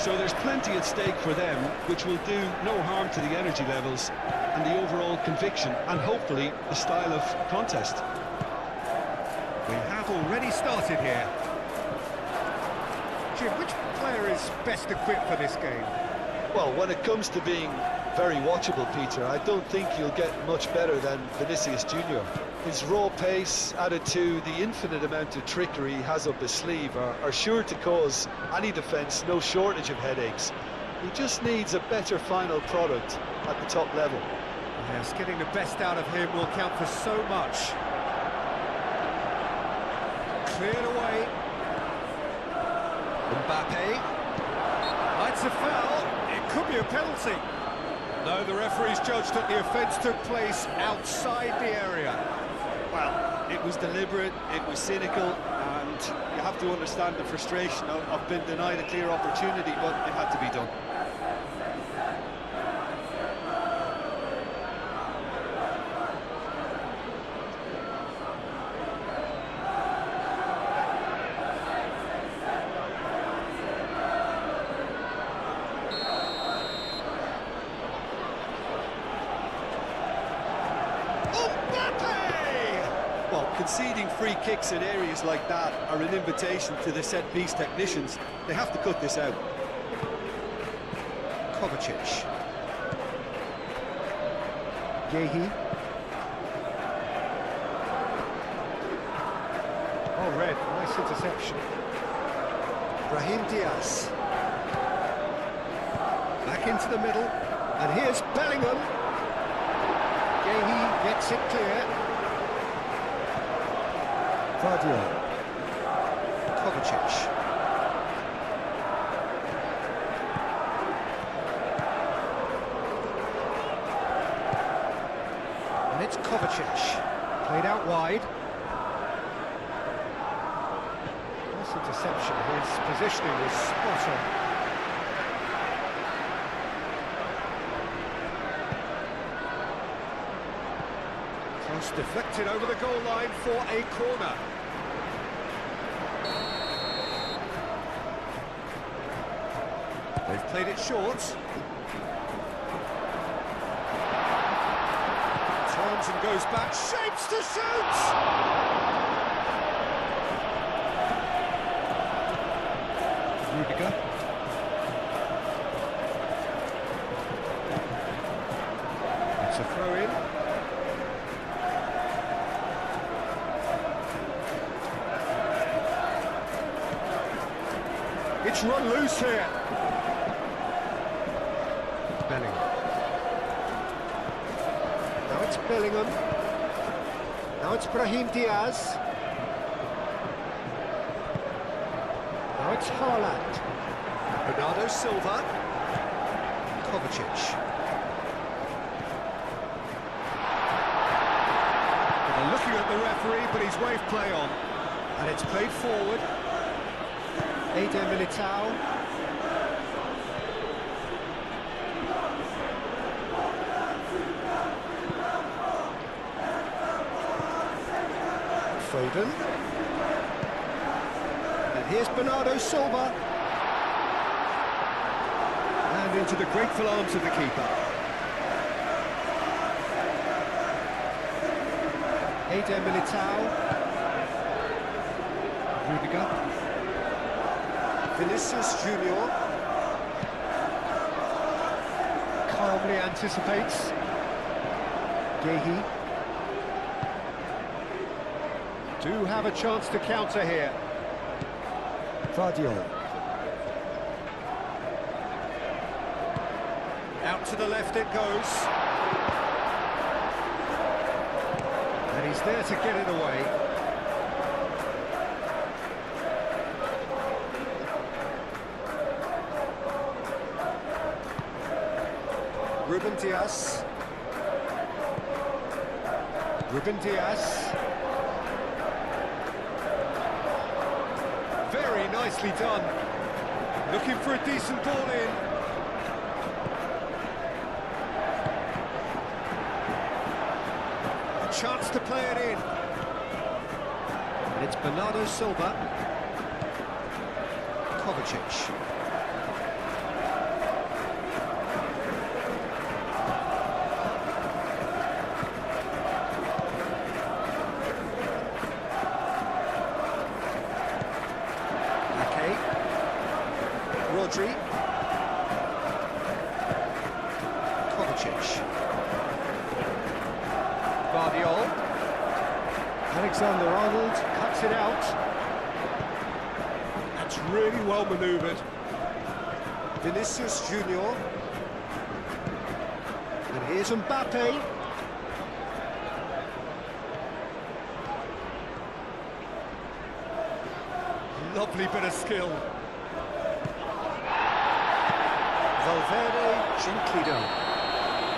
So there's plenty at stake for them, which will do no harm to the energy levels and the overall conviction and hopefully the style of contest. We have already started here. Jim, which player is best equipped for this game? Well, when it comes to being very watchable, Peter, I don't think you'll get much better than Vinicius Junior. His raw pace, added to the infinite amount of trickery he has up his sleeve, are sure to cause any defence no shortage of headaches. He just needs a better final product at the top level. Yes, getting the best out of him will count for so much. Cleared away. Mbappe. It's a foul. It could be a penalty. No, the referee's judged that the offence took place outside the area. Well, it was deliberate, it was cynical, and you have to understand the frustration of being denied a clear opportunity, but it had to be done. Well, conceding free kicks in areas like that are an invitation to the set-piece technicians. They have to cut this out. Kovacic. Yehi. Oh, red. Nice interception. Brahim Diaz. Back into the middle. And here's Bellingham. Yehi gets it clear. Kovacic. And it's Kovacic. Played out wide. Nice interception. His positioning was spot on. Cross deflected over the goal line for a corner. They've played it short. Turns and goes back, shapes to shoot! Rudiger. It's a throw-in. It's run loose here. Bellingham. Now it's Bellingham. Now it's Brahim Diaz. Now it's Haaland. Bernardo Silva. Kovacic. They're looking at the referee, but he's waved play on. And it's played forward. Eder Militao. Foden. And here's Bernardo Silva. And into the grateful arms of the keeper. Eder Militao. Rudiger. Vinicius Junior. Calmly anticipates. Yehi. Do have a chance to counter here. Out to the left it goes. And he's there to get it away. Brahim Diaz. Brahim Diaz. Very nicely done. Looking for a decent ball in. A chance to play it in. And it's Bernardo Silva. Kovacic. Rodri. Kovacic. Guardiol. Alexander-Arnold cuts it out. That's really well manoeuvred. Vinicius Junior. And here's Mbappe. Lovely bit of skill. Valverde gently done.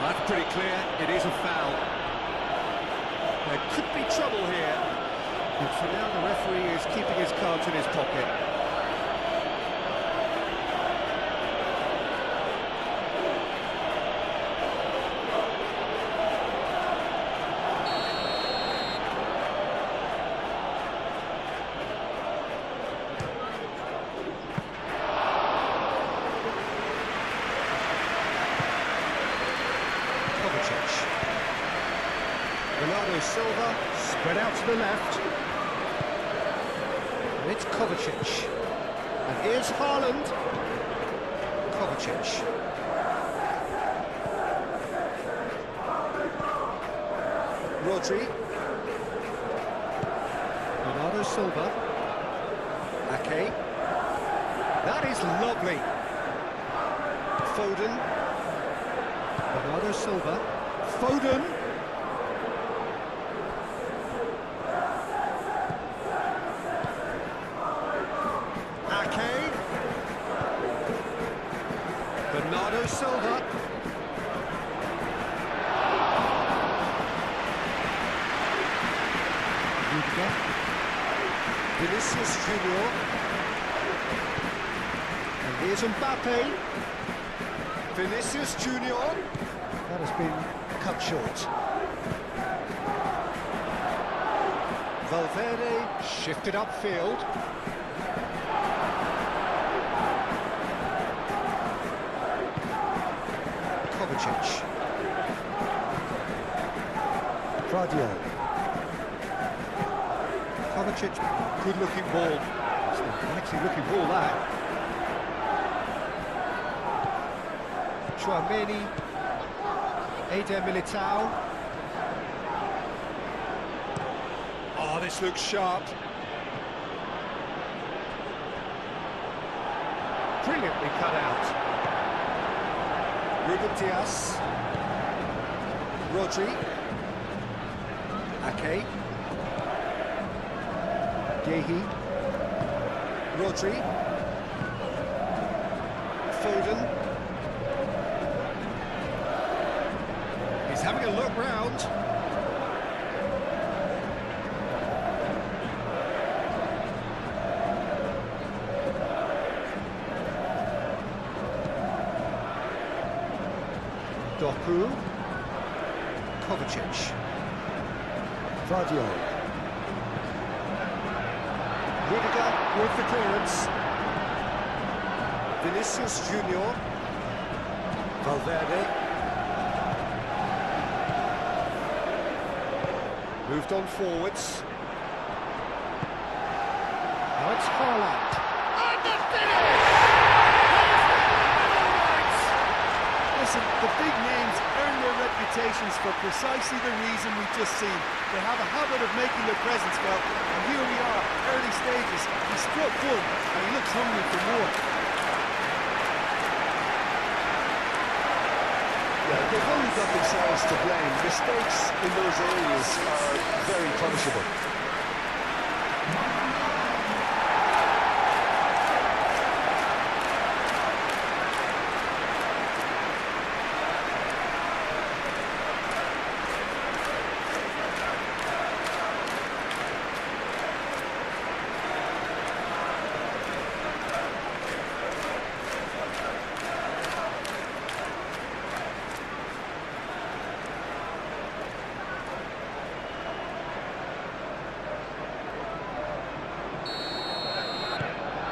That's pretty clear, it is a foul. There could be trouble here, but for now the referee is keeping his cards in his pocket. Bernardo Silva, spread out to the left. And it's Kovacic. And here's Haaland. Kovacic. Rodri. Bernardo Silva. Ake. That is lovely. Foden. Bernardo Silva. Foden. Bernardo Silva. Rudiger. Vinicius Junior. And here's Mbappe. Vinicius Junior. That has been cut short. Valverde shifted upfield. Kovacic. Guardiol. Kovacic, good-looking ball. It's an actually-looking ball, that. Tchouaméni. Eder Militao. Oh, this looks sharp. Brilliantly cut out. Brahim Diaz. Rodri. Ake. Gehi. Rodri. Foden. He's having a look round. Doku. Kovacic. Guardiol. Rudiger with the clearance. Vinicius Junior. Valverde. Moved on forwards. Now it's Haaland. And the finish! Listen, the big names earn their reputations for precisely the reason we've just seen. They have a habit of making their presence felt, and here we are, early stages. He struck one, and he looks hungry for more. Yeah, they've only got themselves to blame. Mistakes in those areas are very punishable.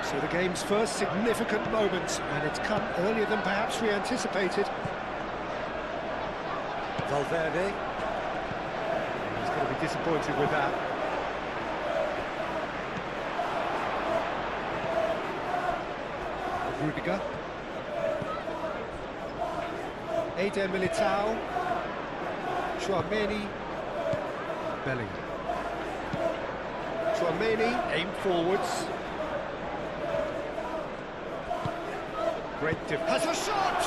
So the game's first significant moment, and it's come earlier than perhaps we anticipated. Valverde. He's going to be disappointed with that. Rudiger. Eder Militao. Tchouaméni. Bellingham. Tchouaméni, aim forwards. Great has a shot!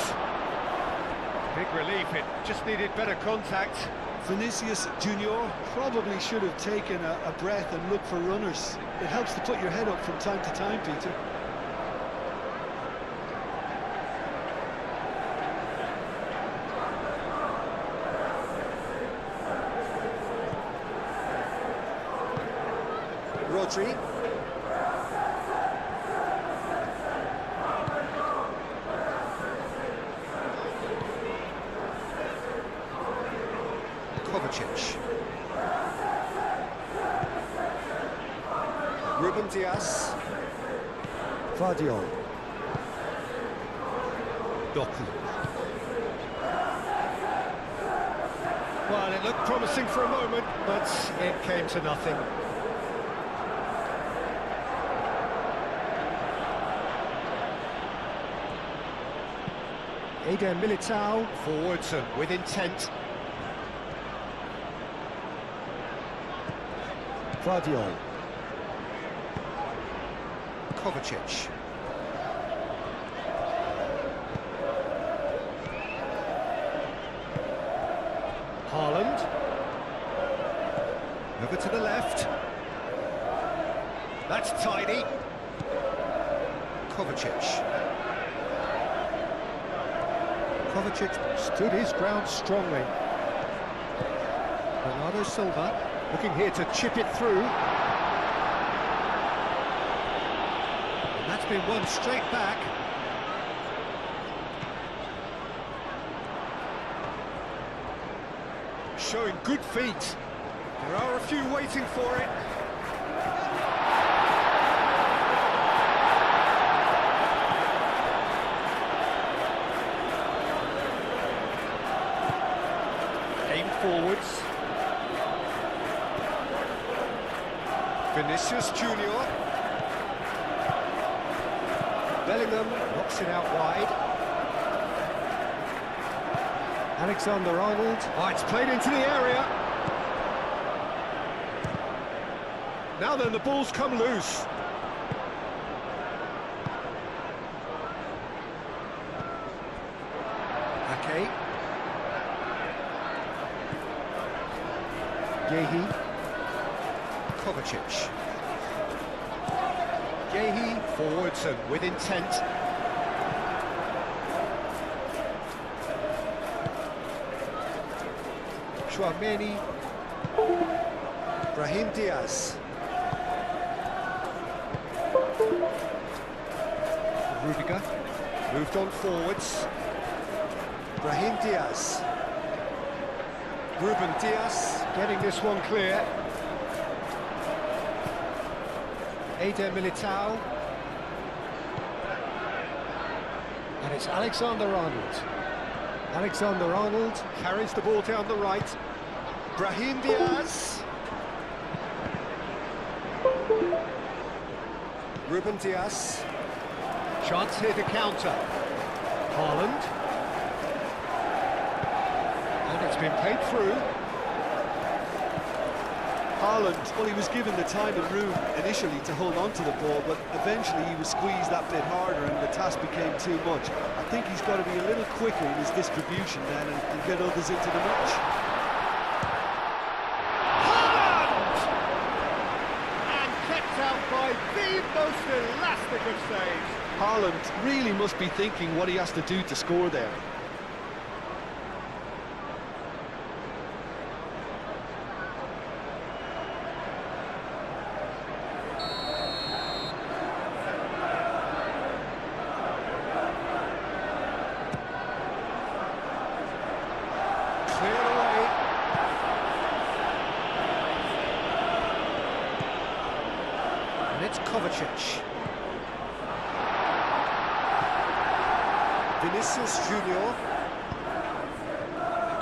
Big relief, it just needed better contact. Vinicius Junior probably should have taken a breath and looked for runners. It helps to put your head up from time to time, Peter. Rodri. Kovacic. Brahim Diaz. Vardiol. Doku. Well, it looked promising for a moment, but it came to nothing. Eder Militao, forwards and with intent. Vardiol. Kovacic. Haaland. Over to the left. That's tidy. Kovacic. Kovacic stood his ground strongly. Bernardo Silva looking here to chip it through. And that's been won straight back. Showing good feet. There are a few waiting for it. Forwards. Vinicius Junior. Bellingham knocks it out wide. Alexander-Arnold. Oh, it's played into the area. Now then, the ball's come loose. Okay. Yehi. Kovacic. Yehi forwards and with intent. Tchouaméni. Brahim Diaz. Rudiger moved on forwards. Brahim Diaz. Brahim Diaz getting this one clear. Eder Militao. And it's Alexander-Arnold. Alexander-Arnold carries the ball down the right. Brahim Diaz. Brahim Diaz. Chance here to counter. Haaland. And it's been played through. Haaland, well, he was given the time and room initially to hold on to the ball, but eventually he was squeezed that bit harder and the task became too much. I think he's got to be a little quicker in his distribution then and get others into the match. Haaland! And kept out by the most elastic of saves. Haaland really must be thinking what he has to do to score there. It's Kovacic. Vinicius Junior.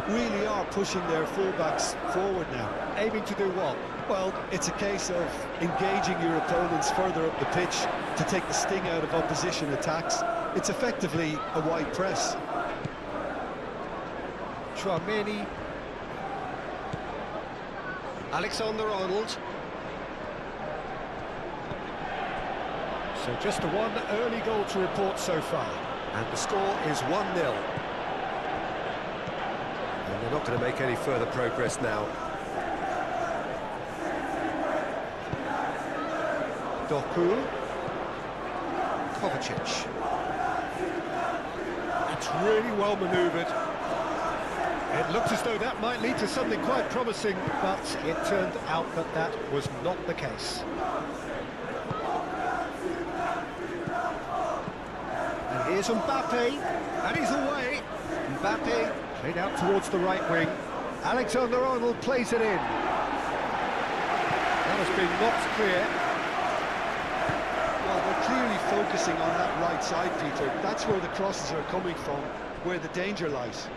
really are pushing their fullbacks forward now. Aiming to do what? Well, it's a case of engaging your opponents further up the pitch to take the sting out of opposition attacks. It's effectively a wide press. Chouameni. Alexander-Arnold. So just the one early goal to report so far. And the score is 1-0. And they're not going to make any further progress now. Doku. Kovacic. That's really well manoeuvred. It looked as though that might lead to something quite promising, but it turned out that that was not the case. And here's Mbappe, and he's away. Mbappe played out towards the right wing. Alexander-Arnold plays it in. That has been knocked clear. Well, they're clearly focusing on that right side, Peter. That's where the crosses are coming from, where the danger lies.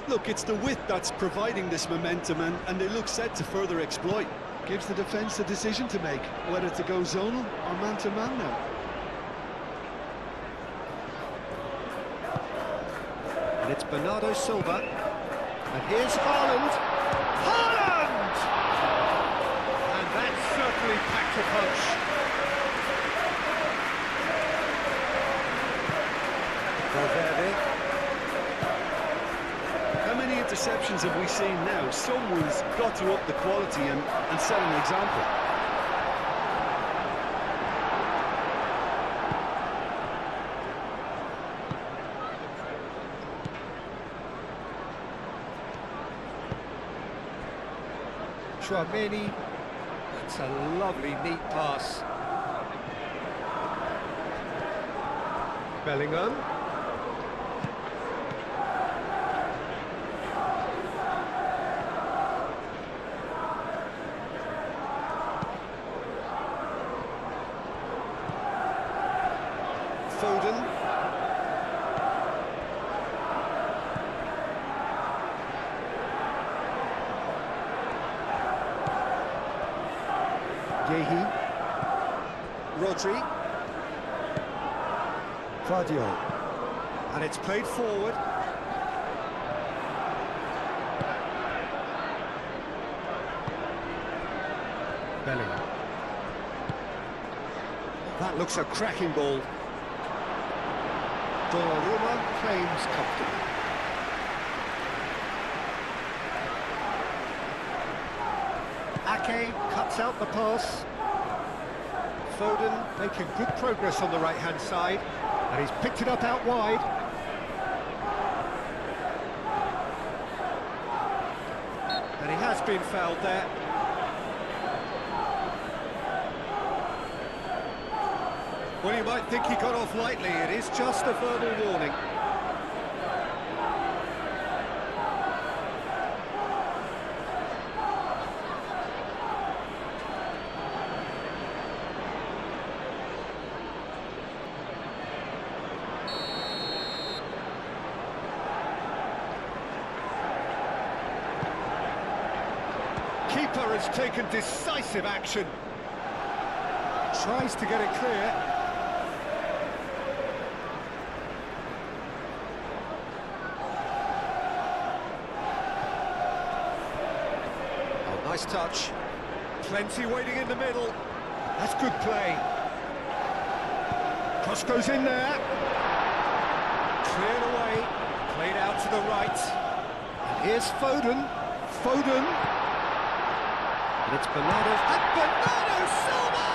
Look, it's the width that's providing this momentum, and they look set to further exploit. Gives the defence a decision to make, whether to go zonal or man-to-man now. And it's Bernardo Silva. And here's Haaland. Haaland! And that certainly packed a punch. Valverde. How many interceptions have we seen now? Someone's got to up the quality and set an example. Chouameni. It's a lovely, neat pass. Bellingham. Foden. Yehi. Rodri. Vardiol. And it's played forward. Bellingham. That looks a cracking ball. Donnarumma claims comfortably. Ake cuts out the pass. Foden making good progress on the right-hand side, and he's picked it up out wide. And he has been fouled there. Well, you might think he got off lightly. It is just a verbal warning. Keeper has taken decisive action. Tries to get it clear. Nice touch. Plenty waiting in the middle. That's good play. Cross goes in there. Cleared away. Played out to the right. And here's Foden. Foden. And it's Bernardo. And Bernardo Silva!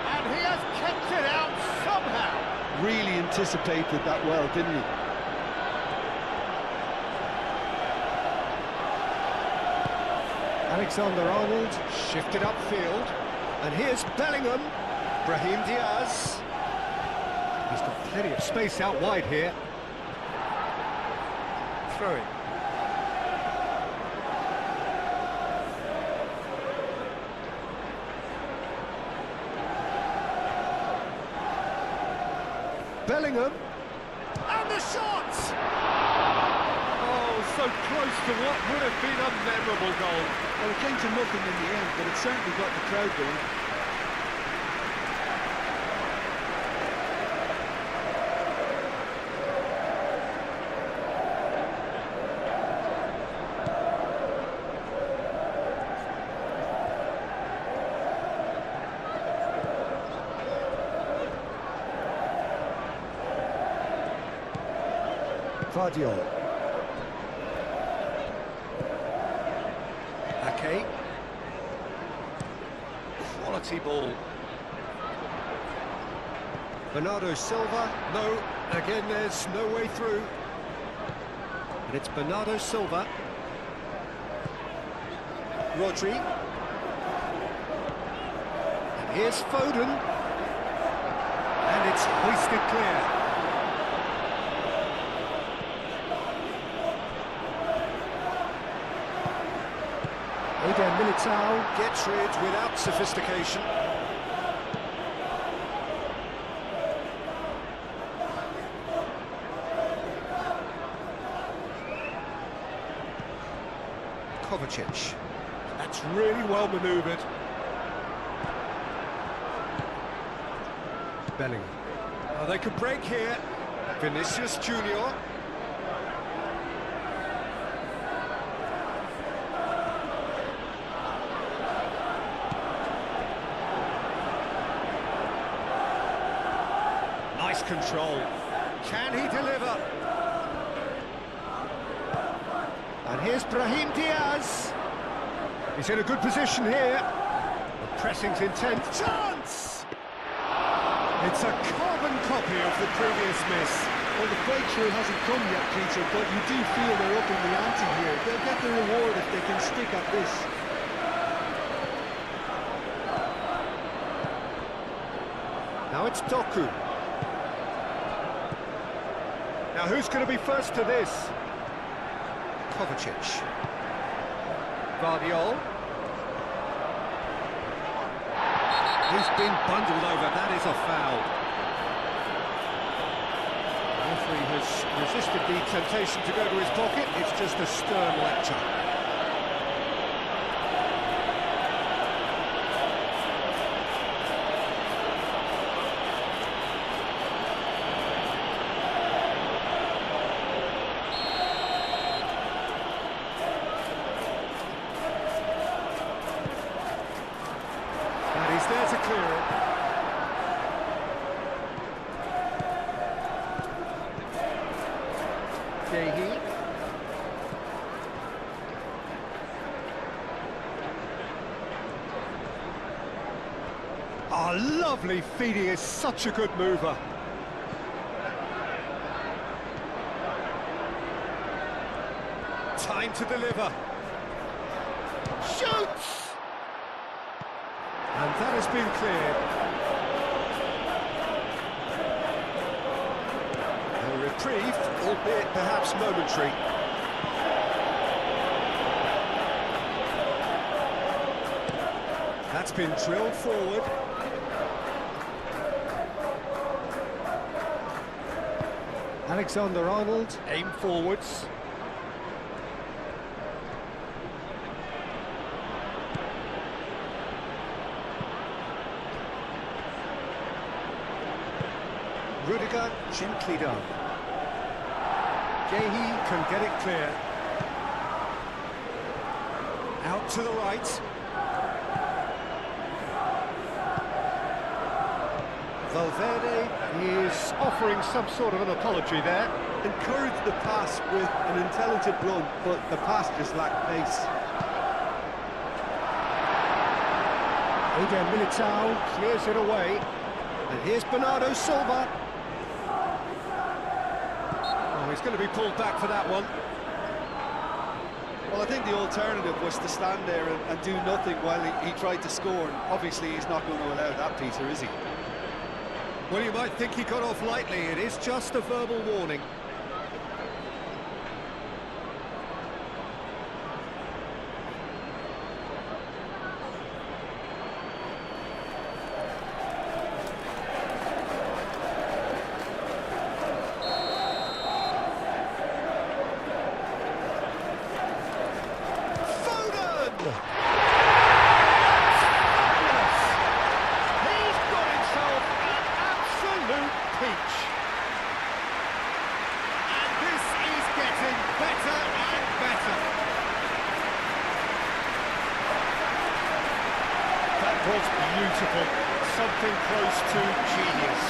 And he has kept it out somehow. Really anticipated that well, didn't he? Alexander-Arnold shifted upfield, and here's Bellingham. Brahim Diaz. He's got plenty of space out wide here. Throwing. Bellingham. And the shot! Oh, so close to what would have been a memorable goal. Well, it came to nothing in the end, but it certainly got the crowd going. Guardiola. Ake. Quality ball. Bernardo Silva. No, again there's no way through. And it's Bernardo Silva. Rodri. And here's Foden. And it's hoisted clear. Militao gets rid without sophistication. Kovacic. That's really well manoeuvred. Bellingham. Oh, they could break here. Vinicius Junior. Nice control. Can he deliver? And here's Brahim Diaz. He's in a good position here. The pressing's intense. Chance! It's a carbon copy of the previous miss. Well, the breakthrough hasn't come yet, Peter, but you do feel they're up in the ante here. They'll get the reward if they can stick at this. Now it's Doku. Now who's going to be first to this? Kovacic. Guardiola. He's been bundled over, that is a foul. The referee has resisted the temptation to go to his pocket, it's just a stern lecture. He's there to clear it. Gehi. Oh, lovely feed, he is such a good mover. Time to deliver. Shoots! And that has been cleared. A reprieve, albeit perhaps momentary. That's been drilled forward. Alexander-Arnold, aim forwards. Rudiger gently done. Gehi can get it clear. Out to the right. Valverde is offering some sort of an apology there. Encouraged the pass with an intelligent run, but the pass just lacked pace. Militao clears it away. And here's Bernardo Silva. Oh, he's going to be pulled back for that one. Well, I think the alternative was to stand there and do nothing while he tried to score. And obviously, he's not going to allow that, Peter, is he? Well, you might think he got off lightly. It is just a verbal warning. beautiful, something close to genius.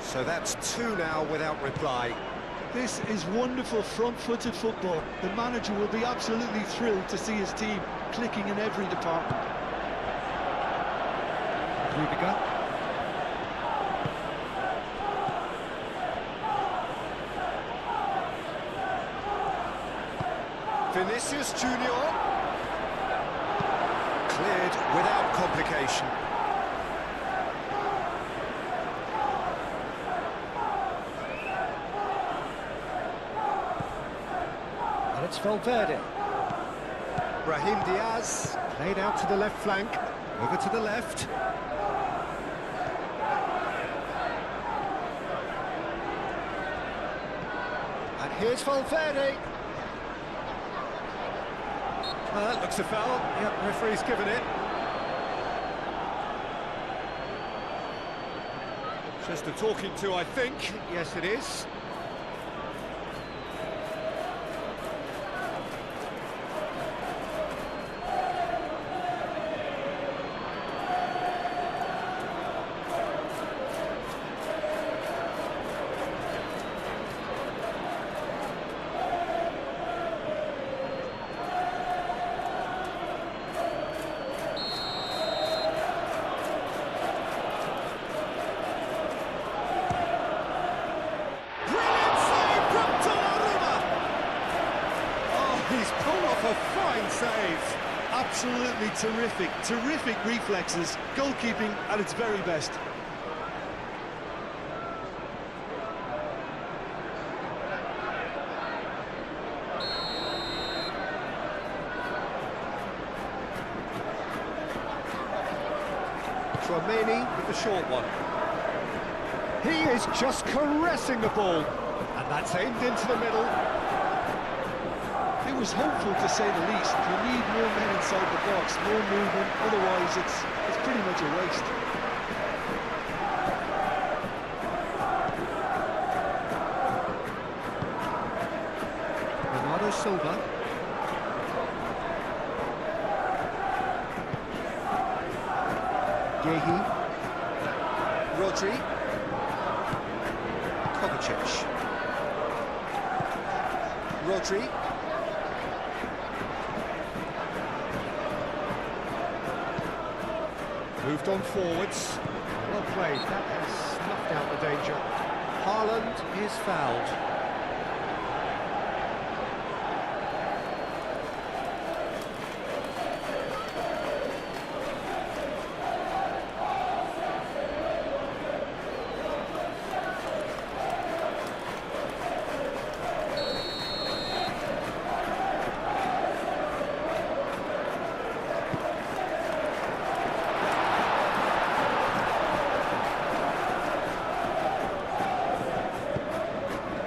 So that's two now without reply. This is wonderful front-footed football. The manager will be absolutely thrilled to see his team clicking in every department. Rudiger. Vinicius Junior. Cleared without complication. It's Valverde. Brahim Diaz, played out to the left flank, over to the left. And here's Valverde. That looks a foul. Yep, referee's given it. Just a talking to, I think. Yes, it is. A fine save. Absolutely terrific reflexes. Goalkeeping at its very best. Tchouameni with the short one. He is just caressing the ball. And that's aimed into the middle. It was hopeful, to say the least. You need more men inside the box, more movement, otherwise it's pretty much a waste. Bernardo Silva. Yehi. Rodri. Kovacic. Rodri. Moved on forwards. Well played. That has snuffed out the danger. Haaland is fouled.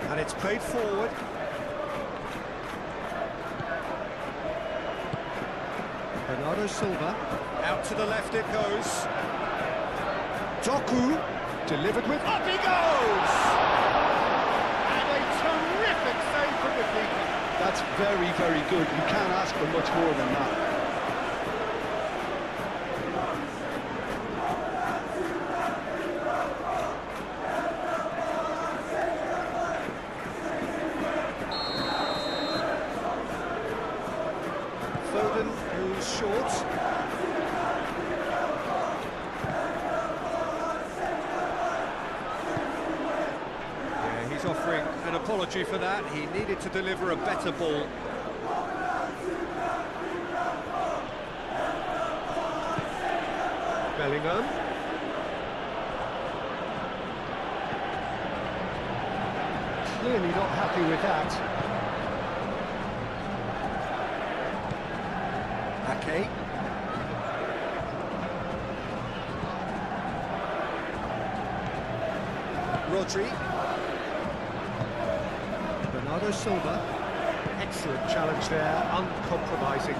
And it's played forward. Bernardo Silva. Out to the left it goes. Doku. Delivered with... Up he goes! And a terrific save from the keeper. That's very good. You can't ask for much more than that. Foden, who's short. Yeah, he's offering an apology for that. He needed to deliver a better ball. Bellingham. Clearly not happy with that. Rodri. Bernardo Silva. Excellent challenge there, uncompromising.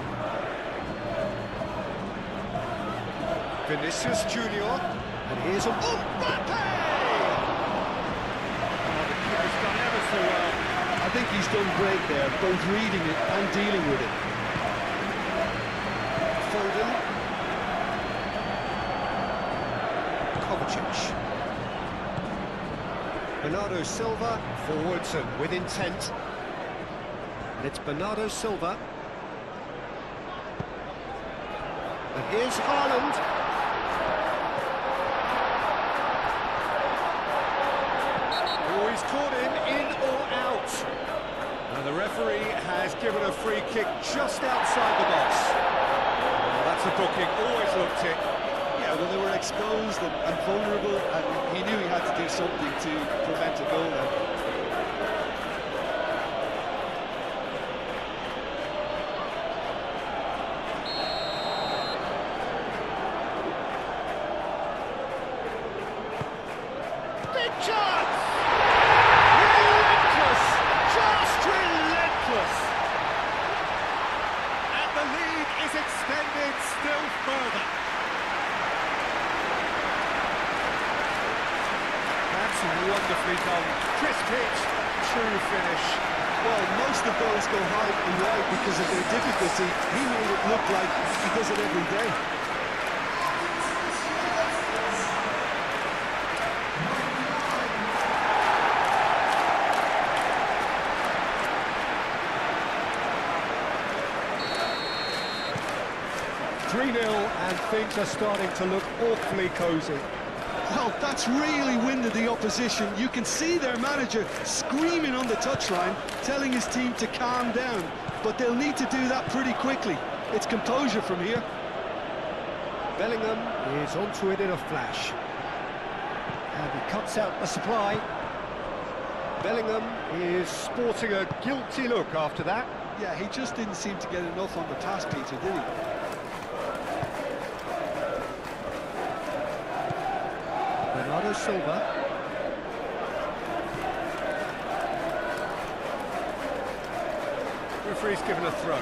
Vinicius Junior. And here's a... Mbappe! Oh, the keeper's done ever so well. I think he's done great there, both reading it and dealing with it. Foden. Kovacic. Bernardo Silva, forwards and with intent. And it's Bernardo Silva. And here's Haaland. Oh, he's caught him in or out. And the referee has given a free kick just outside the box. Oh, that's a booking, always looked it. Yeah, well, they were exposed and vulnerable, and he knew he had to do something to prevent a goal then. Big chance! Relentless! Just relentless! And the lead is extended still further. That's wonderfully done. Crisp hit, true finish. Well, most of those go high and wide because of their difficulty. He made it look like he does it every day. And things are starting to look awfully cosy. Well, that's really winded the opposition. You can see their manager screaming on the touchline, telling his team to calm down. But they'll need to do that pretty quickly. It's composure from here. Bellingham is onto it in a flash. And he cuts out the supply. Bellingham is sporting a guilty look after that. Yeah, he just didn't seem to get enough on the pass, Peter, did he? Bernardo Silva. Referee's given a throw.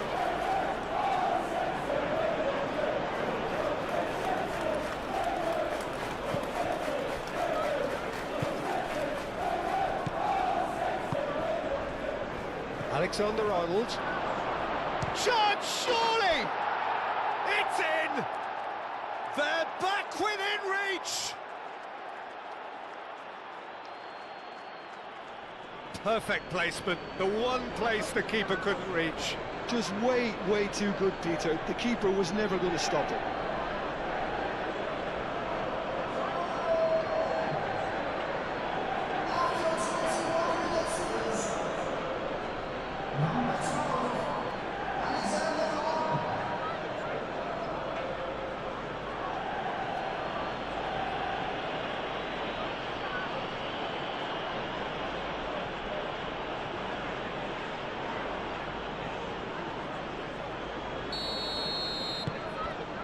Alexander-Arnold. Chance, surely! It's in! They're back within reach! Perfect placement, the one place the keeper couldn't reach. Just way too good, Peter. The keeper was never going to stop it.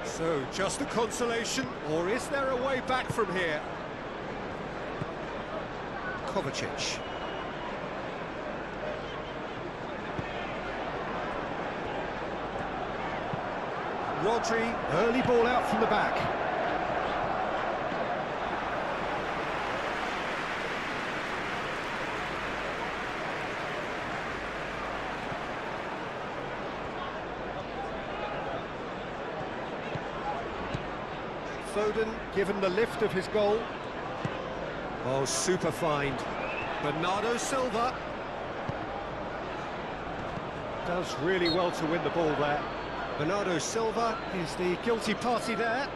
So, just a consolation, or is there a way back from here? Kovacic. Rodri, early ball out from the back. Foden given the lift of his goal. Oh, super find. Bernardo Silva does really well to win the ball there. Bernardo Silva is the guilty party there.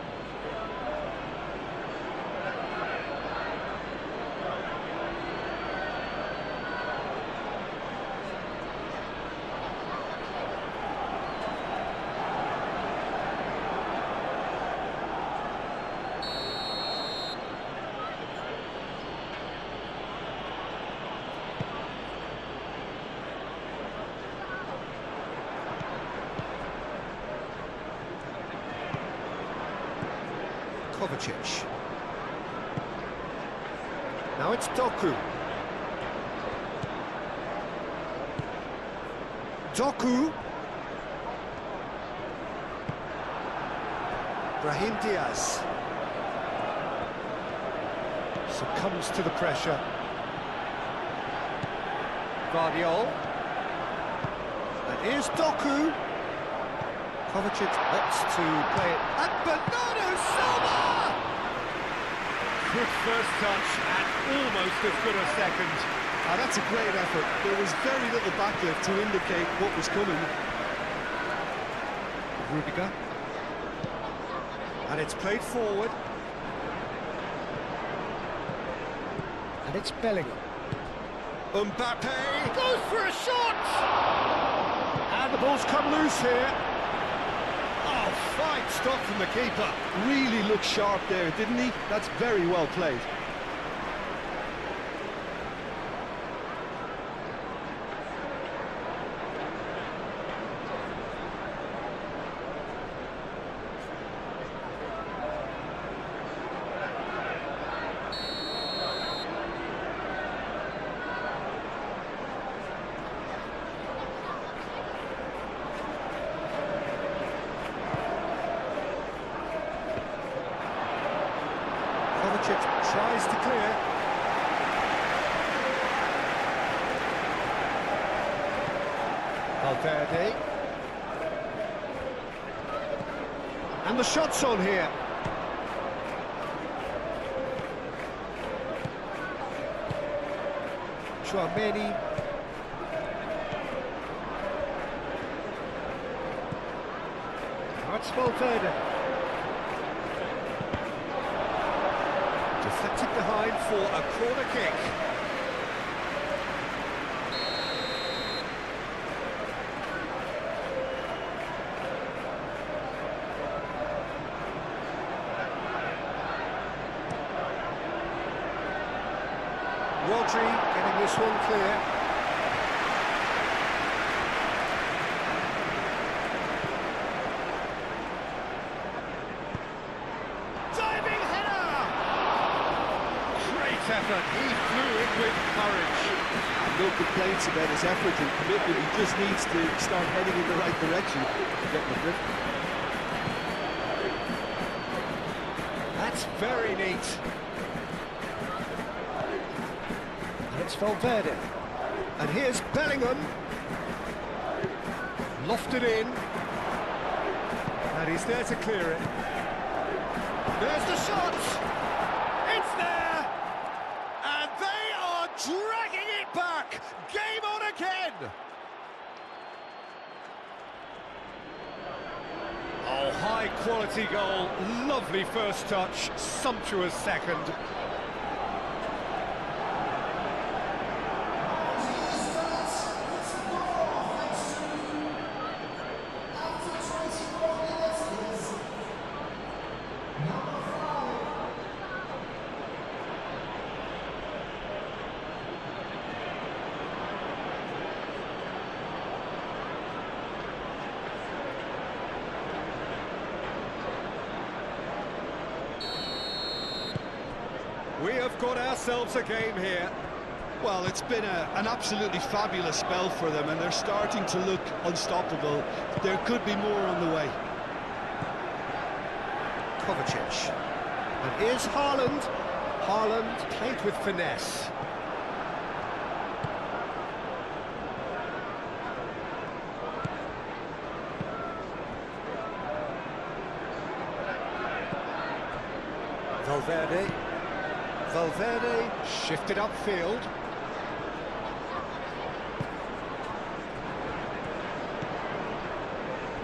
Kovacic. Now it's Doku. Doku. Brahim Diaz. Succumbs to the pressure. Guardiol. And here's Doku. Kovacic opts to play it. And Bernardo Silva! Good first touch and almost as good a second. That's a great effort. There was very little backlift to indicate what was coming. Rudiger. And it's played forward. And it's Bellingham. Mbappe goes for a shot! And the ball's come loose here. Oh, fine stop from the keeper. Really looked sharp there, didn't he? That's very well played. Tries to clear. Valverde. And the shot's on here. Chouameni. Now it's Valverde. Deflected behind for a corner kick. Rodri getting this one clear. Effort. He flew in with courage. No complaints about his effort and commitment. He just needs to start heading in the right direction to get Madrid. That's very neat. And it's Valverde. And here's Bellingham. Lofted in. And he's there to clear it. There's the shot! It's there! Dragging it back! Game on again! Oh, high-quality goal. Lovely first touch. Sumptuous second. We have got ourselves a game here. Well, it's been an absolutely fabulous spell for them, and they're starting to look unstoppable. There could be more on the way. Kovacic. And here's Haaland. Haaland played with finesse. Valverde. Valverde shifted upfield.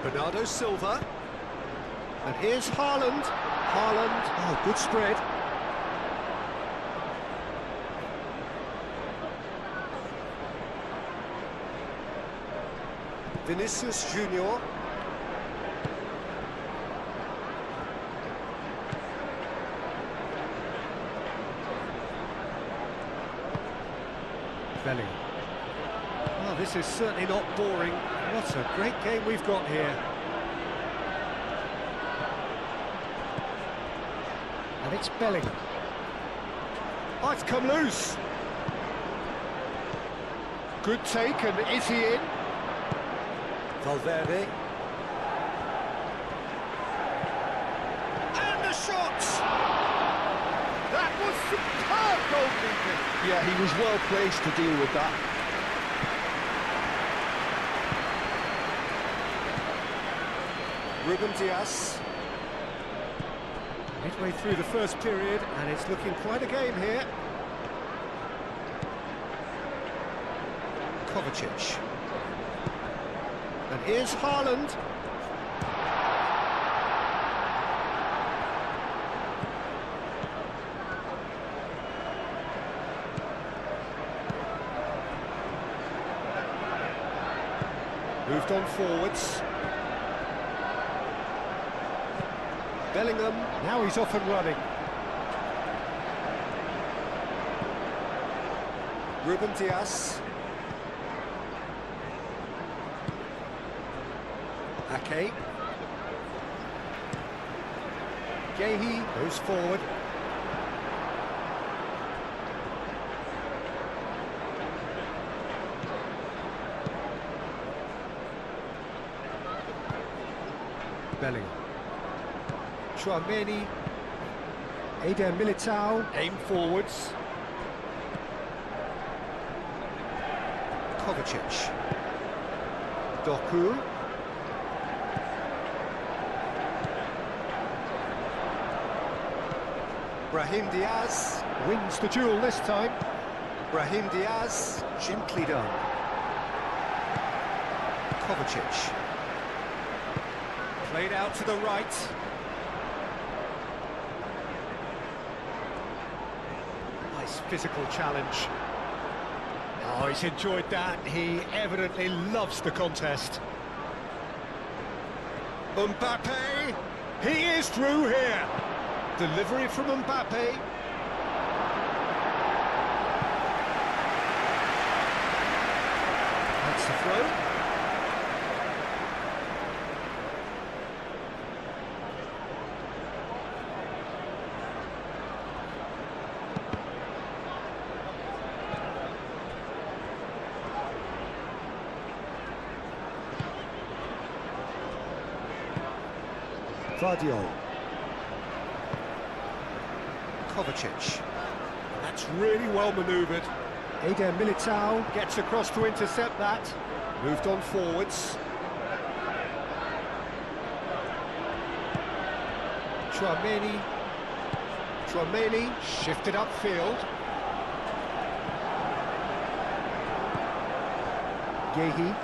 Bernardo Silva. And here's Haaland. Haaland. Oh, good spread. Vinicius Junior. Bellingham. Oh, this is certainly not boring. What a great game we've got here. And it's Bellingham. Oh, it's come loose. Good take, and is he in? Valverde. And the shot! That was superb goalkeeping. Yeah, he was well placed to deal with that. Brahim Diaz. Midway through the first period, and it's looking quite a game here. Kovacic. And here's Haaland. Moved on forwards. Bellingham, now he's off and running. Brahim Diaz. Ake. Gehi goes forward. Bellingham. Tchouaméni. Eder Militao. Aim forwards. Kovacic. Doku. Brahim Diaz wins the duel this time. Brahim Diaz, gently done. Kovacic. Played out to the right. Nice physical challenge. Oh, he's enjoyed that. He evidently loves the contest. Mbappe, he is through here. Delivery from Mbappe. That's the throw. Vardiol. Kovacic. That's really well manoeuvred. Eder Militao gets across to intercept that. Moved on forwards. Tchouaméni. Tchouaméni shifted upfield. Gehi.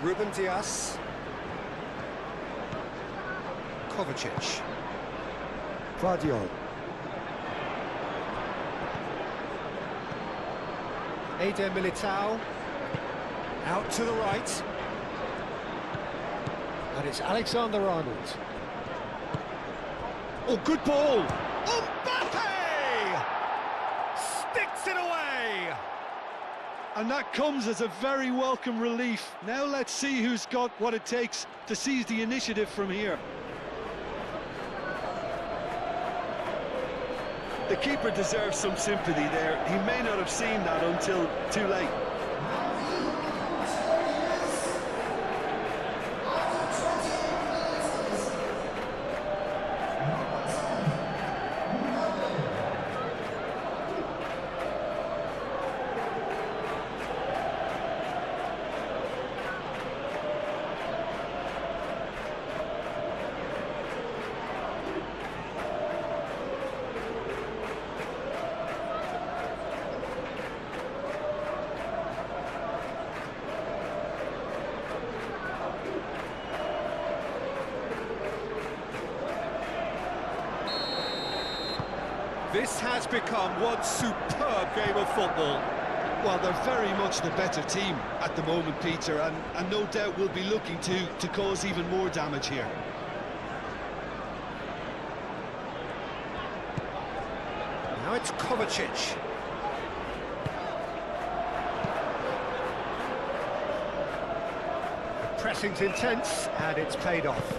Brahim Diaz. Kovacic. Vardiol. Eder Militao. Out to the right. And it's Alexander-Arnold. Oh, good ball! Mbappe! Sticks it away! And that comes as a very welcome relief. Now let's see who's got what it takes to seize the initiative from here. The keeper deserves some sympathy there. He may not have seen that until too late. This has become one superb game of football. Well, they're very much the better team at the moment, Peter, and no doubt will be looking to cause even more damage here. Now it's Kovacic. The pressing's intense, and it's paid off.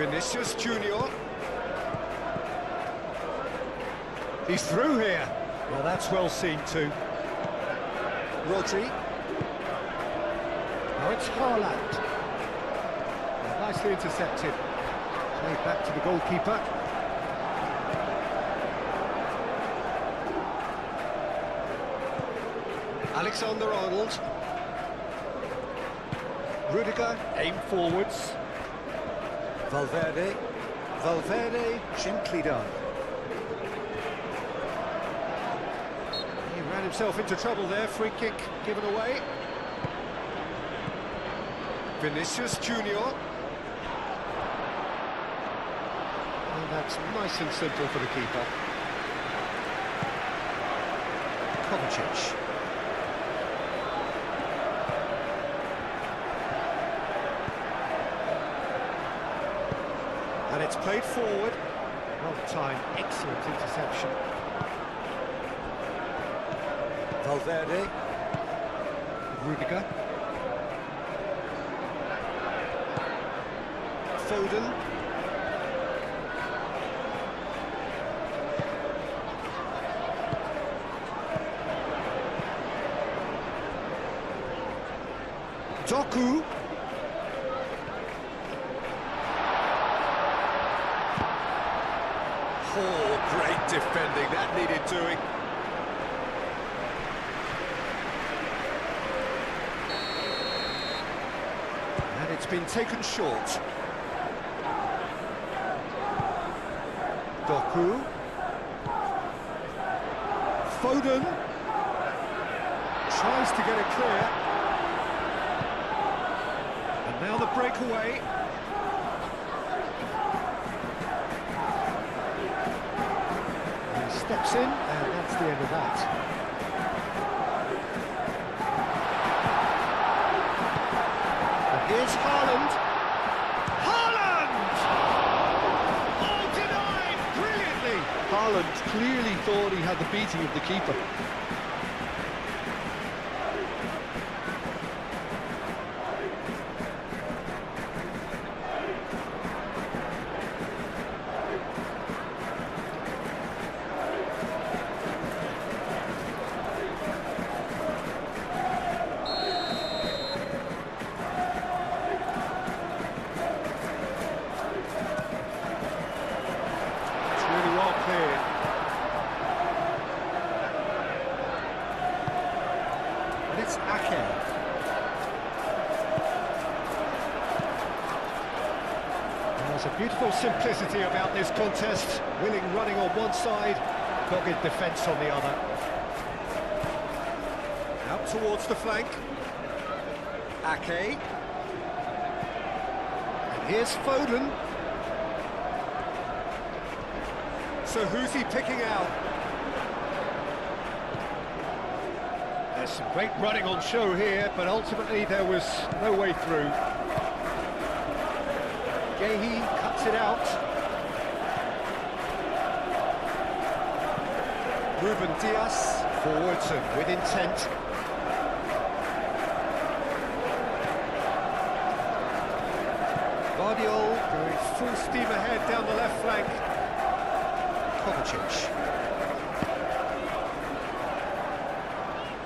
Vinicius Junior. He's through here. Well, that's well seen too. Rodri. Now it's Haaland. Nicely intercepted. Played back to the goalkeeper. Alexander-Arnold. Rudiger, aim forwards. Valverde. Valverde, gently done. He ran himself into trouble there, free kick given away. Vinicius Junior. And that's nice and simple for the keeper. Kovacic. And it's played forward. Well timed, excellent interception. Valverde. Rudiger. Foden. Doku. Oh, great defending, that needed doing. And it's been taken short. Doku. Foden. Tries to get it clear. And now the breakaway. Steps in, and that's the end of that. And here's Haaland. Haaland! Oh, denied brilliantly! Haaland clearly thought he had the beating of the keeper. It's Ake. There's a beautiful simplicity about this contest. Willing running on one side, dogged defence on the other. Out towards the flank. Ake. And here's Foden. So who's he picking out? There's some great running on show here, but ultimately there was no way through. Gehi cuts it out. Brahim Diaz forwards and with intent. Guardiola going full steam ahead down the left flank. Kovacic.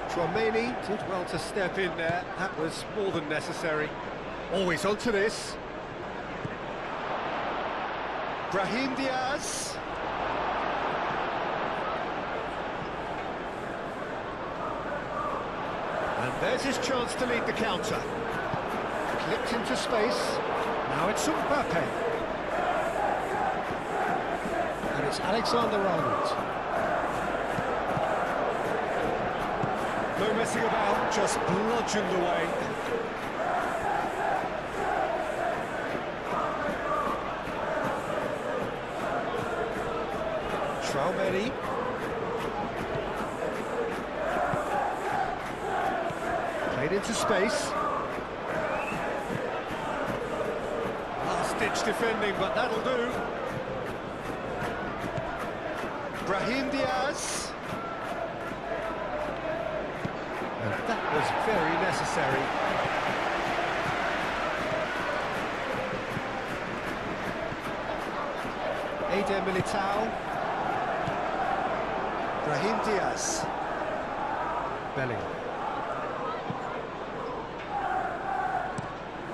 Tchouameni did well to step in there. That was more than necessary. Always onto this. Brahim Diaz. And there's his chance to lead the counter. Clipped into space. Now it's Mbappe. And it's Alexander-Arnold. No messing about, just bludgeoned away. Tchouameni. Played into space. Last-ditch defending, but that'll do. Brahim Diaz. And that was very necessary. Militao. Brahim Diaz. Bellingham.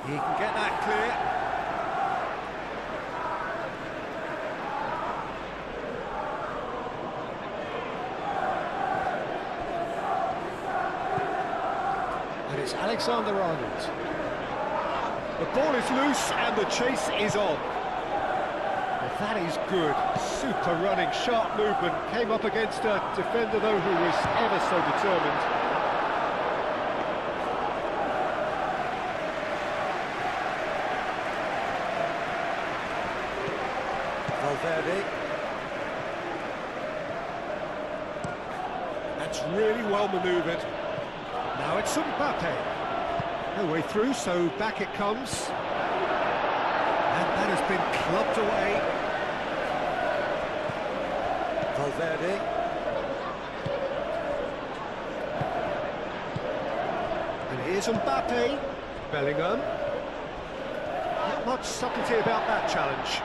He can get that clear. And it's Alexander-Arnold. The ball is loose and the chase is on. Well, that is good. Super running, sharp movement. Came up against a defender, though, who was ever so determined. Valverde. That's really well manoeuvred. Now it's Mbappe. No way through, so back it comes. And that has been clubbed away. Valverde. And here's Mbappe. Bellingham. Not much subtlety about that challenge.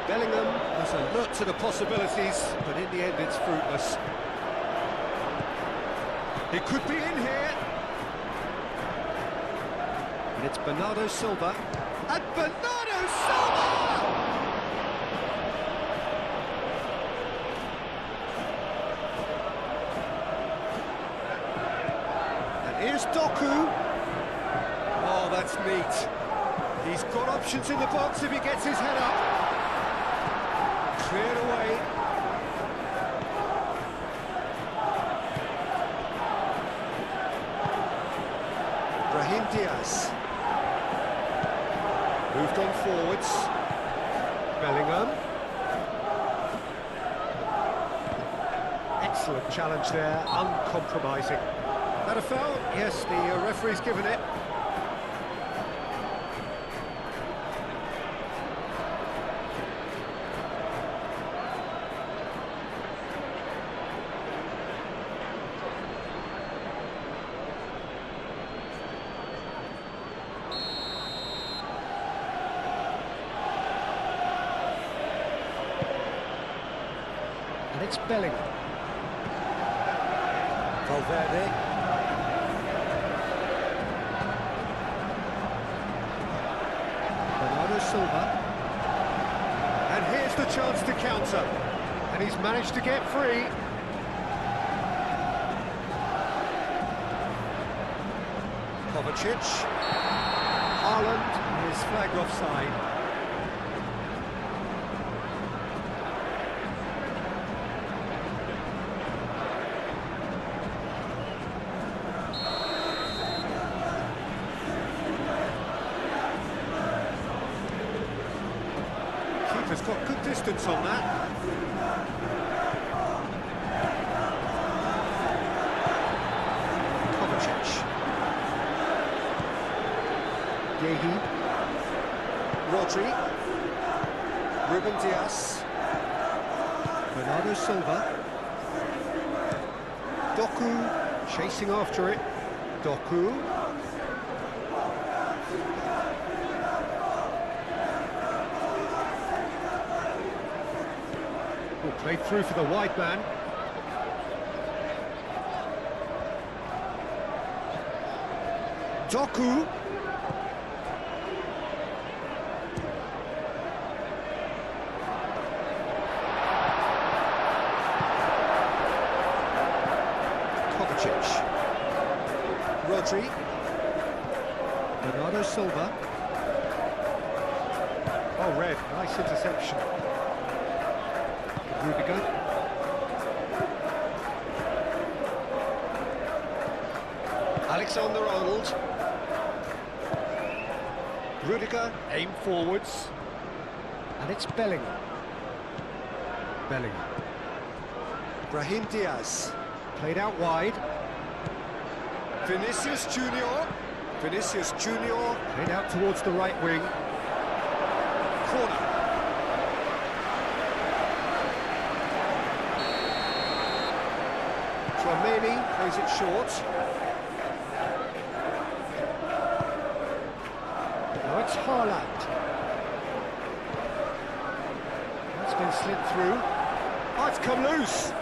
Bellingham was alert to the possibilities, but in the end it's fruitless. It could be in here. And it's Bernardo Silva. And Bernardo Silva! And here's Doku. Oh, that's neat. He's got options in the box if he gets his head up. Cleared away. Brahim Diaz. Moved on forwards. Bellingham. Excellent challenge there, uncompromising. That a foul? Yes, the referee's given it. And it's Bellingham. Valverde. Bernardo Silva. And here's the chance to counter. And he's managed to get free. Kovacic. Haaland is flagged offside. Keeper's got good distance on that. Kovacic. Yehi. Rodri. Brahim Diaz. Bernardo Silva. Doku chasing after it. Doku. Played through for the wide man. Doku. Kovacic. Rodri. Bernardo Silva. Oh, red. Nice interception. Rudiger. Alexander-Arnold. Rudiger, aim forwards. And it's Bellingham. Bellingham. Brahim Diaz. Played out wide. Vinicius Junior. Vinicius Junior. Played out towards the right wing. Corner. Tchouameni plays it short. Now it's Haaland. been slid through. Oh, it's come loose.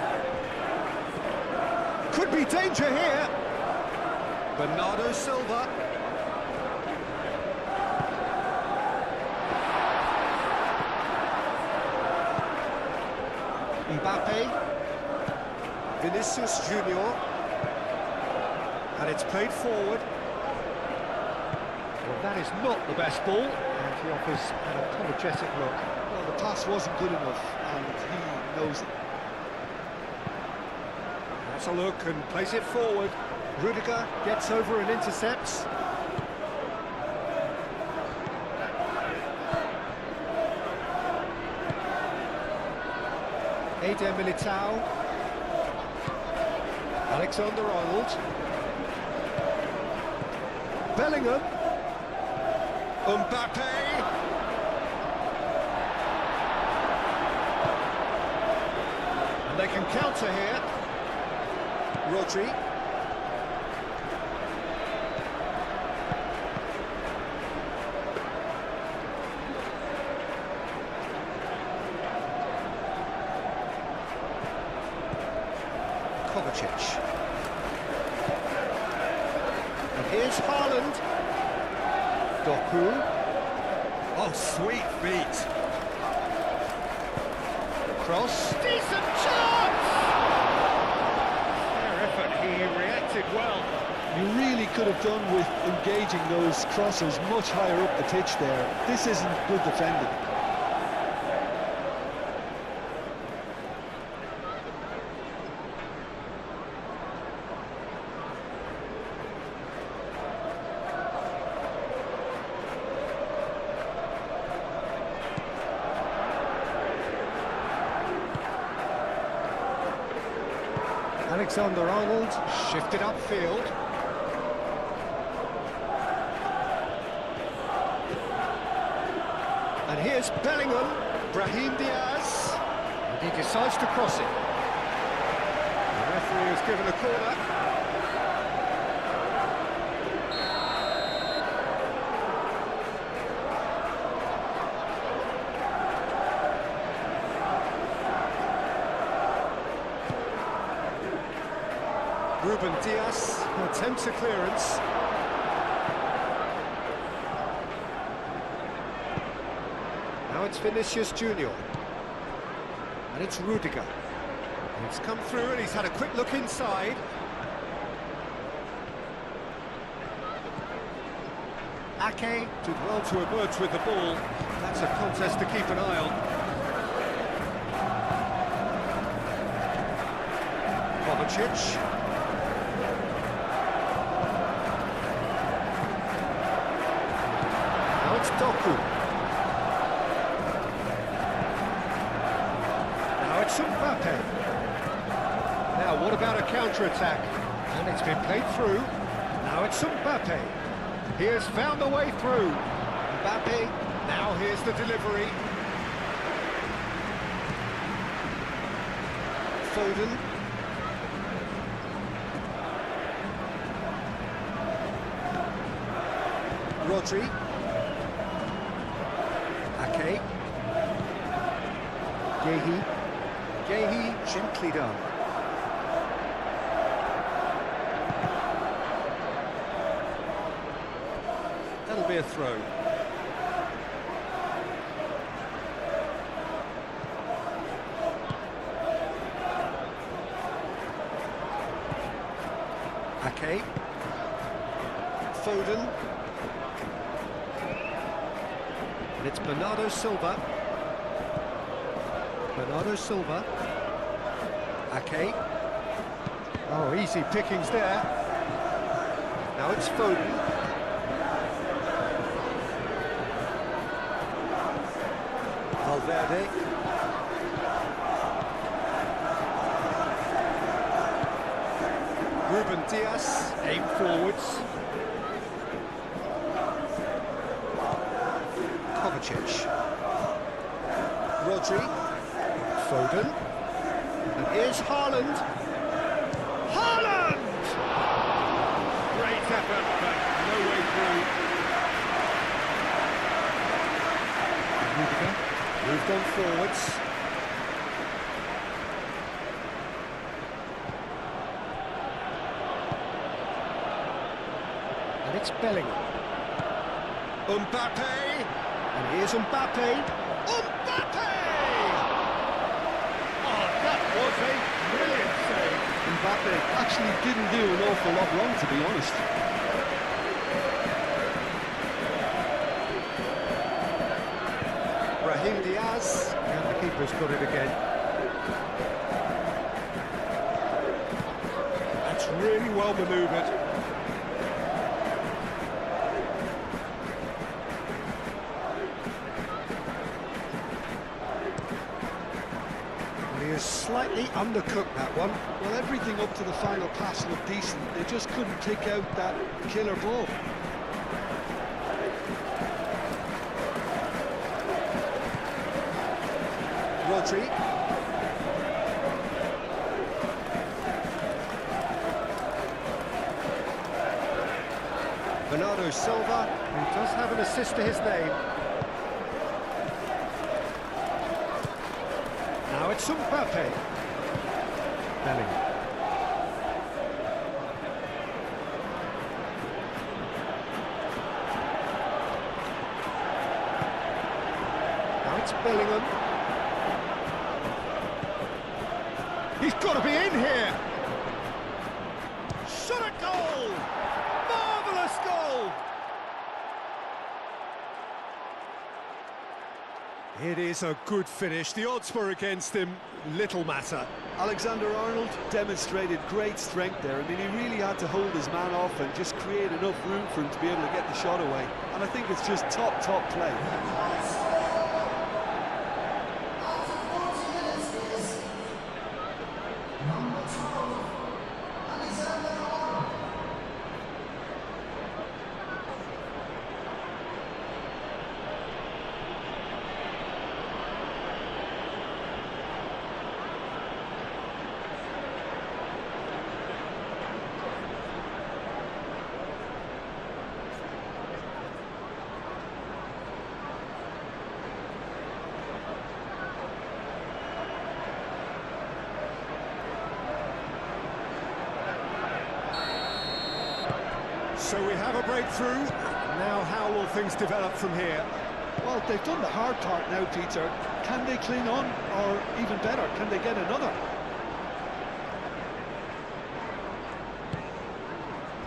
Could be danger here. Bernardo Silva. Mbappe. Vinicius Junior. And it's played forward. Well, that is not the best ball. And he offers an apologetic look. Well, the pass wasn't good enough, and he knows it. That's a look and plays it forward. Rudiger gets over and intercepts. Eder Militao. Alexander-Arnold. Bellingham. Mbappe. And they can counter here. Rodri. Kovacic. And here's Haaland. Doku. Oh, sweet feet. Cross. Decent chance! Fair effort, he reacted well. You really could have done with engaging those crosses much higher up the pitch there. This isn't good defending. Alexander-Arnold shifted upfield. And here's Bellingham, Brahim Diaz, and he decides to cross it. The referee has given a corner. Brahim Diaz attempts a clearance. Now it's Vinicius Junior. And it's Rudiger. And it's come through and he's had a quick look inside. Ake did well to emerge with the ball. That's a contest to keep an eye on. Kovacic. Now it's Doku. Now it's Mbappe. Now what about a counter-attack? And it's been played through. Now it's Mbappe. He has found a way through. Mbappe. Now here's the delivery. Foden. Rodri. Ake. Gehi, gently done. That'll be a throw. Ake. Foden. And it's Bernardo Silva. Bernardo Silva. Ake. Oh, easy pickings there. Now it's Foden. Valverde. Brahim Diaz, aim forwards. Kovacic. Rodri. Foden. And here's Haaland. Haaland! Great effort, but no way through. Rudiger moved on forwards. it's Bellingham. Mbappe! And here's Mbappe. Mbappe! Oh, that was a brilliant save. Mbappe actually didn't do an awful lot wrong, to be honest. Brahim Diaz, and the keeper's got it again. That's really well manoeuvred. He has slightly undercooked that one. Well, everything up to the final pass looked decent. They just couldn't take out that killer ball. Rodri. Bernardo Silva, who does have an assist to his name. Now it's Mbappe. Bellingham. Now it's Bellingham. He's got to be in here! Shot a goal! Marvellous goal! It is a good finish. The odds were against him. Little matter. Alexander-Arnold demonstrated great strength there. I mean, he really had to hold his man off and just create enough room for him to be able to get the shot away. And I think it's just top play. So we have a breakthrough. Now how will things develop from here? Well, they've done the hard part now, Peter. Can they cling on? Or even better, can they get another?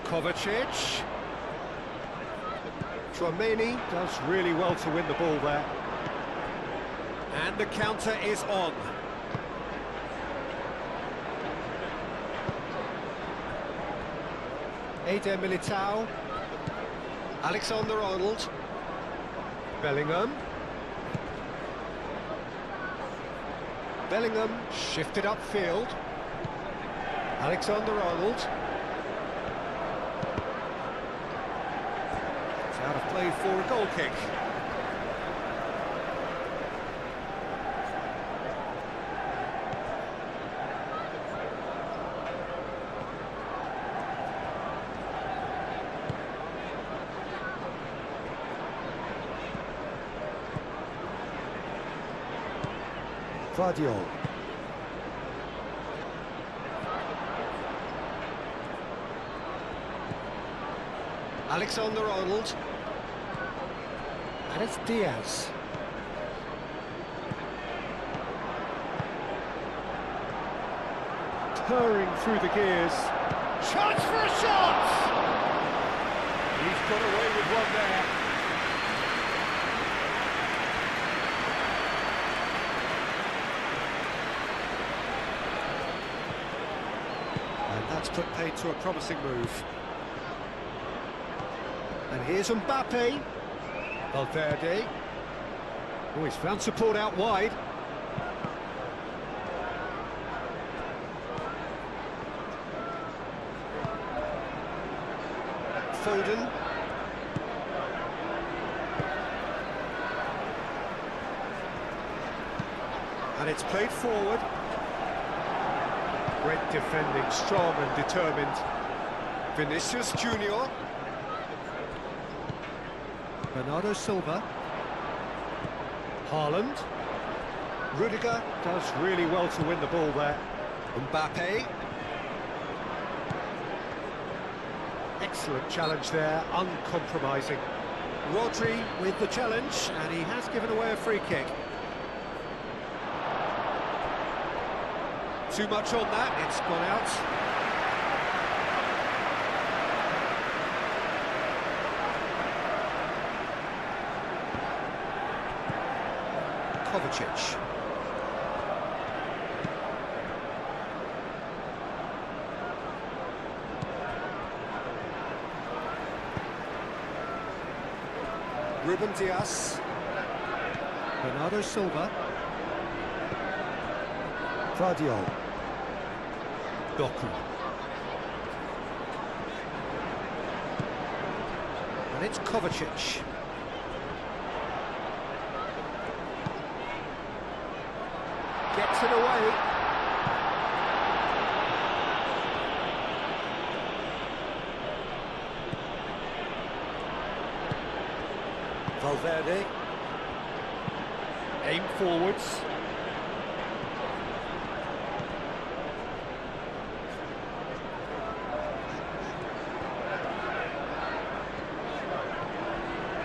Kovacic. Tchouameni does really well to win the ball there. And the counter is on. Eder Militao. Alexander-Arnold. Bellingham. Bellingham shifted upfield. Alexander-Arnold. It's out of play for a goal kick. Vardiol. Alexander-Arnold. And it's Diaz. Purring through the gears. Chance for a shot! He's got away with one there. That's put paid to a promising move. And here's Mbappe. Valverde. Oh, he's found support out wide. Foden. And it's played forward. Great defending, strong and determined. Vinicius Junior. Bernardo Silva. Haaland. Rudiger does really well to win the ball there. Mbappe. Excellent challenge there, uncompromising. Rodri with the challenge, and he has given away a free kick. Too much on that, it's gone out. Kovacic. Brahim Diaz. Bernardo Silva. Vardiol. Doku. And it's Kovacic. Gets it away. Valverde. Aim forwards.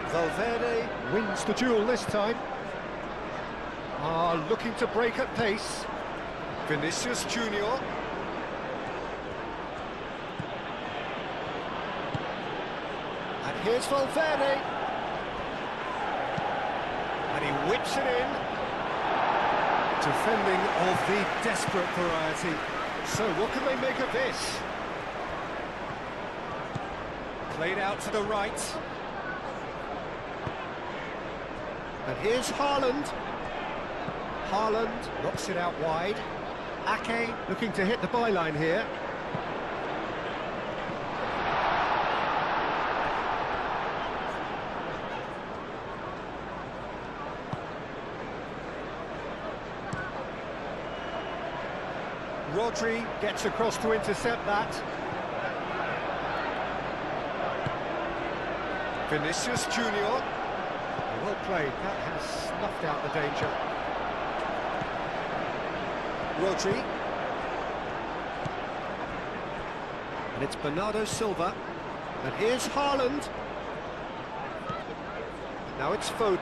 Valverde wins the duel this time. Looking to break at pace. Vinicius Junior. And here's Valverde. And he whips it in. Defending of the desperate variety. So what can they make of this? Played out to the right. And here's Haaland. Haaland knocks it out wide. Ake looking to hit the byline here. Rodri gets across to intercept that. Vinicius Junior. Well played, that has snuffed out the danger. Rodri. And it's Bernardo Silva. And here's Haaland. Now it's Foden.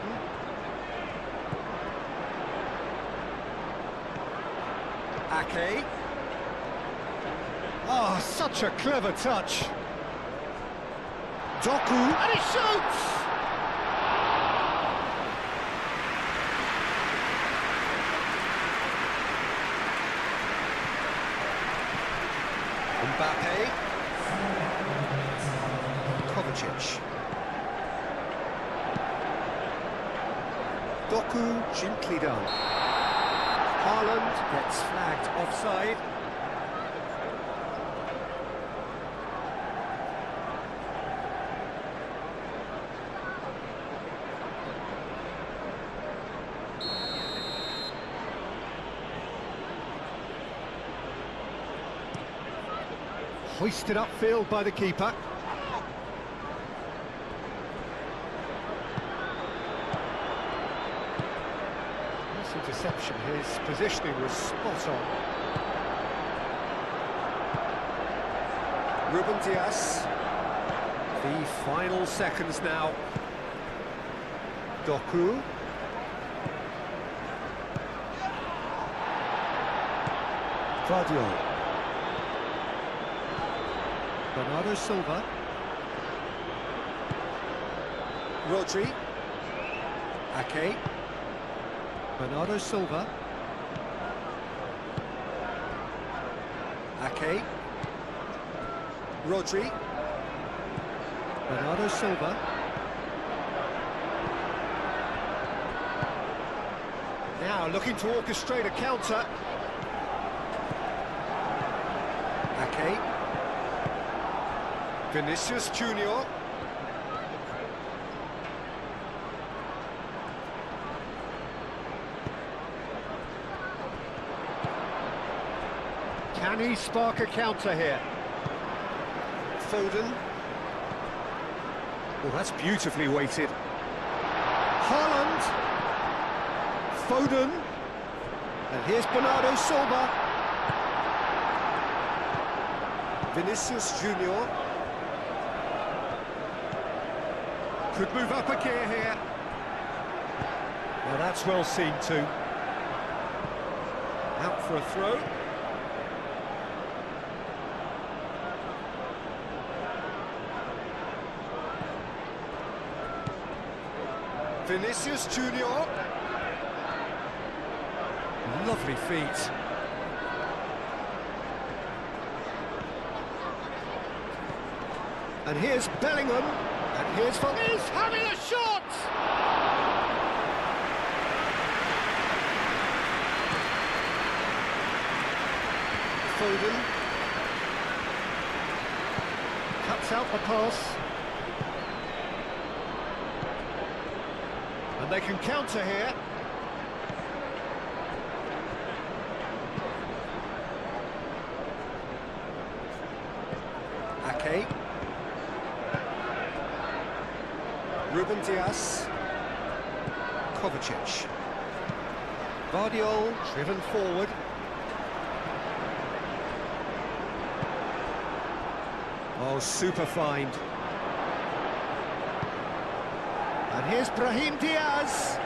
Ake. Oh, such a clever touch. Doku. And he shoots! Mbappe. Kovacic. Doku gently done. Haaland gets flagged offside. Hoisted upfield by the keeper. Nice interception, his positioning was spot on. Brahim Diaz. The final seconds now. Doku. Vardiol. Bernardo Silva. Rodri. Ake. Bernardo Silva. Ake. Rodri. Bernardo Silva. Now looking to orchestrate a counter. Ake. Vinicius Junior. Can he spark a counter here? Foden. Well, that's beautifully weighted. Haaland. Foden. And here's Bernardo Silva. Vinicius Junior. Could move up a gear here. Well, that's well seen too. Out for a throw. Vinicius Junior. Lovely feet. And here's Bellingham. And here's Foden. He's having a shot! Foden. Cuts out the pass. And they can counter here. Ake. Brahim Diaz. Kovacic. Guardiola driven forward. Oh, super find. And here's Brahim Diaz.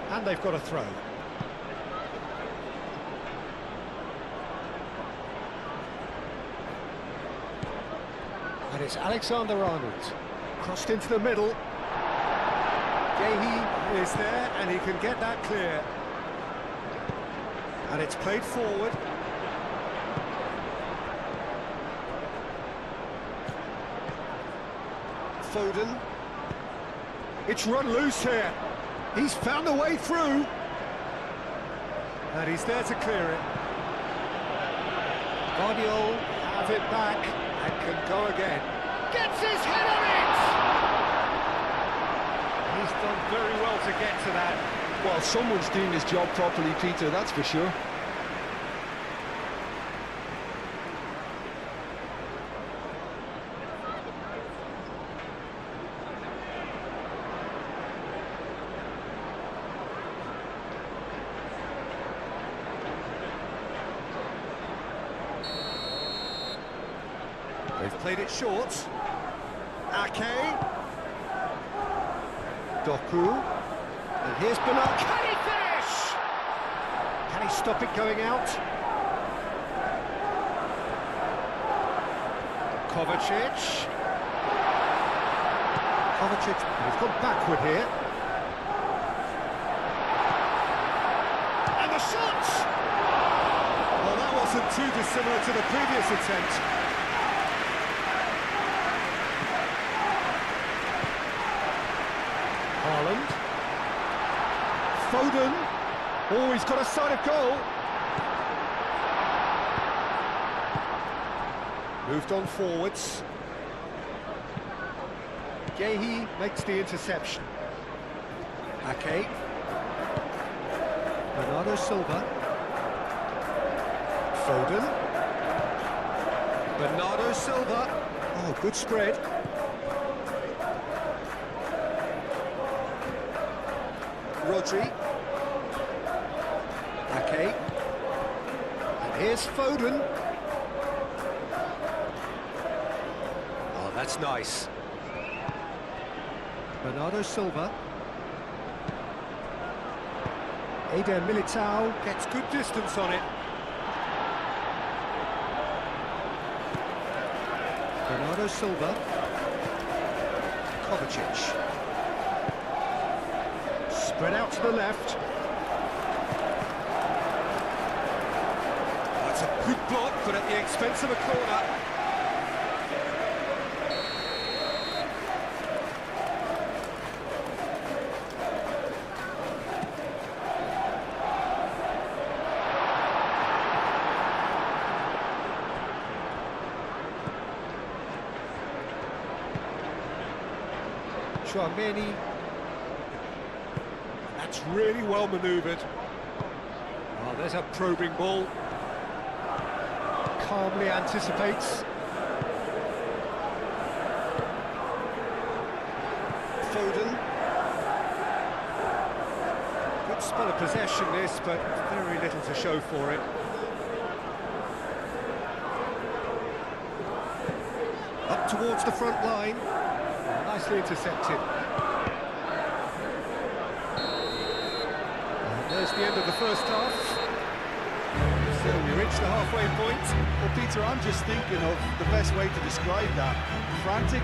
And they've got a throw. And it's Alexander-Arnold. Crossed into the middle. Gehi is there, and he can get that clear. And it's played forward. Foden. It's run loose here. He's found a way through. And he's there to clear it. Guardiola have it back and can go again. Gets his head on it! He's done very well to get to that. Well, someone's doing his job properly, Peter, that's for sure. They've played it short. Ake. Doku. And here's Bernard. Can he finish? Can he stop it going out? Kovacic. Kovacic, he's gone backward here. And the shot! Well, that wasn't too dissimilar to the previous attempt. Haaland. Foden. Oh, he's got a sight of goal. Moved on forwards. Gehi makes the interception. Ake. Bernardo Silva. Foden. Bernardo Silva. Oh, good spread. Rodri. Ake. And here's Foden. Oh, that's nice. Bernardo Silva. Eder Militao gets good distance on it. Bernardo Silva. Kovacic. Spread out to the left. That's a good block, but at the expense of a corner. Chouameni. That's really well manoeuvred. Oh, there's a probing ball. Calmly anticipates. Foden. Good spell of possession this, but very little to show for it. towards the front line. Nicely intercepted. And there's the end of the first half. So we reach the halfway point. Well, Peter, I'm just thinking of the best way to describe that. Frantic,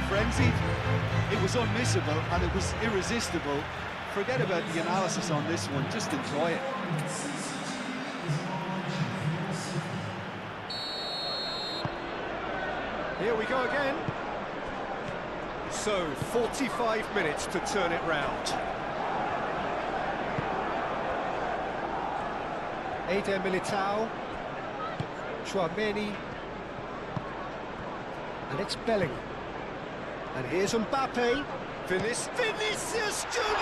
frenzied. It was unmissable and it was irresistible. Forget about the analysis on this one, just enjoy it. Here we go again. So, 45 minutes to turn it round. Eder Militao, Chouameni, and it's Bellingham. And here's Mbappe. Vinicius Junior!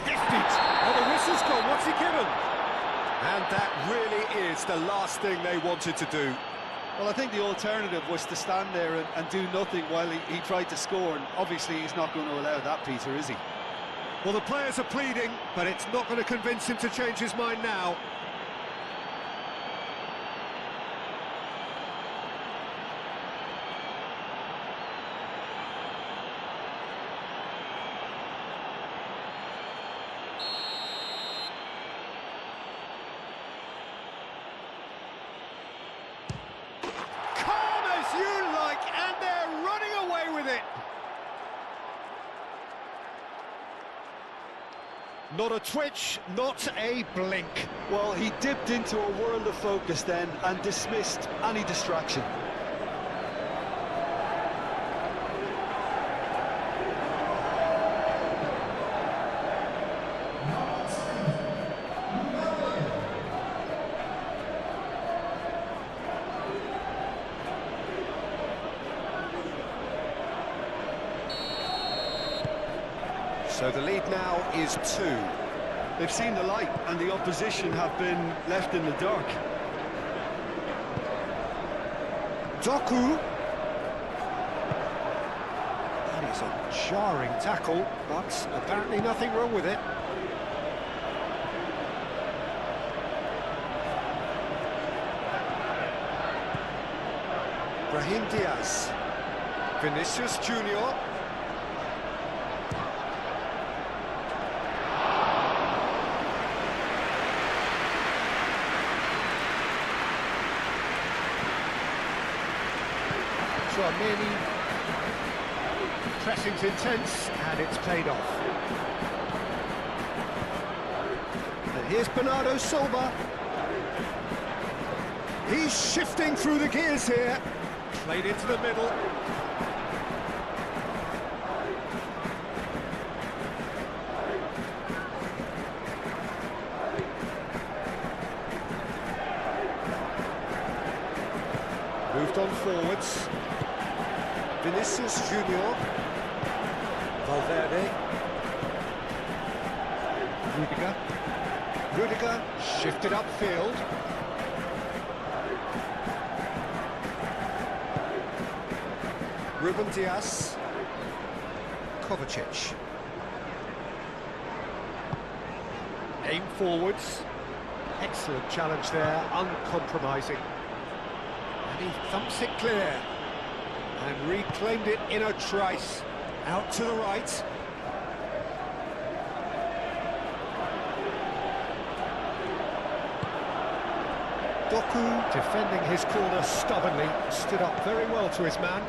Hefty! Oh, the whistle's gone. What's he given? And that really is the last thing they wanted to do. Well, I think the alternative was to stand there and do nothing while he tried to score, and obviously he's not going to allow that, Peter, is he? Well, the players are pleading, but it's not going to convince him to change his mind now. Not a twitch, not a blink. Well, he dipped into a world of focus then and dismissed any distraction. So the lead now is 2. They've seen the light and the opposition have been left in the dark. Doku. That is a jarring tackle, but apparently nothing wrong with it. Brahim Diaz. Vinicius Junior. Chouameni. Pressing's intense, and it's paid off. And here's Bernardo Silva. He's shifting through the gears here. Played into the middle. Moved on forwards. Vinicius Junior. Valverde. Rudiger shifted upfield. Brahim Diaz. Kovacic. Aim forwards. Excellent challenge there, uncompromising. And he thumps it clear. And reclaimed it in a trice. Out to the right. Doku defending his corner stubbornly, stood up very well to his man.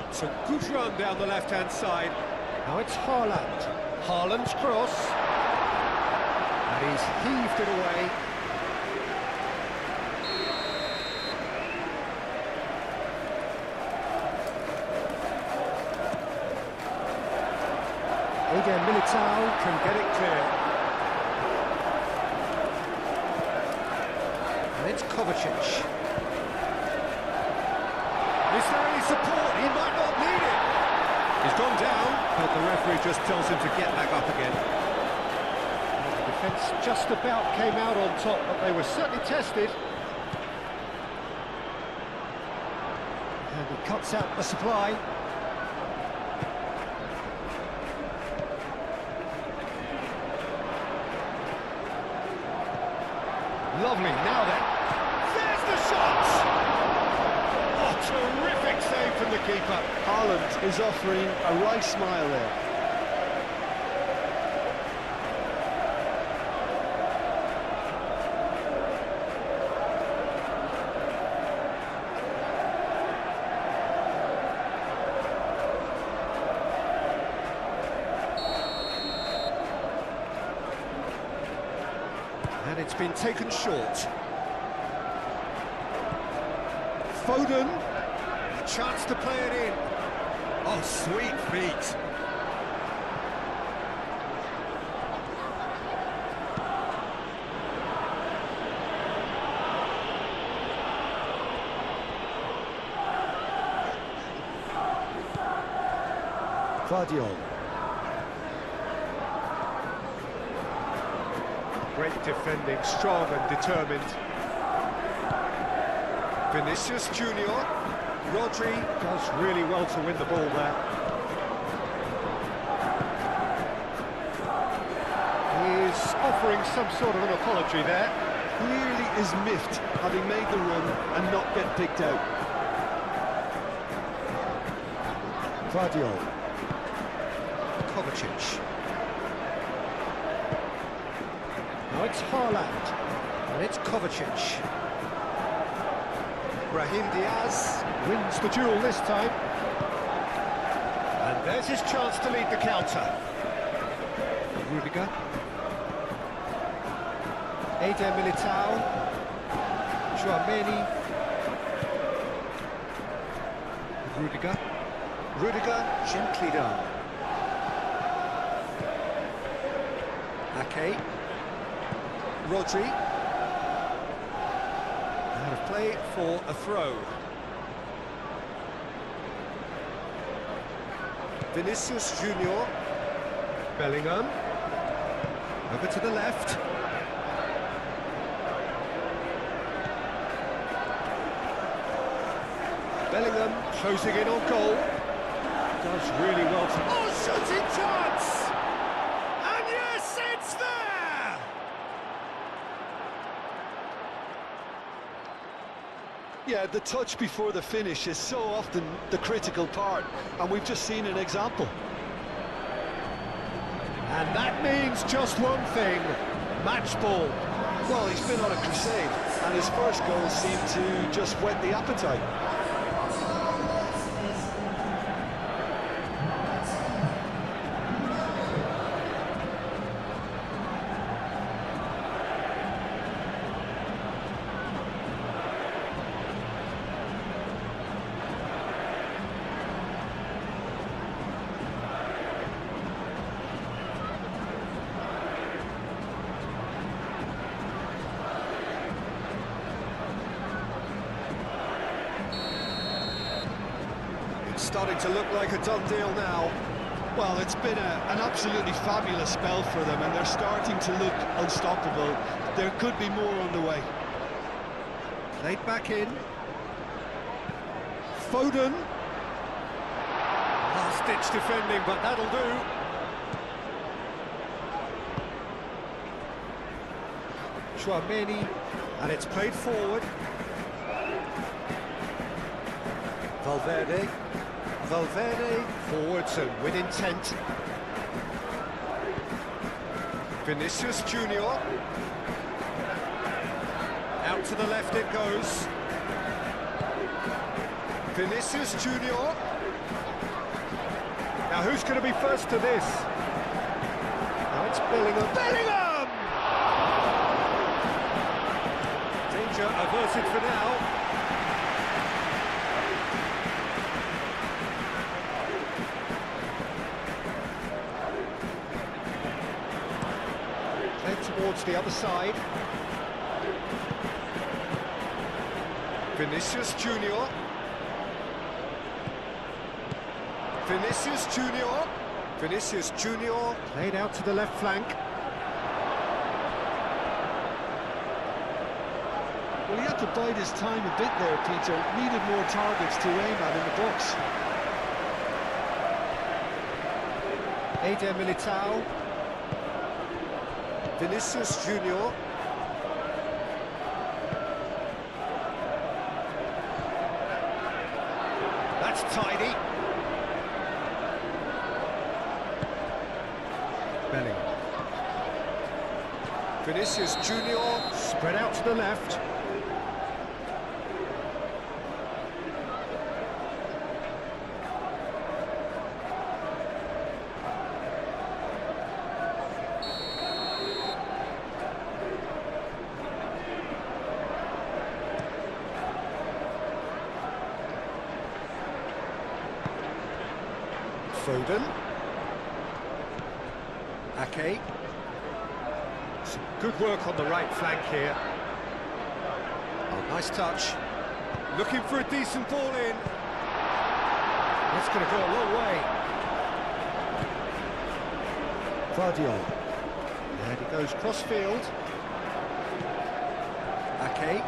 It's a good run down the left-hand side. Now it's Haaland. Haaland's cross. And he's heaved it away. Eder Militao can get it clear. And it's Kovacic. Is there any support? He might not need it. He's gone down, but the referee just tells him to get back up again. The defence just about came out on top, but they were certainly tested. And he cuts out the supply. Lovely, now then. There's the shot! Oh, terrific save from the keeper. Haaland is offering a right smile there. And it's been taken short. Foden, a chance to play it in. Oh, sweet feet. Guardiola. Great defending, strong and determined. Vinicius Junior. Rodri does really well to win the ball there. He is offering some sort of an apology there. Clearly is miffed, having made the run and not get picked out. Guardiola. Kovacic. Now it's Haaland, and it's Kovacic. Brahim Diaz wins the duel this time. And there's his chance to lead the counter. Rudiger. Eder Militao. Chouameni. Rudiger. Rudiger gently down. Ake. Rodri. Out of play for a throw. Vinicius Junior. Bellingham. Over to the left. Bellingham closing in on goal. Does really well to... Oh, shooting chance! And yes, it's there! Yeah, the touch before the finish is so often the critical part, and we've just seen an example. And that means just one thing, match ball. Well, he's been on a crusade, and his first goal seemed to just whet the appetite. Starting to look like a done deal now. Well, it's been an absolutely fabulous spell for them, and they're starting to look unstoppable. There could be more on the way. Played back in. Foden. Last-ditch defending, but that'll do. Chouameni, and it's played forward. Valverde. Valverde forwards and with intent. Vinicius Junior. Out to the left it goes. Vinicius Junior. Now who's going to be first to this? Now it's Bellingham. Bellingham! Danger averted for now. Towards the other side. Vinicius Junior. Vinicius Junior. Vinicius Junior played out to the left flank. Well, he had to bide his time a bit there, Peter. Needed more targets to aim at in the box. Eder Militao. Vinicius Junior. Vinicius Junior spread out to the left. Foden. Ake. Some good work on the right flank here. Oh, nice touch. Looking for a decent ball in. That's going to go a long way. Vardiol. And he goes cross-field. Ake.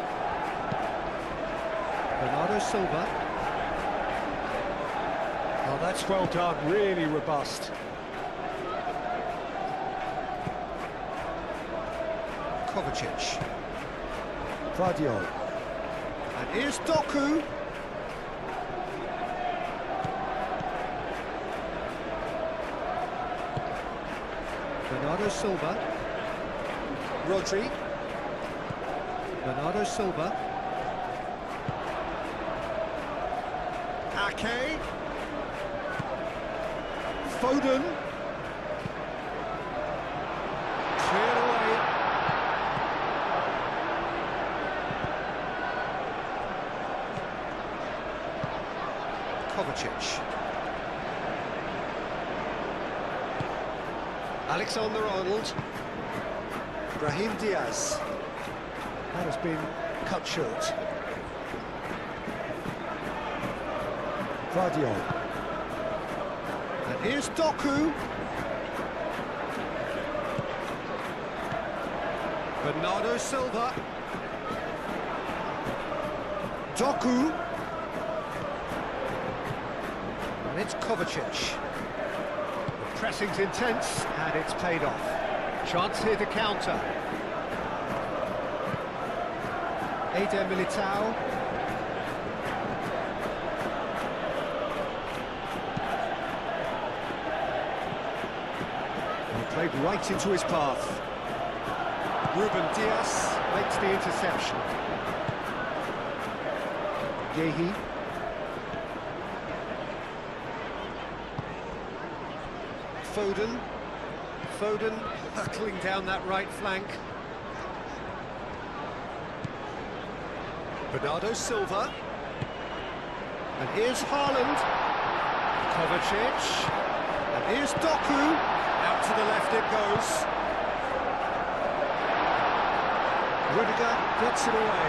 Bernardo Silva. Oh, that's well done, really robust. Kovacic. Vardiol. And here's Doku. Bernardo Silva. Rodri. Bernardo Silva. Ake. Foden. Cleared away. Kovacic. Alexander-Arnold. Brahim Diaz. That has been cut short. Vardiol. And here's Doku. Bernardo Silva. Doku. And it's Kovacic. The pressing's intense, and it's paid off. Chance here to counter. Eder Militao. Played right into his path. Brahim Diaz makes the interception. Yehi. Foden. Foden hurtling down that right flank. Bernardo Silva. And here's Haaland. Kovacic. And here's Doku. Out to the left it goes. Rudiger gets it away.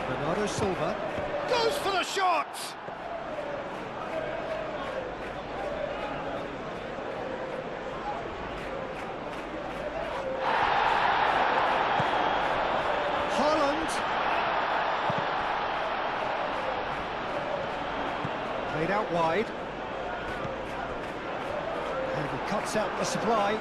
Bernardo Silva goes for the shot! Haaland. Played out wide. And he cuts out the supply.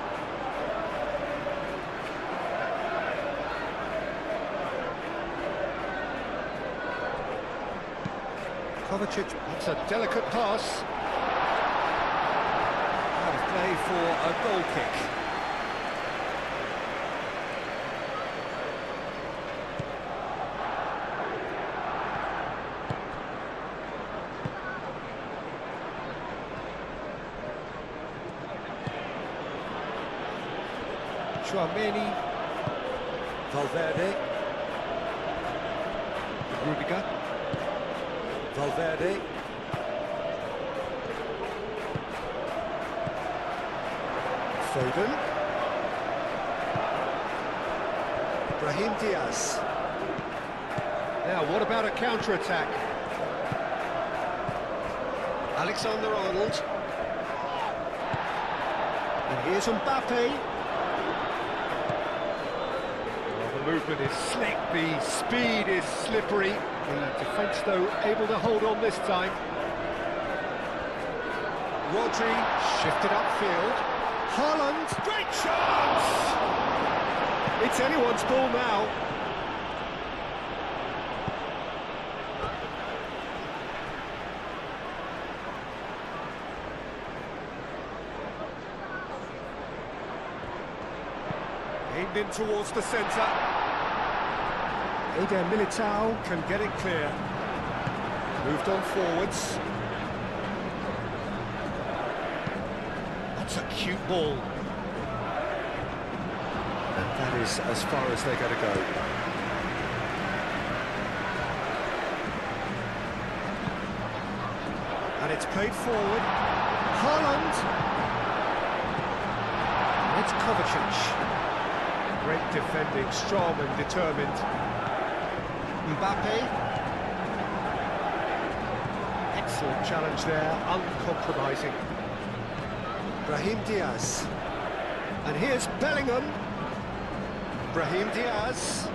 Kovacic, that's a delicate pass. Out of play for a goal kick. Chouameni. Valverde. Rudiger. Valverde. Foden. Brahim Diaz. Now, what about a counter-attack? Alexander-Arnold. And here's Mbappe. The movement is slick, the speed is slippery. The defence, though, able to hold on this time. Rodri shifted upfield. Haaland, great chance! It's anyone's ball now. Played in towards the centre. Eder Militao can get it clear. Moved on forwards. That's a cute ball. And that is as far as they're going to go. And it's played forward. Haaland. It's Kovacic. Great defending, strong and determined. Mbappe. Excellent challenge there, uncompromising. Brahim Diaz. And here's Bellingham. Brahim Diaz.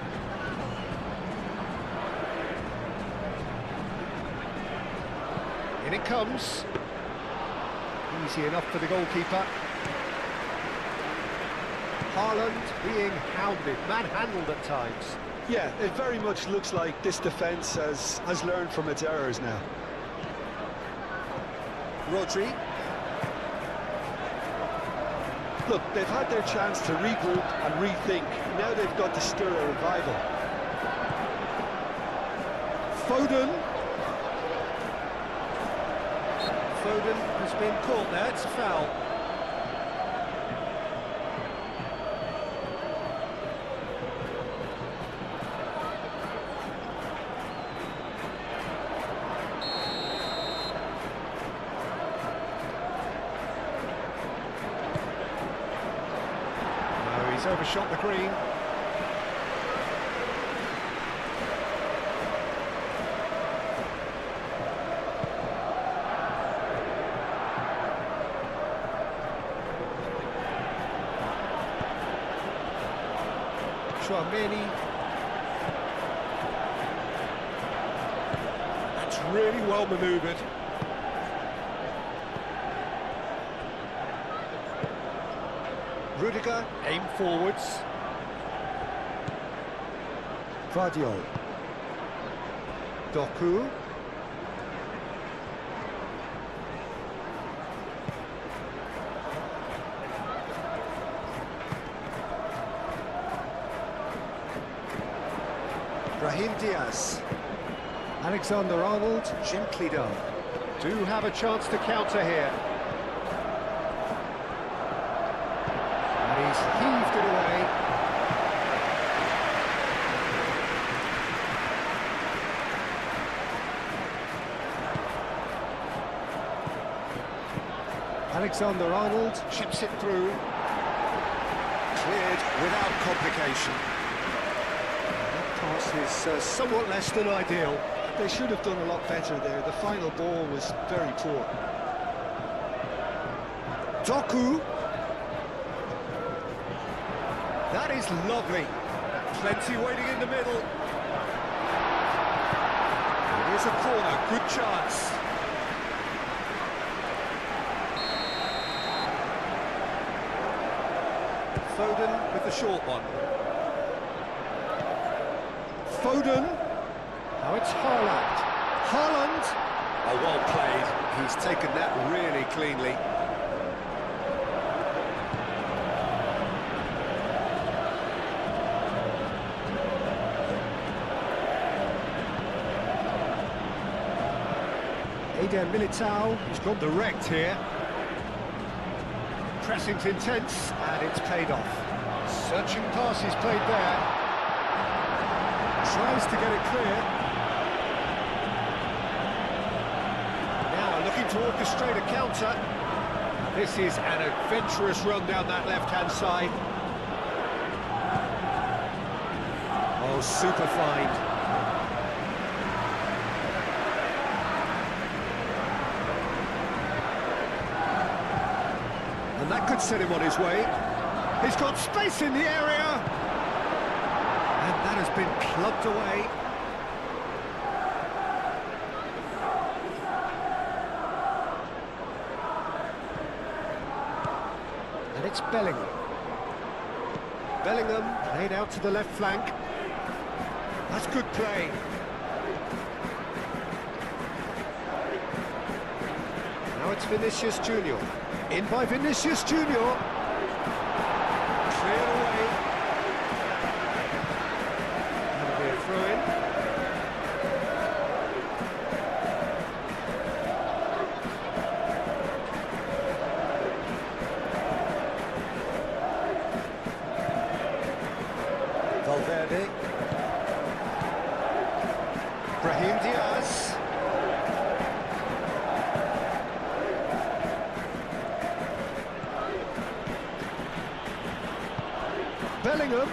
In it comes. Easy enough for the goalkeeper. Haaland being hounded, manhandled at times. Yeah, it very much looks like this defence has learned from its errors now. Rodri. Look, they've had their chance to regroup and rethink. Now they've got to stir a revival. Foden. Foden has been caught there, it's a foul. No, he's overshot the green. That's really well manoeuvred. Rudiger, aim forwards. Vardiol. Doku. Brahim Diaz. Alexander-Arnold gently done. Do have a chance to counter here. And he's heaved it away. Alexander-Arnold chips it through. Cleared without complication. Pass is somewhat less than ideal. They should have done a lot better there. The final ball was very poor. Doku. That is lovely. Plenty waiting in the middle. It is a corner, good chance. Foden with the short one. Foden. Now it's Haaland. Haaland. Oh, well played. He's taken that really cleanly. Eder Militao, he's gone direct here. Pressing's intense, and it's paid off. Searching pass is played there. Tries to get it clear. Now looking to orchestrate a counter. This is an adventurous run down that left-hand side. Oh, super find. And that could set him on his way. He's got space in the area. And that has been plugged away. And it's Bellingham. Bellingham played out to the left flank. That's good play. Now it's Vinicius Junior. In by Vinicius Junior. Cleared away. Valverde. Brahim Diaz. Bellingham.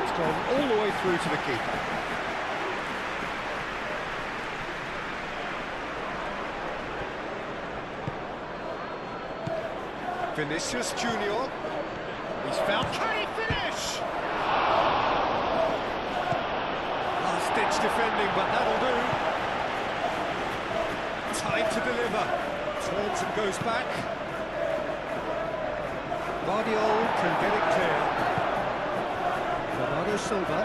It's gone all the way through to the keeper. Vinicius Junior. He's found. Can he finish? Last-ditch defending, but that'll do. Time to deliver. Turns and goes back. Guardiola can get it clear. Bernardo Silva.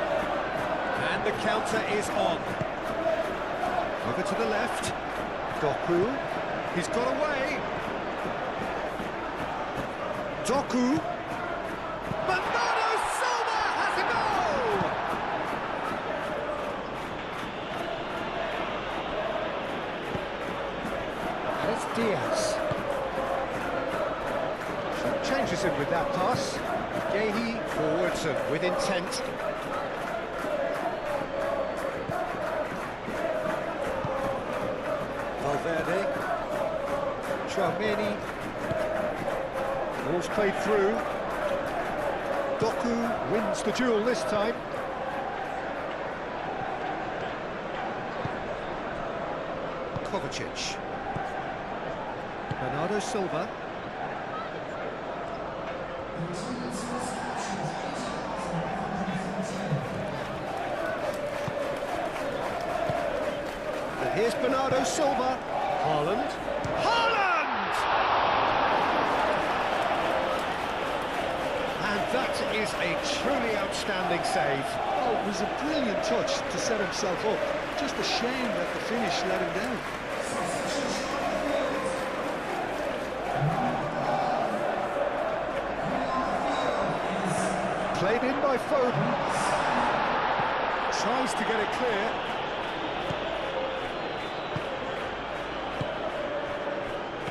And the counter is on. Over to the left. Doku. He's got away. Doku. Bernardo Silva has a goal! And it's Diaz. Changes him with that pass. Gehi forwards and with intent. Valverde. Tchouaméni. Ball's played through. Doku wins the duel this time. Kovacic. Bernardo Silva. And here's Bernardo Silva. Haaland. Haaland! And that is a truly outstanding save. Oh, it was a brilliant touch to set himself up. Just a shame that the finish let him down. Played in by Foden. Tries to get it clear.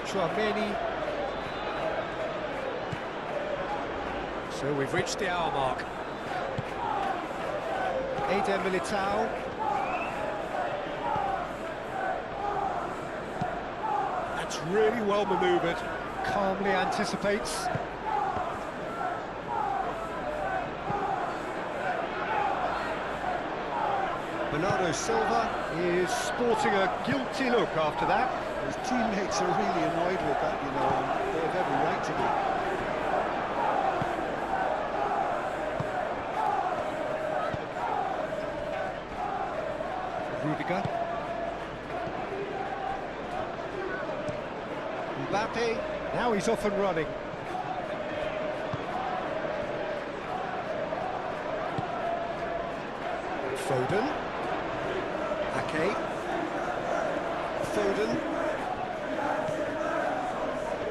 Tchouaméni. So we've reached the hour mark. Eder Militao. That's really well manoeuvred. Calmly anticipates. Bernardo Silva is sporting a guilty look after that. His teammates are really annoyed with that, you know, and they have every right to be. Rudiger. Mbappe, now he's off and running. Foden. Ake. Foden.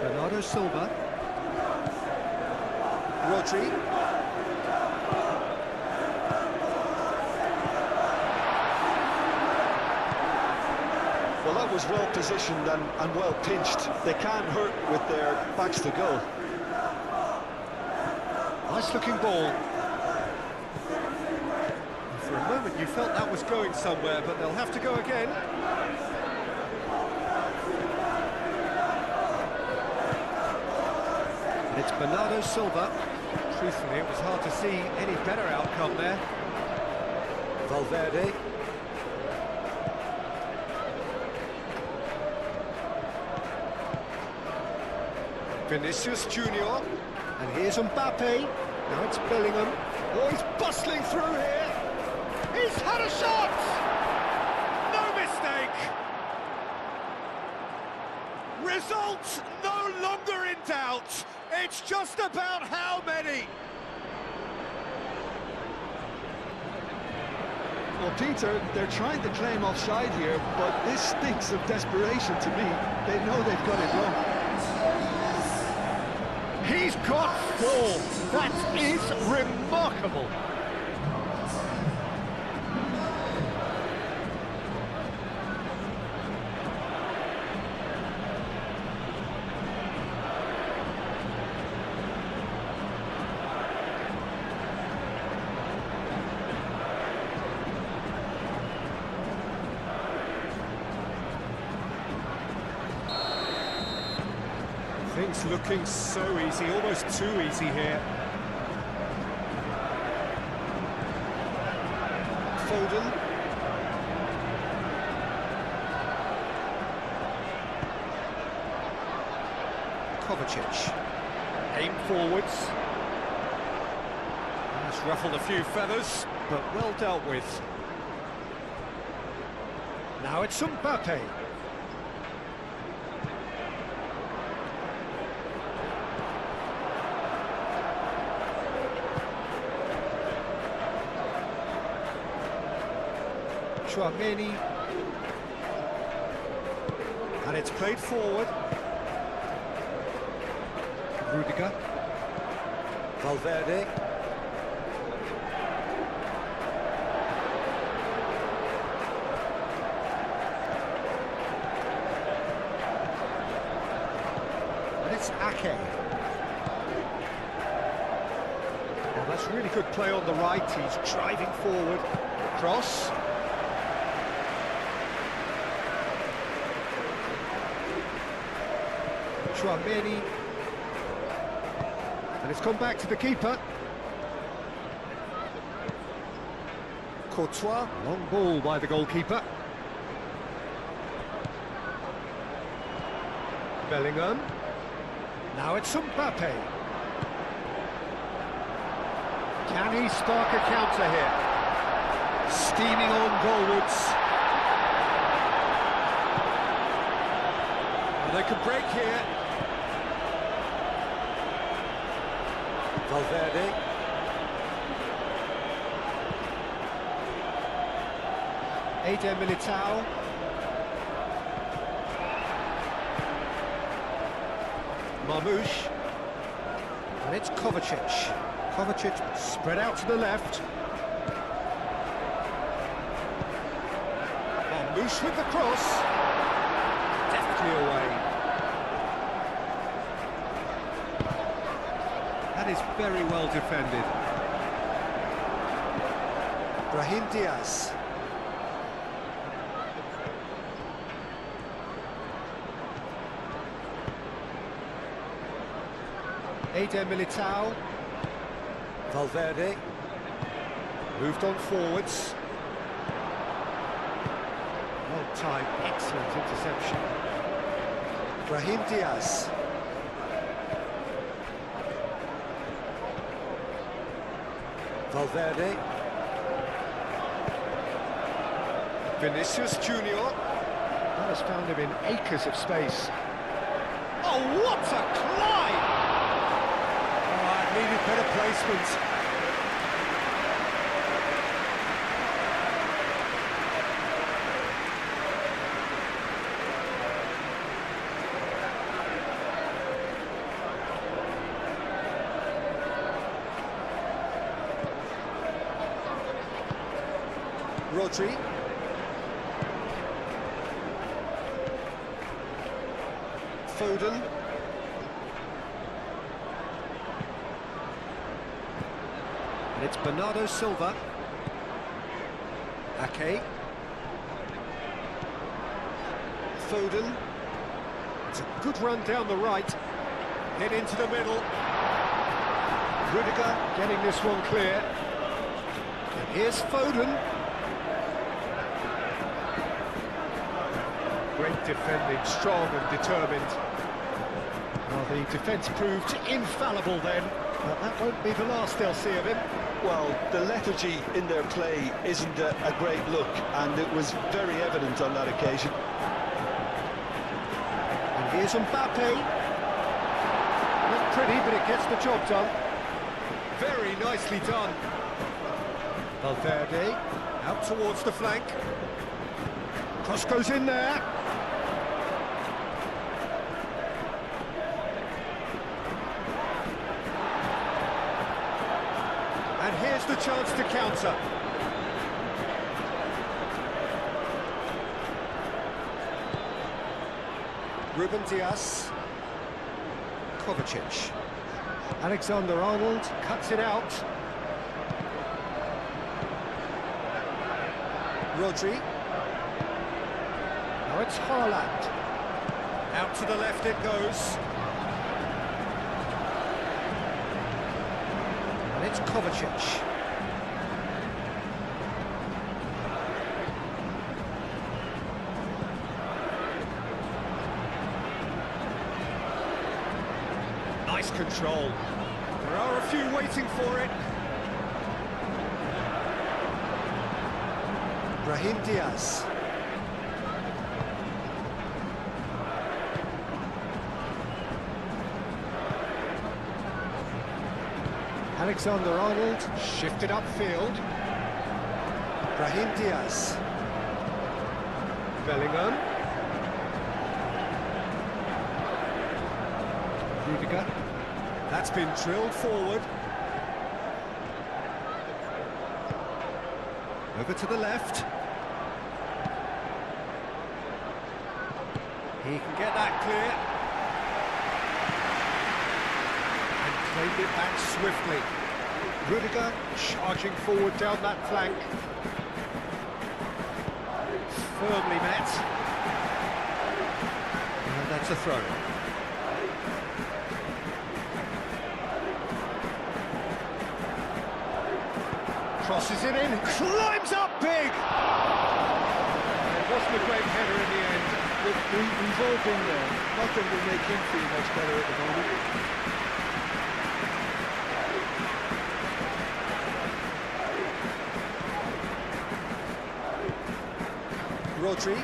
Bernardo Silva. Rodri. Well, that was well positioned and well pinched. They can't hurt with their backs to goal. Nice looking ball. For a moment you felt that was going somewhere, but they'll have to go again. And it's Bernardo Silva. Truthfully, it was hard to see any better outcome there. Valverde. Vinicius Junior. And here's Mbappe. Now it's Bellingham. Oh, he's bustling through here. He's had a shot! No mistake! Result no longer in doubt. It's just about how many. Well, Peter, they're trying to claim offside here, but this stinks of desperation to me. They know they've got it wrong. He's got four. That is remarkable. Things looking so easy, almost too easy here. Foden. Kovacic. Aim forwards. That's ruffled a few feathers, but well dealt with. Now it's Mbappe. Chouameni. And it's played forward. Rudiger. Valverde. And it's Ake. Well, that's really good play on the right. He's driving forward. Cross. Chouameni. And it's come back to the keeper. Courtois. Long ball by the goalkeeper. Bellingham. Now it's Mbappe. Can he spark a counter here? Steaming on goalwards. And they could break here. Valverde. Eder Militao. Marmoush. And it's Kovacic. Kovacic spread out to the left. Marmoush with the cross. Deftly away. That is very well defended. Brahim Diaz. Eder Militao. Valverde. Moved on forwards. Well timed, excellent interception. Brahim Diaz. Valverde. Vinicius Junior. That has found him in acres of space. Oh, what a climb! Oh, it needed better placement. Rodri. Foden. And it's Bernardo Silva. Ake. Foden. It's a good run down the right. Hit into the middle. Rudiger getting this one clear. And here's Foden. Great defending, strong and determined. Well, the defence proved infallible then, but that won't be the last they'll see of him. Well, the lethargy in their play isn't a great look, and it was very evident on that occasion. And here's Mbappe. Not pretty, but it gets the job done. Very nicely done. Valverde, out towards the flank. Cross goes in there. And here's the chance to counter. Brahim Diaz. Kovacic. Alexander-Arnold cuts it out. Rodri. Now it's Haaland. Out to the left it goes. It's Kovacic. Nice control. There are a few waiting for it. Brahim Diaz. Alexander-Arnold shifted upfield. Brahim Diaz. Bellingham. Rudiger. That's been drilled forward. Over to the left. He can get that clear. And claimed it back swiftly. Rudiger charging forward down that flank. Firmly met. And that's a throw. Crosses it in, climbs up big! It wasn't a great header in the end. Look, we've all been there. Nothing will make him feel much better at the moment. Rodri.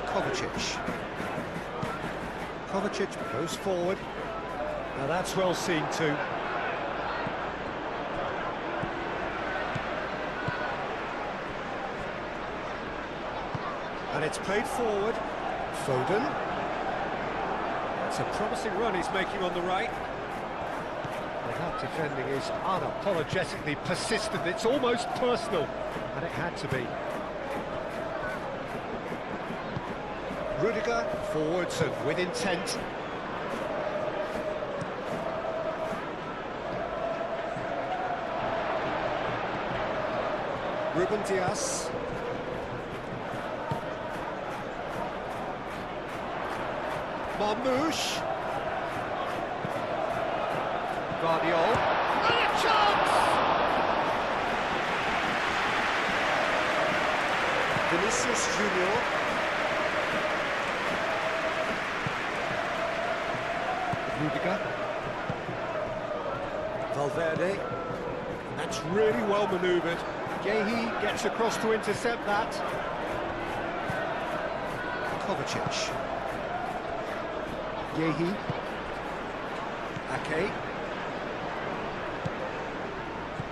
Kovacic. Kovacic goes forward. Now that's well seen too. And it's played forward. Foden. It's a promising run he's making on the right. Well, that defending is unapologetically persistent. It's almost personal. And it had to be. Rudiger, forwards and with intent. Brahim Diaz. Marmouche. Guardiol. And a chance! Vinicius Junior. Rudiger. Valverde. That's really well manoeuvred. Yehi gets across to intercept that. Kovacic. Yehi. Ake.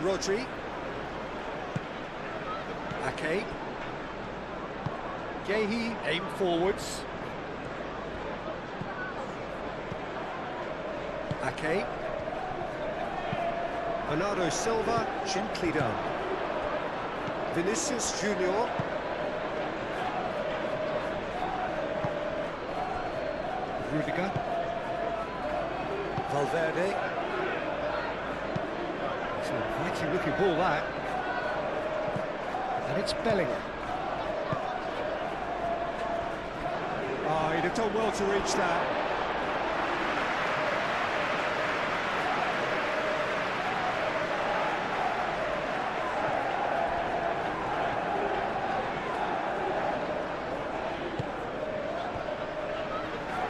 Rodri. Ake. Yehi aim forwards. Ake. Bernardo Silva, gently done. Vinicius Junior. Rudiger. Valverde. It's an inviting looking ball that. And it's Bellingham. Oh, he'd have done well to reach that.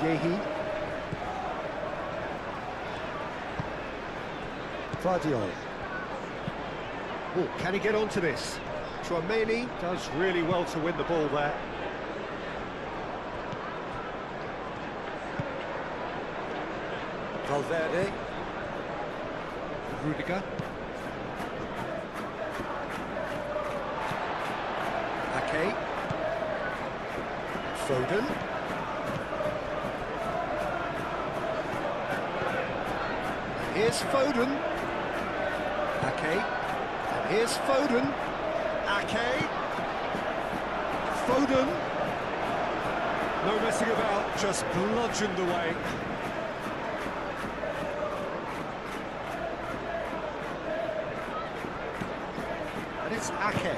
Yehi. Guardiol. Oh, can he get onto this? Tchouaméni does really well to win the ball there. Valverde. Rudiger. Ake. Foden. Here's Foden. Ake. And here's Foden. Ake. Foden. No messing about, just bludgeoned away. And it's Ake.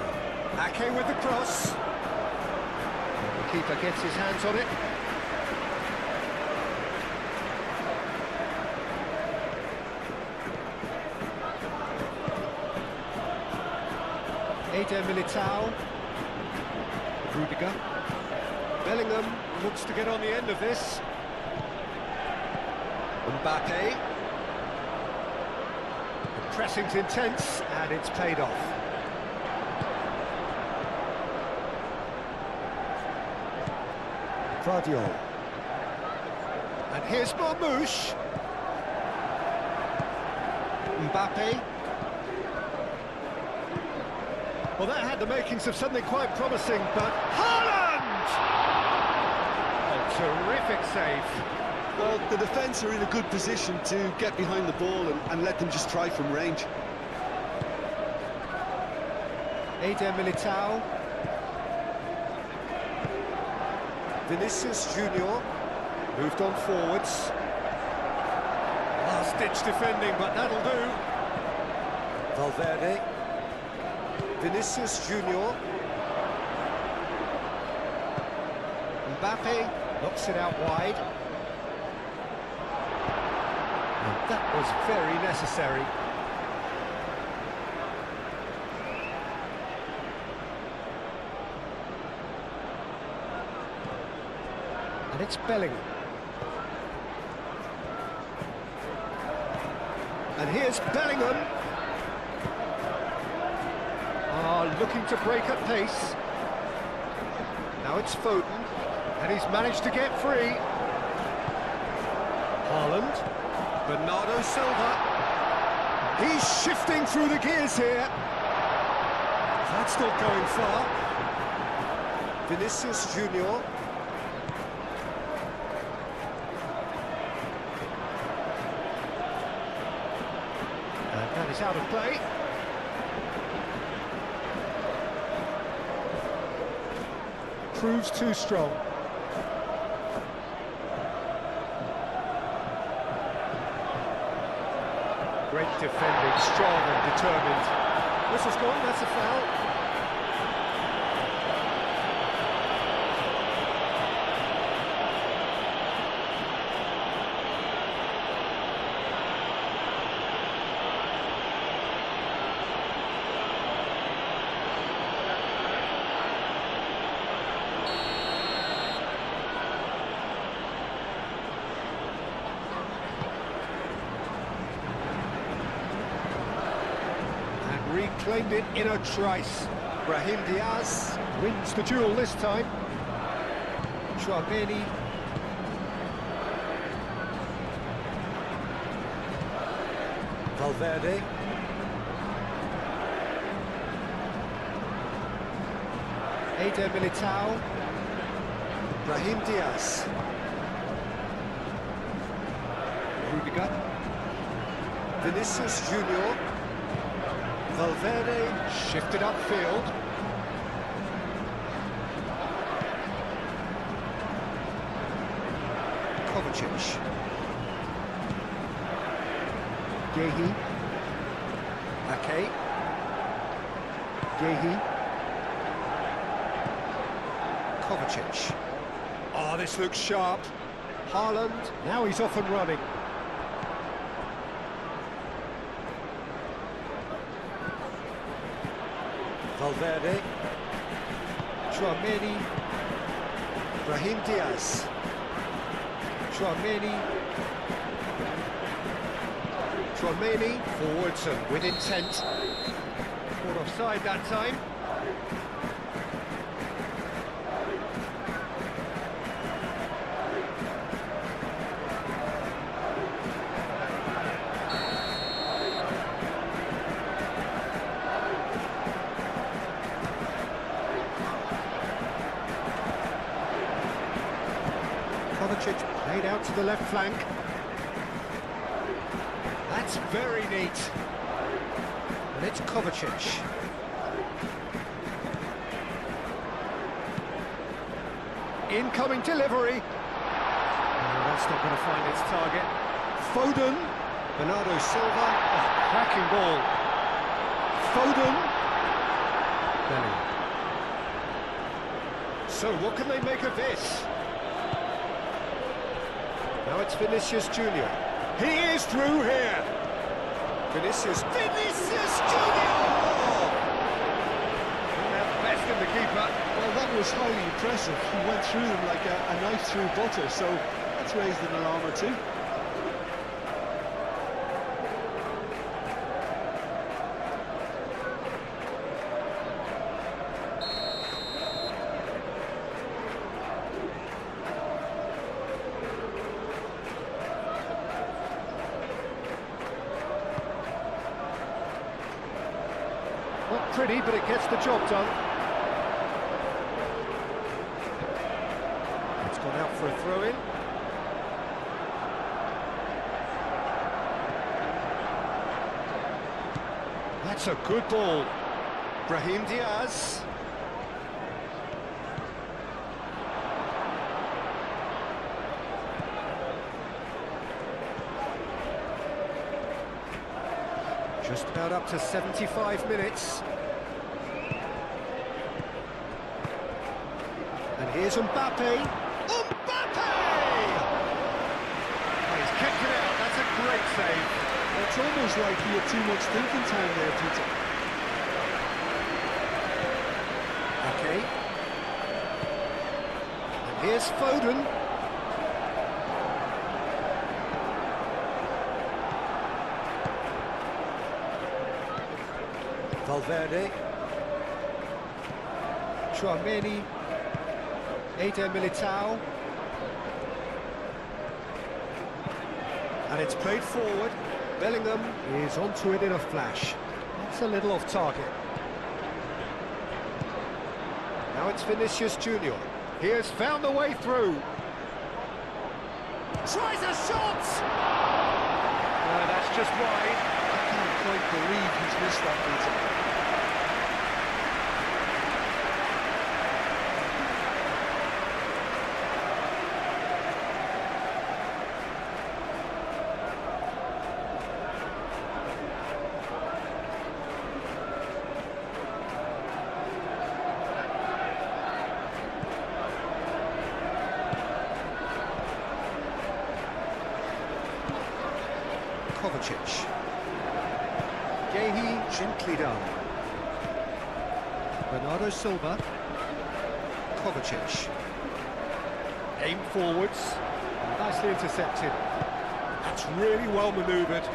Ake with the cross. Keeper gets his hands on it. Militao. Rudiger. Bellingham looks to get on the end of this. Mbappe. The pressing's intense, and it's paid off. Vardiol. And here's Marmouche. Mbappe. Well, that had the makings of something quite promising, but Haaland! Oh, terrific save. Well, the defence are in a good position to get behind the ball and let them just try from range. Militao. Vinicius Junior moved on forwards. Last-ditch defending, but that'll do. Valverde. Vinicius Junior. Mbappe knocks it out wide. And that was very necessary. And it's Bellingham. And here's Bellingham. Looking to break at pace. Now it's Foden, and he's managed to get free. Haaland. Bernardo Silva. He's shifting through the gears here. That's not going far. Vinicius Junior. And that is out of play. Proves too strong. Great defending, strong and determined. Whistle's gone, that's a foul. Reclaimed it in a trice. Brahim Diaz wins the duel this time. Chouameni. Valverde. Militao. Brahim Diaz. Rudiger. Vinicius Junior. Valverde shifted upfield. Kovacic. Gehi. Ake. Gehi. Kovacic. Oh, this looks sharp. Haaland, now he's off and running. Valverde. Chouameni. Brahim Diaz. Chouameni. Forwards and with intent. Caught offside that time. Played out to the left flank. That's very neat. And it's Kovacic. Incoming delivery. No, that's not going to find its target. Foden. Bernardo Silva. Oh, cracking ball. Foden. Bellingham. So what can they make of this? Now it's Vinicius Junior. He is through here. Vinicius Junior! Best in the keeper. Well, that was highly impressive. He went through them like a knife through butter, so that's raised an alarm or two. Not pretty, but it gets the job done. It's gone out for a throw-in. That's a good ball. Brahim Diaz. Just about up to 75 minutes. And here's Mbappe. Mbappe! Oh, he's kicked it out. That's a great save. It's almost like he had too much thinking time there, Peter. Okay. And here's Foden. Valverde. Tchouameni. Eder Militao. And it's played forward. Bellingham is onto it in a flash. That's a little off target. Now it's Vinicius Junior. He has found the way through. Tries a shot! No, that's just wide. I can't quite believe he's missed that, Peter. Kovacic. Gehi gently done. Bernardo Silva. Kovacic. Aim forwards. Nicely intercepted. That's really well manoeuvred.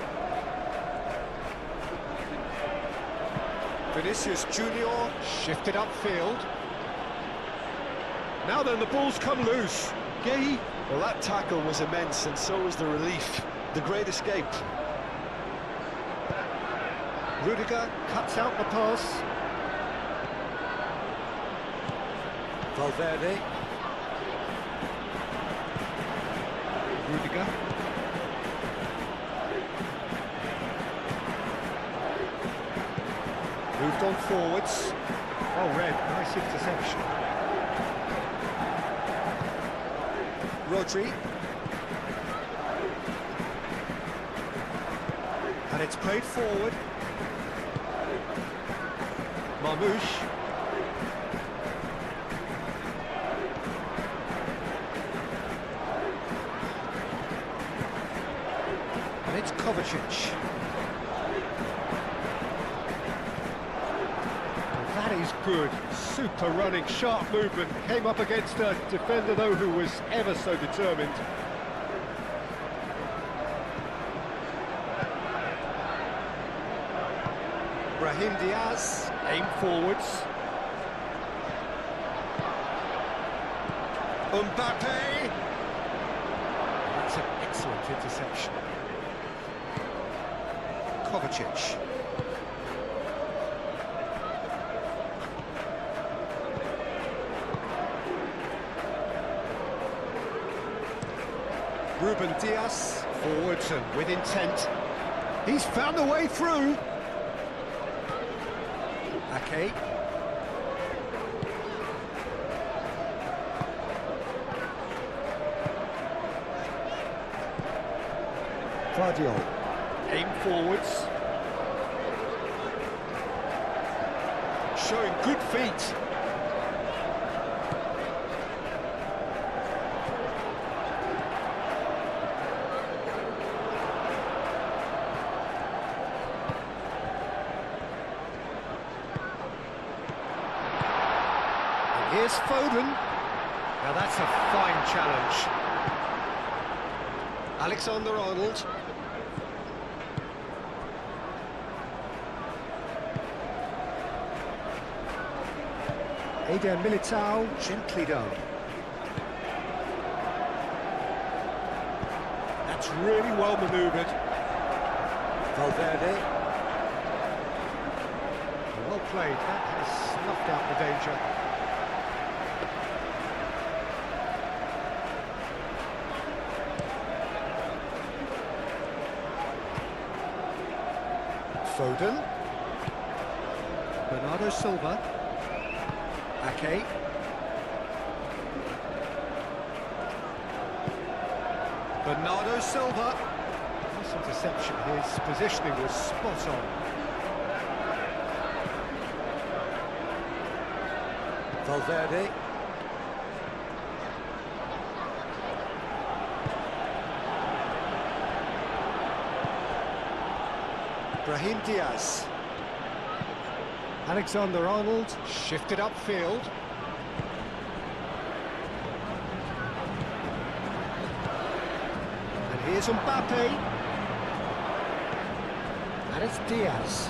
Vinicius Junior shifted upfield. Now then, the ball's come loose. Gehi, well, that tackle was immense, and so was the relief. The great escape. Rudiger cuts out the pass. Valverde. Rudiger. Moved on forwards. Oh, red, nice interception. Rodri. And it's played forward. Marmouche. And it's Kovacic. That is good. Super running, sharp movement. Came up against a defender, though, who was ever so determined. Brahim Diaz, aim forwards. Mbappe! That's an excellent interception. Kovacic. Ruben Diaz, forwards and with intent. He's found a way through. Okay. Guardiola. Aim forwards. Showing good feet. Here's Foden. Now that's a fine challenge. Alexander-Arnold. Eder Militao, gently done. That's really well manoeuvred. Valverde. Well played, that has snuffed out the danger. Foden. Bernardo Silva. Ake. Bernardo Silva. Nice interception, his positioning was spot on. Valverde. Brahim Diaz. Alexander-Arnold shifted upfield. And here's Mbappe. And it's Diaz.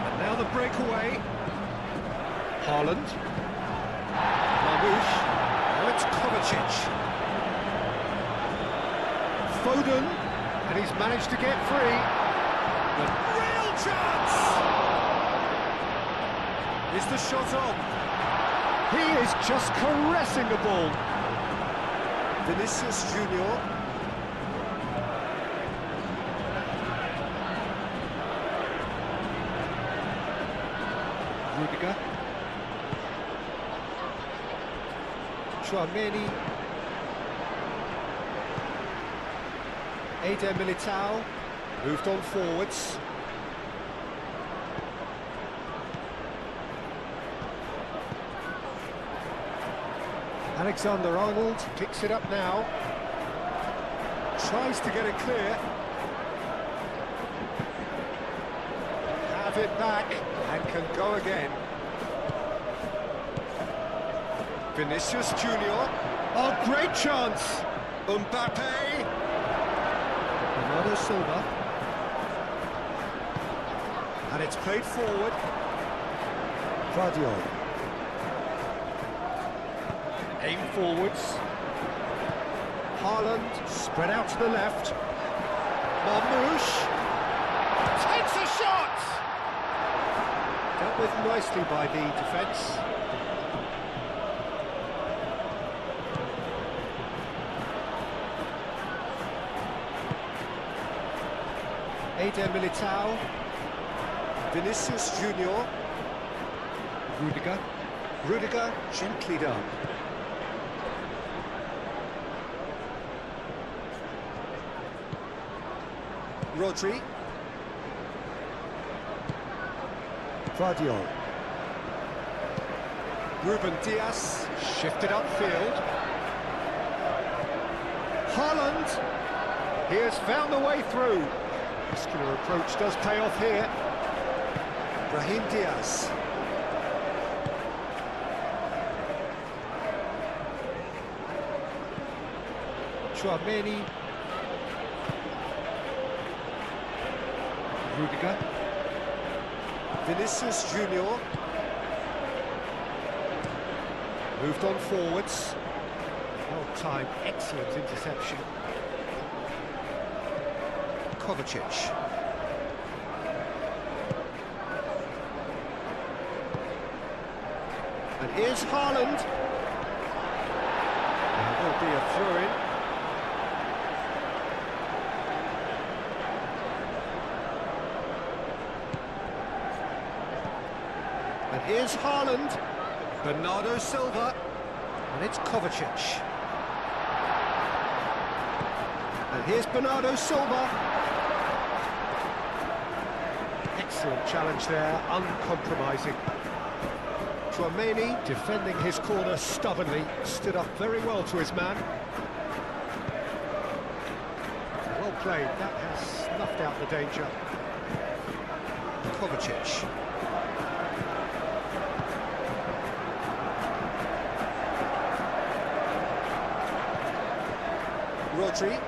And now the breakaway. Haaland. Marmoush. Now it's Kovacic. Foden, and he's managed to get free. A real chance! Is the shot on? He is just caressing the ball. Vinicius Junior. Rudiger. Tchouaméni. Eder Militao moved on forwards. Alexander-Arnold picks it up now. Tries to get it clear. Have it back and can go again. Vinicius Junior. Oh, great chance! Mbappe. Bernardo Silva. And it's played forward. Guardiola. Aim forwards. Haaland spread out to the left. Marmoush takes a shot! Dealt with nicely by the defence. Eder Militao. Vinicius Junior. Rudiger. Rudiger, gently done. Rodri. Guardiola. Ruben Diaz shifted upfield. Haaland. He has found the way through. Muscular approach does pay off here. Brahim Diaz. Tchouaméni. Rudiger. Vinicius Junior. Moved on forwards. Well timed, excellent interception. Kovacic. And here's Haaland. There will be a throw-in. And here's Haaland. Bernardo Silva. And it's Kovacic. And here's Bernardo Silva. Excellent challenge there, uncompromising. Tchouaméni defending his corner stubbornly, stood up very well to his man. Well played, that has snuffed out the danger. Kovacic. Rodri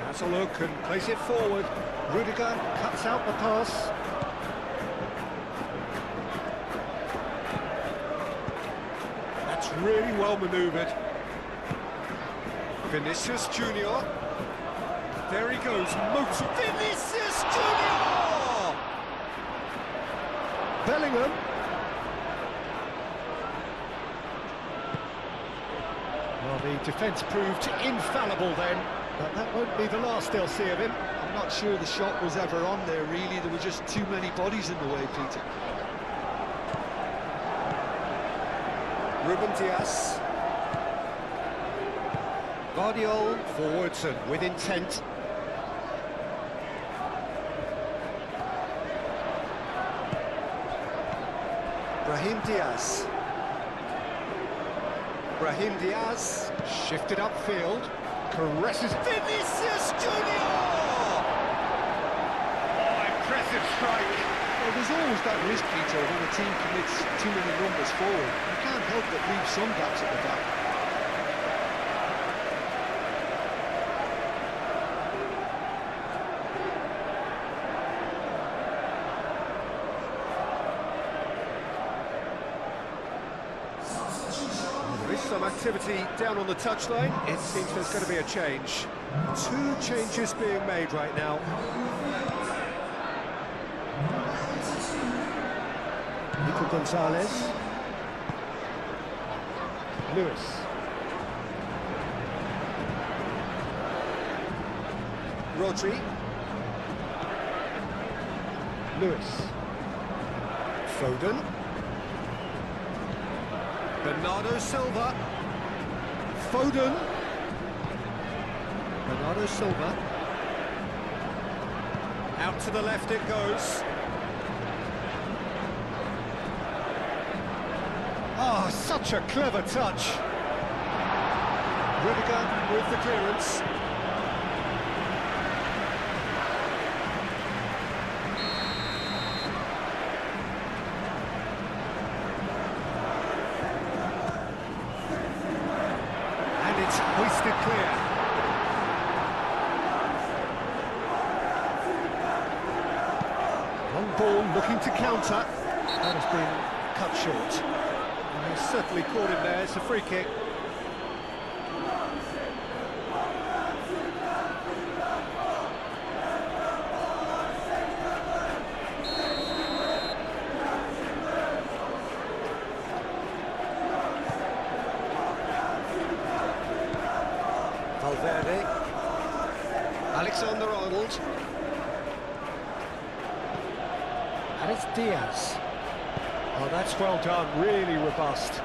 has a look and plays it forward. Rudiger cuts out the pass. That's really well manoeuvred. Vinicius Junior. There he goes, motor. Vinicius Junior! Bellingham. Well, the defence proved infallible then, but that won't be the last they'll see of him. I'm not sure the shot was ever on there, really. There were just too many bodies in the way, Peter. Brahim Diaz. Guardiola forwards and with intent. Brahim Diaz. Brahim Diaz shifted upfield, caresses Vinicius Junior! Oh, impressive strike. Well, there's always that risk, Peter, when a team commits too many numbers forward. You can't help but leave some gaps at the back. There is some activity down on the touchline. It seems there's going to be a change. 2 changes being made right now. Nico Gonzalez. Lewis. Rodri. Lewis. Foden. Bernardo Silva. Foden. Bernardo Silva. Out to the left it goes. Ah, such a clever touch. Rudiger with the clearance. And it's hoisted clear. Long ball looking to counter. That has been cut short. And he's certainly caught him there. It's a free kick. Valverde. Alexander-Arnold. And it's Diaz. Oh, that's well done, really robust.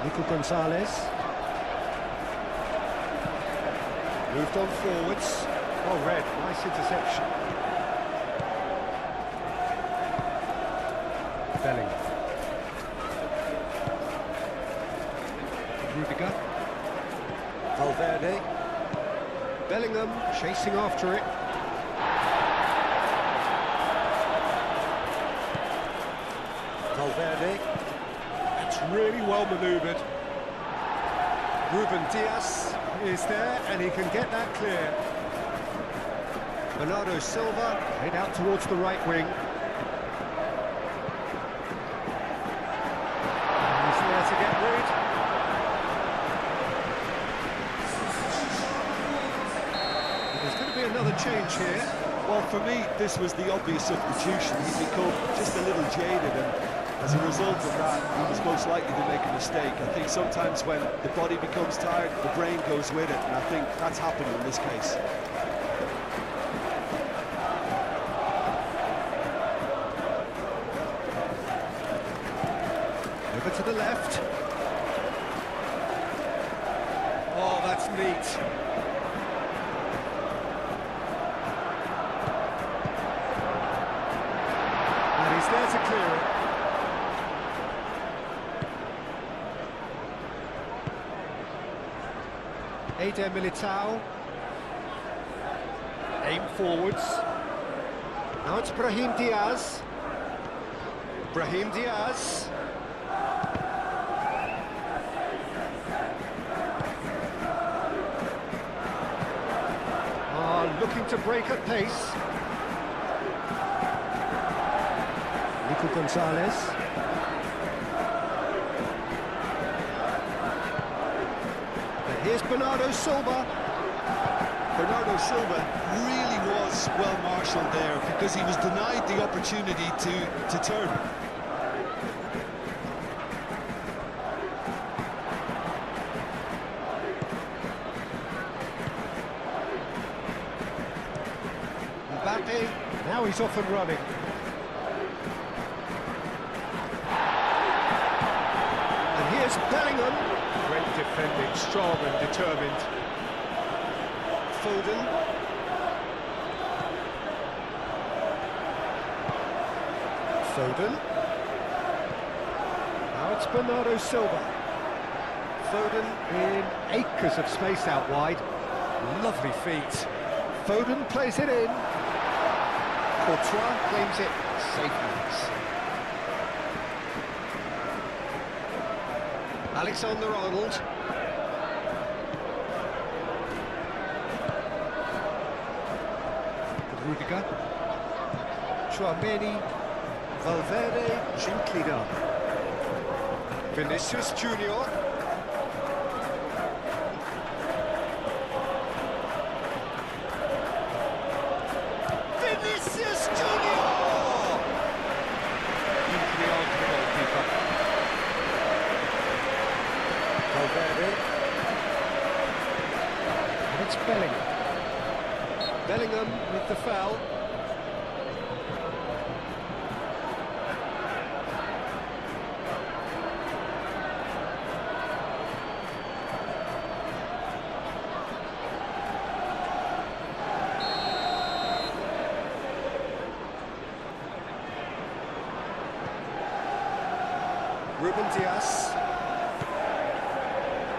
Nico Gonzalez. Moved on forwards. Oh, red, nice interception. Bellingham. Rudiger. Valverde. Bellingham chasing after it. Valverde. That's really well manoeuvred. Brahim Diaz is there and he can get that clear. Bernardo Silva head out towards the right wing. And he's there to get rid. Another change here. Well, for me, this was the obvious substitution. He'd become just a little jaded, and as a result of that, he was most likely to make a mistake. I think sometimes when the body becomes tired, the brain goes with it, and I think that's happened in this case. Over to the left. Oh, that's neat. He's there to clear it. Eder Militao. Aim forwards. Now it's Brahim Diaz. Brahim Diaz. Looking to break at pace. Nico Gonzalez. And here's Bernardo Silva. Bernardo Silva really was well marshalled there because he was denied the opportunity to turn. Now he's off and running. And here's Bellingham. Great defending, strong and determined. Foden. Foden. Now it's Bernardo Silva. Foden in acres of space out wide. Lovely feet. Foden plays it in. Courtois claims it, safe hands. Alexander-Arnold. Rudiger. Chouameni. Valverde gently done. Vinicius Junior. And it's Bellingham. Bellingham with the foul. Brahim Diaz.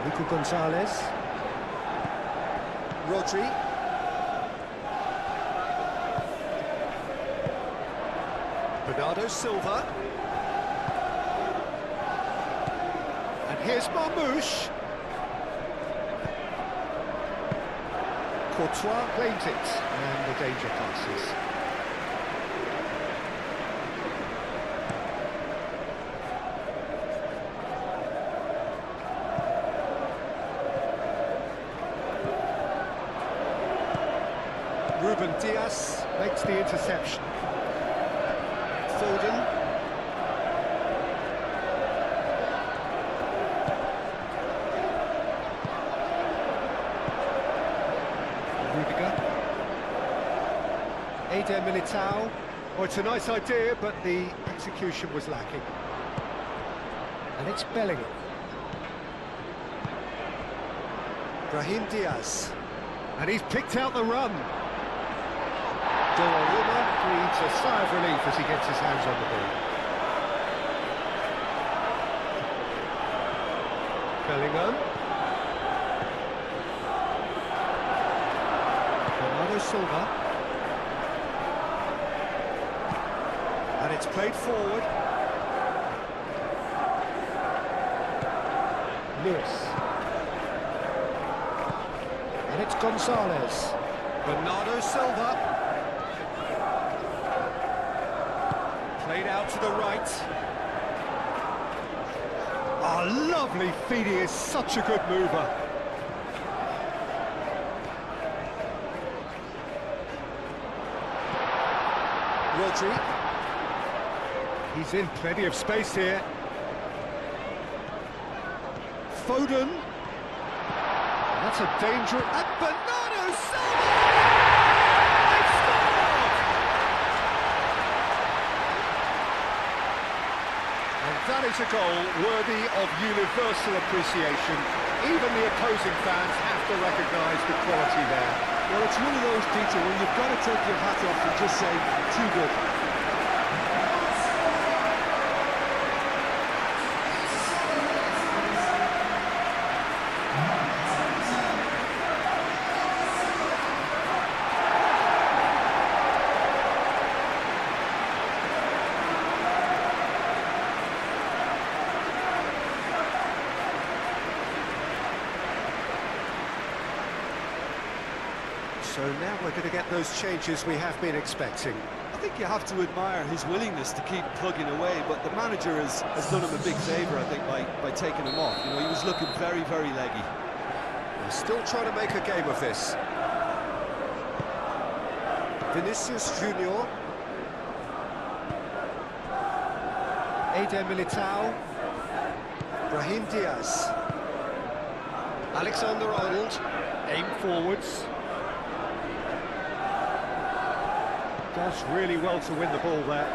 Nico Gonzalez. Rodri. Bernardo Silva. And here's Marmoush. Courtois claims it, and the danger passes. Brahim Diaz makes the interception. Foden. Rudiger. Eder Militao. Oh, it's a nice idea, but the execution was lacking. And it's Bellingham. Brahim Diaz. And he's picked out the run. Donnarumma breathes a sigh of relief as he gets his hands on the ball. Bellingham. Bernardo Silva. And it's played forward. Lewis. And it's Gonzalez. Bernardo Silva. Played out to the right. Oh, lovely feet, he is such a good mover. Rodri. He's in plenty of space here. Foden. That's a danger. And Bernardo Silva! They've scored! And that is a goal worthy of universal appreciation. Even the opposing fans have to recognise the quality there. Well, it's one of those, Peter, when you've got to take your hat off and just say, too good. So now we're going to get those changes we have been expecting. I think you have to admire his willingness to keep plugging away, but the manager has done him a big favour, I think, by taking him off. You know, he was looking very, very leggy. They're still trying to make a game of this. Vinicius Junior. Eder Militao. Brahim Diaz. Alexander-Arnold. Aim forwards. Does really well to win the ball there.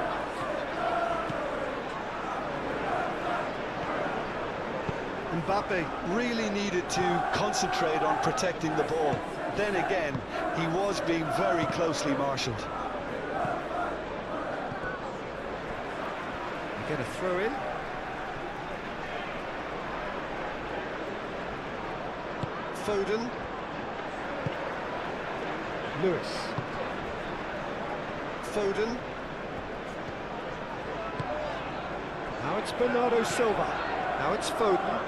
Mbappe really needed to concentrate on protecting the ball. Then again, he was being very closely marshalled. You get a throw in. Foden. Lewis. Foden. Now it's Bernardo Silva. Now it's Foden.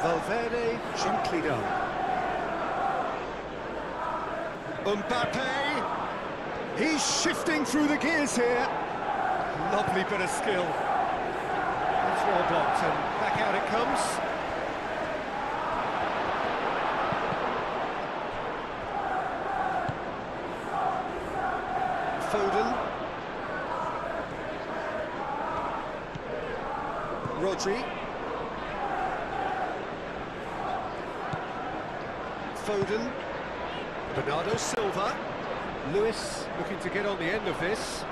Valverde, gently done. Mbappe! He's shifting through the gears here. Lovely bit of skill. It's well blocked and back out it comes. Foden. Rodri. Foden. Bernardo Silva. Lewis looking to get on the end of this.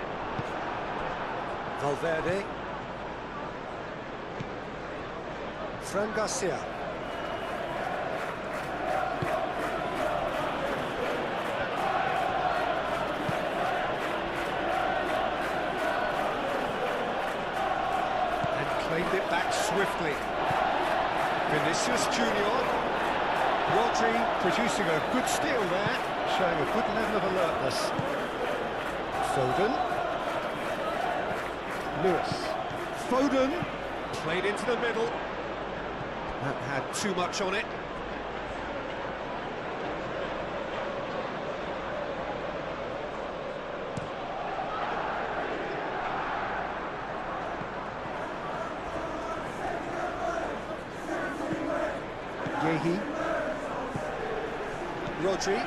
Valverde. Fran Garcia. And claimed it back swiftly. Vinicius Junior. Rodri producing a good steal there, showing a good level of alertness. Foden. Lewis. Foden. Played into the middle. That had too much on it. Yehi. Rodri.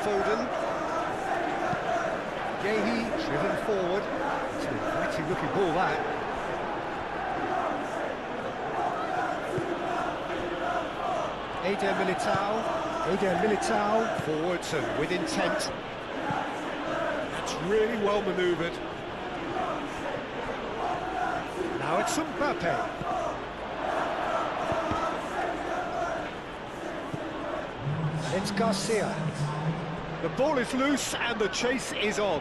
Foden. Yehi driven forward. It's an inviting looking ball that. Eder Militao. Eder Militao. Forwards and with intent. That's really well manoeuvred. Now it's Mbappe. It's Garcia. The ball is loose and the chase is on.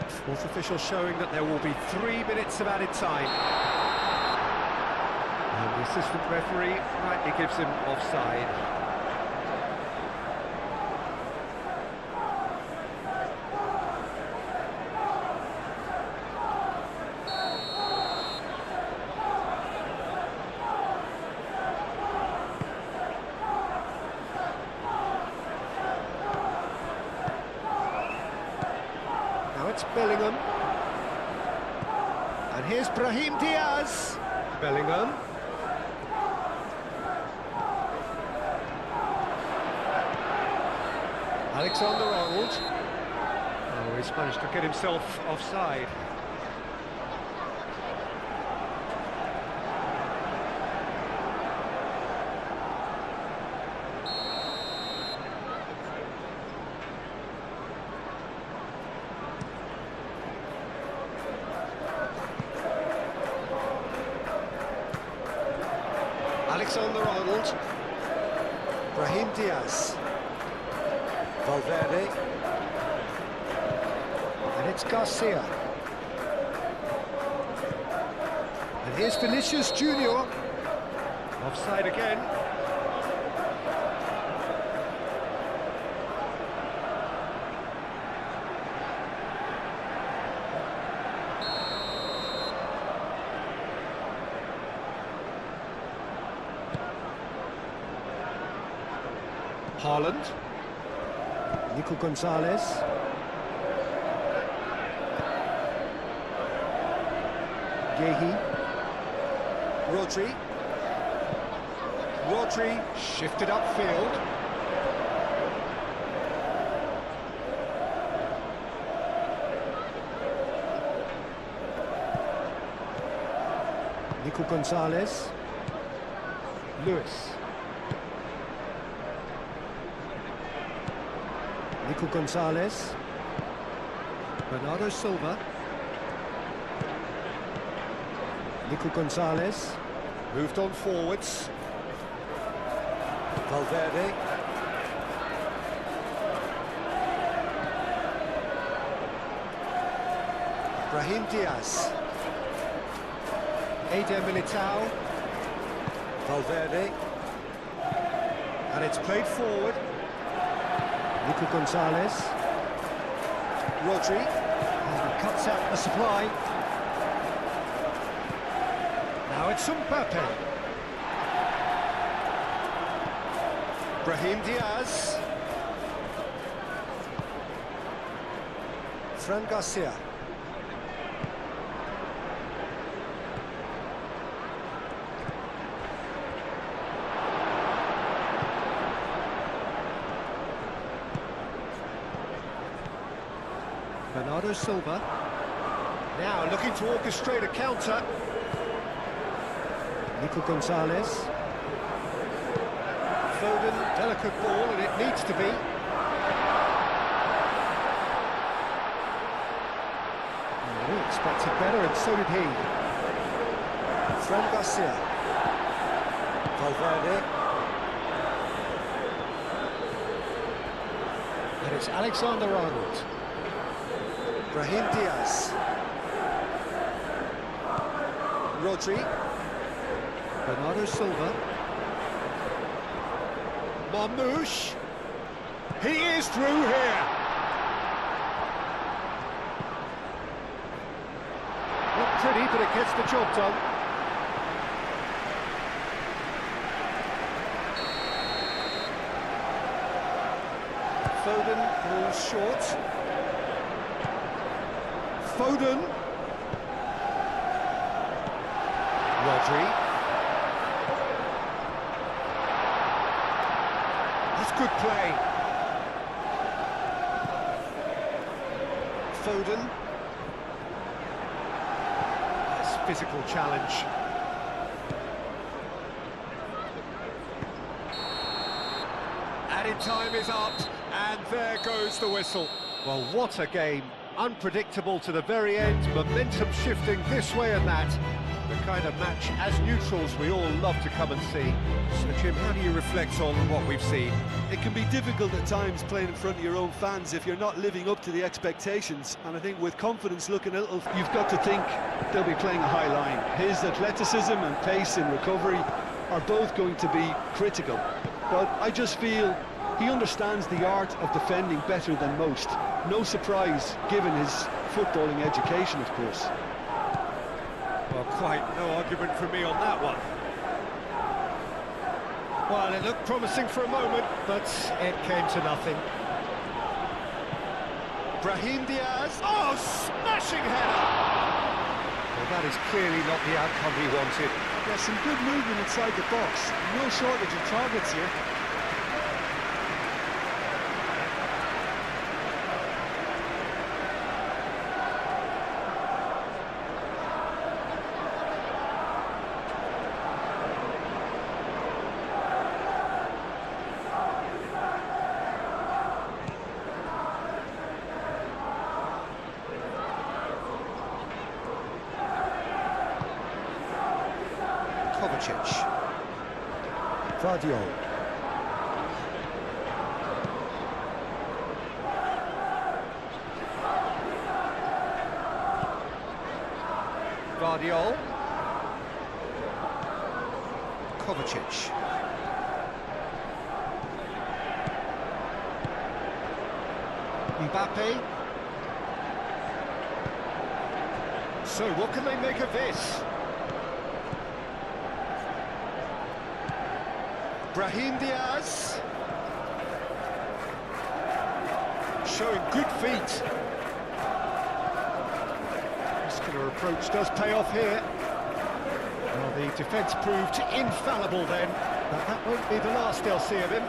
Fourth official showing that there will be 3 minutes of added time. And the assistant referee rightly gives him offside. It's Bellingham. And here's Brahim Diaz. Bellingham. Alexander-Arnold. Oh, he's managed to get himself offside. Alexander-Arnold. Brahim Diaz. Valverde. And it's Garcia. And here's Vinicius Junior. Offside again. Haaland. Nico Gonzalez. Yehi. Rodri shifted upfield. Nico Gonzalez. Lewis. Nico Gonzalez. Bernardo Silva. Nico Gonzalez. Moved on forwards. Valverde. Brahim Diaz. Eder Militao. Valverde. And it's played forward. Nico Gonzalez. Rodri. And cuts out the supply. Now it's Mbappe. Brahim Diaz. Fran Garcia. Bernardo Silva. Now looking to orchestrate a counter. Nico Gonzalez. Foden, delicate ball, and it needs to be. We expected better, and so did he. Fran Garcia. Valverde. And it's Alexander-Arnold. Brahim Diaz. Rodri. Bernardo Silva. Marmoush. He is through here. Not pretty, but it gets the job done. Foden falls short. Foden. Rodri. That's good play. Foden. That's physical challenge. Added time is up, and there goes the whistle. Well, what a game. Unpredictable to the very end, momentum shifting this way and that. The kind of match, as neutrals, we all love to come and see. So, Jim, how do you reflect on what we've seen? It can be difficult at times playing in front of your own fans if you're not living up to the expectations, and I think with confidence looking a little, you've got to think they'll be playing a high line. His athleticism and pace in recovery are both going to be critical, but I just feel he understands the art of defending better than most. No surprise, given his footballing education, of course. Well, quite no argument from me on that one. Well, it looked promising for a moment, but it came to nothing. Brahim Diaz. Oh, smashing header! Well, that is clearly not the outcome he wanted. Yeah, some good movement inside the box. No shortage of targets here. Guardiola. Guardiola. Kovacic. Mbappe. So what can they make of this? Brahim Diaz. showing good feet. Muscular approach does pay off here. Well, the defence proved infallible then, but that won't be the last they'll see of him.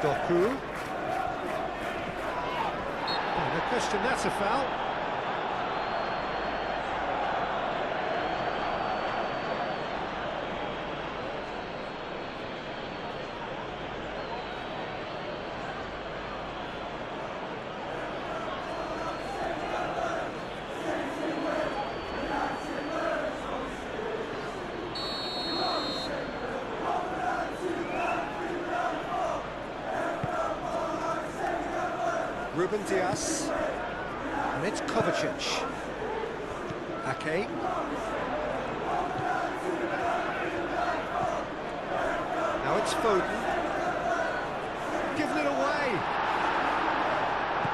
Doku. Oh, no question, that's a foul. Brahim Diaz, and it's Kovacic. Ake. Now it's Foden. Giving it away.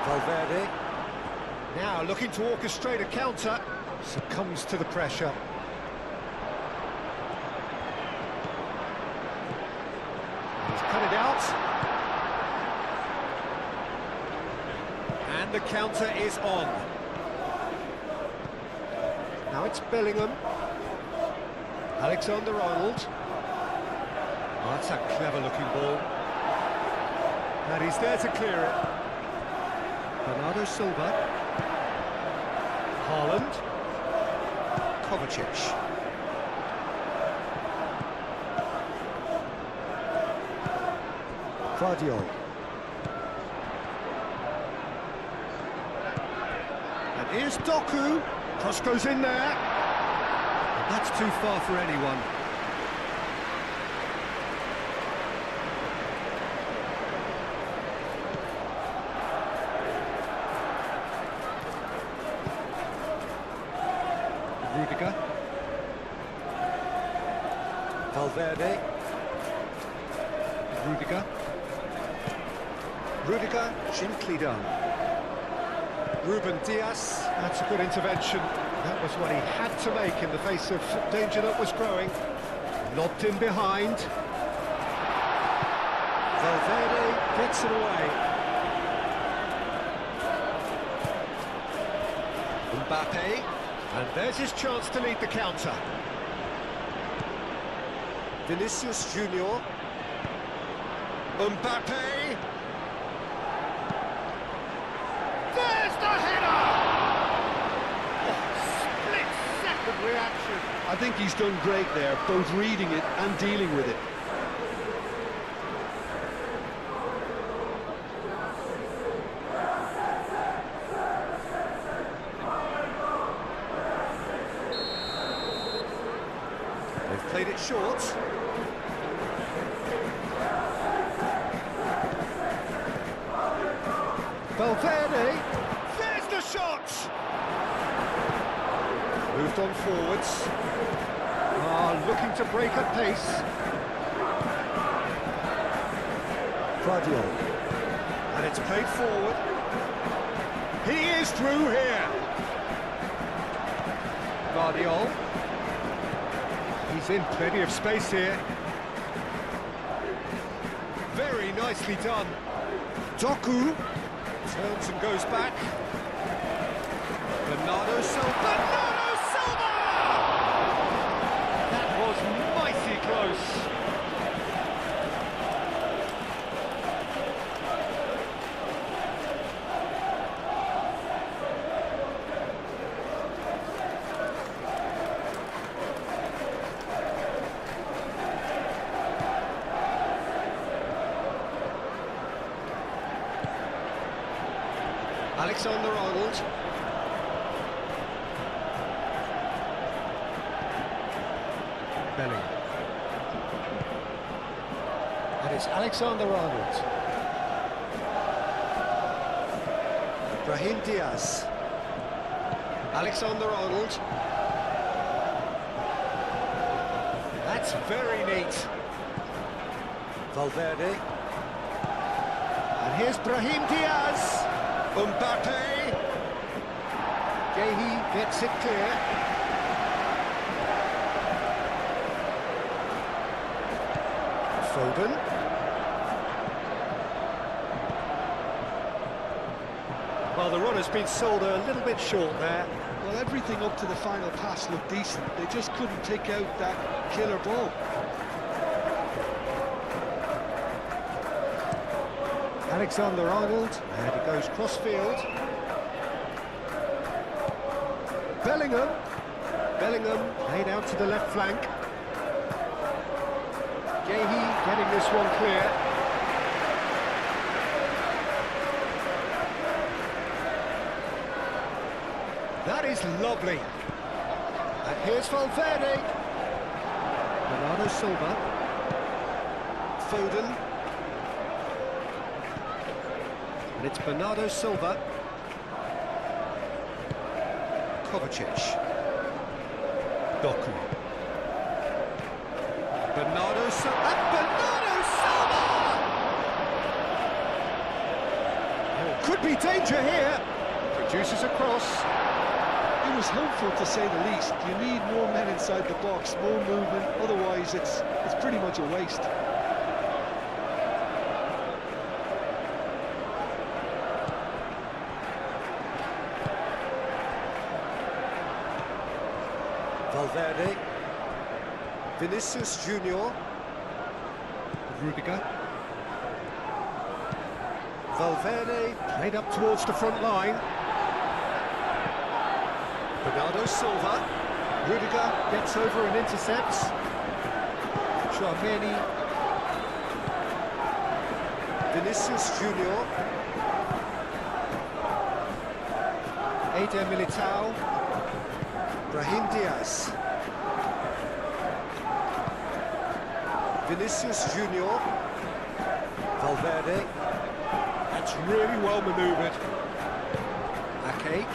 Valverde. Now looking to orchestrate a counter. Succumbs to the pressure. He's cut it out. And the counter is on. Now it's Bellingham. Alexander-Arnold. Oh, that's a clever-looking ball. And he's there to clear it. Bernardo Silva. Haaland. Kovacic. Guardiola. And here's Doku. Cross goes in there. And that's too far for anyone. Rudiger. Valverde. Rudiger. Rudiger, gently done. Brahim Diaz, that's a good intervention. That was what he had to make in the face of danger that was growing. Lobbed in behind. Valverde gets it away. Mbappe, and there's his chance to lead the counter. Vinicius Junior. Mbappe. There's the header! Oh, split-second reaction. I think he's done great there, both reading it and dealing with it. They've played it short. Valverde, there's the shot! Moved on forwards. Looking to break at pace. Guardiola. And it's played forward. He is through here. Guardiola. He's in plenty of space here. Very nicely done. Doku. Turns and goes back. Bernardo Silva. Bernardo Silva! That was mighty close. Alexander-Arnold. Bellingham. And it's Alexander-Arnold. Brahim Diaz. Alexander-Arnold. That's very neat. Valverde. And here's Brahim Diaz. Mbappe. Gahey gets it clear. Foden. Well, the run has been sold a little bit short there. Well, everything up to the final pass looked decent. They just couldn't pick out that killer ball. Alexander-Arnold, and he goes cross-field. Bellingham. Bellingham laid out to the left flank. Gehi getting this one clear. That is lovely. And here's Valverde. Bernardo Silva. Foden. And it's Bernardo Silva. Kovacic. Doku. Bernardo Silva. And Bernardo Silva! Oh, could be danger here. Produces a cross. It was hopeful, to say the least. You need more men inside the box, more movement. Otherwise, it's pretty much a waste. Valverde. Vinicius Junior. Rudiger. Valverde played up towards the front line. Bernardo Silva. Rudiger gets over and intercepts. Tchouaméni. Vinicius Junior. Eder Militao. Brahim Diaz. Vinicius Junior. Valverde. That's really well manoeuvred. Ake.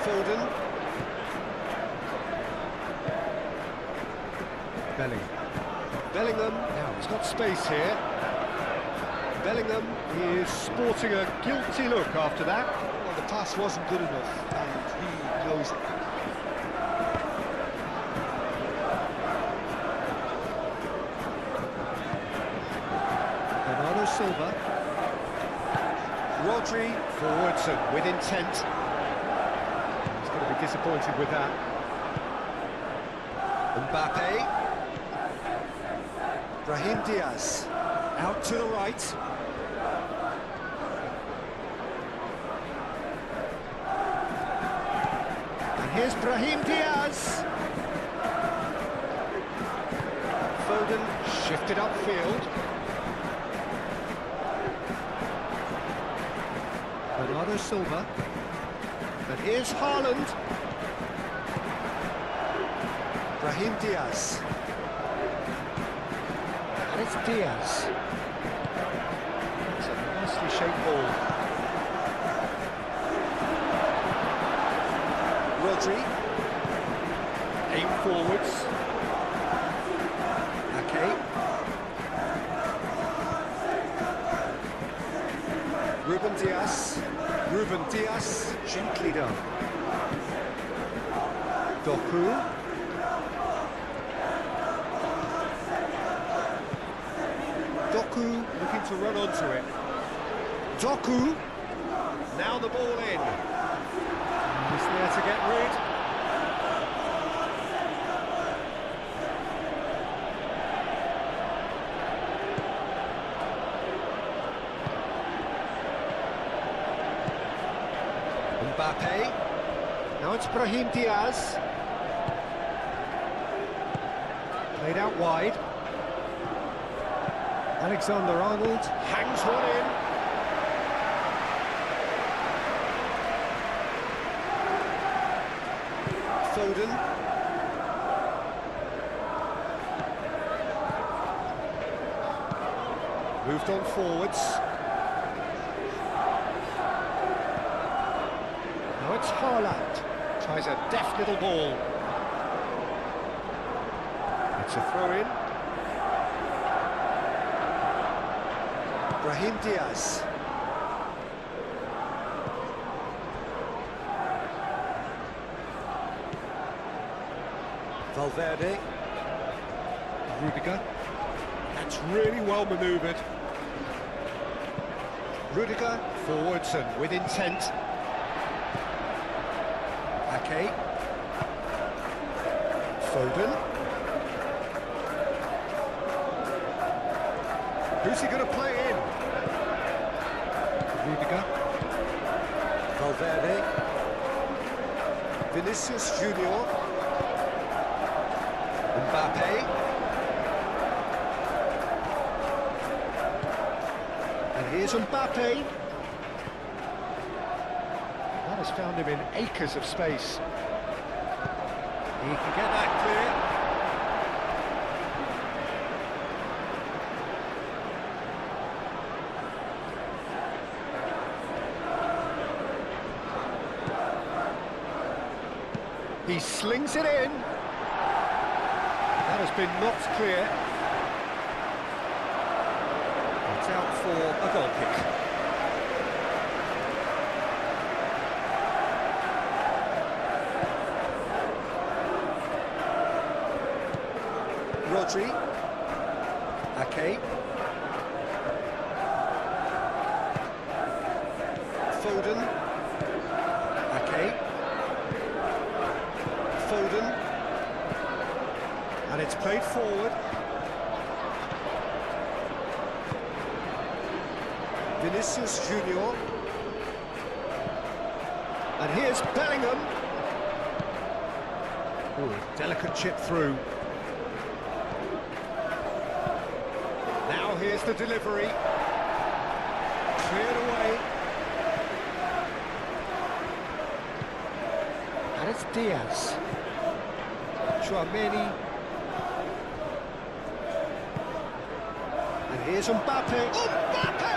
Foden. Bellingham. Now he's got space here. Bellingham is sporting a guilty look after that. Well, the pass wasn't good enough, and he knows it. Bernardo Silva. Rodri forwards and with intent. He's going to be disappointed with that. Mbappe. Brahim Diaz. Out to the right. And here's Brahim Diaz. Foden shifted upfield. Bernardo Silva. And here's Haaland. Brahim Diaz. And it's Diaz. It's a nicely shaped ball. Rodri. Aim forwards. Ake. Ruben Diaz. Ruben Diaz, gently done. Doku. Doku looking to run onto it. Doku. Now the ball in. He's there to get rid. Mbappe. Now it's Brahim Diaz. Played out wide. Alexander-Arnold hangs one in. Foden. Moved on forwards. Now it's Haaland. Tries a deft little ball. It's a throw-in. Brahim Diaz. Valverde. Rudiger. That's really well manoeuvred. Rudiger forwards and with intent. Ake. Foden. Who's he going to play in? Rudiger. Valverde. Vinicius Junior. Mbappe. And here's Mbappe. That has found him in acres of space. He can get that clear. He slings it in. That has been knocked clear. It's out for a goal kick. Rodri. Ake. Foden. Ake. Foden. And it's played forward. Vinicius Junior. And here's Bellingham. Ooh, delicate chip through. Now here's the delivery. Cleared away. And it's Diaz. Chouameni. And here's Mbappe. Mbappe!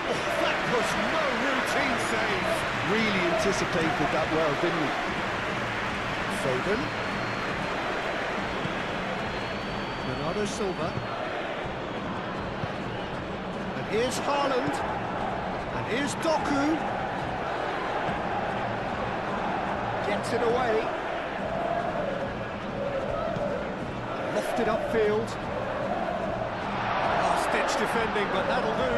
Oh, that was no routine save. Really anticipated that well, didn't he? Foden. Bernardo Silva. And here's Haaland. And here's Doku. Gets it away. Lofted upfield. Last-ditch defending, but that'll do.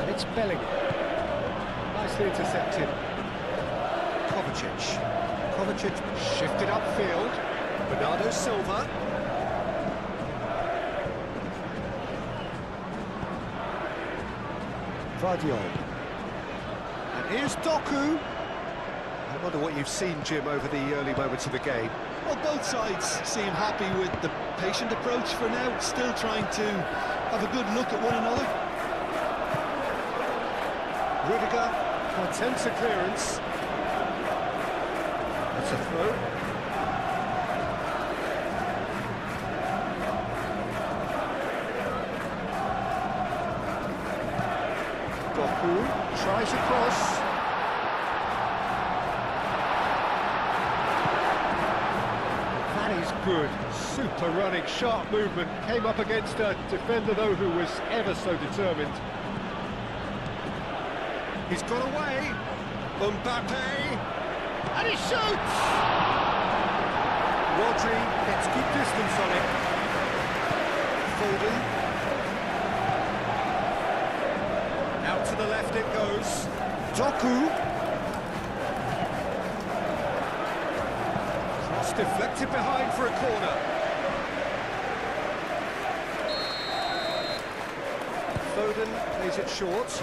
And it's Bellingham. Nicely intercepted. Kovacic shifted upfield. Bernardo Silva. Vardiol. And here's Doku. I wonder what you've seen, Jim, over the early moments of the game. Well, both sides seem happy with the patient approach for now, still trying to have a good look at one another. Rudiger attempts a clearance. That's a throw. Doku tries a cross. That is good. Super running, sharp movement. Came up against a defender, though, who was ever so determined. He's got away. Mbappe. And he shoots! Rodri gets good distance on it. Foden. Out to the left it goes. Doku. Cross deflected behind for a corner. Foden plays it short.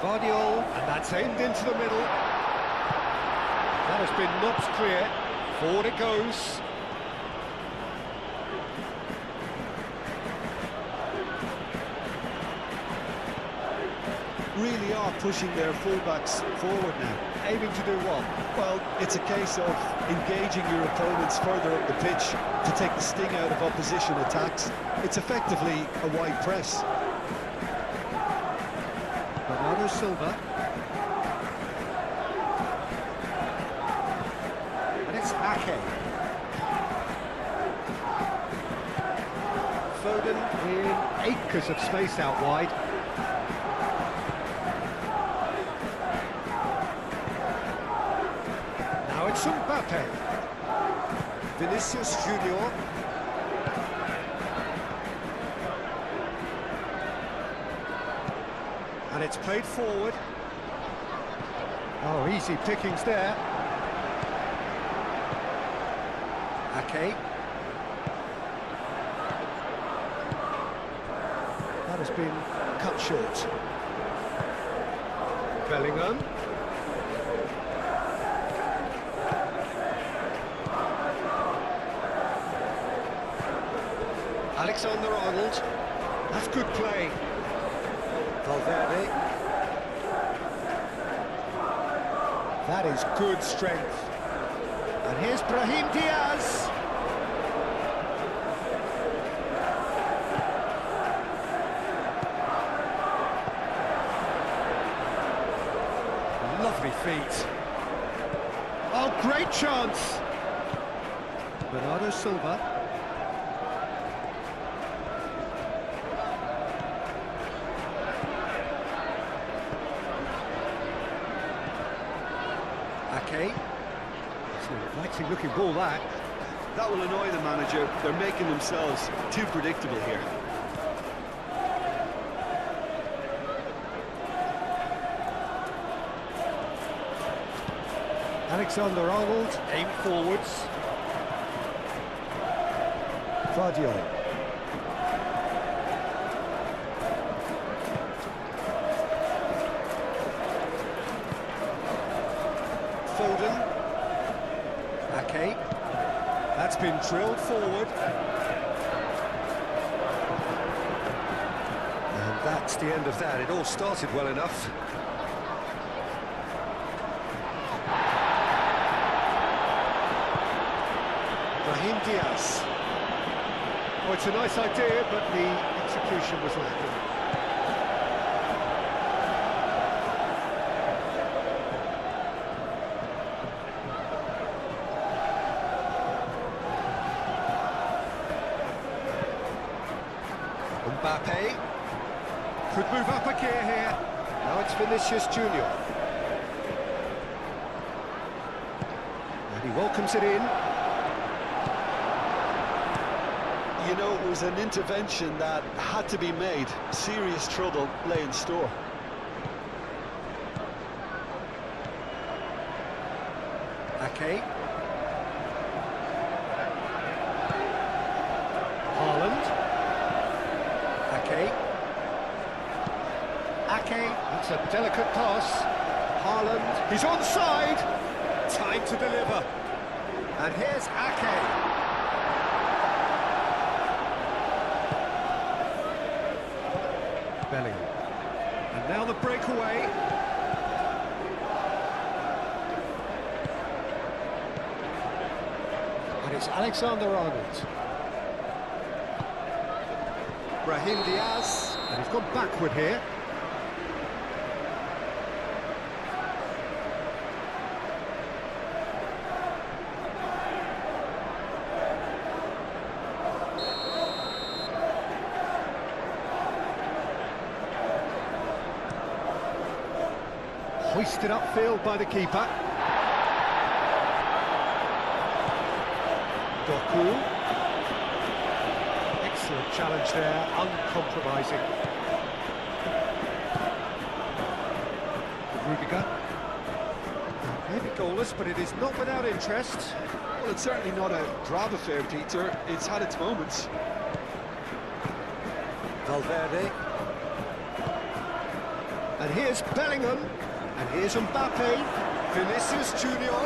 Vardiol, and that's aimed into the middle. That has been knocked clear. Forward it goes. Really are pushing their fullbacks forward now. Aiming to do what? Well, it's a case of engaging your opponents further up the pitch to take the sting out of opposition attacks. It's effectively a wide press. Bernardo Silva. And it's Ake. Foden in acres of space out wide. Now it's Mbappe. Vinicius Junior. And it's played forward. Oh, easy pickings there. Ake. That has been cut short. Bellingham. Alexander-Arnold. That's good play. Valverde. That is good strength. And here's Brahim Diaz. Lovely feet. Oh, great chance. Bernardo Silva. Ake. It's an inviting looking ball, that. That will annoy the manager. They're making themselves too predictable here. Alexander-Arnold, aim forwards. Guardiola. Foden. Ake. That's been drilled forward. And that's the end of that. It all started well enough. Brahim Diaz. Oh, it's a nice idea, but the execution was lacking. Mbappe could move up a gear here. Now it's Vinicius Junior. And he welcomes it in. You know, it was an intervention that had to be made. Serious trouble lay in store. Ake. Haaland. Ake. Ake. That's a delicate pass. Haaland. He's onside. Time to deliver. And here's Ake. Bellingham. And now the breakaway. And it's Alexander-Arnold. Brahim Diaz. And he's gone backward here. Hoisted upfield by the keeper. Doku. Excellent challenge there, uncompromising. Rudiger. Maybe goalless, but it is not without interest. Well, it's certainly not a drab affair, Peter. It's had its moments. Valverde. And here's Bellingham. And here's Mbappe. Vinicius Junior.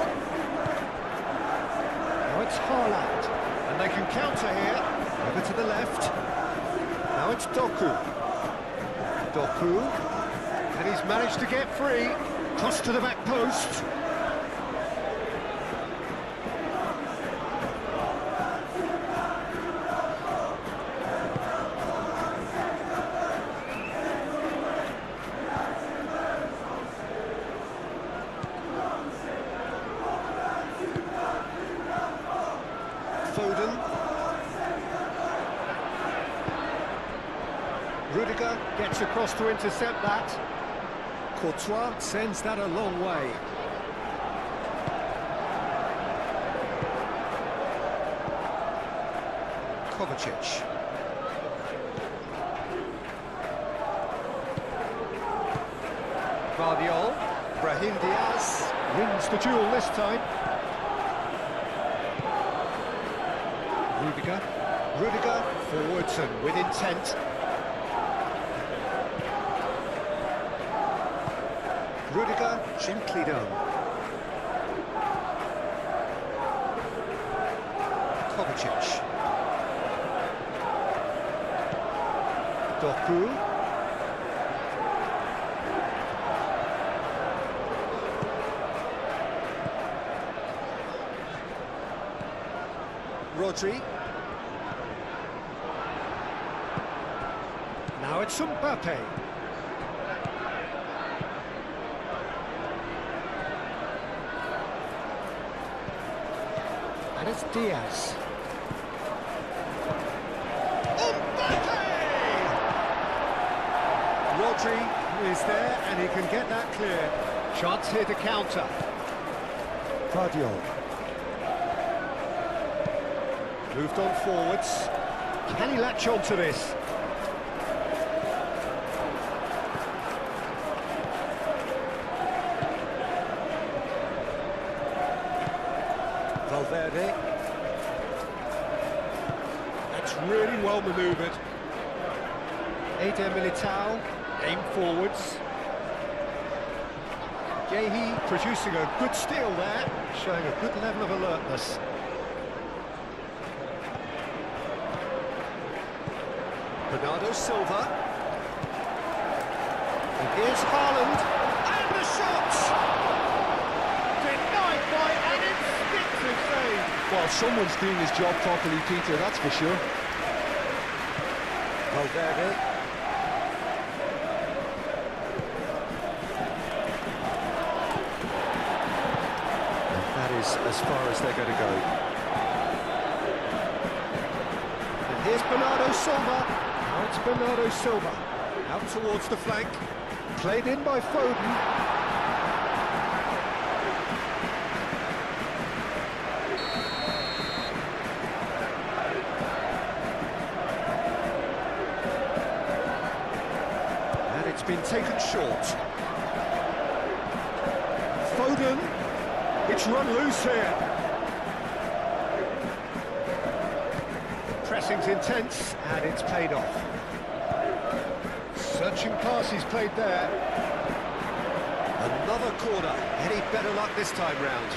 Now it's Haaland. And they can counter here. Over to the left. Now it's Doku. Doku. And he's managed to get free. Cross to the back post. Foden. Rudiger gets across to intercept that. Courtois sends that a long way. Kovacic. Guardiola. Brahim Diaz wins the duel this time. Rudiger forwards and with intent. Rudiger gently done. Kovacic. Doku. Rodri. Now it's Mbappe. And it's Diaz. Mbappe! Rodri is there and he can get that clear. Chance here to counter. Guardiola. Moved on forwards. Can he latch on to this? Valverde. That's really well manoeuvred. Eder Militao, aim forwards. Yehi producing a good steal there, showing a good level of alertness. Bernardo Silva. And here's Haaland. And the shot! Denied by an instinctive save. Well, someone's doing his job properly, Peter, that's for sure. Valverde. And that is as far as they're going to go. And here's Bernardo Silva. Now it's Bernardo Silva. Out towards the flank. Played in by Foden. And it's been taken short. Foden. It's run loose here. Pressing's intense, and it's paid off. Searching pass he's played there. Another corner. Any better luck this time round?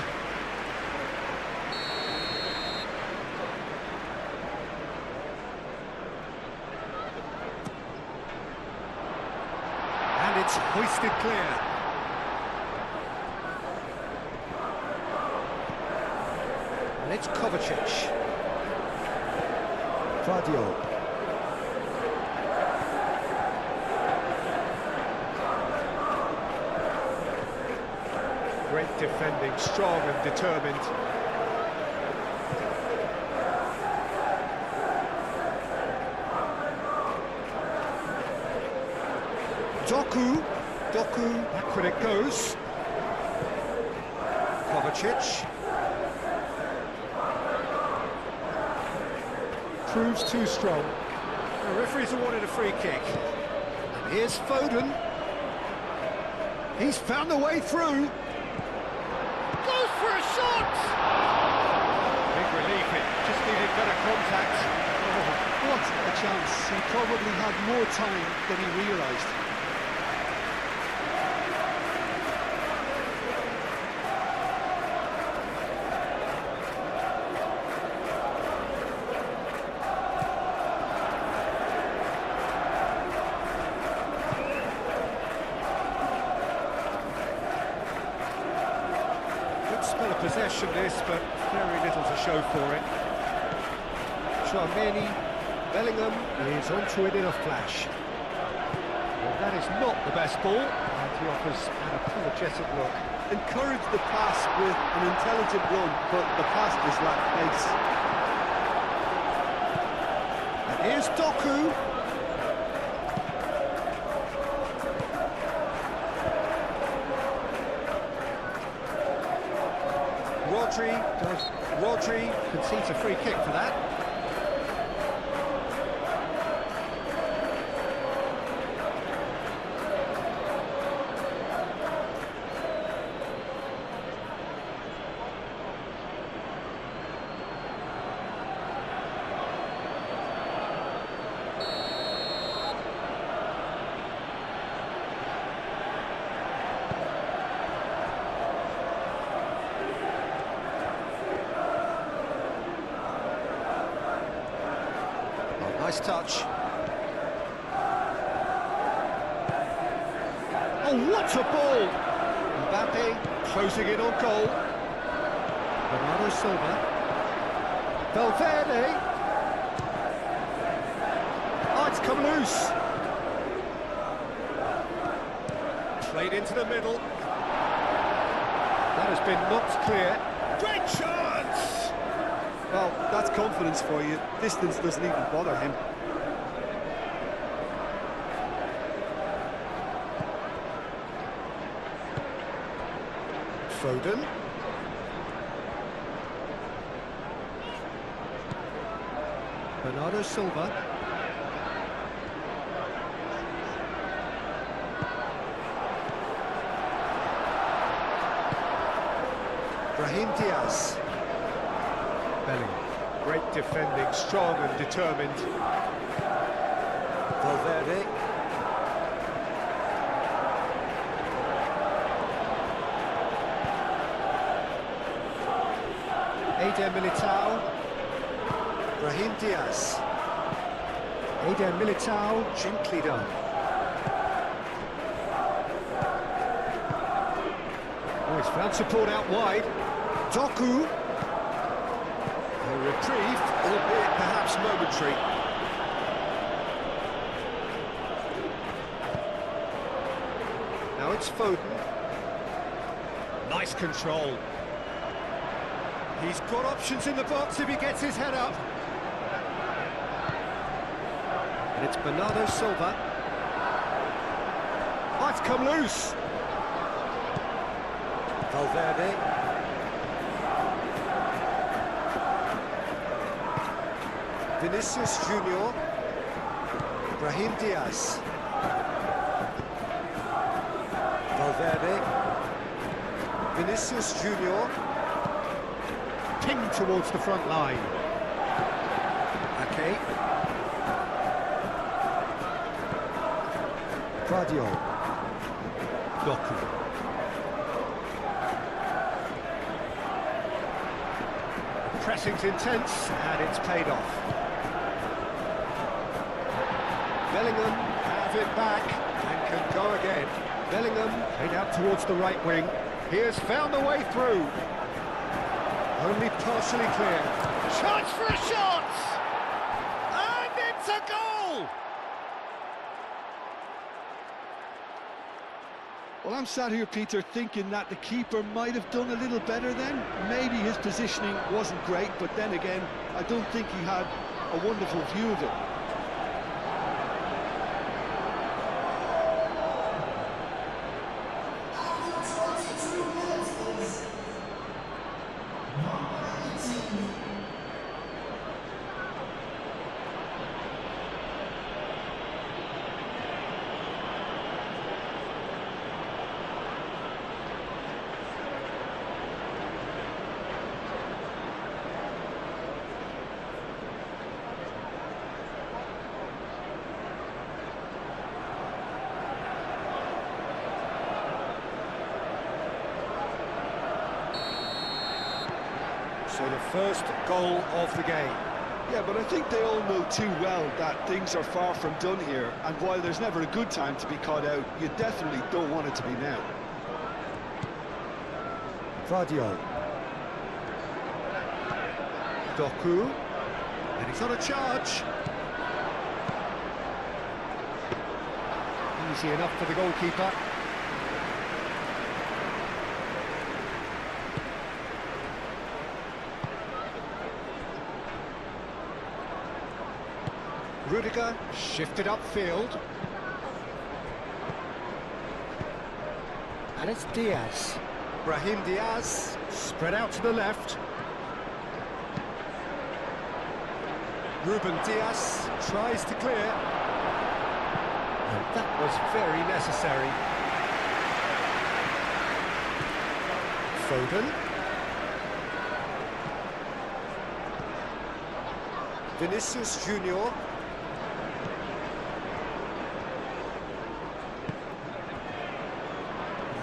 And it's hoisted clear. And it's Kovacic. Guardiola. Great defending, strong and determined. Doku, back when it goes. Kovacic. Proves too strong. The referee's awarded a free kick. And here's Foden. He's found a way through. Goes for a shot! Big relief, it just needed better contact. Oh, what a chance. He probably had more time than he realised. Spell of possession this, but very little to show for it. Tchouaméni, Bellingham is onto it in a flash. Well, that is not the best ball, and he offers an apologetic look. Encourage the pass with an intelligent run, but the pass just lacked pace. And here's Doku. Rodri concedes a free kick for that. Nice touch. Oh, what a ball! Mbappe closing in on goal. Bernardo Silva. Valverde. Oh, it's come loose. Played into the middle. That has been knocked clear. Great chance! Well, that's confidence for you. Distance doesn't even bother him. Foden. Bernardo Silva. Brahim Diaz. Bellingham. Great defending, strong and determined. Valverde. Militao. Brahim Diaz. Militao, gently done. Oh, he's found support out wide. Doku. A reprieve, albeit perhaps momentary. Now it's Foden. Nice control. He's got options in the box if he gets his head up. And it's Bernardo Silva. Oh, it's come loose. Valverde. Vinicius Junior. Brahim Diaz. Valverde. Vinicius Junior. Ping towards the front line. Okay. Guardiola. Doku. Pressing's intense, and it's paid off. Bellingham have it back, and can go again. Bellingham played out towards the right wing. He has found the way through. Only partially clear. Chance for a shot! And it's a goal! Well, I'm sat here, Peter, thinking that the keeper might have done a little better then. Maybe his positioning wasn't great, but then again, I don't think he had a wonderful view of it. So the first goal of the game. Yeah, but I think they all know too well that things are far from done here, and while there's never a good time to be caught out, you definitely don't want it to be now. Guardiola. Doku. And he's on a charge. Easy enough for the goalkeeper. Rudiger shifted upfield. And it's Diaz. Brahim Diaz spread out to the left. Ruben Diaz tries to clear. And that was very necessary. Foden. Vinicius Junior.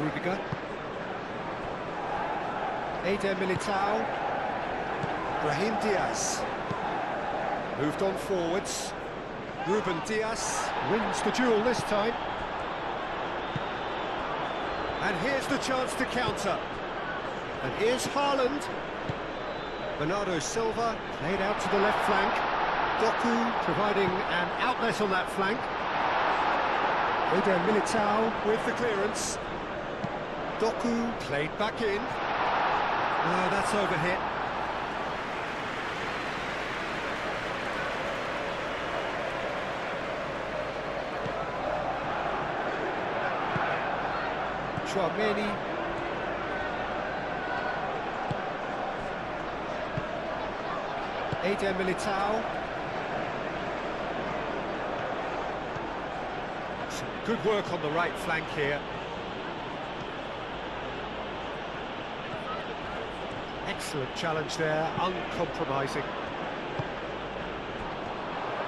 Rudiger. Militao. Brahim Diaz. Moved on forwards. Brahim Diaz wins the duel this time. And here's the chance to counter. And here's Haaland. Bernardo Silva played out to the left flank. Doku providing an outlet on that flank. Eder Militao with the clearance. Doku played back in. No, that's overhit. Chouameni. Eder Militao. Some good work on the right flank here. Excellent challenge there, uncompromising.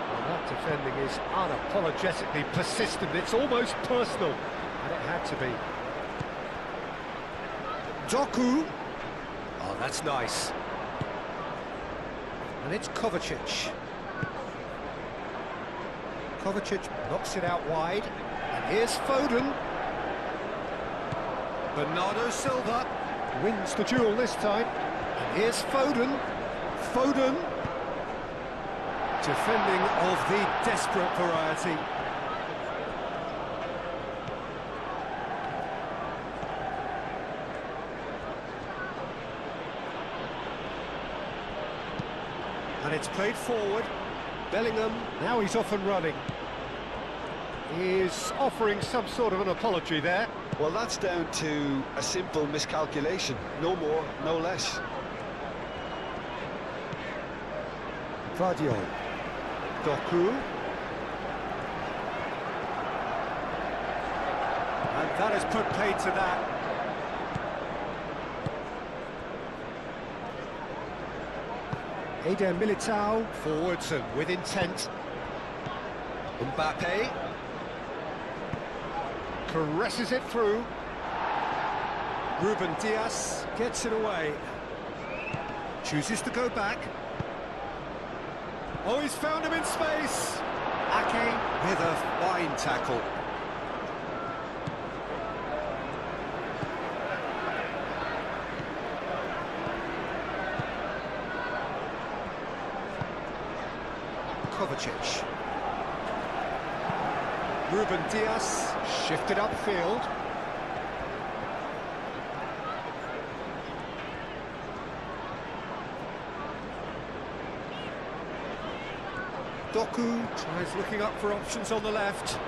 Well, that defending is unapologetically persistent. It's almost personal, and it had to be. Doku. Oh, that's nice. And it's Kovacic. Kovacic knocks it out wide. And here's Foden. Bernardo Silva wins the duel this time. And here's Foden. Foden. Defending of the desperate variety. And it's played forward. Bellingham, now he's off and running. He's offering some sort of an apology there. Well, that's down to a simple miscalculation. No more, no less. Vadio. Doku. And that has put paid to that. Eder Militao, forwards and with intent. Mbappe. Caresses it through. Brahim Diaz gets it away. Chooses to go back. Oh, he's found him in space. Ake with a fine tackle. Kovacic. Brahim Diaz shifted upfield. Doku tries looking up for options on the left.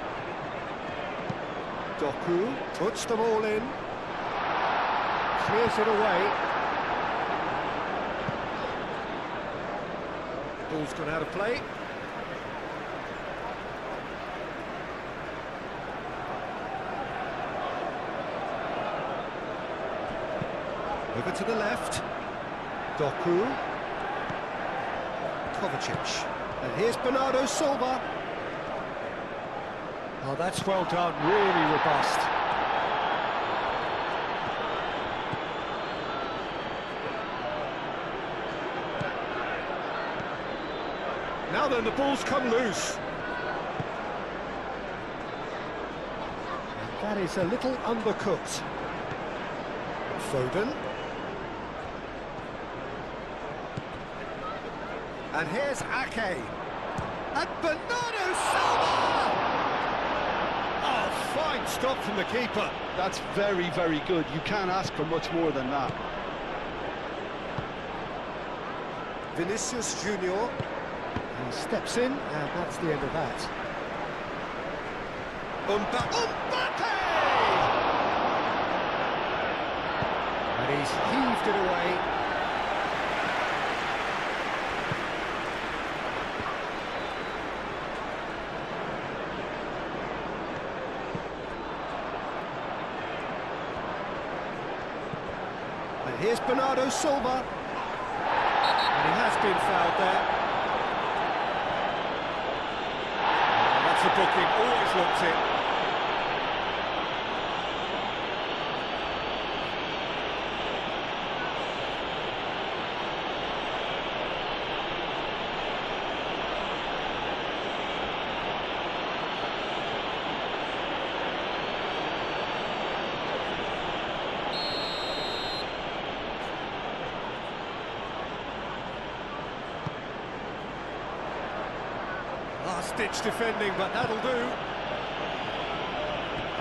Doku puts them all in. Clears it away. Ball's gone out of play. Over to the left. Doku. Kovacic. And here's Bernardo Silva. Oh, that's well done, really robust. Now then, the ball's come loose. And that is a little undercooked. Foden. And here's Ake. And Bernardo Silva! Oh, fine stop from the keeper. That's very, very good. You can't ask for much more than that. Vinicius Junior. He steps in, and that's the end of that. Mbappe! And he's heaved it away. And here's Bernardo Silva. And he has been fouled there. That's a booking, always looked it. last-ditch defending, but that'll do.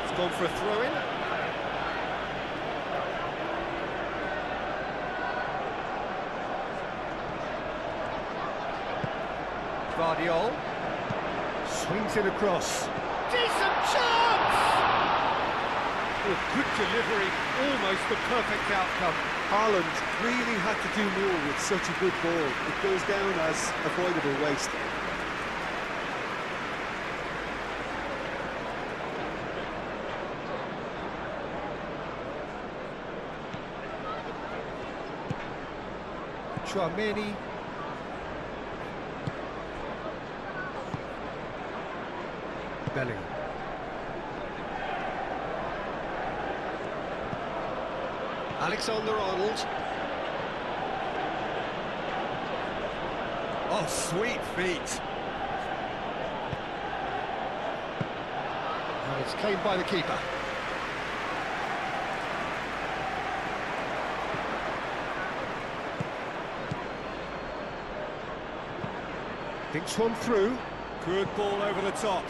It's gone for a throw-in. Guardiola swings it across. Decent chance! Oh, good delivery, almost the perfect outcome. Haaland really had to do more with such a good ball. It goes down as avoidable waste. Chouameni. Bellingham. Alexander-Arnold. Oh, sweet feet. And it's claimed by the keeper. Thinks one through. Good ball over the top.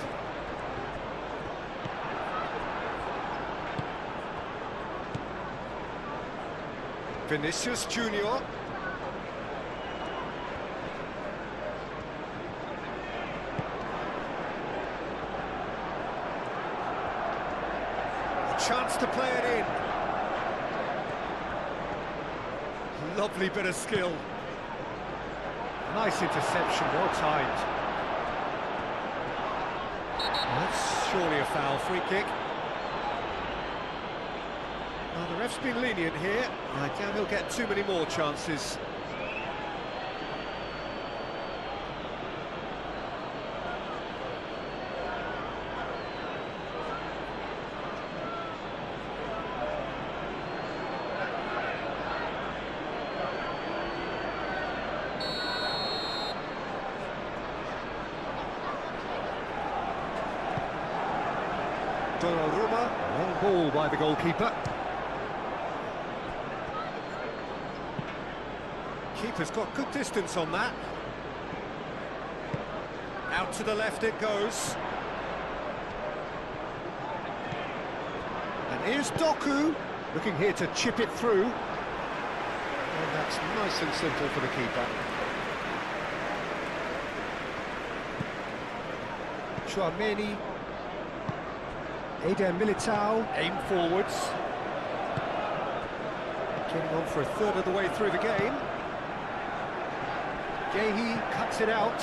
Vinicius Junior. A chance to play it in. Lovely bit of skill. Nice interception, well timed. That's surely a foul, free kick. Well, the ref's been lenient here. I doubt he'll get too many more chances. Donnarumma, long ball by the goalkeeper. Keeper's got good distance on that. Out to the left it goes. And here's Doku, looking here to chip it through. And that's nice and simple for the keeper. Chouameni. Eder Militao, aim forwards. Getting on for a third of the way through the game. Gehi cuts it out.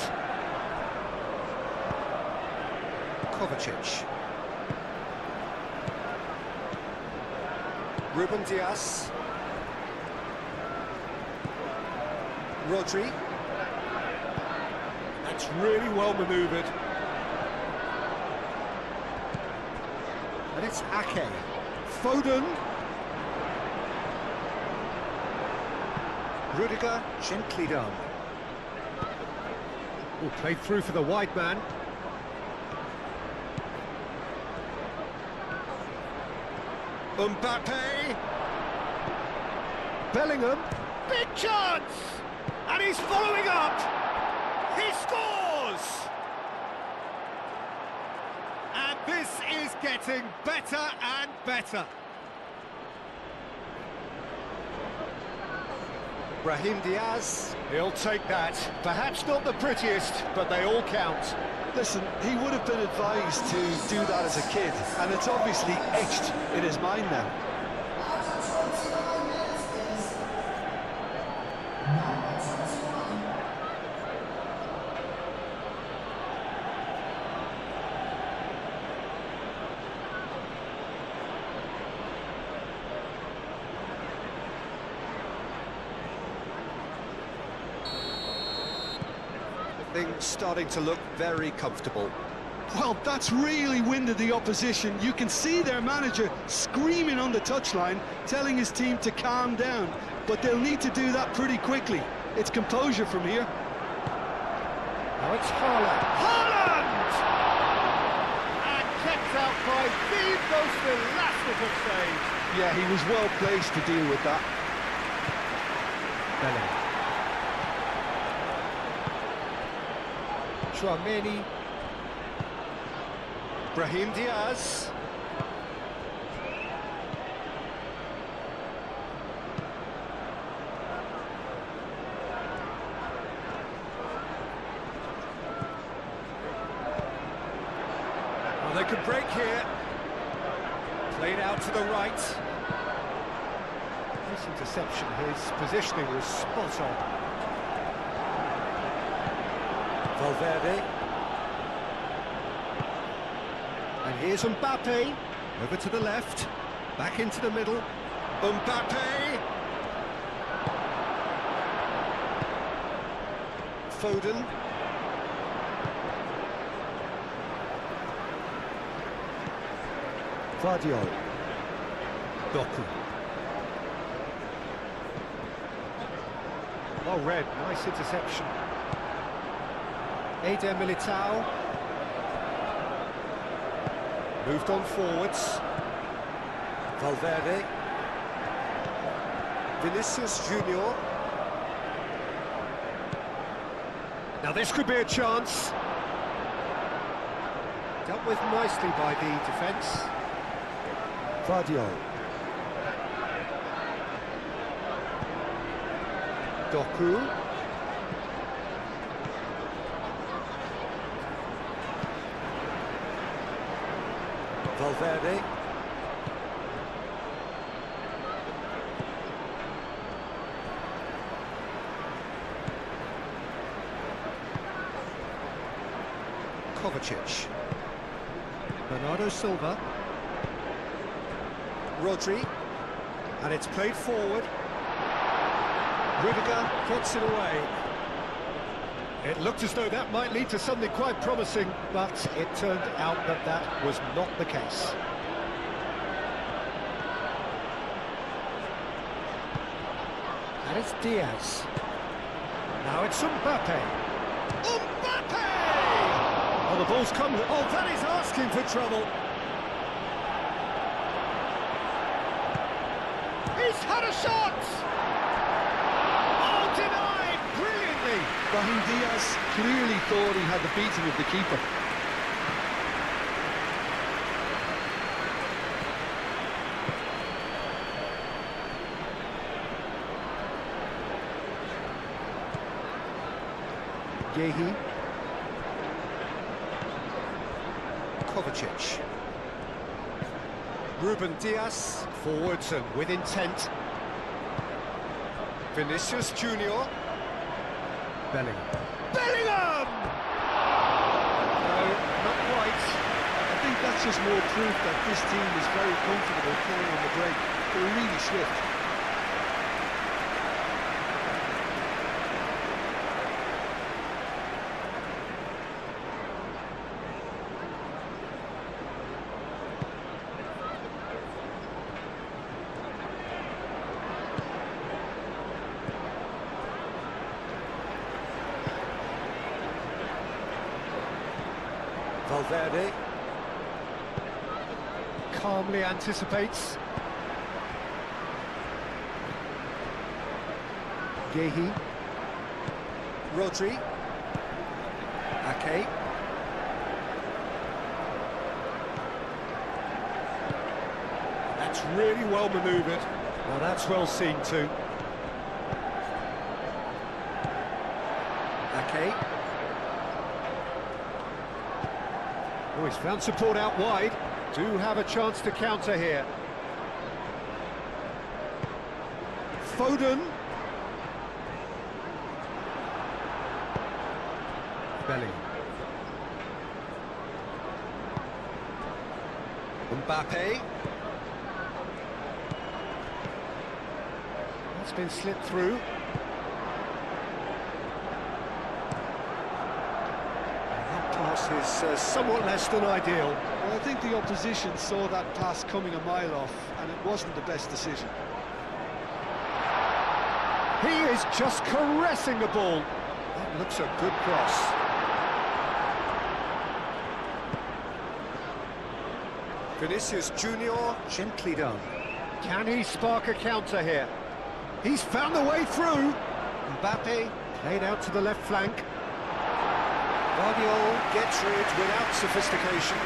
Kovacic. Brahim Diaz. Rodri. That's really well manoeuvred. And it's Ake. Foden. Rudiger, gently done. Oh, played through for the wide man. Mbappe. Bellingham. Big chance! And he's following up. He scores! And this is getting better and better. Brahim Diaz, he'll take that. Perhaps not the prettiest, but they all count. Listen, he would have been advised to do that as a kid, and it's obviously etched in his mind now. Things starting to look very comfortable. Well, that's really winded the opposition. You can see their manager screaming on the touchline, telling his team to calm down. But they'll need to do that pretty quickly. It's composure from here. Now it's Haaland. Haaland! And kept out by the most elastic of saves. Yeah, he was well placed to deal with that. Bellingham. Chouameni. Brahim Diaz. Well, they could break here. Played out to the right. This interception, his positioning was spot on. Valverde. And here's Mbappe. Over to the left. Back into the middle. Mbappe. Foden. Guardiola. Doku. Well read, nice interception. Eder Militao. Moved on forwards. Valverde. Vinicius Junior. Now this could be a chance. Dealt with nicely by the defence. Guardiola. Doku. Valverde. Kovacic. Bernardo Silva. Rodri. And it's played forward. Rudiger gets it away. It looked as though that might lead to something quite promising, but it turned out that that was not the case. And it's Diaz. Now it's Mbappe. Mbappe! Oh, the ball's come. Oh, that is asking for trouble. He's had a shot! Brahim Diaz clearly thought he had the beating of the keeper. Yehi. Kovacic. Ruben Diaz, forwards and with intent. Vinicius Junior. Bellingham. Bellingham! No, not quite. I think that's just more proof that this team is very comfortable playing on the break. They're really swift. Valverde calmly anticipates. Yehi. Rodri. Ake. That's really well manoeuvred. Well, that's well seen too. Ake. Oh, he's found support out wide. Do have a chance to counter here. Foden. Bellingham. Mbappe. That's been slipped through. Is somewhat less than ideal. Well, I think the opposition saw that pass coming a mile off, and it wasn't the best decision. He is just caressing the ball. That looks a good cross. Vinicius Junior, gently done. Can he spark a counter here? He's found the way through. Mbappe played out to the left flank. Guardiola gets rid without sophistication.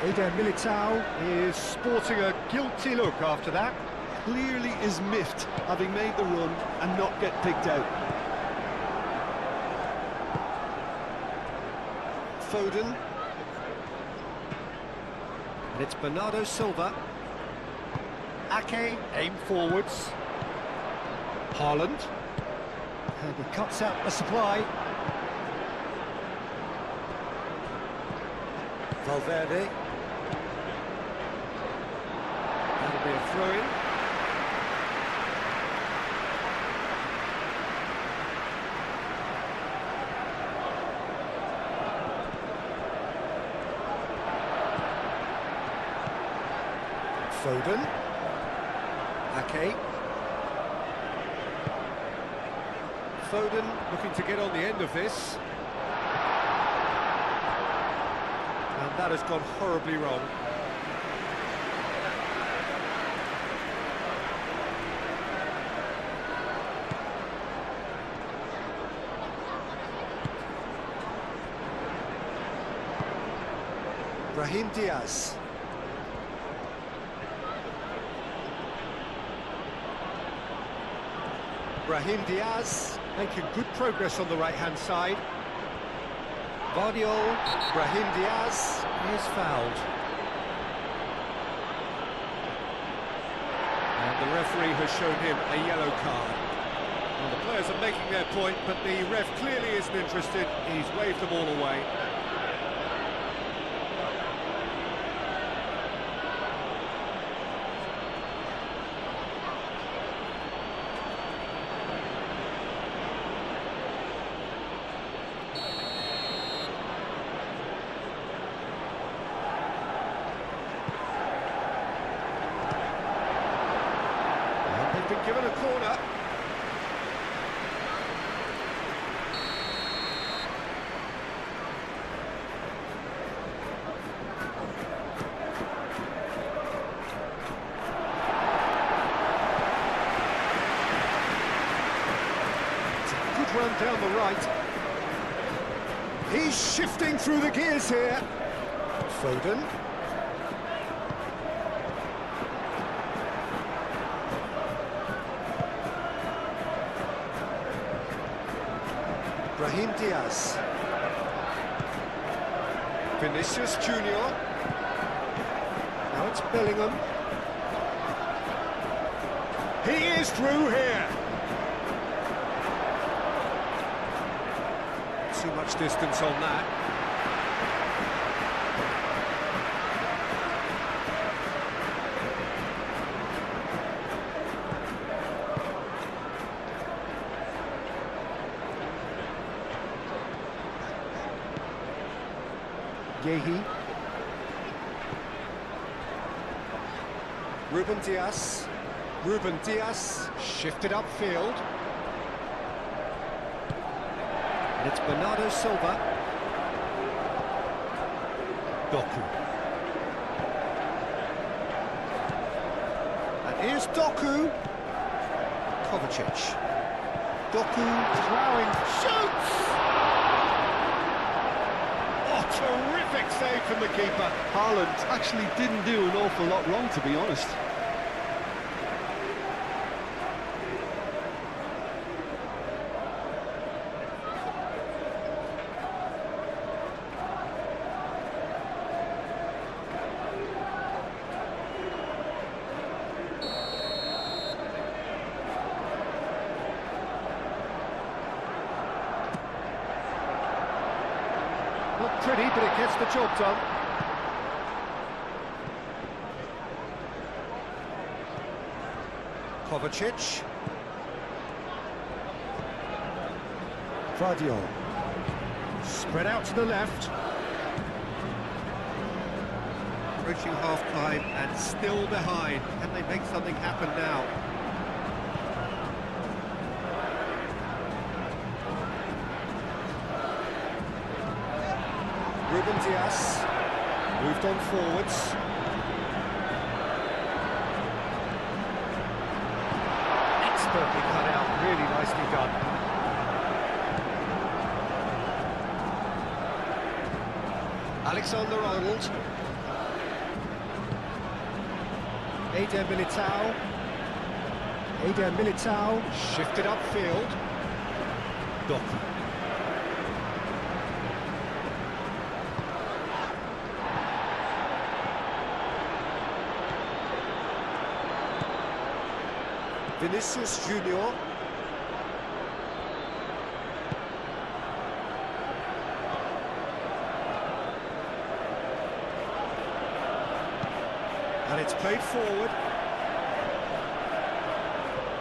Eder Militao is sporting a guilty look after that. Clearly is miffed, having made the run and not get picked out. Foden. And it's Bernardo Silva. Ake, aim forwards. Haaland. And he cuts out the supply. Valverde. That'll be a throw-in. Foden. Ake. Foden looking to get on the end of this. And that has gone horribly wrong. Brahim Diaz. Brahim Diaz making good progress on the right-hand side. Vardiol, Brahim Diaz is fouled. And the referee has shown him a yellow card. Well, the players are making their point, but the ref clearly isn't interested. He's waved them all away. Been given a corner. It's a good run down the right. He's shifting through the gears here. Foden. Brahim Diaz. Vinicius Junior. Now it's Bellingham. He is through here. Too much distance on that. Yehi. Ruben Diaz. Ruben Diaz shifted upfield. And it's Bernardo Silva. Doku. And here's Doku. Kovacic. Doku plowing, shoots! Terrific save from the keeper. Haaland actually didn't do an awful lot wrong, to be honest. Not pretty, but it gets the job done. Kovacic. Vardiol. Spread out to the left. Approaching half-time and still behind. Can they make something happen now? Ruben Diaz moved on forwards. Expertly cut out, really nicely done. Alexander-Arnold. Eder Militao. Eder Militao shifted upfield. Doku. Vinicius Junior. And it's played forward.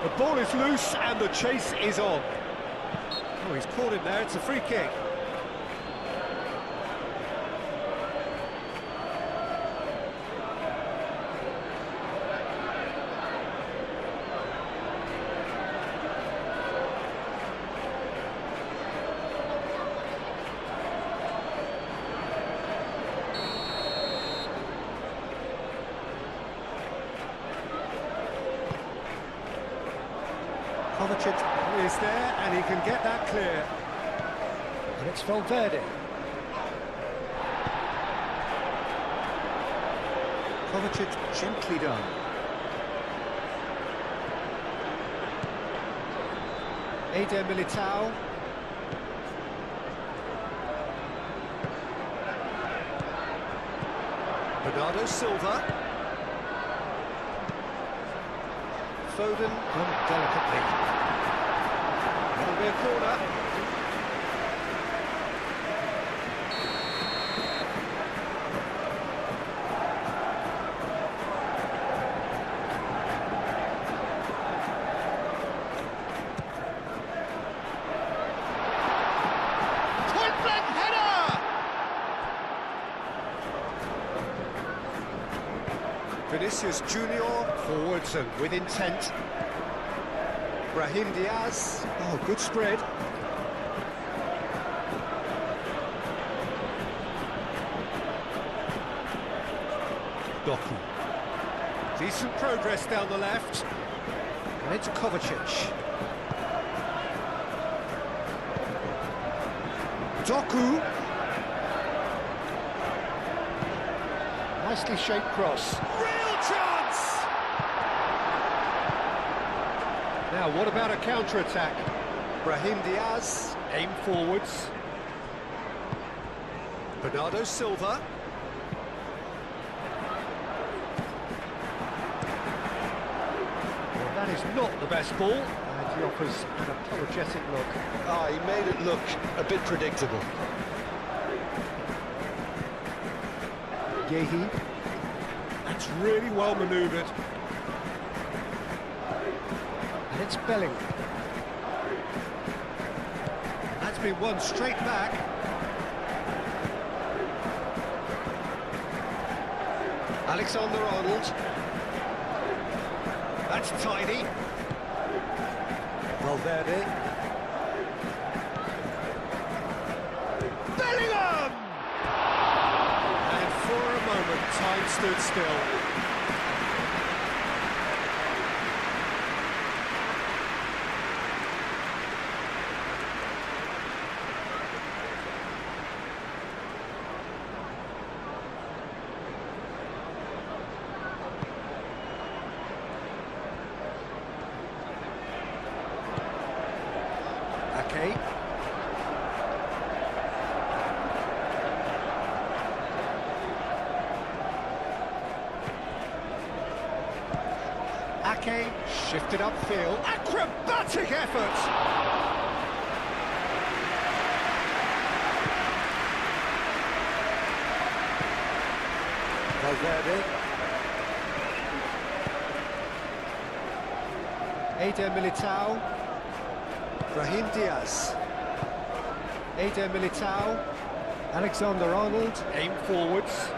The ball is loose and the chase is on. Oh, he's caught him there, it's a free kick. Kovacic is there and he can get that clear. And it's Valverde. Kovacic gently done. Eder Militao. Bernardo Silva. Foden done delicately. That'll be a corner. Point blank header! Vinicius Junior forwards and with intent. Brahim Diaz. Oh, good spread. Doku. Decent progress down the left. And it's Kovacic. Doku. Nicely shaped cross. Real chance! Now, what about a counter-attack? Brahim Diaz, aim forwards. Bernardo Silva. Well, that is not the best ball. And he offers an apologetic look. Ah, he made it look a bit predictable. Yehi. That's really well manoeuvred. And it's Bellingham. That's been won straight back. Alexander-Arnold. That's tidy. Valverde. Bellingham! And for a moment, time stood still. Okay. Ake shifted upfield. Acrobatic effort! Valverde. Eder Militao. Brahim Diaz. Eder Militao. Alexander-Arnold. Aim forwards.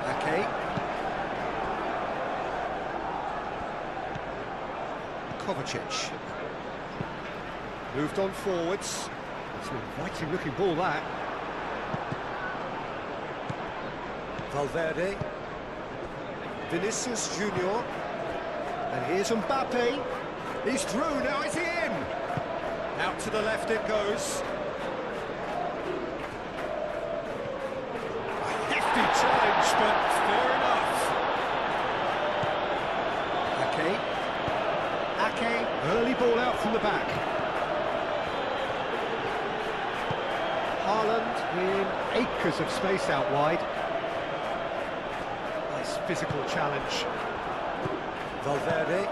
Ake. Kovacic. Moved on forwards. It's an inviting looking ball, that. Valverde. Vinicius Junior. And here's Mbappe. He's through, now is he in? Out to the left it goes. A hefty challenge, but fair enough. Ake, early ball out from the back. Haaland in acres of space out wide. Nice physical challenge. Valverde,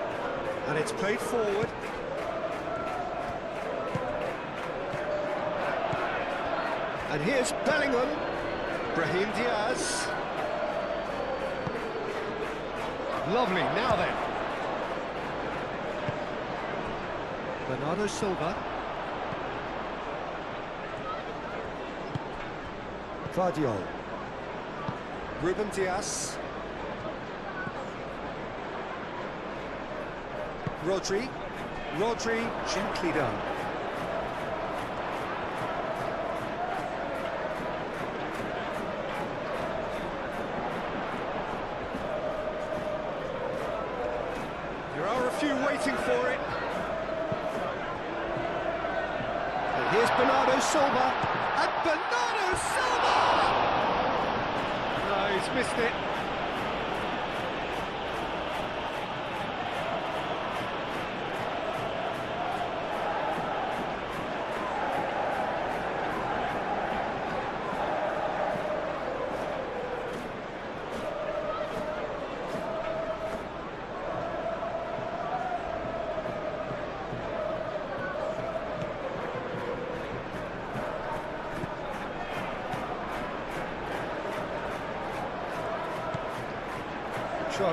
and it's played forward. And here's Bellingham. Brahim Diaz. Lovely, now then. Bernardo Silva. Guardiola. Brahim Diaz. Rodri gently done. There are a few waiting for it. And here's Bernardo Silva. And Bernardo Silva! No, he's missed it.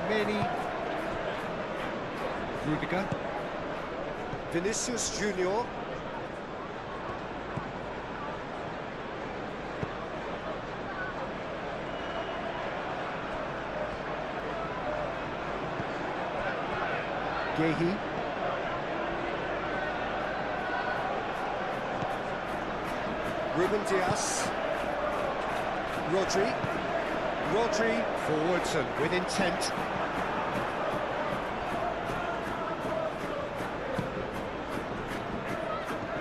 Many. Rudiger. Vinicius Junior. Gehi. Brahim Diaz. Rodri forwards and with intent.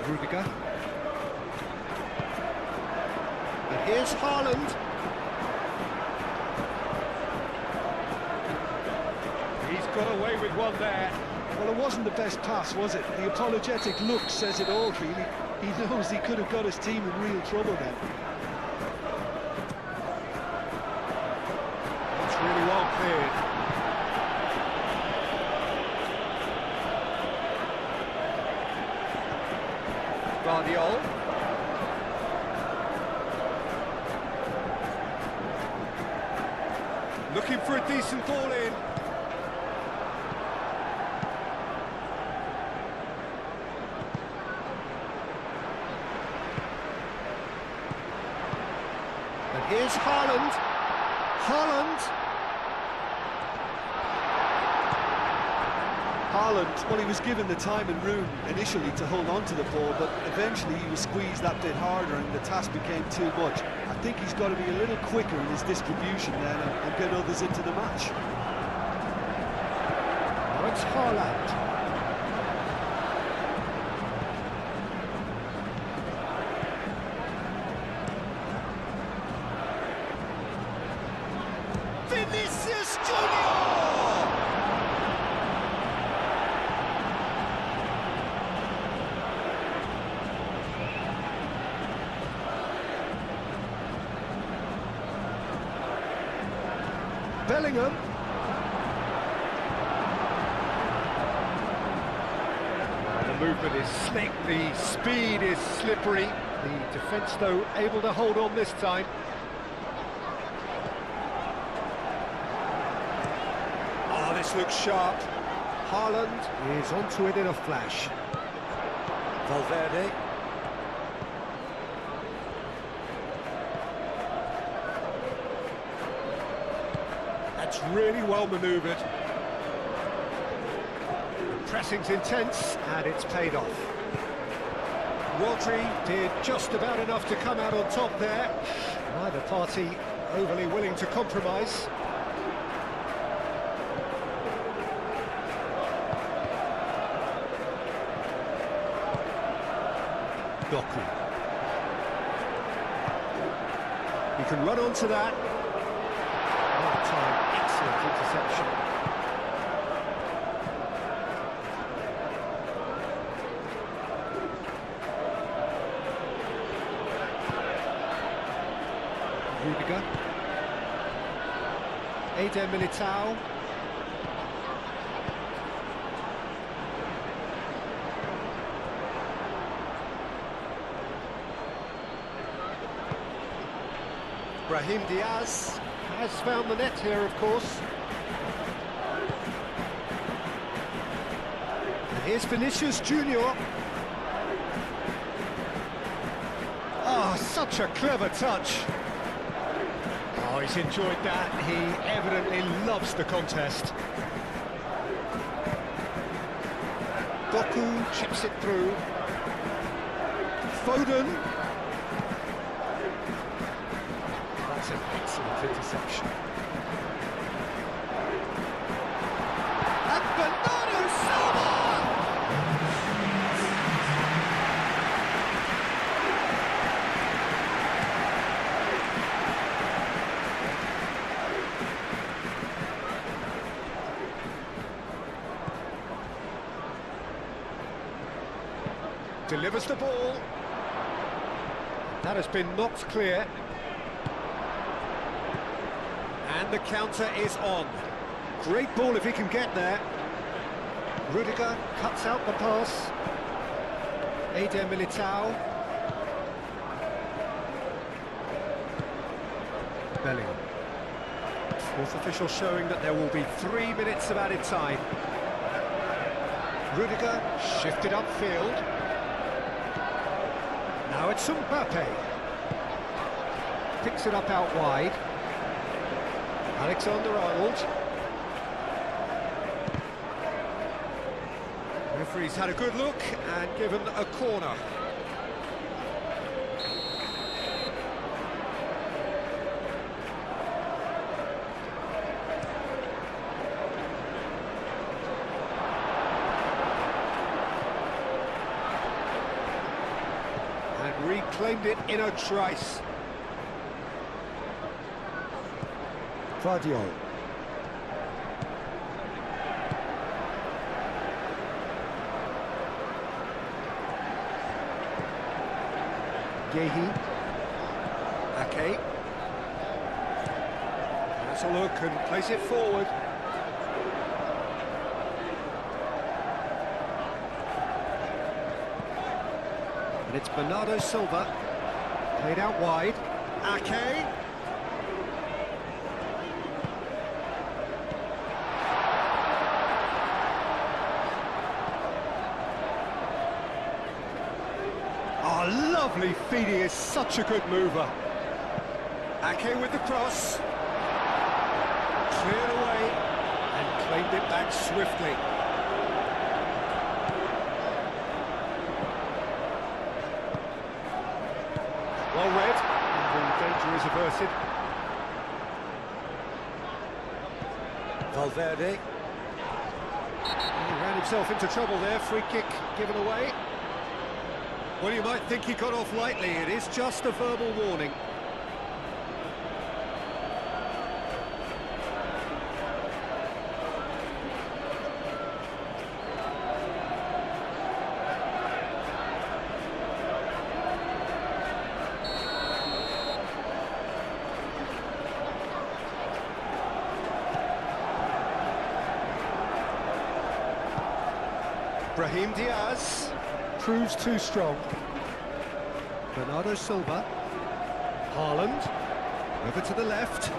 Rudiger. And here's Haaland. He's got away with one there. Well, it wasn't the best pass, was it? The apologetic look says it all, really. He knows he could have got his team in real trouble then. It's really well cleared. Guardiola. Looking for a decent ball in. And here's Haaland. Haaland, well, he was given the time and room initially to hold on to the ball, but eventually he was squeezed that bit harder and the task became too much. I think he's got to be a little quicker in his distribution then and get others into the match. Now it's Haaland. Vinicius Junior! Bellingham. The movement is slick, the speed is slippery. The defence, though, able to hold on this time. Oh, this looks sharp. Haaland is onto it in a flash. Valverde. That's really well manoeuvred. The pressing's intense, and it's paid off. Rodri did just about enough to come out on top there. Neither party overly willing to compromise. Doku. He can run onto that. Well timed, excellent interception. Rudiger. Eder Militao. Brahim Diaz has found the net here, of course. And here's Vinicius Junior. Oh, such a clever touch. Oh, he's enjoyed that. He evidently loves the contest. Doku chips it through. Foden. That's an excellent interception. And Bernardo Silva! Delivers the ball. That has been knocked clear. And the counter is on. Great ball if he can get there. Rudiger cuts out the pass. Eder Militao. Bellingham. Fourth official showing that there will be 3 minutes of added time. Rudiger shifted upfield. Now it's Mbappe. Picks it up out wide. Alexander-Arnold. Referee's had a good look and given a corner. And reclaimed it in a trice. Guardiola. Gehi. Ake. That's a look and place it forward. And it's Bernardo Silva. Played out wide. Ake. Oh, lovely feed, he is such a good mover. Ake with the cross. Cleared away and claimed it back swiftly. Well read, and the danger is averted. Valverde. He ran himself into trouble there, free kick given away. Well, you might think he got off lightly, it is just a verbal warning. Brahim Diaz proves too strong. Bernardo Silva. Haaland. Over to the left.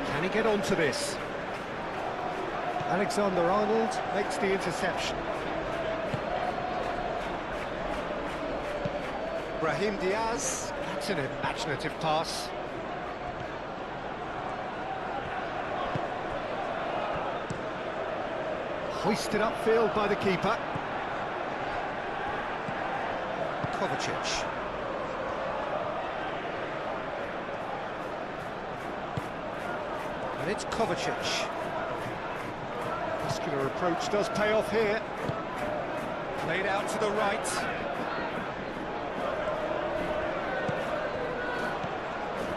Can he get onto this? Alexander-Arnold makes the interception. Brahim Diaz. That's an imaginative pass. Hoisted upfield by the keeper. Kovacic. And it's Kovacic. muscular approach does pay off here. Played out to the right.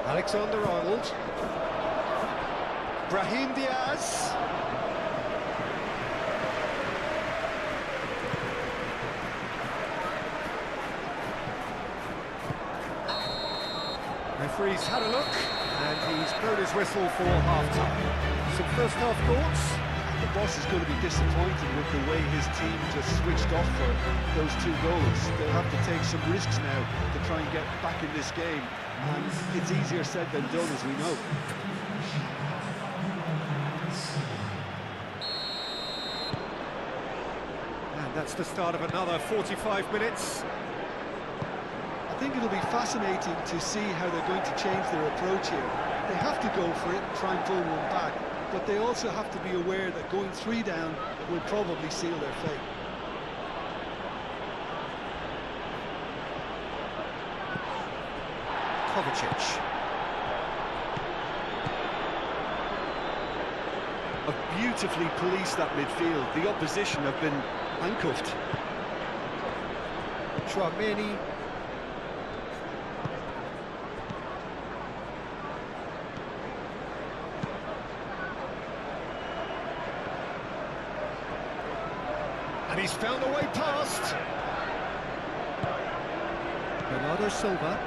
Alexander-Arnold. Brahim Diaz. Referee's had a look, and he's blown his whistle for half-time. Some first-half thoughts? The boss is going to be disappointed with the way his team just switched off for those 2 goals. They'll have to take some risks now to try and get back in this game, and it's easier said than done, as we know. And that's the start of another 45 minutes. I think it'll be fascinating to see how they're going to change their approach here. They have to go for it and try and pull one back, but they also have to be aware that going 3 down will probably seal their fate. Kovacic. Have beautifully policed that midfield. The opposition have been handcuffed. Chouameni. And he's found a way past. Bernardo Silva.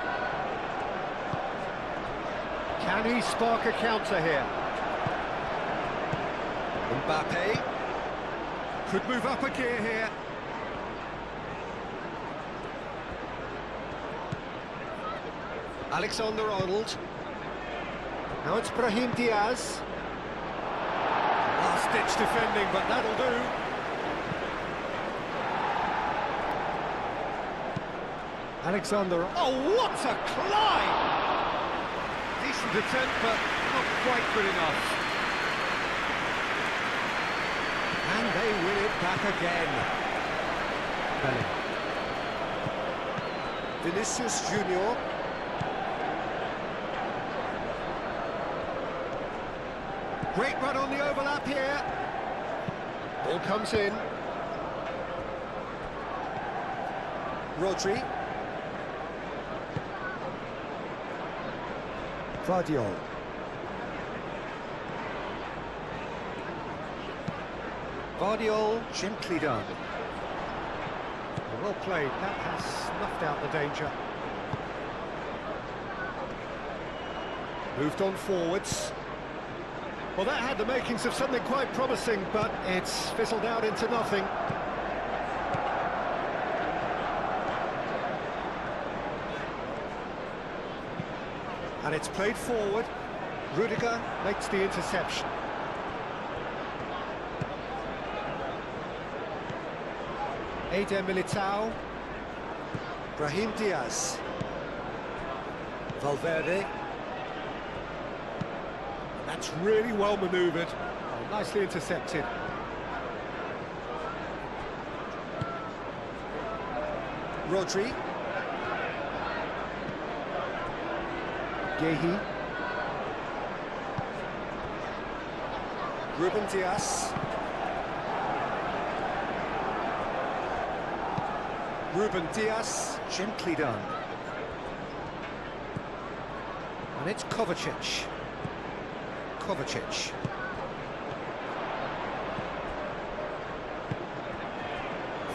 Can he spark a counter here? Mbappe. Could move up a gear here. Alexander-Arnold. Now it's Brahim Diaz. Last-ditch defending, but that'll do. Alexander. Oh, what a climb! Decent attempt, but not quite good enough. And they win it back again. Bellingham. Vinicius Junior. Great run on the overlap here. Ball comes in. Rodri. Vardiol. Vardiol, gently done. Well played, that has snuffed out the danger. Moved on forwards. Well, that had the makings of something quite promising, but it's fizzled out into nothing. And it's played forward. Rudiger makes the interception. Eder Militao. Brahim Diaz. Valverde. That's really well manoeuvred. Oh, nicely intercepted. Rodri. Gehi. Ruben Diaz. Ruben Diaz, gently done. And it's Kovacic. Kovacic.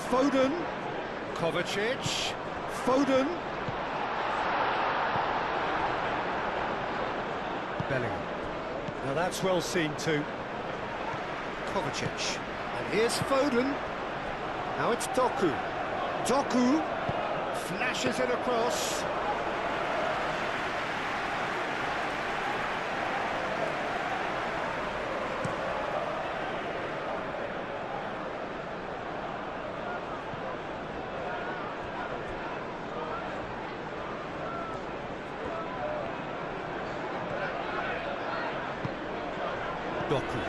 Foden. Kovacic. Foden. Bellingham. Now that's well seen too. Kovacic. And here's Foden. Now it's Doku. Doku flashes it across. Doku.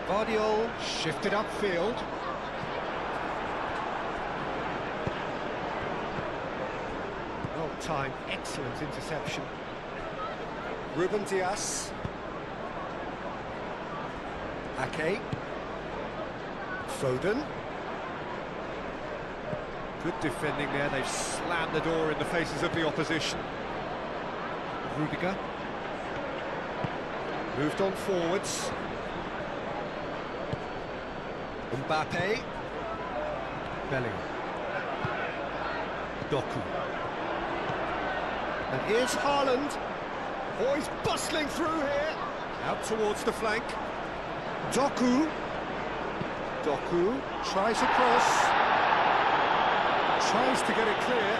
Vardiol shifted upfield. Well timed, excellent interception. Ruben Diaz. Ake. Foden. Good defending there, they've slammed the door in the faces of the opposition. Rudiger. Moved on forwards. Mbappe. Bellingham. Doku. And here's Haaland. Oh, he's bustling through here. Out towards the flank. Doku. Doku tries a cross. Tries to get it clear.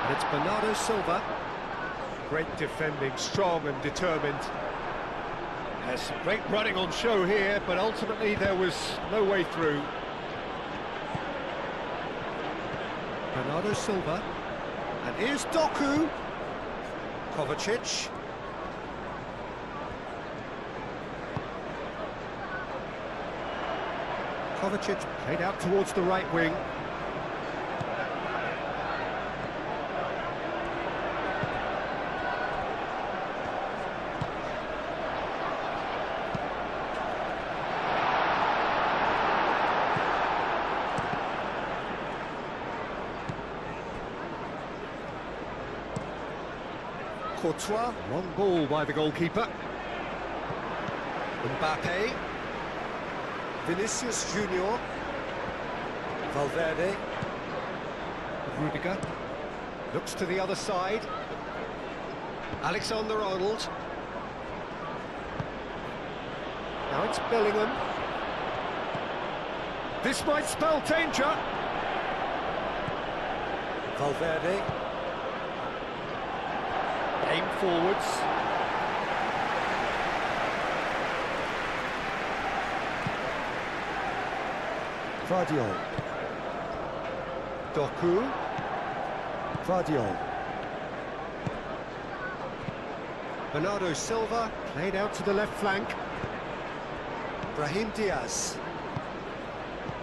And it's Bernardo Silva. Great defending, strong and determined. There's some great running on show here, but ultimately there was no way through. Bernardo Silva. And here's Doku. Kovacic. Kovacic played out towards the right wing. Courtois, long ball by the goalkeeper. Mbappe. Vinicius Junior. Valverde. Rudiger. Looks to the other side. Alexander-Arnold. Now it's Bellingham. This might spell danger. Valverde. Aim forwards. Vardiol. Doku. Vardiol. Bernardo Silva played out to the left flank. Brahim Diaz.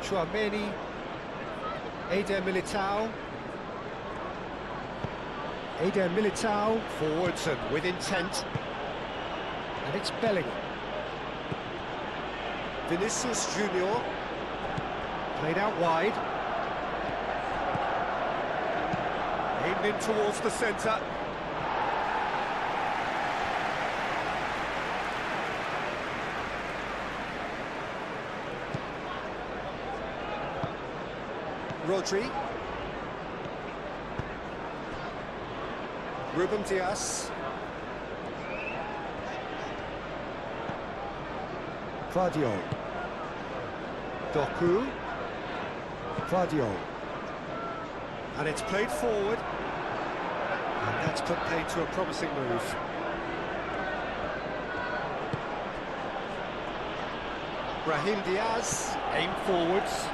Tchouaméni. Eder Militao. Eder Militao, forwards and with intent. And it's Bellingham. Vinicius Junior. Played out wide. Aimed in towards the centre. Rodri. Brahim Diaz. Vardiol. Doku. Vardiol. And it's played forward. And that's put paid to a promising move. Brahim Diaz. Aim forwards.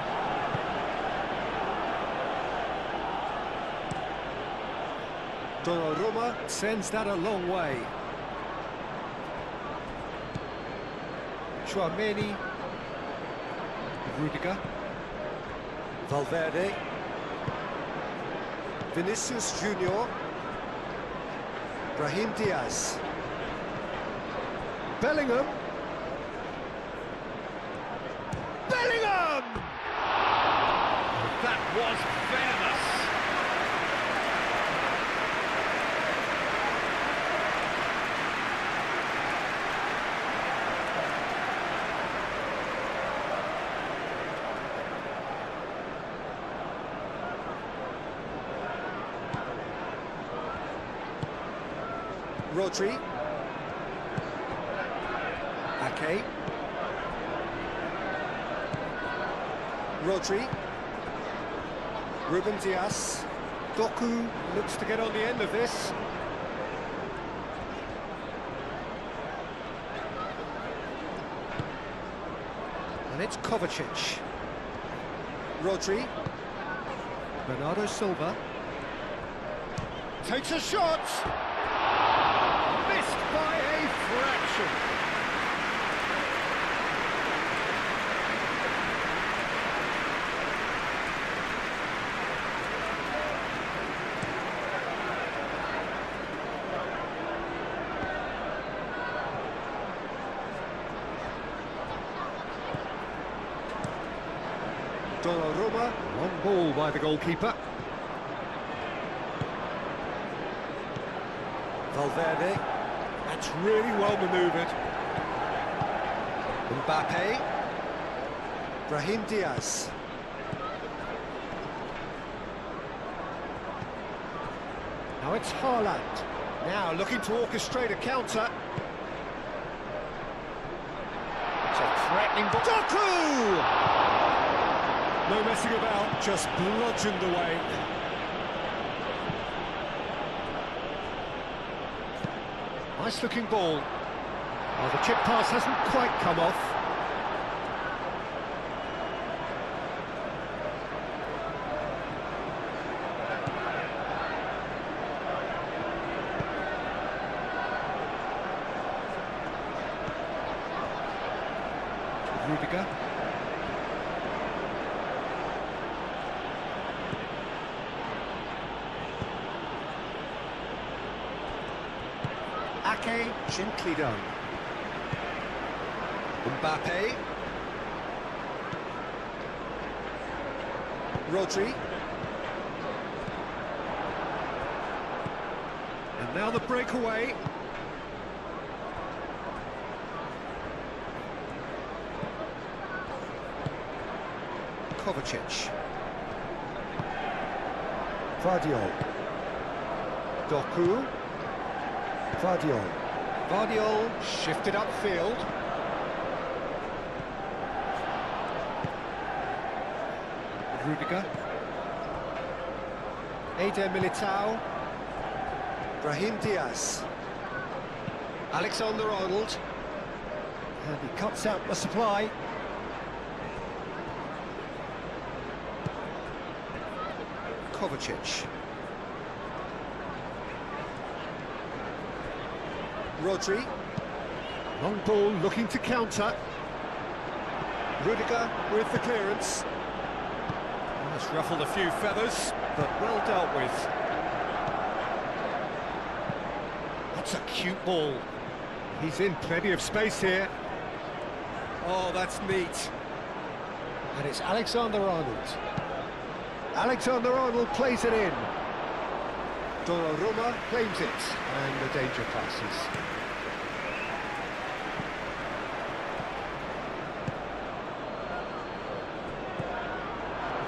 Donnarumma sends that a long way. Tchouaméni. Rudiger. Valverde. Vinicius Junior. Brahim Diaz. Bellingham. Bellingham! That was venomous. Rodri. Ake. Rodri. Brahim Diaz. Doku looks to get on the end of this. And it's Kovacic. Rodri. Bernardo Silva. Takes a shot! Missed by a fraction. Donnarumma, long ball by the goalkeeper. Valverde, that's really well manoeuvred. Mbappe. Brahim Diaz. Now it's Haaland. Now looking to orchestrate a counter. It's a threatening ball. Doku! No messing about, just bludgeoned away. Nice looking ball. Oh, the chip pass hasn't quite come off. Rudiger. Ake, gently done. Mbappe. Rodri. And now the breakaway. Kovacic. Vardiol. Doku. Vardiol. Vardiol shifted upfield. Rudiger. Eder Militao. Brahim Diaz. Alexander-Arnold. And he cuts out the supply. Kovacic. Rodri. Long ball looking to counter. Rudiger with the clearance. That's ruffled a few feathers, but well dealt with. That's a cute ball. He's in plenty of space here. Oh, that's neat. And it's Alexander-Arnold. Alexander-Arnold plays it in. Donnarumma claims it, and the danger passes.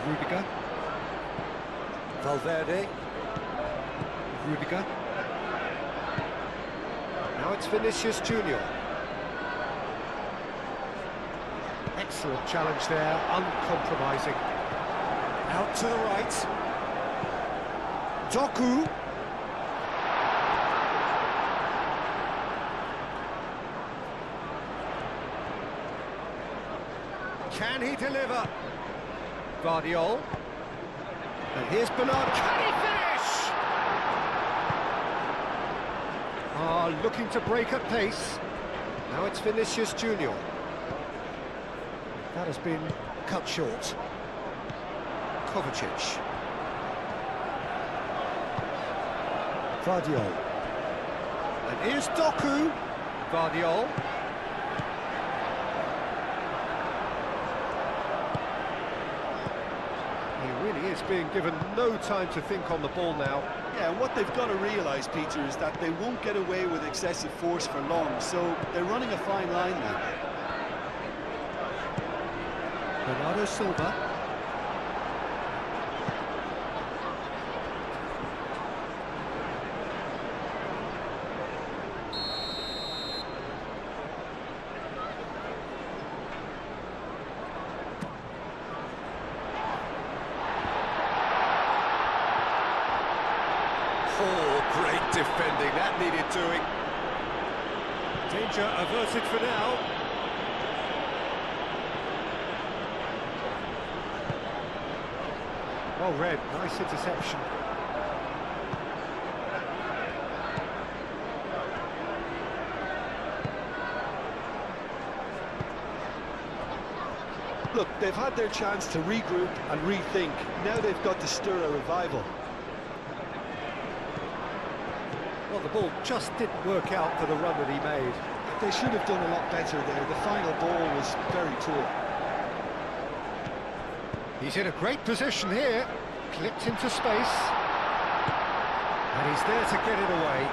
Rudiger. Valverde. Rudiger. Now it's Vinicius Junior. Excellent challenge there, uncompromising. Out to the right. Doku. Can he deliver? Vardiol. And here's Bernard. Can he finish? Looking to break at pace. Now it's Vinicius Junior. That has been cut short. Kovacic. Vardiol. And here's Doku. Vardiol. He really is being given no time to think on the ball now. Yeah, and what they've got to realise, Peter, is that they won't get away with excessive force for long, so they're running a fine line now. Bernardo Silva. Oh, great defending, that needed doing. Danger averted for now. Well read, nice interception. Look, they've had their chance to regroup and rethink. Now they've got to stir a revival. Well, the ball just didn't work out for the run that he made. They should have done a lot better there. The final ball was very poor. He's in a great position here. Clipped into space. And he's there to get it away.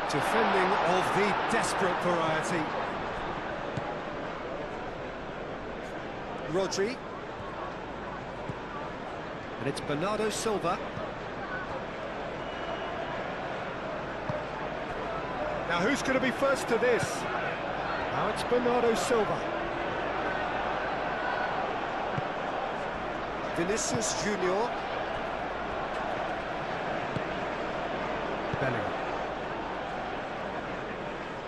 Defending of the desperate variety. Rodri. And it's Bernardo Silva. Now who's going to be first to this? Now it's Bernardo Silva. Vinicius Junior. Bellingham.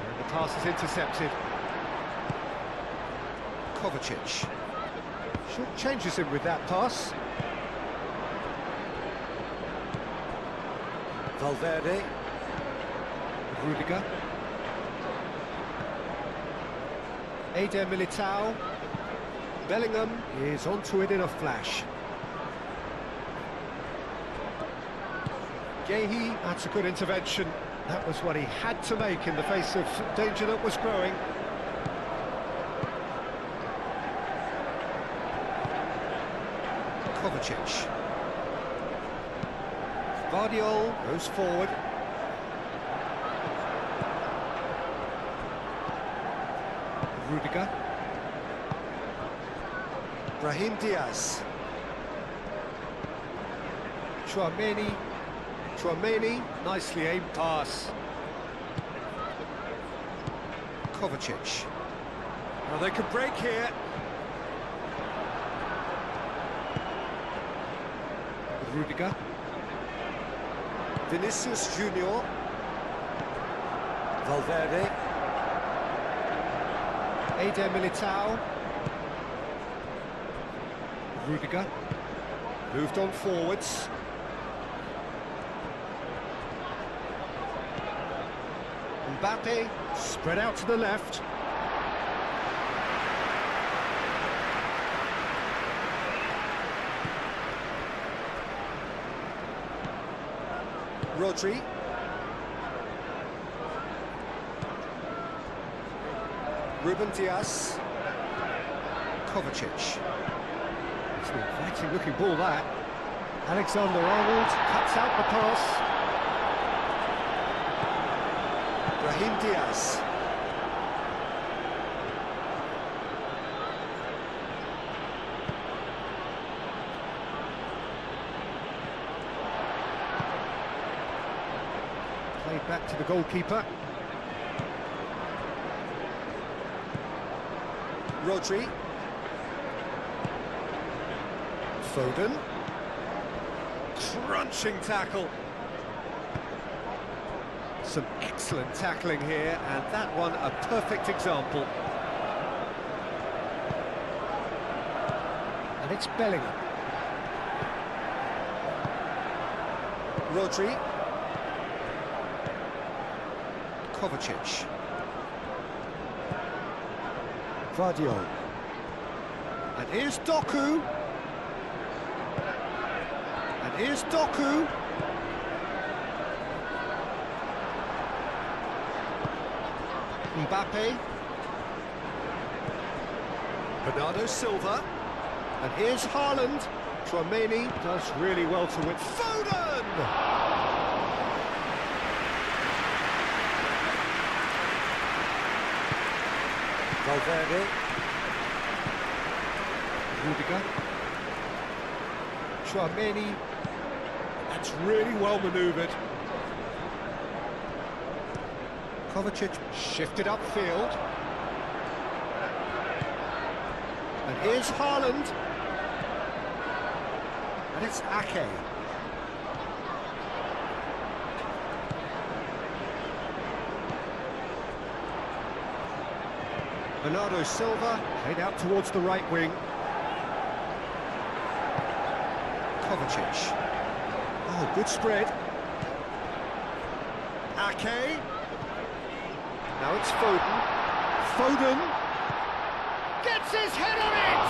And the pass is intercepted. Kovacic. Short changes him with that pass. Valverde. Rudiger. Eder Militao. Bellingham is onto it in a flash. Gehi, that's a good intervention. That was what he had to make in the face of danger that was growing. Kovacic. Guardiola goes forward. Rudiger. Brahim Diaz. Chouameni, nicely aimed pass. Kovacic. Well, they could break here. Rudiger. Vinicius Junior. Valverde. Eder Militao. Rudiger. Moved on forwards. Mbappe spread out to the left. Rodri. Brahim Diaz. Kovacic. It's an inviting looking ball that. Alexander-Arnold cuts out the pass. Brahim Diaz. Played back to the goalkeeper. Rodri. Foden. Crunching tackle. Some excellent tackling here, and that one a perfect example. And it's Bellingham. Rodri. Kovacic. Guardiola. And here's Doku. And here's Doku. Mbappe. Bernardo Silva. And here's Haaland. Chouameni does really well to win. Foden! Valverde. Rudiger. Chouameni. That's really well manoeuvred. Kovacic shifted upfield. And here's Haaland. And it's Ake. Bernardo Silva played out towards the right wing. Kovacic. Oh, good spread. Ake. Now it's Foden. Foden gets his head on it!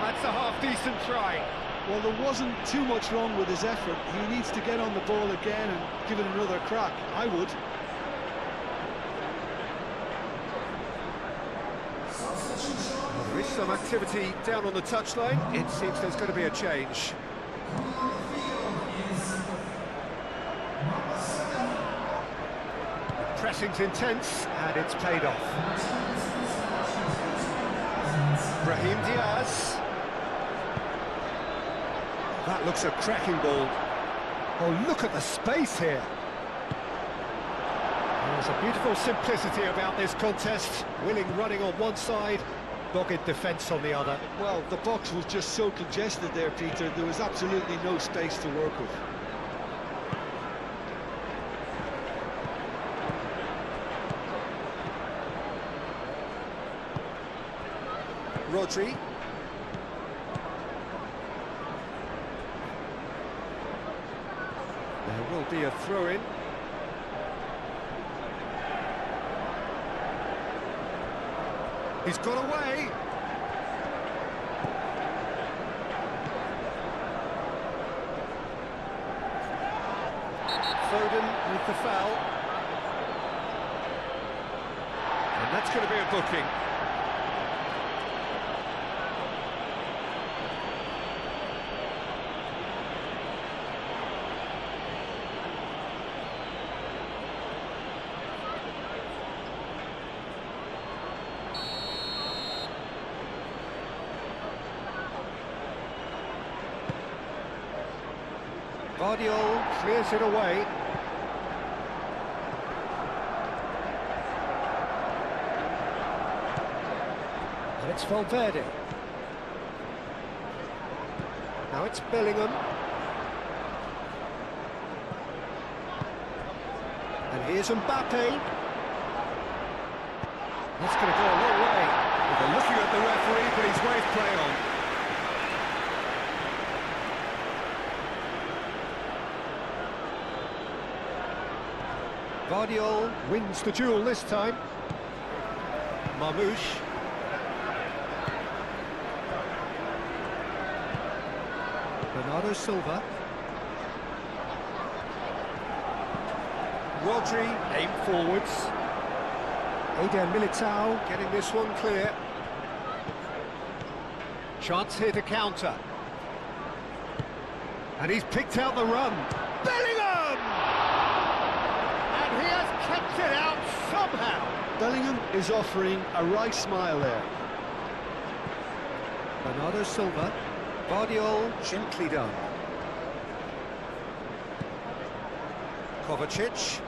That's a half-decent try. Well, there wasn't too much wrong with his effort. He needs to get on the ball again and give it another crack. I would. Well, there is some activity down on the touchline. It seems there's going to be a change. Pressing's intense, and it's paid off. Brahim Diaz. That looks a cracking ball. Oh, look at the space here. There's a beautiful simplicity about this contest. Willing running on one side, dogged defence on the other. Well, the box was just so congested there, Peter. There was absolutely no space to work with. Rodri. There will be a throw-in. He's got away. Foden with the foul. And that's going to be a booking. Guardiola clears it away. And it's Valverde. Now it's Bellingham. And here's Mbappe. That's going to go a long way. Well, they're looking at the referee, but he's waved play on. Guardiola wins the duel this time. Marmoush. Bernardo Silva. Rodri, aim forwards. Eder Militao getting this one clear. Chance here to counter. And he's picked out the run. Bellingham! And he has kept it out somehow. Bellingham is offering a right smile there. Bernardo Silva. Guardiola, gently done. Kovacic.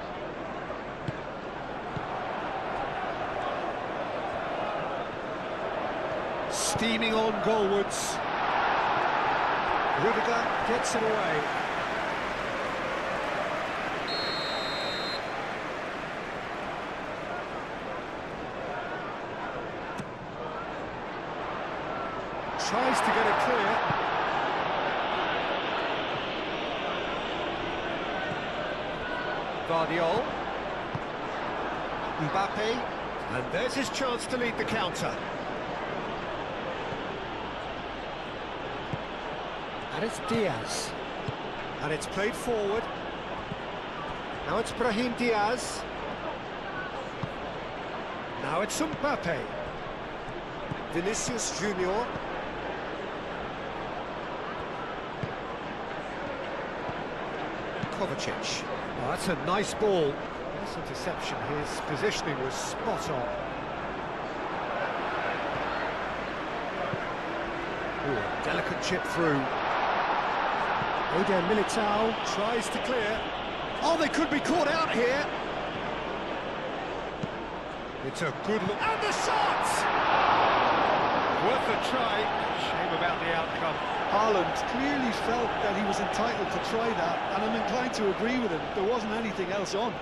Steaming on goalwards. Rudiger gets it away. Tries to get it clear. Guardiola. Mbappe. And there's his chance to lead the counter. And it's Diaz. And it's played forward. Now it's Brahim Diaz. Now it's Mbappe. Vinicius Junior. Kovacic. Oh, that's a nice ball. Nice interception. His positioning was spot on. Ooh, a delicate chip through. Eder Militao tries to clear. Oh, they could be caught out here. It's a good look. And the shot! Worth a try. Shame about the outcome. Haaland clearly felt that he was entitled to try that, and I'm inclined to agree with him. There wasn't anything else on.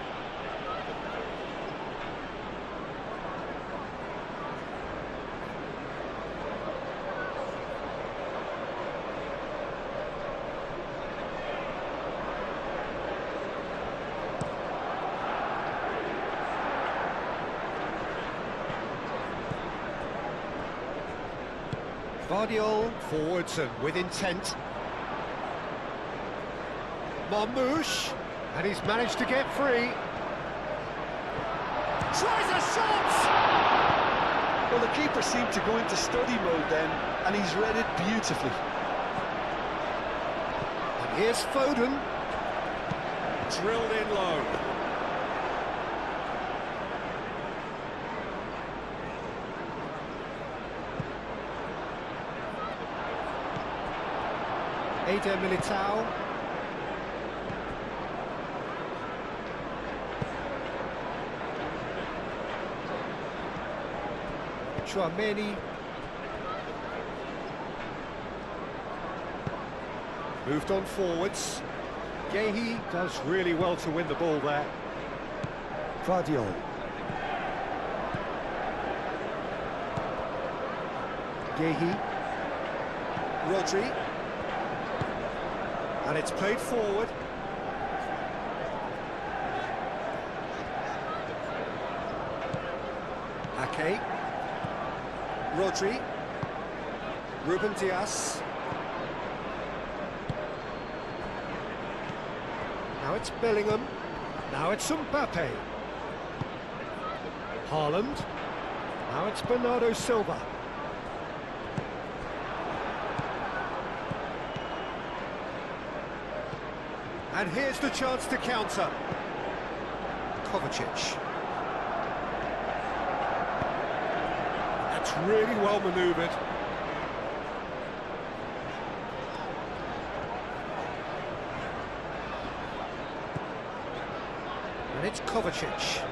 Guardiola forwards and with intent. Marmoush, and he's managed to get free. Tries a shot! Well, the keeper seemed to go into study mode then, and he's read it beautifully. And here's Foden. Drilled in low. Eder Militao. Chouameni. Moved on forwards. Gehi does really well to win the ball there. Vardiol. Gehi. Rodri. And it's played forward. Ake. Rodri. Brahim Diaz. Now it's Bellingham. Now it's Mbappe. Haaland. Now it's Bernardo Silva. And here's the chance to counter. Kovacic. That's really well manoeuvred. And it's Kovacic.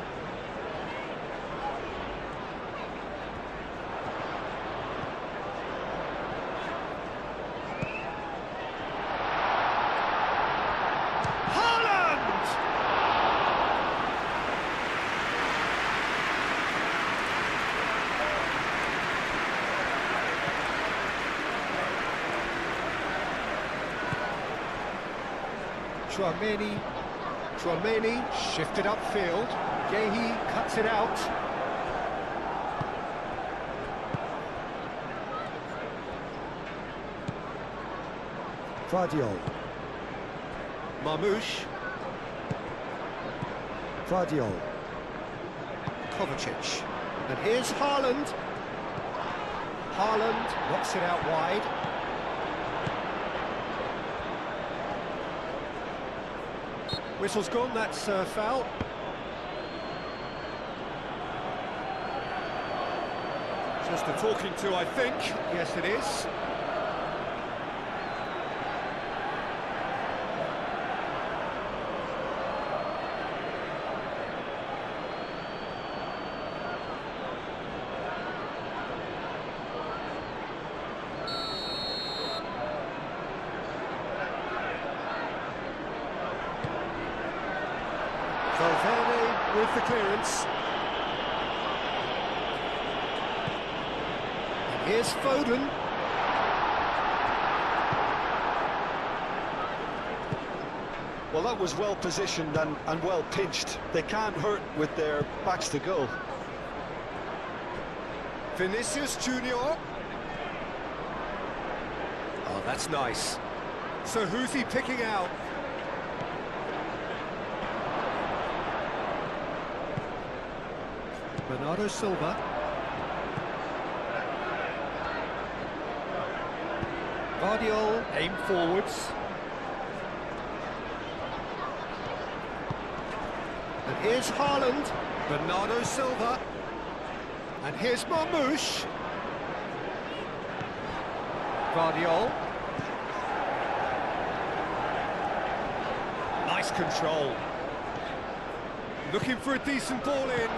Chouameni shifted upfield. Gehi cuts it out. Vardiol. Marmoush. Vardiol. Kovacic. And here's Haaland. Haaland knocks it out wide. Whistle's gone, that's foul. Just a talking to, I think. Yes, it is. Valverde with the clearance. And here's Foden. Well, that was well positioned and well pinched. They can't hurt with their backs to goal. Vinicius Junior. Oh, that's nice. So who's he picking out? Bernardo Silva. Vardiol aimed forwards. And here's Haaland. Bernardo Silva. And here's Marmoush. Vardiol. Nice control. Looking for a decent ball in.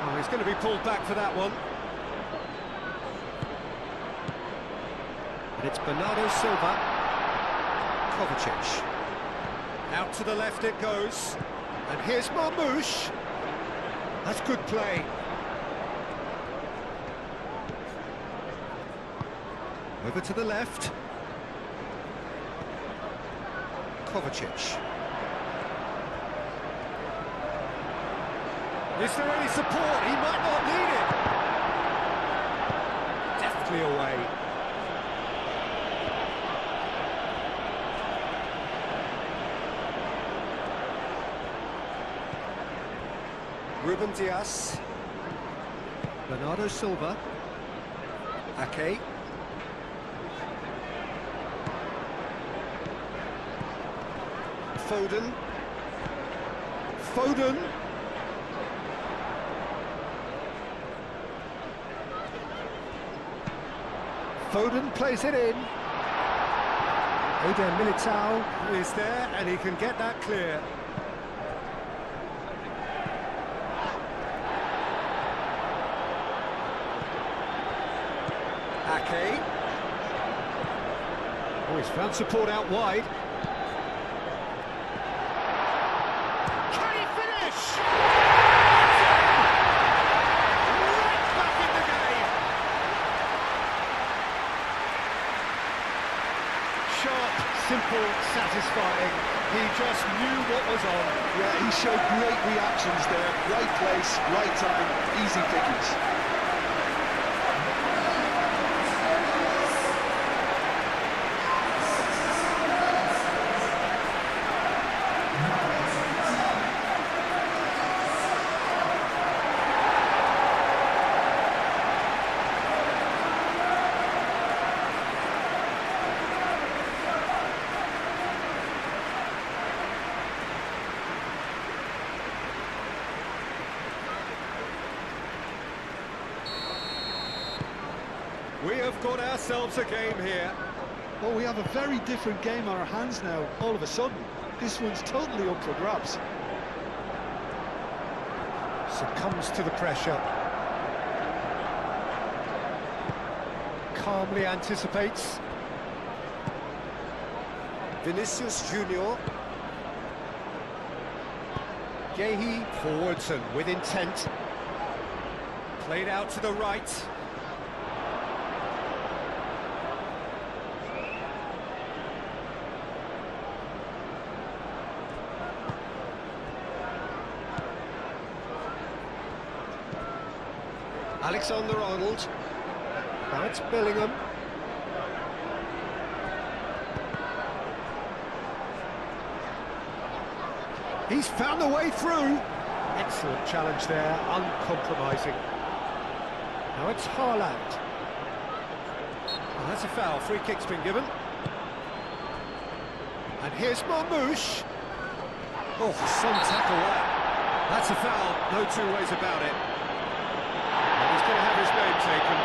Oh, he's going to be pulled back for that one. And it's Bernardo Silva. Kovacic. Out to the left it goes. And here's Marmoush. That's good play. Over to the left. Kovacic. Is there any support? He might not need it. Deftly away. Brahim Diaz. Bernardo Silva. Ake. Foden. Foden. Foden plays it in. Eder Militao is there and he can get that clear. Ake. Oh, he's found support out wide. Can he finish? Right back in the game. Sharp, simple, satisfying. He just knew what was on. Yeah, he showed great reactions there. Right place, right time, easy pickings. We have got ourselves a game here. Well, we have a very different game on our hands now, all of a sudden. This one's totally up for grabs. Succumbs to the pressure. Calmly anticipates. Vinicius Junior. Gehi forwards and with intent. Played out to the right. Alexander-Arnold. Now it's Bellingham. He's found a way through. Excellent challenge there, uncompromising. Now it's Haaland. Oh, that's a foul. Free kick's been given. And here's Marmoush. Oh, some tackle that. That's a foul. No two ways about it. And he's going to have his name taken.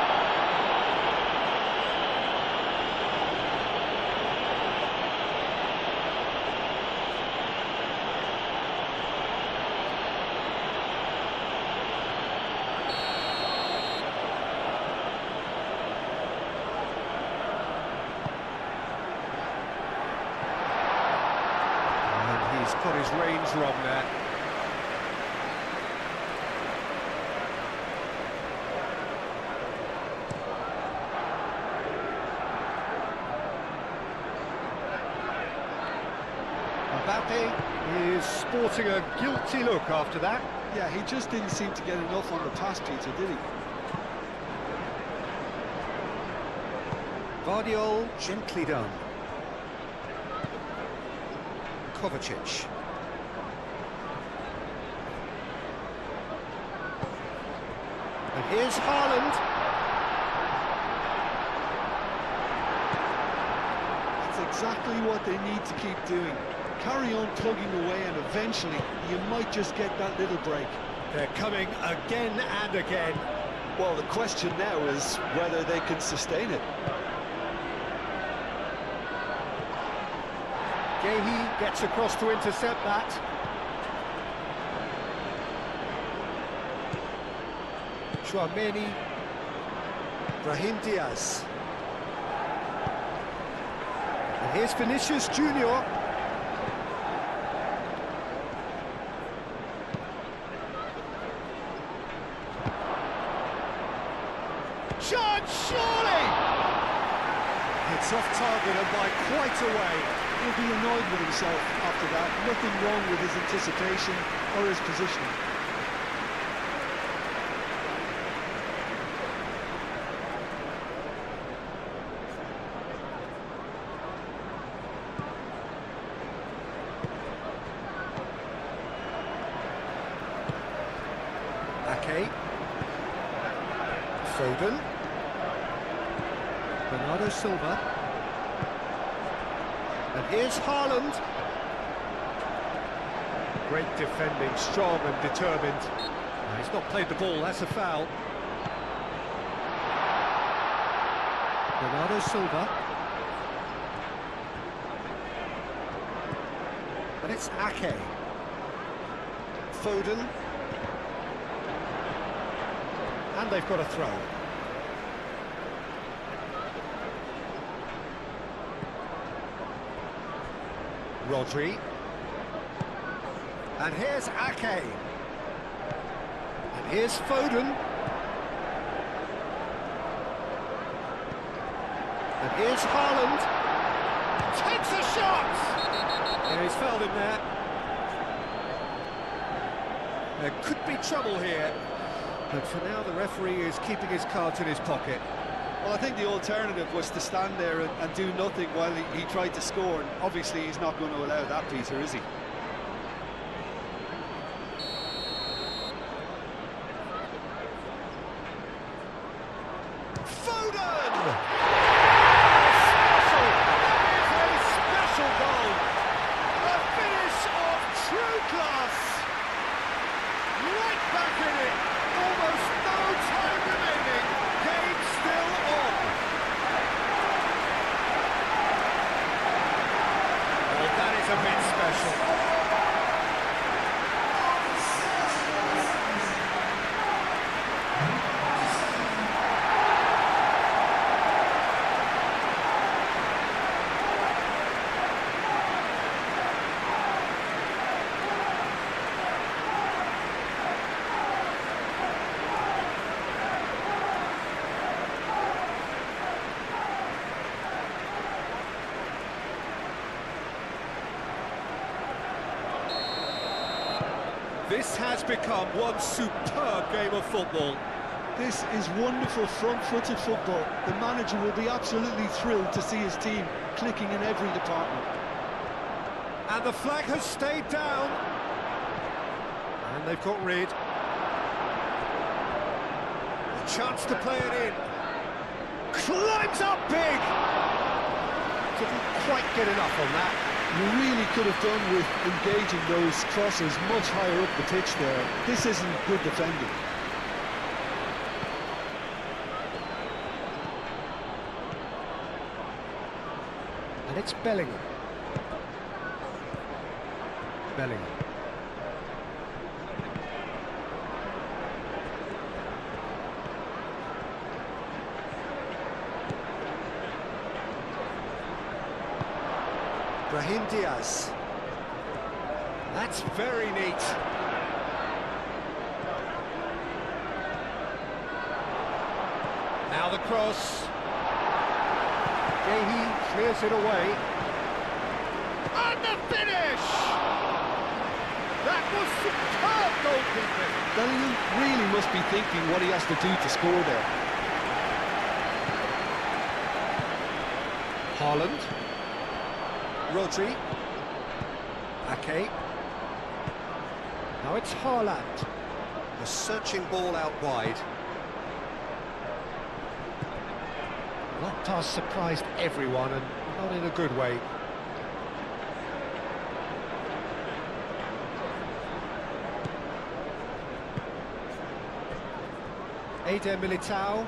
And he's got his range wrong there. Mbappe is sporting a guilty look after that. Yeah, he just didn't seem to get enough on the pass, Peter, did he? Guardiola gently done. Kovacic. And here's Haaland. That's exactly what they need to keep doing. Carry on plugging away and eventually you might just get that little break. They're coming again and again. Well, the question now is whether they can sustain it. Gehi gets across to intercept that. Chouameni. Brahim Diaz. And here's Vinicius Junior. Shot, surely! It's off target and by quite a way. He'll be annoyed with himself after that. Nothing wrong with his anticipation or his positioning. Foden. Bernardo Silva. And here's Haaland. Great defending, strong and determined. He's not played the ball, that's a foul. Bernardo Silva. And it's Ake. Foden. And they've got a throw. Rodri. And here's Ake. And here's Foden. And here's Haaland. Takes a shot! Yeah, he's fouled him there. There could be trouble here. But for now, the referee is keeping his cards in his pocket. Well, I think the alternative was to stand there and do nothing while he tried to score. And obviously, he's not going to allow that, Peter, is he? Foden! Special goal! A finish of true class! Right back in it! Almost no time remaining! Game still on! Oh, that is a bit special. This has become one superb game of football. This is wonderful front-footed football. The manager will be absolutely thrilled to see his team clicking in every department. And the flag has stayed down. And they've got rid. A chance to play it in. Climbs up big! Couldn't quite get enough on that. You really could have done with engaging those crosses much higher up the pitch there. This isn't good defending. And it's Bellingham. Bellingham. Brahim Diaz. That's very neat. Now the cross. He clears it away. And the finish! That was superb goalkeeping. Bellingham really must be thinking what he has to do to score there. Haaland. Rodri. Ake. Now it's Haaland. A searching ball out wide. That pass surprised everyone, and not in a good way. Eder Militao.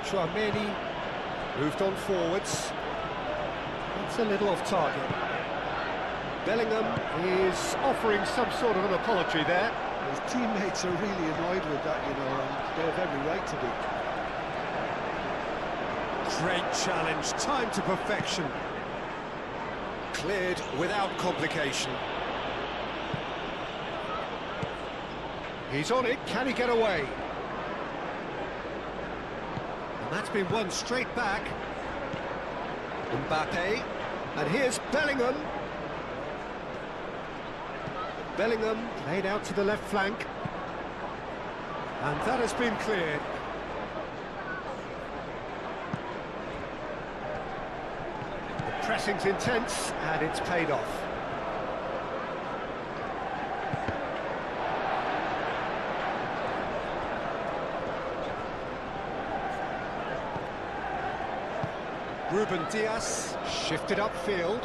Chouameni moved on forwards. That's a little off target. Bellingham is offering some sort of an apology there. His teammates are really annoyed with that, you know, and they have every right to be. Great challenge, time to perfection. Cleared without complication. He's on it, can he get away? And that's been won straight back. Mbappe, and here's Bellingham. Bellingham laid out to the left flank. And that has been cleared. The pressing's intense, and it's paid off. Brahim Diaz shifted upfield.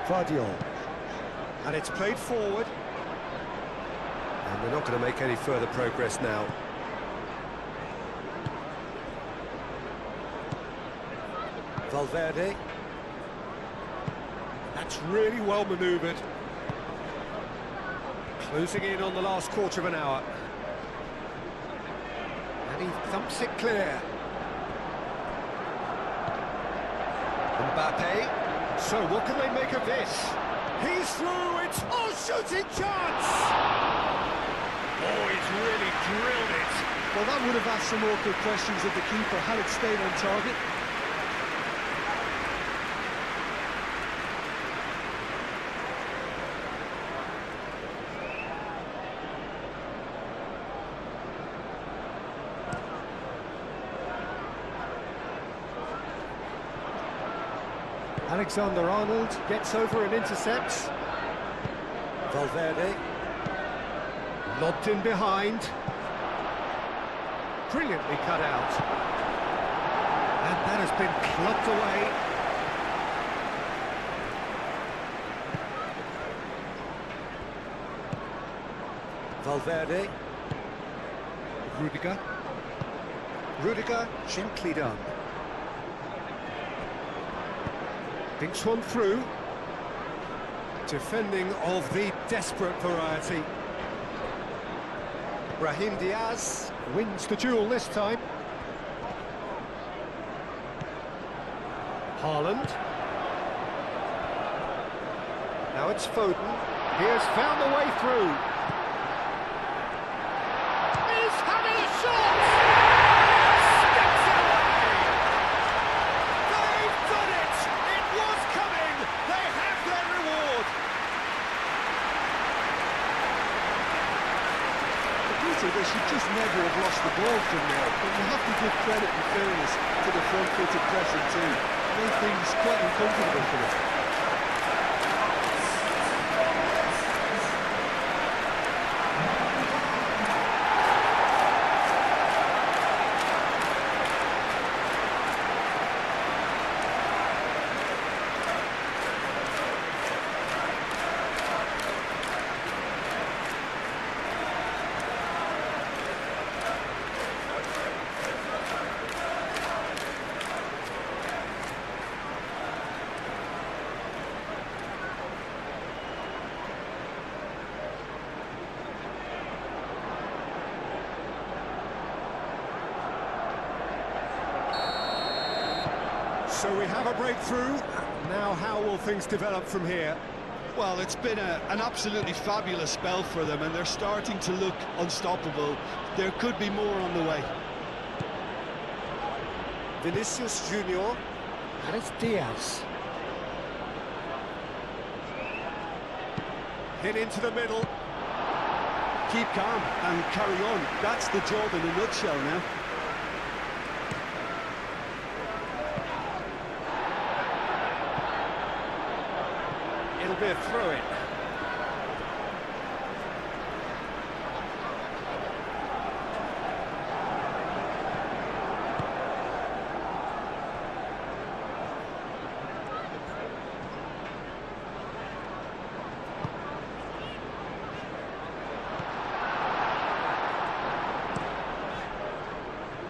Vardiol. And it's played forward. And they're not going to make any further progress now. Valverde. That's really well manoeuvred. Closing in on the last quarter of an hour. And he thumps it clear. Mbappe. So what can they make of this? He's through, it's shooting chance! Oh, he's really drilled it. Well, that would have asked some awkward questions of the keeper had it stayed on target. Alexander-Arnold gets over and intercepts. Valverde. Lobbed in behind. Brilliantly cut out. And that has been clubbed away. Valverde. Rudiger. Rudiger, gently done. Thinks one through. Defending of the desperate variety. Brahim Diaz wins the duel this time. Haaland. Now it's Foden. He has found the way through. He's having a shot! Steps it away! They've done it! It was coming! They have their reward! Peter, they should just never have lost the ball from there, but you have to give credit and fairness to the front-footed pressing too. Made things quite uncomfortable for them. So we have a breakthrough. Now how will things develop from here? Well, it's been an absolutely fabulous spell for them, and they're starting to look unstoppable. There could be more on the way. Vinicius Junior. And it's Diaz. Hit into the middle. Keep calm and carry on. That's the job in a nutshell now. It'll be a throw-in.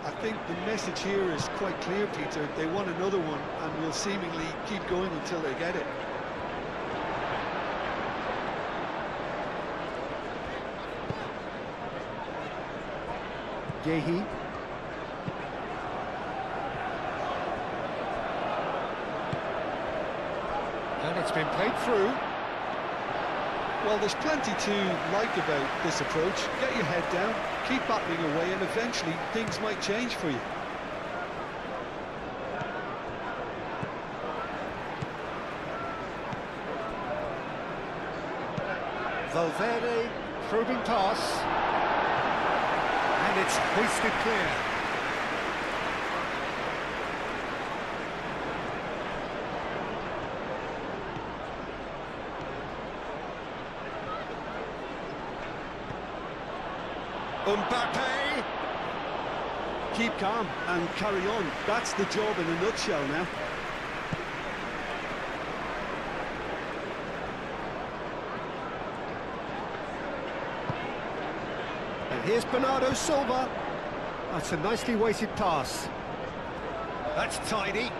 I think the message here is quite clear, Peter. They want another one and will seemingly keep going until they get it. Yehi. And it's been played through. Well, there's plenty to like about this approach. Get your head down, keep battling away, and eventually things might change for you. Valverde, probing pass. And it's hoisted clear. Mbappe. Keep calm and carry on. That's the job in a nutshell now. And here's Bernardo Silva. That's a nicely weighted pass. That's tidy.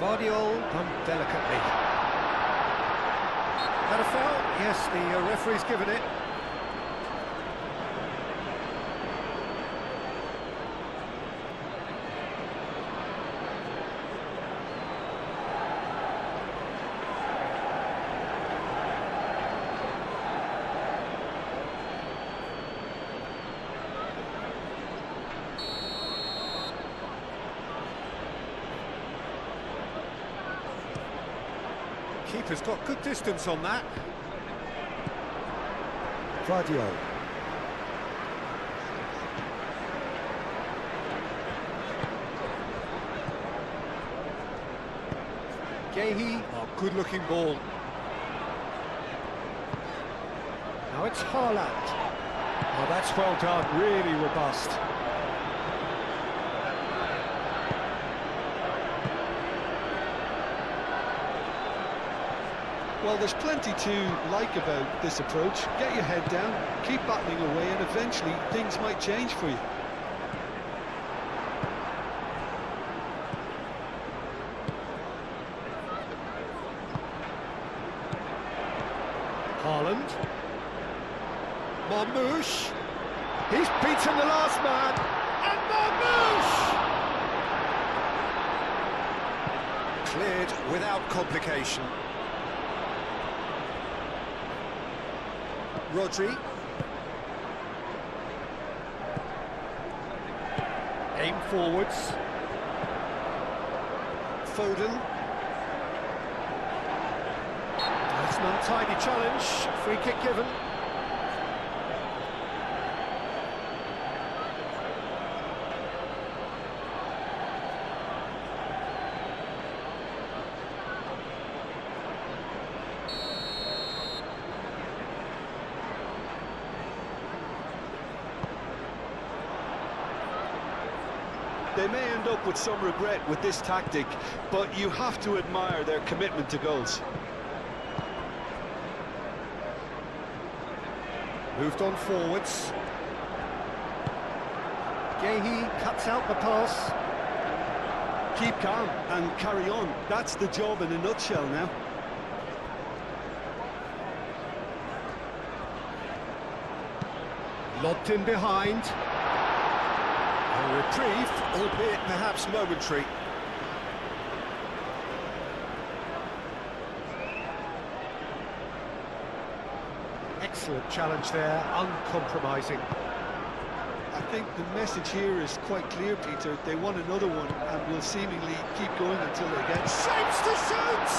Guardiola done delicately. That a foul? Yes, the referee's given it. Keeper's got good distance on that. Guardiola. Gehi, oh, good-looking ball. Now it's Haaland. Oh, that's well done, really robust. Well, there's plenty to like about this approach. Get your head down, keep battling away, and eventually things might change for you. Haaland. Marmoush. He's beaten the last man. And Marmoush! Cleared without complication. Rodri. Aim forwards. Foden. That's an untidy challenge. Free kick given. They may end up with some regret with this tactic, but you have to admire their commitment to goals. Moved on forwards. Gehi cuts out the pass. Keep calm and carry on. That's the job in a nutshell now. Lobbed in behind. A reprieve, albeit perhaps momentary. Excellent challenge there, uncompromising. I think the message here is quite clear, Peter. They want another one and will seemingly keep going until they get... Shapes to shoot!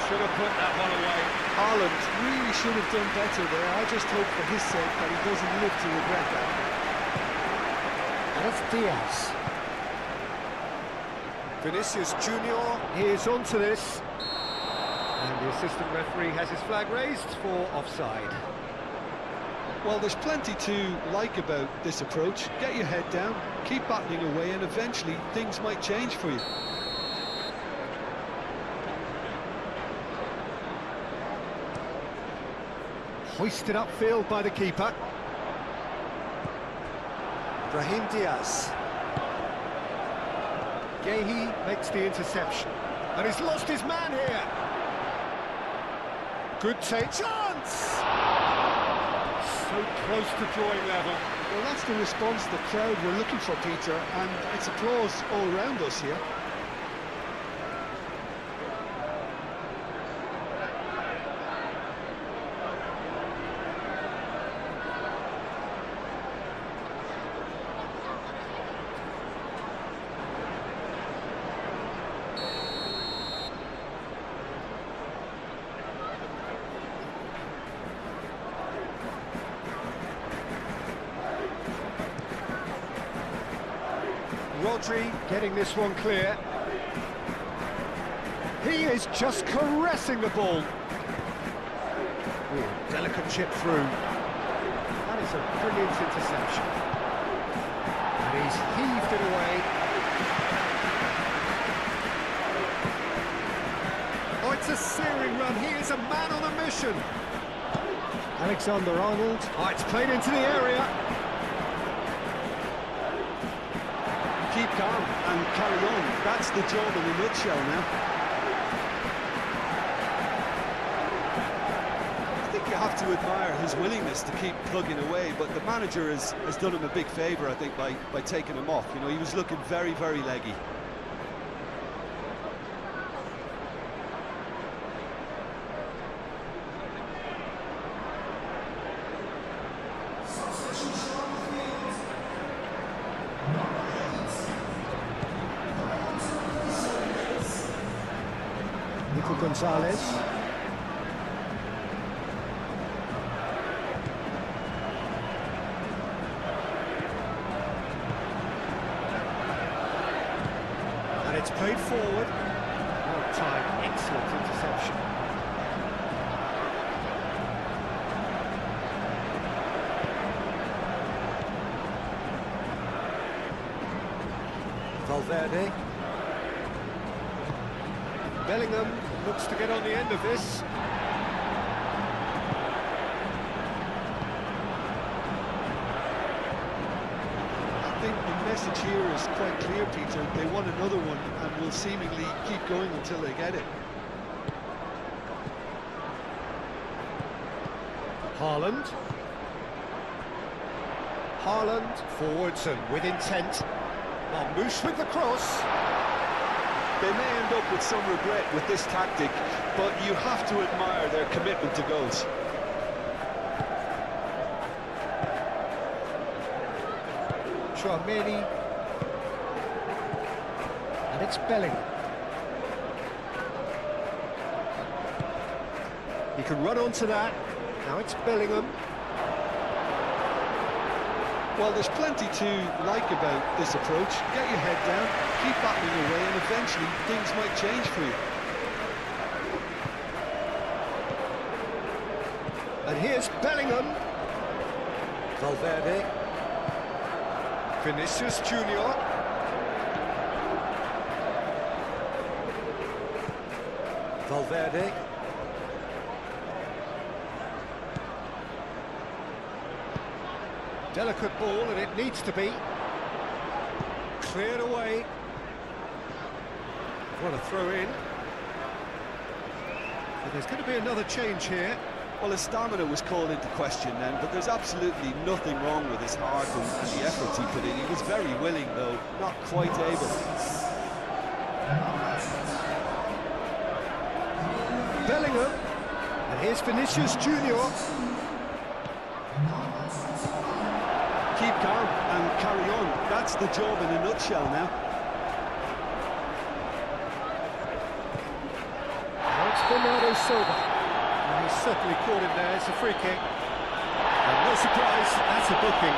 Should have put that one away. Haaland really should have done better there. I just hope for his sake that he doesn't live to regret that. That's Diaz. Vinicius Junior, he is onto this. And the assistant referee has his flag raised for offside. Well, there's plenty to like about this approach. Get your head down, keep battling away, and eventually things might change for you. Hoisted upfield by the keeper. Brahim Diaz. Gehi makes the interception. And he's lost his man here. Good take. Chance! So close to drawing level. Well, that's the response the crowd were looking for, Peter, and it's applause all around us here. Rodri getting this one clear. He is just caressing the ball. Ooh, delicate chip through. That is a brilliant interception. And he's heaved it away. Oh, it's a searing run. He is a man on a mission. Alexander-Arnold. Oh, it's played into the area. Keep calm and carry on. That's the job in a nutshell now. I think you have to admire his willingness to keep plugging away, but the manager has done him a big favour, I think, by taking him off. You know, he was looking very, very leggy. Gonzalez. And it's played forward. Well timed, excellent interception. Valverde. Bellingham looks to get on the end of this. I think the message here is quite clear, Peter. They want another one and will seemingly keep going until they get it. Haaland. Haaland forwards and with intent. Marmouche with the cross. They may end up with some regret with this tactic, but you have to admire their commitment to goals. Chouameni. And it's Bellingham. He can run onto that. Now it's Bellingham. Well, there's plenty to like about this approach. Get your head down, keep battling away, and eventually things might change for you. And here's Bellingham. Valverde. Vinicius Junior. Valverde. Delicate ball, and it needs to be cleared away. What a throw in. But there's going to be another change here. Well, his stamina was called into question then, but there's absolutely nothing wrong with his heart and the efforts he put in. He was very willing, though, not quite able. Bellingham, and here's Vinicius Junior. Keep calm and carry on. That's the job in a nutshell now. Now it's Bernardo Silva. And he's certainly caught him there. It's a free kick. And no surprise, that's a booking.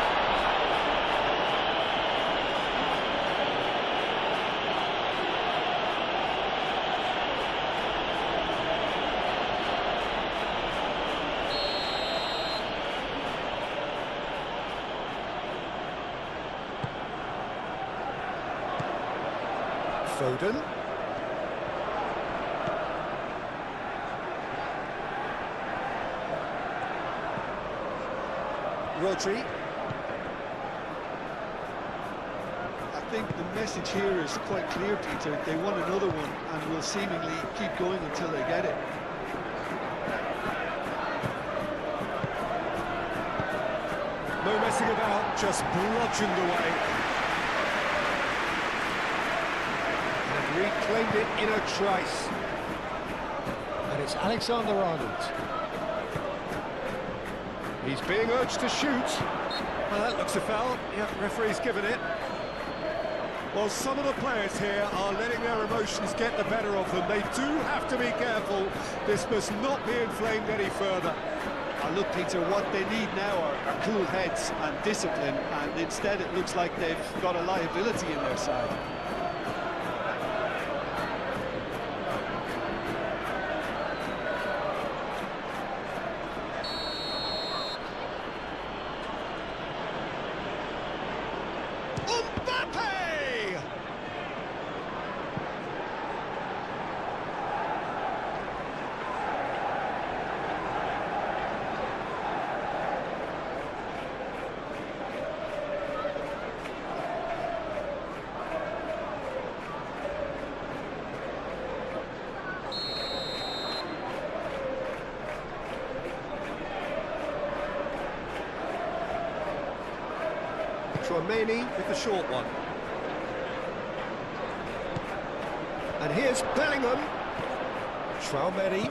Foden. Rodri. I think the message here is quite clear, Peter. They want another one and will seemingly keep going until they get it. No messing about, just bludgeoned away. And reclaimed it in a trice. And it's Alexander-Arnold. He's being urged to shoot. Well, that looks a foul. Yeah, referee's given it. Well, some of the players here are letting their emotions get the better of them. They do have to be careful. This must not be inflamed any further. Look, Peter, what they need now are cool heads and discipline, and instead it looks like they've got a liability in their side. Chouameni with the short one. And here's Bellingham. Chouameni.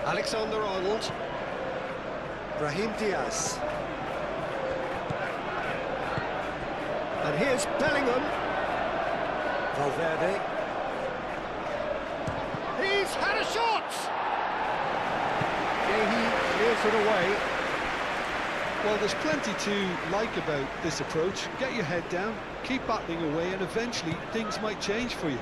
Alexander-Arnold. Brahim Diaz. And here's Bellingham. Valverde. He's had a shot! He clears it away. Well, there's plenty to like about this approach. Get your head down, keep battling away, and eventually things might change for you.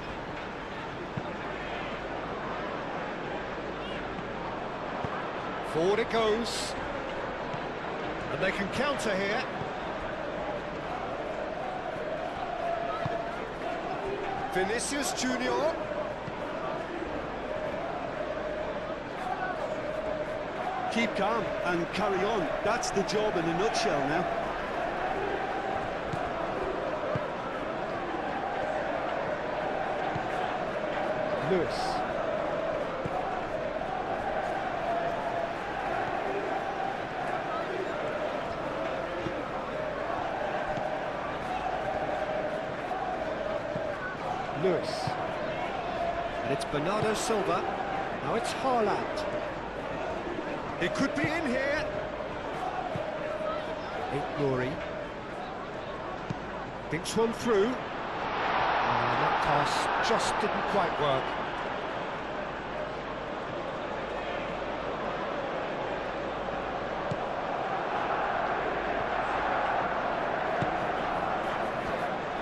Forward it goes. And they can counter here. Vinicius Junior. Keep calm and carry on. That's the job in a nutshell now. Lewis. Lewis. And it's Bernardo Silva. Now it's Haaland. It could be in here. Nouri. Thinks one through. And that pass just didn't quite work.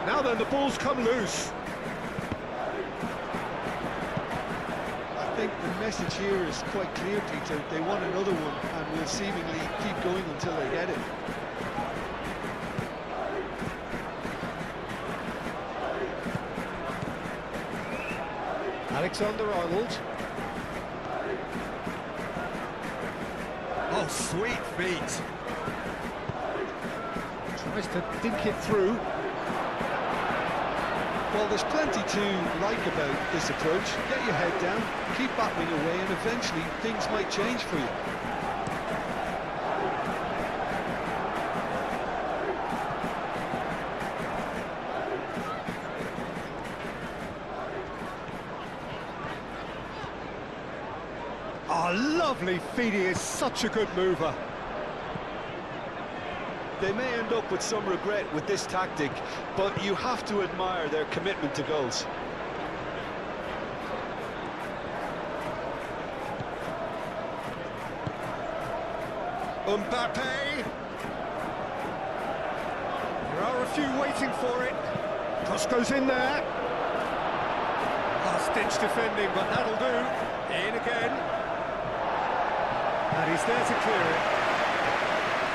Now then, the ball's come loose. I think the message here is quite clear, Peter. They want another one and will seemingly keep going until they get it. Alexander-Arnold. Oh, sweet feet. Tries to dink it through. Well, there's plenty to like about this approach. Get your head down, keep battling away, and eventually things might change for you. Oh, lovely feet. He is such a good mover. They may end up with some regret with this tactic, but you have to admire their commitment to goals. Mbappe. There are a few waiting for it. Cross goes in there. Last-ditch defending, but that'll do. In again. And he's there to clear it.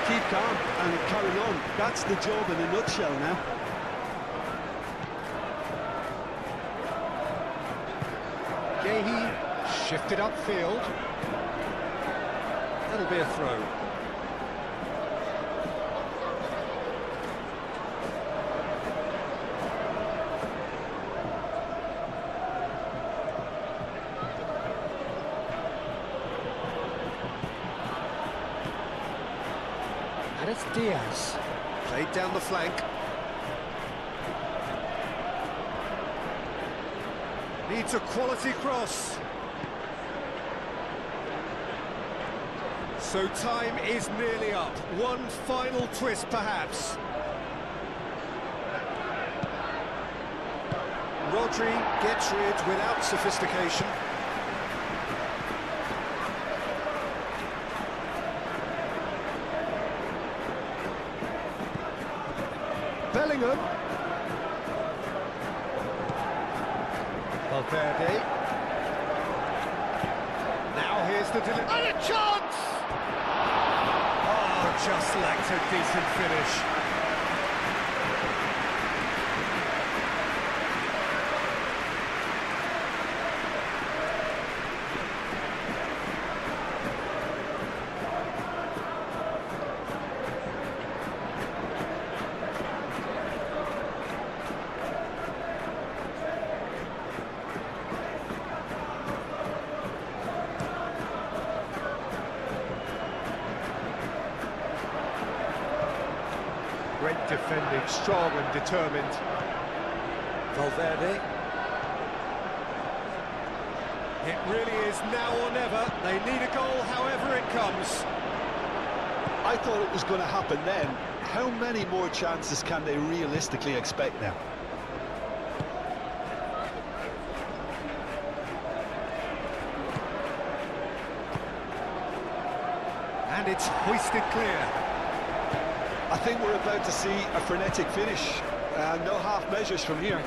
Keep calm and carry on. That's the job in a nutshell now. Gehi shifted upfield. That'll be a throw. And it's Diaz. Played down the flank. Needs a quality cross. So time is nearly up. One final twist, perhaps. Rodri gets rid without sophistication. Bellingham. Valverde. Now here's the delivery. And a chance! Oh, just lacked a decent finish. Great defending, strong and determined. Valverde. It really is now or never. They need a goal however it comes. I thought it was going to happen then. How many more chances can they realistically expect now? And it's hoisted clear. I think we're about to see a frenetic finish. No half measures from here.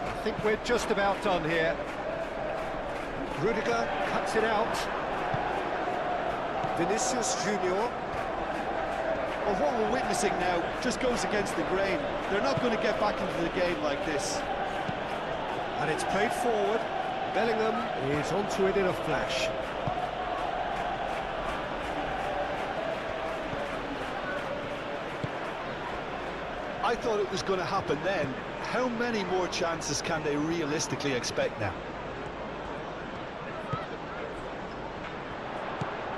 I think we're just about done here. Rudiger cuts it out. Vinicius Junior. Well, what we're witnessing now just goes against the grain. They're not going to get back into the game like this. And it's played forward. Bellingham is onto it in a flash. I thought it was going to happen then. How many more chances can they realistically expect now?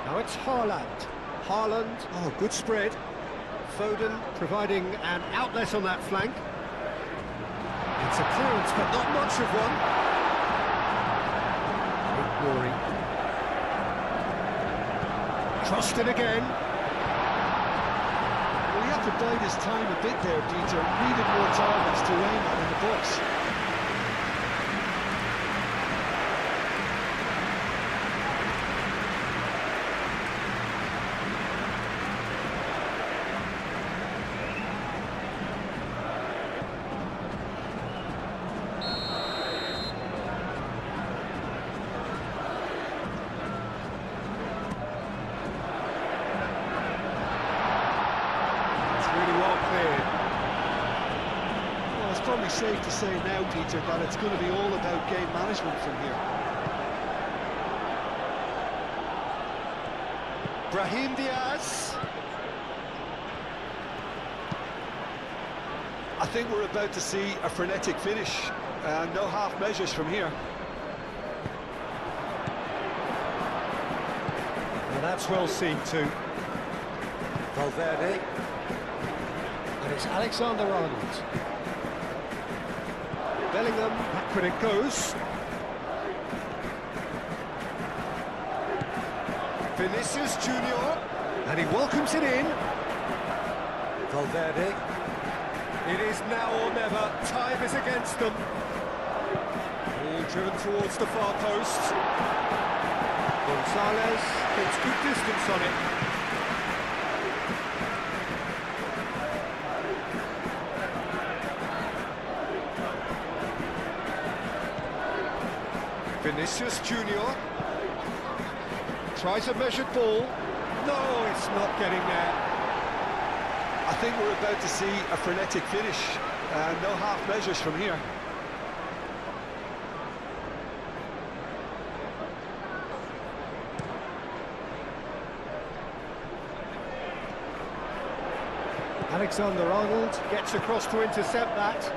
Now it's Haaland. Haaland, oh, good spread. Foden providing an outlet on that flank. It's a clearance, but not much of one. Rory. Crossed it again. Well, he had to bide his time a bit there, Peter. Needed more targets to aim at in the box. It's probably safe to say now, Peter, that it's going to be all about game management from here. Brahim Diaz. I think we're about to see a frenetic finish. No half measures from here. Well, that's well seen too. Valverde. And it's Alexander-Arnold. Bellingham, backward it goes. Vinicius Junior, and he welcomes it in. Valverde. It is now or never. Time is against them. All driven towards the far post. Gonzalez gets good distance on it. Vinicius Junior tries a measured ball. No, it's not getting there. I think we're about to see a frenetic finish. No half measures from here. Alexander-Arnold gets across to intercept that.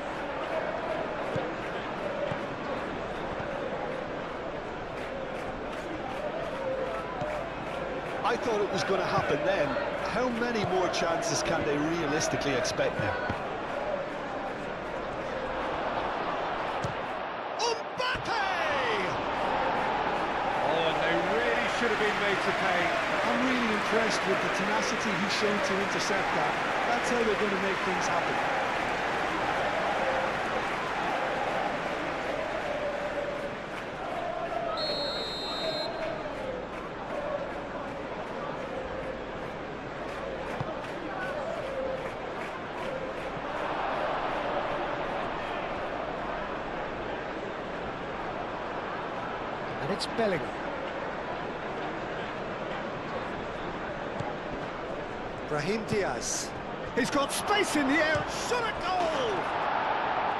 I thought it was going to happen then. How many more chances can they realistically expect now? Mbappe! Oh, and they really should have been made to pay. I'm really impressed with the tenacity he's shown to intercept that. That's how they're going to make things happen. And it's Bellingham. Brahim Diaz. He's got space in the air. Shot a goal!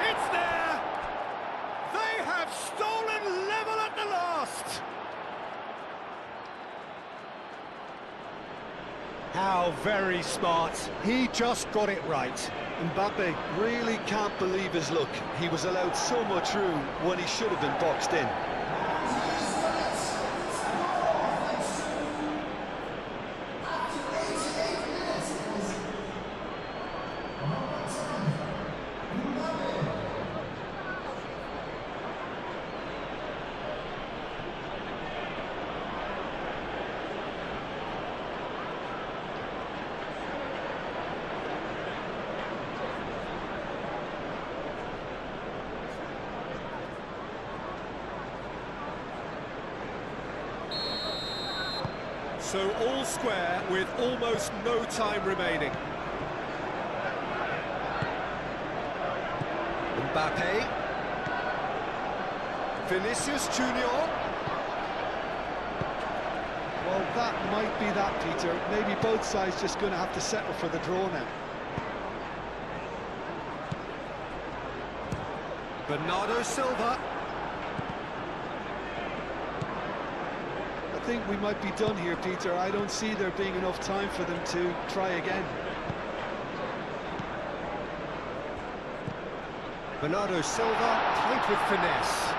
It's there! They have stolen level at the last! How very smart. He just got it right. Mbappe really can't believe his luck. He was allowed so much room when he should have been boxed in. So all square with almost no time remaining. Mbappe. Vinicius Junior. Well, that might be that, Peter. Maybe both sides just going to have to settle for the draw now. Bernardo Silva. I think we might be done here, Peter. I don't see there being enough time for them to try again. Bernardo Silva, played with finesse.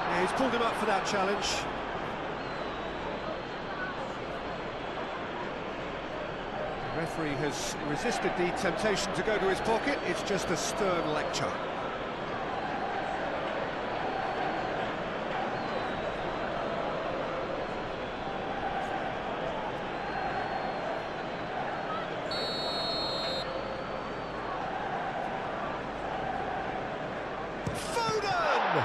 Yeah, he's pulled him up for that challenge. The referee has resisted the temptation to go to his pocket. It's just a stern lecture. Foden!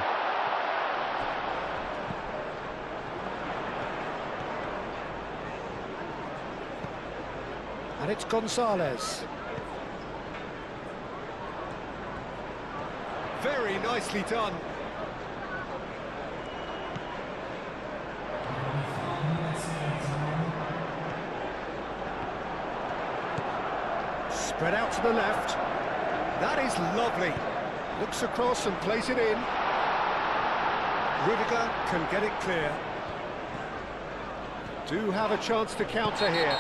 And it's Gonzalez. Very nicely done. Spread out to the left. That is lovely. Looks across and plays it in. Rudiger can get it clear. Do have a chance to counter here.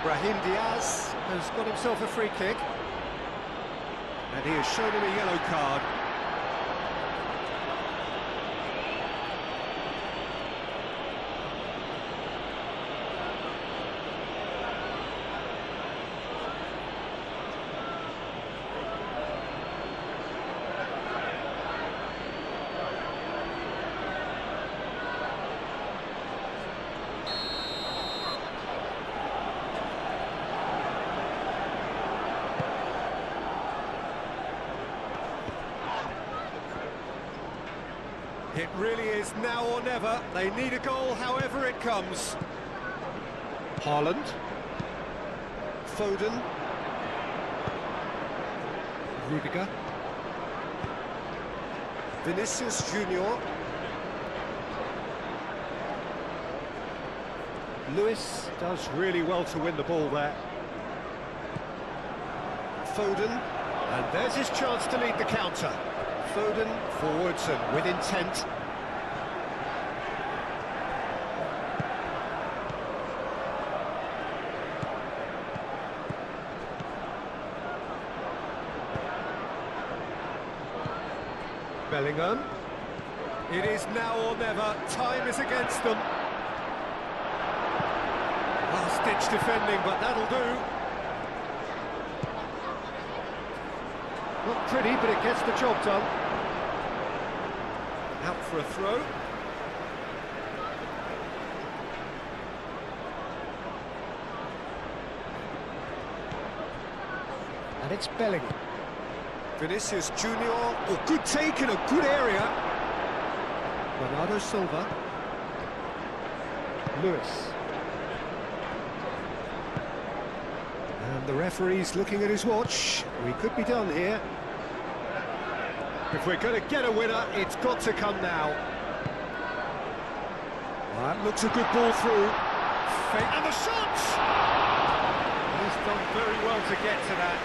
Brahim Diaz has got himself a free kick. And he has shown him a yellow card. It really is now or never. They need a goal, however it comes. Haaland. Foden. Rudiger. Vinicius Junior. Lewis does really well to win the ball there. Foden. And there's his chance to lead the counter. Foden forwards and with intent. Bellingham. It is now or never. Time is against them. Last-ditch defending, but that'll do. Not pretty, but it gets the job done. Out for a throw. And it's Bellingham. Vinicius Junior. Oh, good take in a good area. Bernardo Silva. Lewis. And the referee's looking at his watch. We could be done here. If we're going to get a winner, it's got to come now. That looks a good ball through. And the shot! He's done very well to get to that.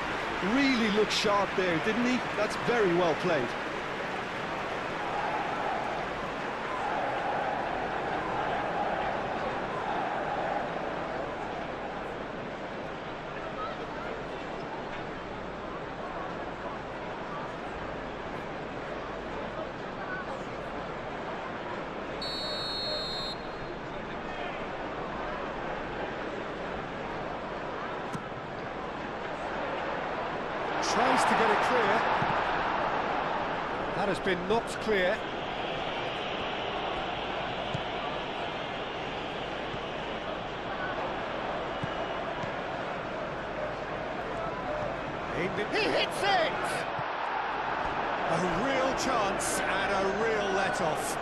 Really looked sharp there, didn't he? That's very well played. Tries to get it clear. That has been knocked clear. He hits it! A real chance and a real let-off.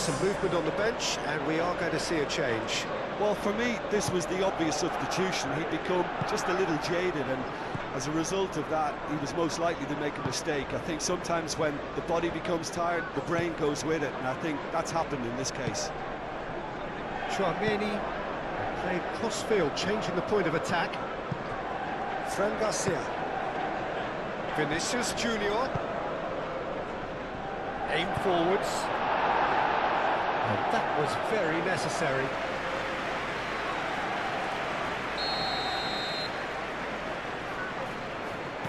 some movement on the bench, and we are going to see a change. Well, for me, this was the obvious substitution. He'd become just a little jaded, and as a result of that, he was most likely to make a mistake. I think sometimes when the body becomes tired, the brain goes with it, and I think that's happened in this case. Chouameni played cross-field, changing the point of attack. Fran Garcia. Vinicius Junior. Aim forwards. And that was very necessary.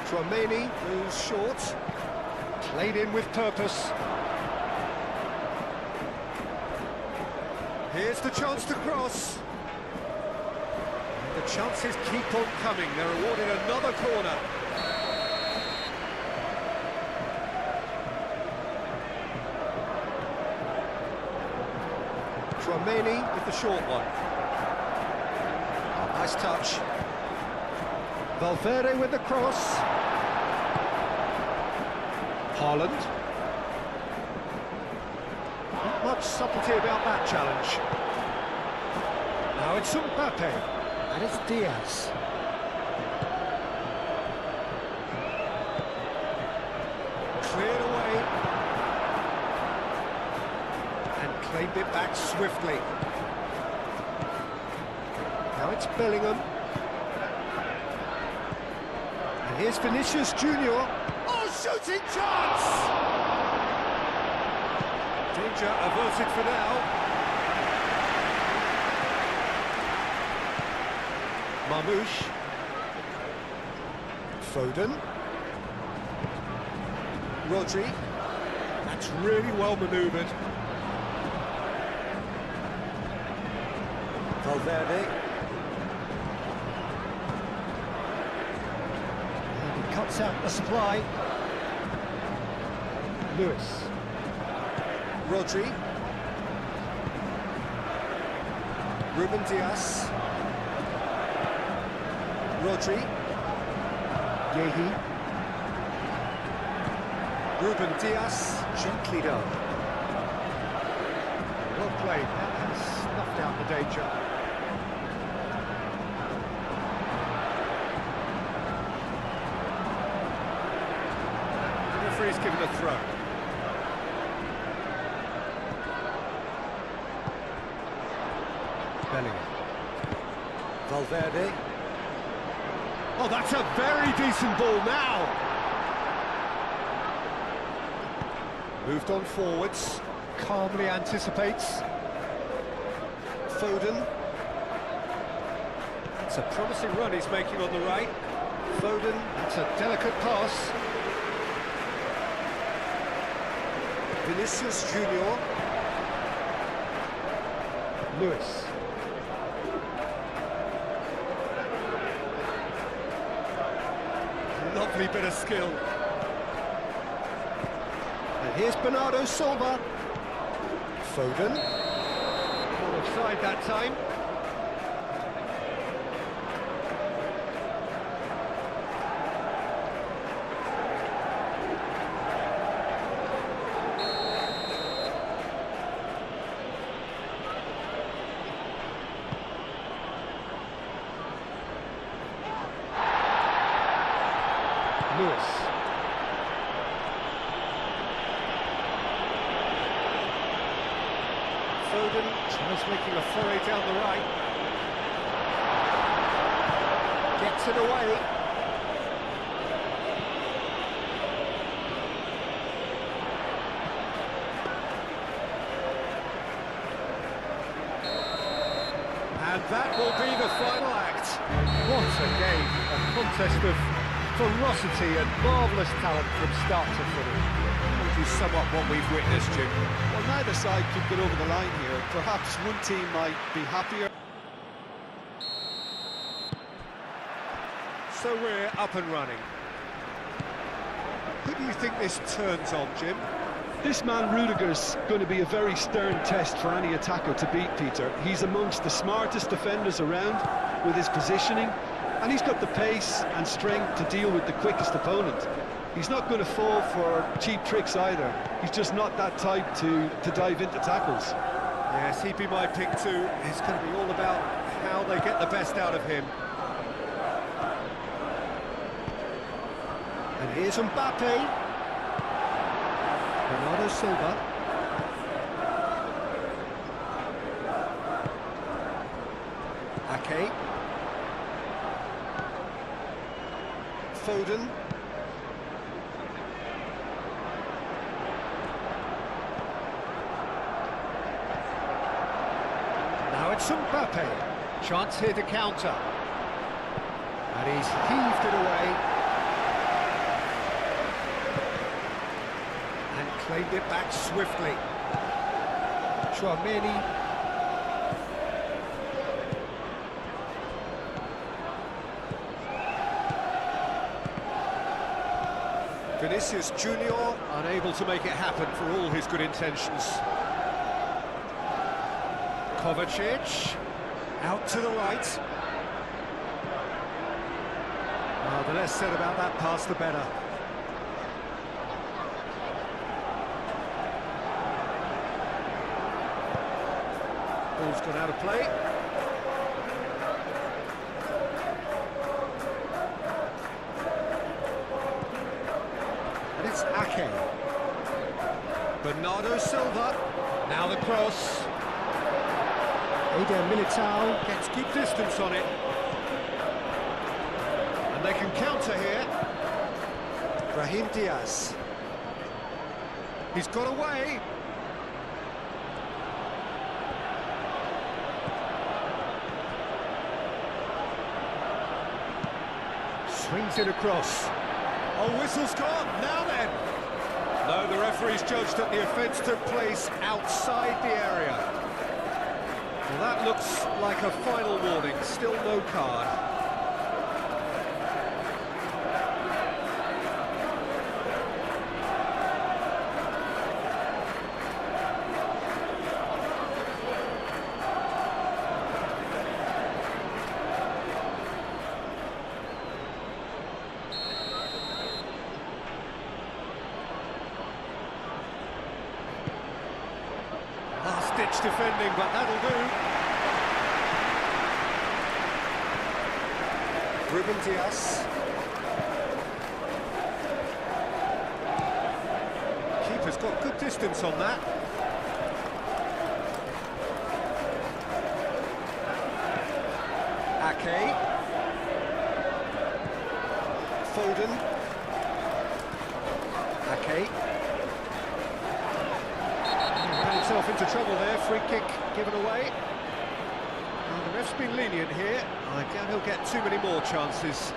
Chouameni moves short. Played in with purpose. Here's the chance to cross. The chances keep on coming. They're awarded another corner. Chouameni with the short one. Oh, nice touch. Valverde with the cross. Haaland. Not much subtlety about that challenge. Now it's Mbappe. And it's Diaz. Cleared away. And claimed it back swiftly. Now it's Bellingham. And here's Vinicius Junior. Oh, shooting chance! Danger averted for now. Marmoush. Foden. Rodri. That's really well manoeuvred. Valverde. And he cuts out the supply. Lewis. Rodri. Brahim Diaz. Rodri. Yehi. Brahim Diaz, gently done. Well played, that has snuffed out the danger. The referee's given a throw. Bellingham. Valverde. Oh, that's a very decent ball now. Moved on forwards, calmly anticipates. Foden. It's a promising run he's making on the right. Foden, that's a delicate pass. Vinicius Junior. Lewis. Lovely bit of skill. And here's Bernardo Silva. Foden. Not offside that time. Lewis. Foden tries making a foray down the right. Gets it away. And that will be the final act. What a game, a contest of ferocity and marvellous talent from start to finish. How would you sum up what we've witnessed, Jim? Well, neither side could get over the line here. Perhaps one team might be happier. So we're up and running. Who do you think this turns on, Jim? This man Rudiger's going to be a very stern test for any attacker to beat, Peter. He's amongst the smartest defenders around with his positioning, And he's got the pace and strength to deal with the quickest opponent. He's not going to fall for cheap tricks either. He's just not that type to dive into tackles. Yes, he'd be my pick too. It's going to be all about how they get the best out of him. And here's Mbappe. Bernardo Silva. Ake. Foden. Now it's Mbappe. Chance here to counter. And he's heaved it away. And claimed it back swiftly. Chouameni. Vinicius Junior unable to make it happen for all his good intentions. Kovacic out to the right. The less said about that pass, the better. Ball's gone out of play. And it's Ake. Bernardo Silva. Now the cross. Eder Militao gets good distance on it. And they can counter here. Brahim Diaz. He's got away. Swings it across. Oh, whistle's gone. Now then. No, the referee's judged that the offence took place outside the area. Well, that looks like a final warning. Still no card. Last-ditch defending, but that'll do. Brahim Diaz. Keeper's got good distance on that. Ake. Foden. Ake. Ran himself into trouble there, free kick given away. Well, the ref's been lenient here. I doubt he'll get too many more chances.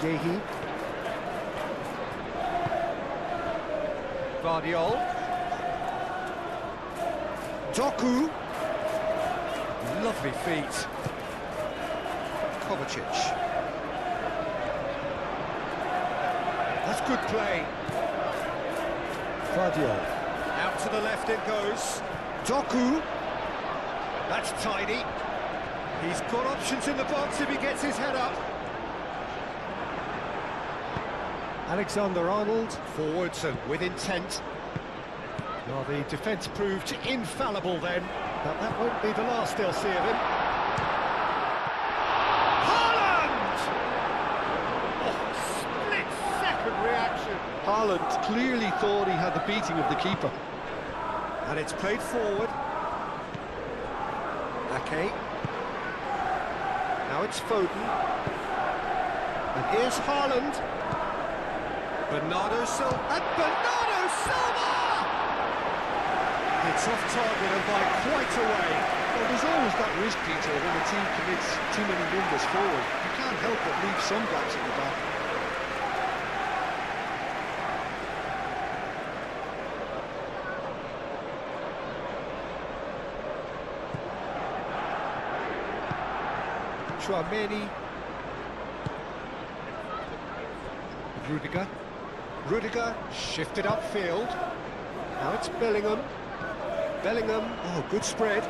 Yehi. Vardiol. Doku. Lovely feet. Kovacic. That's good play. Vardiol. Out to the left it goes. Doku. That's tidy. He's got options in the box if he gets his head up. Alexander-Arnold, forwards and with intent. Well, the defence proved infallible then, but that won't be the last they'll see of him. Haaland! Oh, split-second reaction. Haaland clearly thought he had the beating of the keeper. And it's played forward. Ake. Now it's Foden. And here's Haaland. Bernardo Silva, and Bernardo Silva! It's off target and by quite a way. Well, there's always that risk, Peter, when a team commits too many numbers forward. You can't help but leave some gaps in the back. Chouameni. Rudiger. Rudiger shifted upfield. Now it's Bellingham. Bellingham, oh, good spread.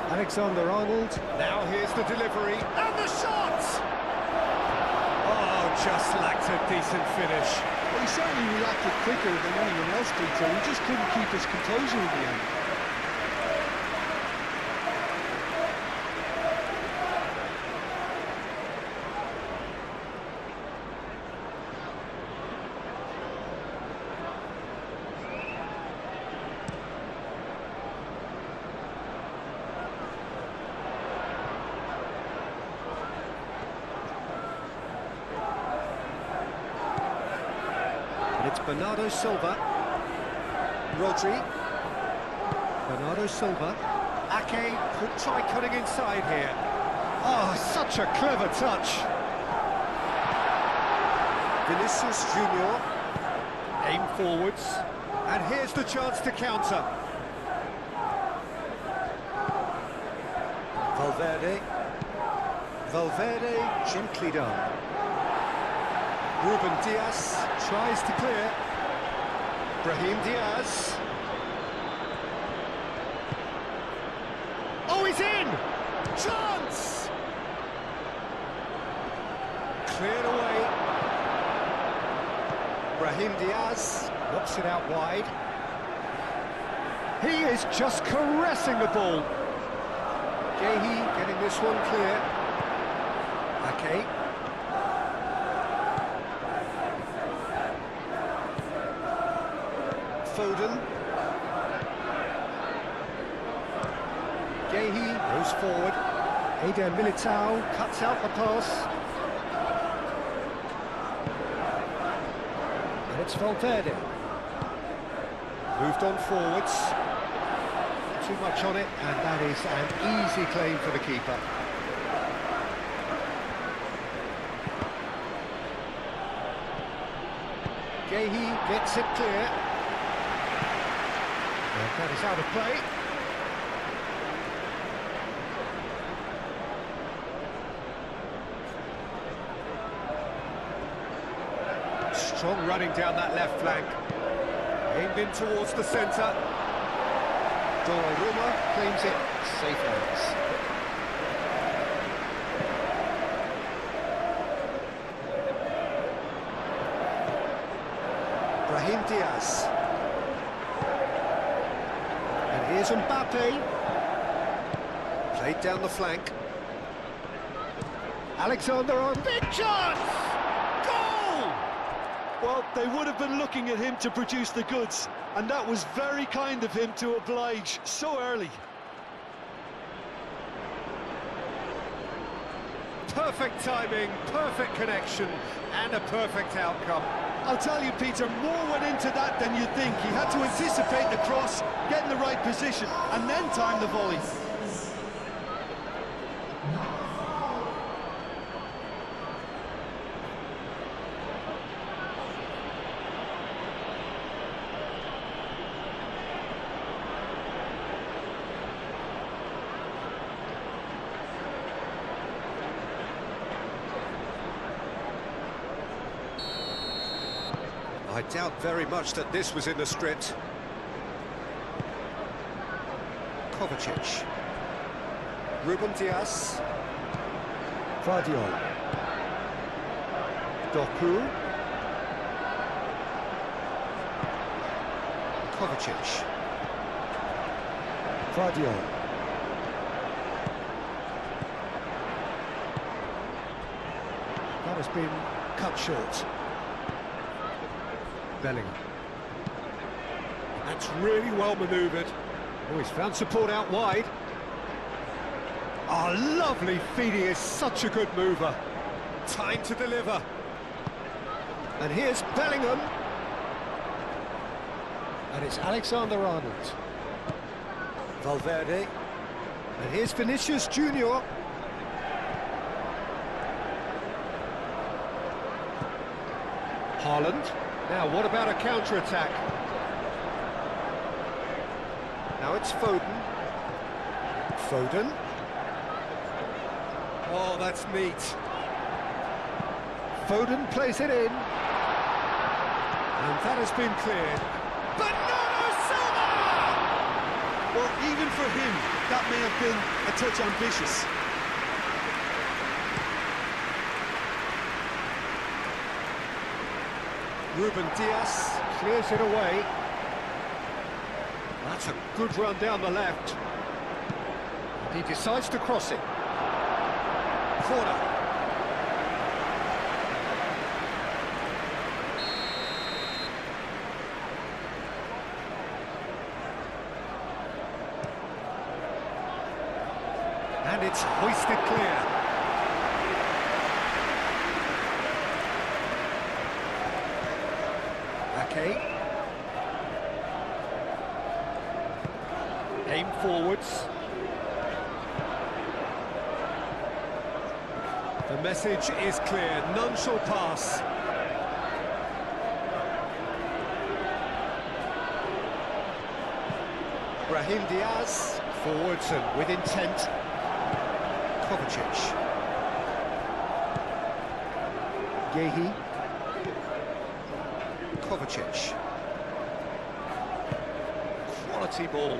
Alexander-Arnold. Now here's the delivery, and the shot! Oh, just lacked a decent finish. Well, he certainly reacted quicker than anyone else, Peter. He just couldn't keep his composure in the end. It's Bernardo Silva. Rodri. Bernardo Silva. Ake could try cutting inside here. Oh, such a clever touch. Vinicius Junior. Aim forwards. And here's the chance to counter. Valverde. Valverde gently down. Brahim Diaz tries to clear. Brahim Diaz. Oh, he's in! Chance! Cleared away. Brahim Diaz knocks it out wide. He is just caressing the ball. Gehi getting this one clear. Ake. Foden. Gehi goes forward. Eder Militao cuts out the pass. And it's Valverde. Moved on forwards. Too much on it, and that is an easy claim for the keeper. Gehi gets it clear. And that is out of play. Strong running down that left flank. Aimed in towards the centre. Donnarumma claims it. Safe hands. Brahim Diaz. And here's Mbappe. Played down the flank. Alexander-Arnold. Big chance! Goal! Well, they would have been looking at him to produce the goods, and that was very kind of him to oblige so early. Perfect timing, perfect connection, and a perfect outcome. I'll tell you, Peter, more went into that than you think. He had to anticipate the cross, get in the right position, and then time the volley. I doubt very much that this was in the script. Kovacic. Brahim Diaz. Vardiol. Doku. Kovacic. Vardiol. That has been cut short. Bellingham. That's really well manoeuvred. Oh, he's found support out wide. Oh, lovely feed. He is such a good mover. Time to deliver. And here's Bellingham. And it's Alexander-Arnold. Valverde. And here's Vinicius Junior. Haaland. Now, what about a counter-attack? Now it's Foden. Foden. Oh, that's neat. Foden plays it in. And that has been cleared. Bernardo Silva! Well, even for him, that may have been a touch ambitious. Brahim Diaz clears it away. That's a good run down the left. He decides to cross it. Foden. And it's hoisted clear. Okay. Aim forwards. The message is clear, none shall pass. Brahim Diaz, forwards and with intent. Kovacic. Yehi. Kovacic. Quality ball.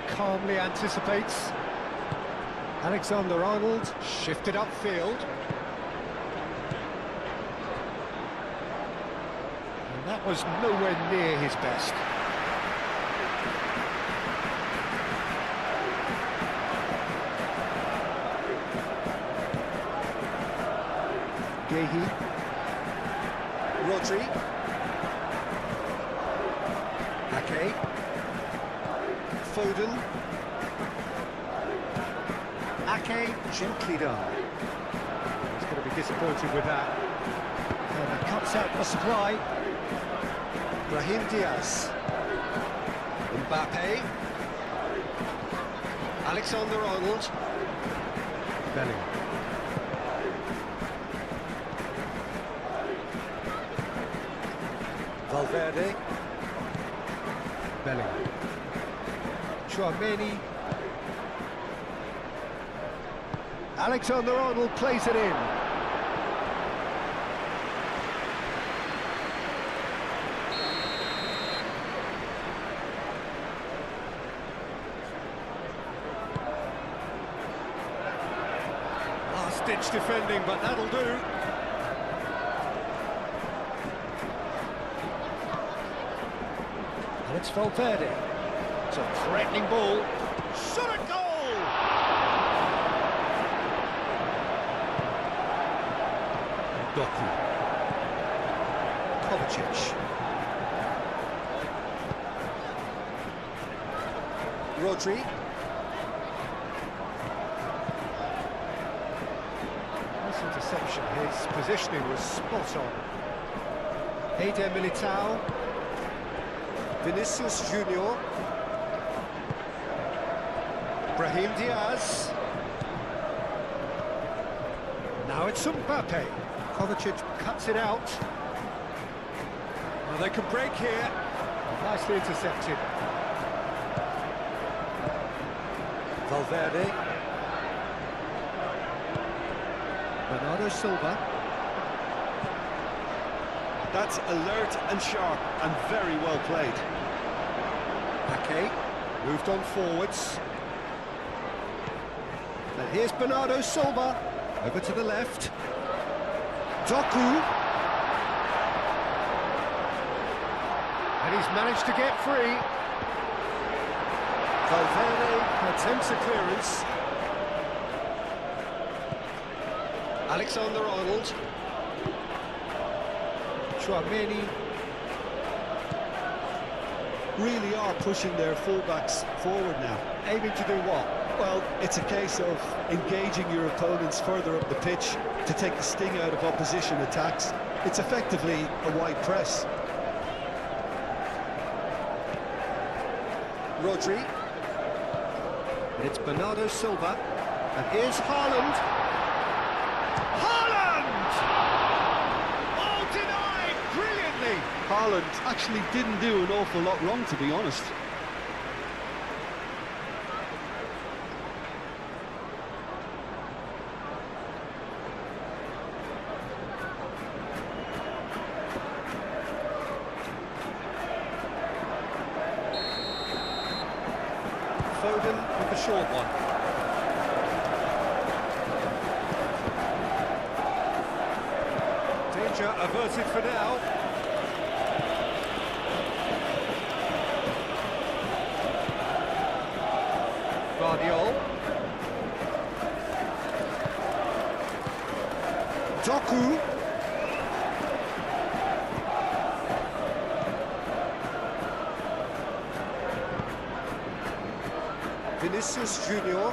Calmly anticipates. Alexander-Arnold shifted upfield. And that was nowhere near his best. Yehi. Rodri. Ake. Foden. Ake, gently done. He's going to be disappointed with that. And that cuts out the supply. Brahim Diaz. Mbappe. Alexander-Arnold. Bellingham. Valverde. Bellingham. Chouameni. Alexander-Arnold plays it in. Last-ditch defending, but that'll do. And it's Valverde. It's a threatening ball. Shot a goal! Doku. Kovacic. Rodri. Nice interception. His positioning was spot on. Eder Militao. Vinicius Junior. Brahim Diaz. Now it's Mbappe. Kovacic cuts it out. Well, they can break here. Nicely intercepted. Valverde. Bernardo Silva. That's alert and sharp and very well played. Ake moved on forwards. And here's Bernardo Silva. Over to the left. Doku. And he's managed to get free. Valverde attempts a clearance. Alexander-Arnold. Chouameni. Really are pushing their fullbacks forward now. Aiming to do what? Well, it's a case of engaging your opponents further up the pitch to take the sting out of opposition attacks. It's effectively a wide press. Rodri. And it's Bernardo Silva. And here's Haaland. Haaland! Oh, denied brilliantly! Haaland actually didn't do an awful lot wrong, to be honest. short one. Danger averted for now. Guardiola. Doku. Vinicius Junior.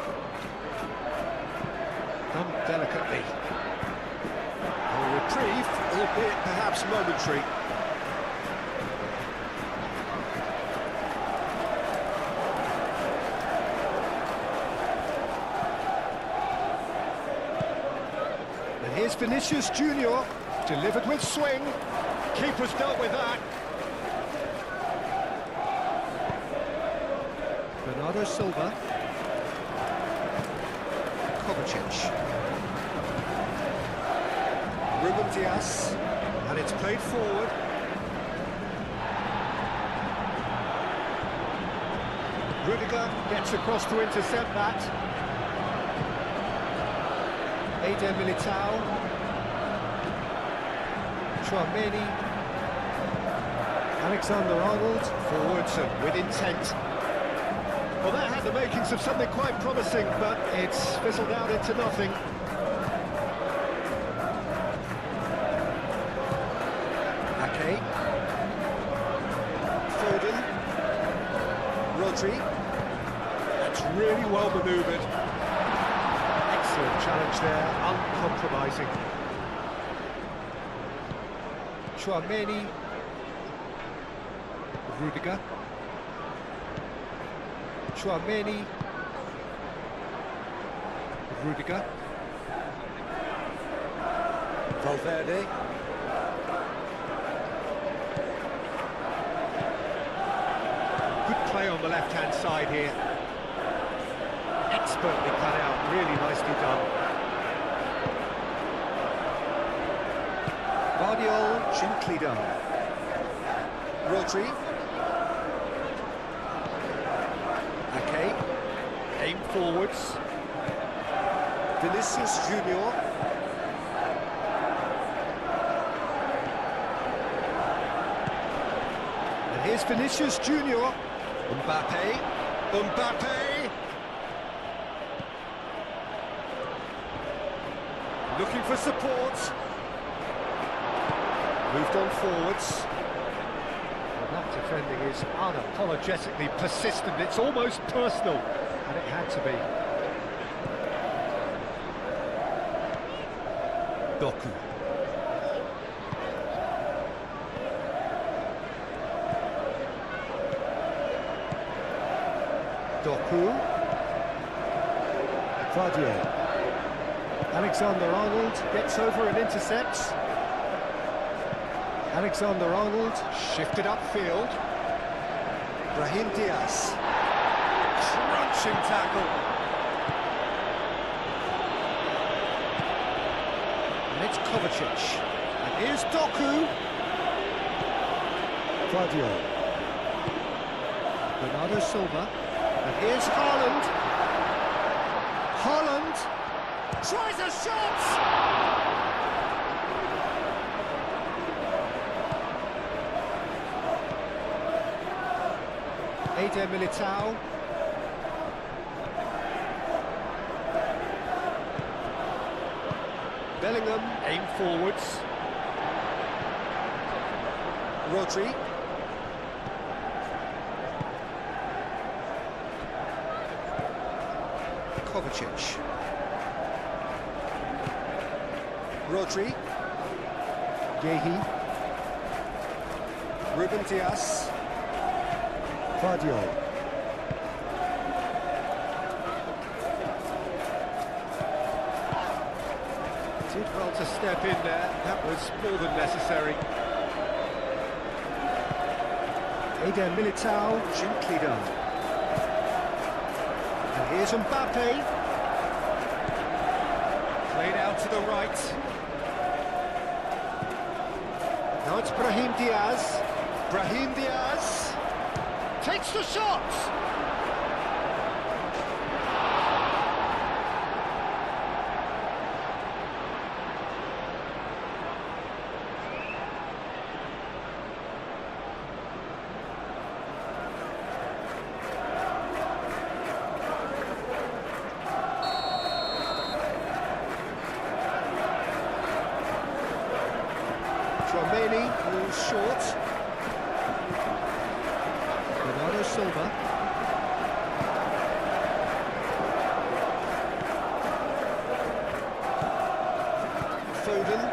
Done delicately. A reprieve, albeit perhaps momentary. And here's Vinicius Junior, delivered with swing. Keeper's dealt with that. Bernardo Silva. Kovacic. Brahim Diaz. And it's played forward. Rudiger gets across to intercept that. Eder Militao. Tchouaméni. Alexander-Arnold. Forwards and with intent. Well, that had the makings of something quite promising, but it's fizzled out into nothing. Ake. Foden. Rodri. That's really well manoeuvred. Excellent challenge there, uncompromising. Tchouaméni. Rudiger. Tchouaméni. Rudiger. Valverde. Good play on the left-hand side here. Expertly cut out, really nicely done. Guardiola, gently done. Rodri. Ake, aim forwards. Vinicius Junior. And here's Vinicius Junior. Mbappe. Looking for support. Moved on forwards. That defending is unapologetically persistent. It's almost personal, and it had to be. Doku. Vadio. Alexander-Arnold gets over and intercepts. Alexander-Arnold shifted upfield. Brahim Diaz. Crunching tackle. And it's Kovacic. And here's Doku. Vadio. Bernardo Silva. And here's Haaland. Haaland tries a shot! Eder Militao. Bellingham, aim forwards. Rodri. Kovacic. Rodri. Yehi. Brahim Diaz. Vadio. Did well to step in there. That was more than necessary. Eder Militao, gently done. And here's Mbappe. Played out to the right. Now it's Brahim Diaz. Brahim Diaz takes the shot. Tchouameni moves short. Bernardo Silva. Foden.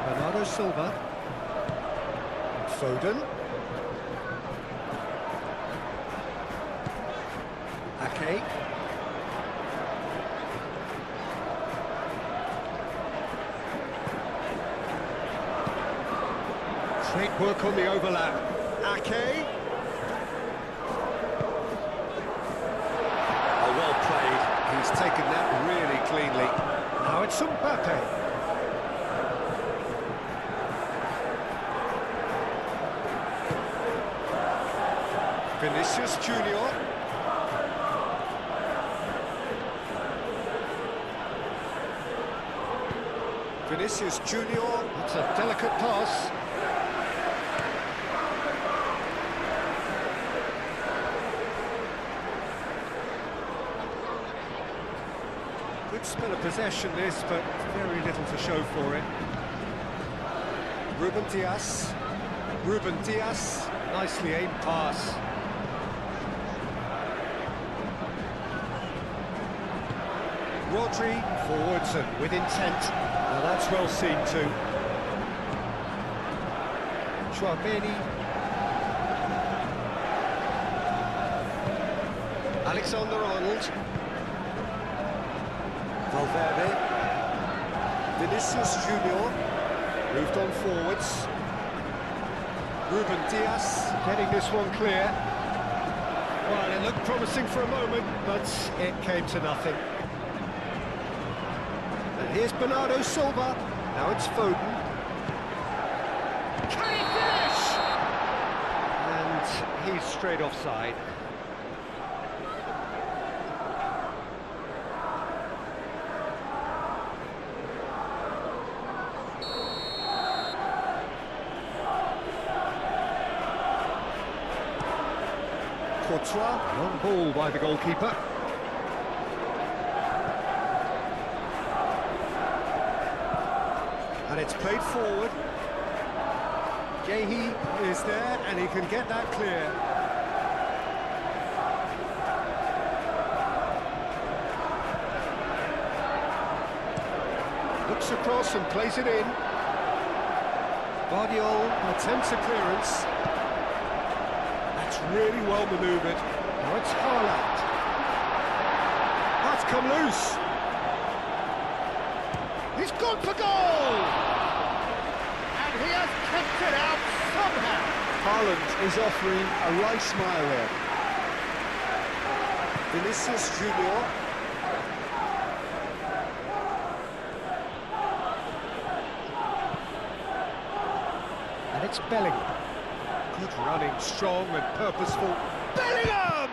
Bernardo Silva. Foden. Ake. Great work on the overlap. Ake. Oh, well played. He's taken that really cleanly. Now it's Mbappe. Vinicius Junior. Vinicius Junior. That's a delicate pass. Good spell of possession this, but very little to show for it. Brahim Diaz. Brahim Diaz. Nicely aimed pass. Rodri forwards and with intent. Now that's well seen too. Tchouameni. Alexander-Arnold. Valverde. Vinicius Junior. Moved on forwards. Brahim Diaz getting this one clear. Well, it looked promising for a moment, but it came to nothing. And here's Bernardo Silva. Now it's Foden. Can he finish? And he's straight offside. Courtois, long ball by the goalkeeper. And it's played forward. Gehi is there, and he can get that clear. Looks across and plays it in. Guardiola attempts a clearance. That's really well manoeuvred. Now it's Haaland. That's come loose. He's gone for goal! And he has kept it out somehow. Haaland is offering a wry smile there. Vinicius Junior. And it's Bellingham. Good running, strong and purposeful. Bellingham!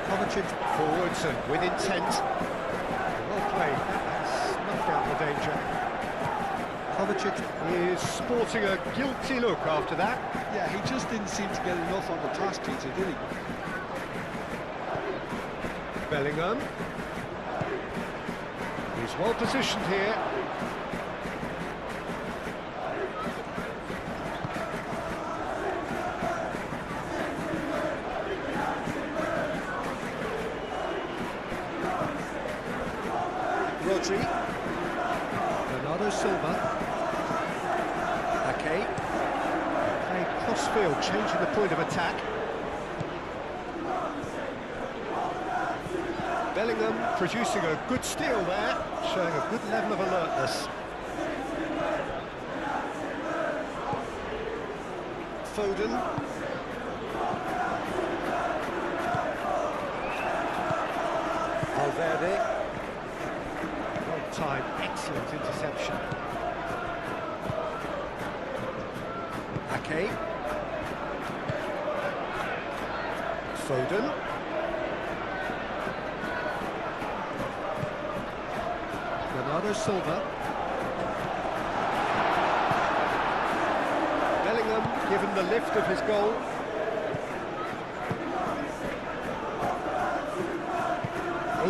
Kovacic forwards and with intent. Well played, that has snuffed out the danger. Kovacic is sporting a guilty look after that. Yeah, he just didn't seem to get enough on the pass, Peter, did he? Bellingham. He's well positioned here. Rodri. Bernardo Silva. Ake. Playing cross-field, changing the point of attack. Bellingham producing a good steal there, showing a good level of alertness. Foden. Valverde. Well timed, excellent interception. Ake. Foden. Bernardo Silva. Bellingham given the lift of his goal.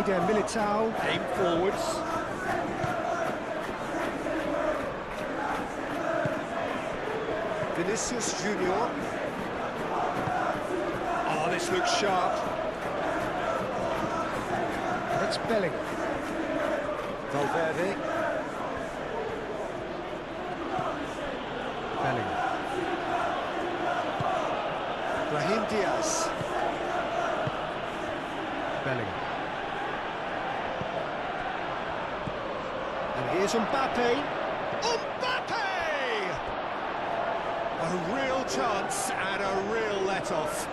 Militao, aim forwards. Vinicius Junior. Oh, this looks sharp. That's Bellingham. Valverde. Bellingham. Brahim Diaz. Bellingham. And here's Mbappe. Mbappe! A real chance and a real let-off.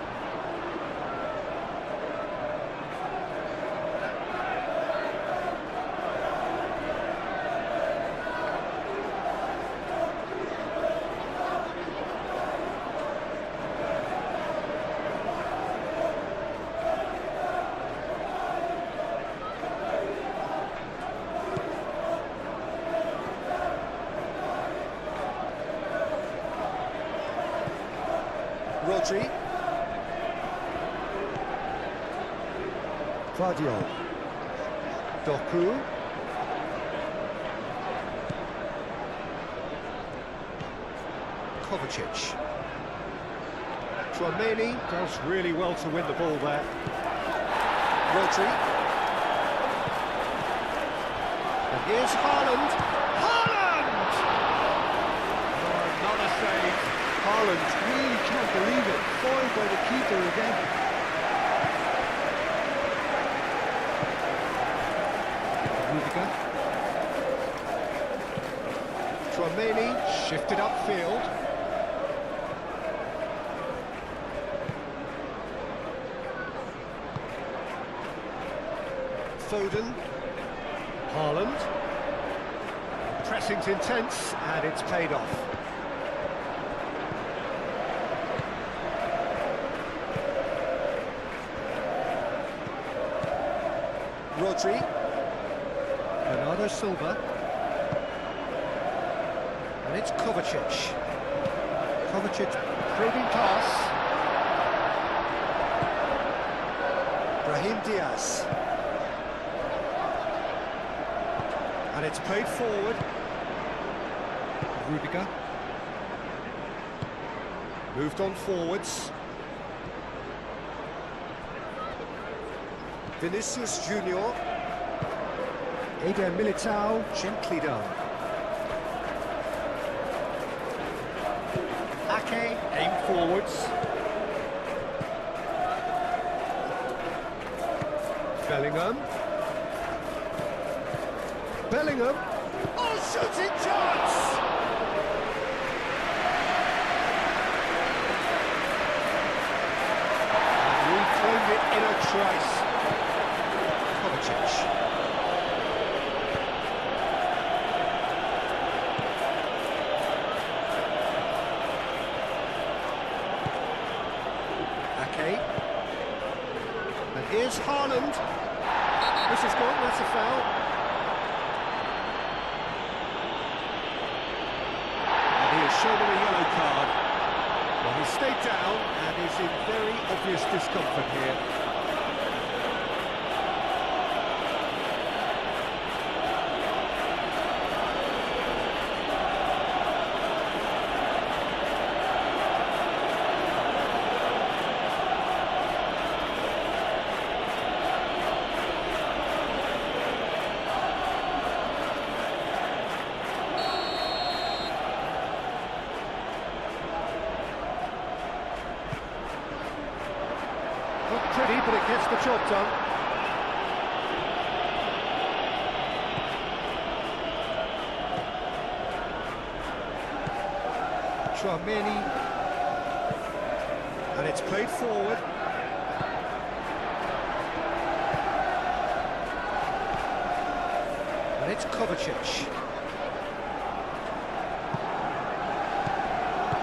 Rodri. Vardiol. Doku. Kovacic. Tchouaméni does really well to win the ball there. Rodri. And here's Haaland. Haaland! Oh, not a save. Haaland really can't believe it. Foiled by the keeper again. Rudiger. Tchouaméni shifted upfield. Foden. Haaland. Pressing's intense and it's paid off. Rodri. Bernardo Silva. And it's Kovacic. Kovacic probing pass. Brahim Diaz. And it's played forward. Rudiger. Moved on forwards. Vinicius Junior. Militao, gently done. Ake, aim forwards. Bellingham. Bellingham. Oh, shooting chance! And reclaimed it in a trice. Kovacic. Ake. And here's Haaland. This is gone, that's a foul. And he has shown him a yellow card. Well, he stayed down and is in very obvious discomfort here. Not pretty, but it gets the job done. Tchouaméni. And it's played forward. And it's Kovacic.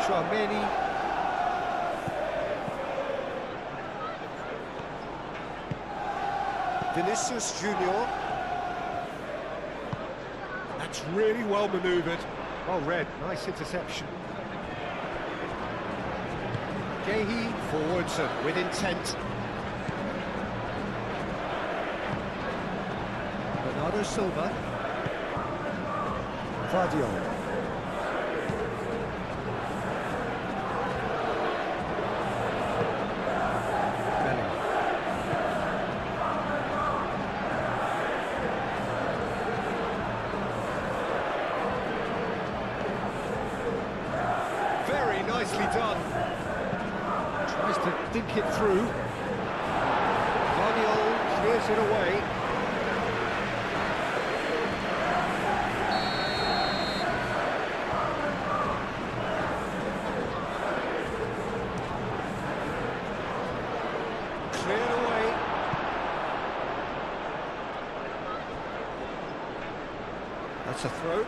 Tchouaméni. Vinicius Junior. That's really well manoeuvred. Well read, nice interception. Gehi forwards and with intent. Bernardo Silva. Guardiola. Bellingham. Very nicely done. Tries to think it through. Guardiola clears it away. Cleared away. That's a throw.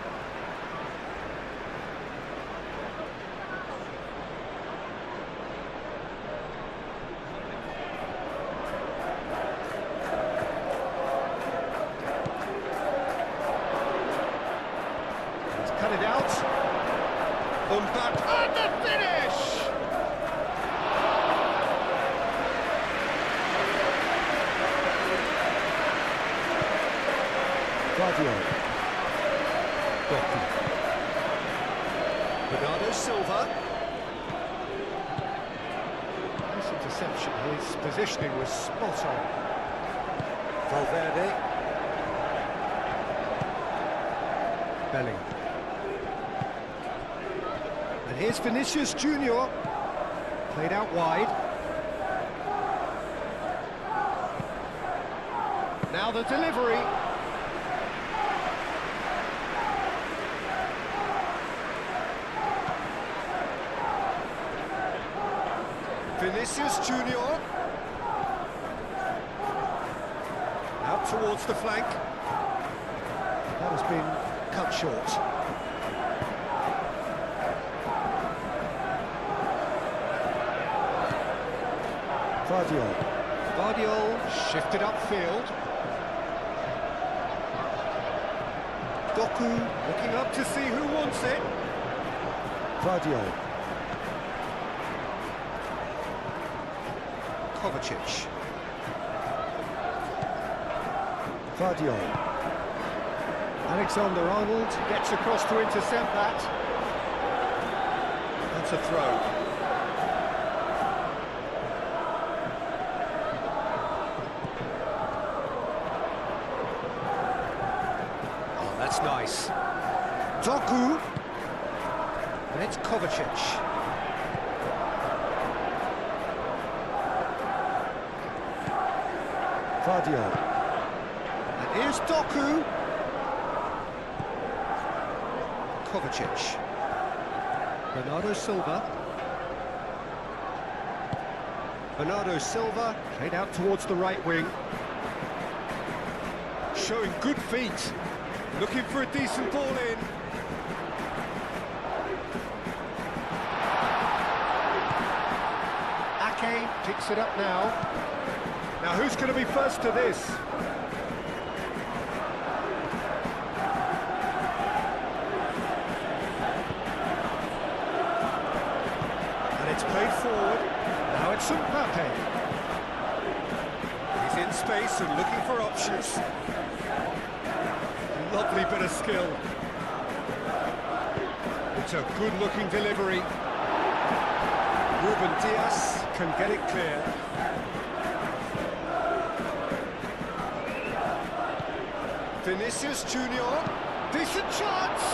Let's cut it out. Mbappe and the finish! Guardiola. Bernardo Silva. Nice interception. His positioning was spot on. Valverde. Bellingham. And here's Vinicius Junior. Played out wide. Now the delivery. Vinicius Junior. Out towards the flank. That has been cut short. Guardiola shifted upfield. Doku looking up to see who wants it. Kovacic. Alexander-Arnold gets across to intercept that. That's a throw. Oh, that's nice. Doku. And it's Kovacic. And here's Doku. Kovacic. Bernardo Silva. Bernardo Silva played out towards the right wing. Showing good feet. Looking for a decent ball in. Ake picks it up now. Now who's going to be first to this? And it's played forward. Now it's Mbappe. He's in space and looking for options. Lovely bit of skill. It's a good-looking delivery. Brahim Diaz can get it clear. Vinicius Junior, decent chance!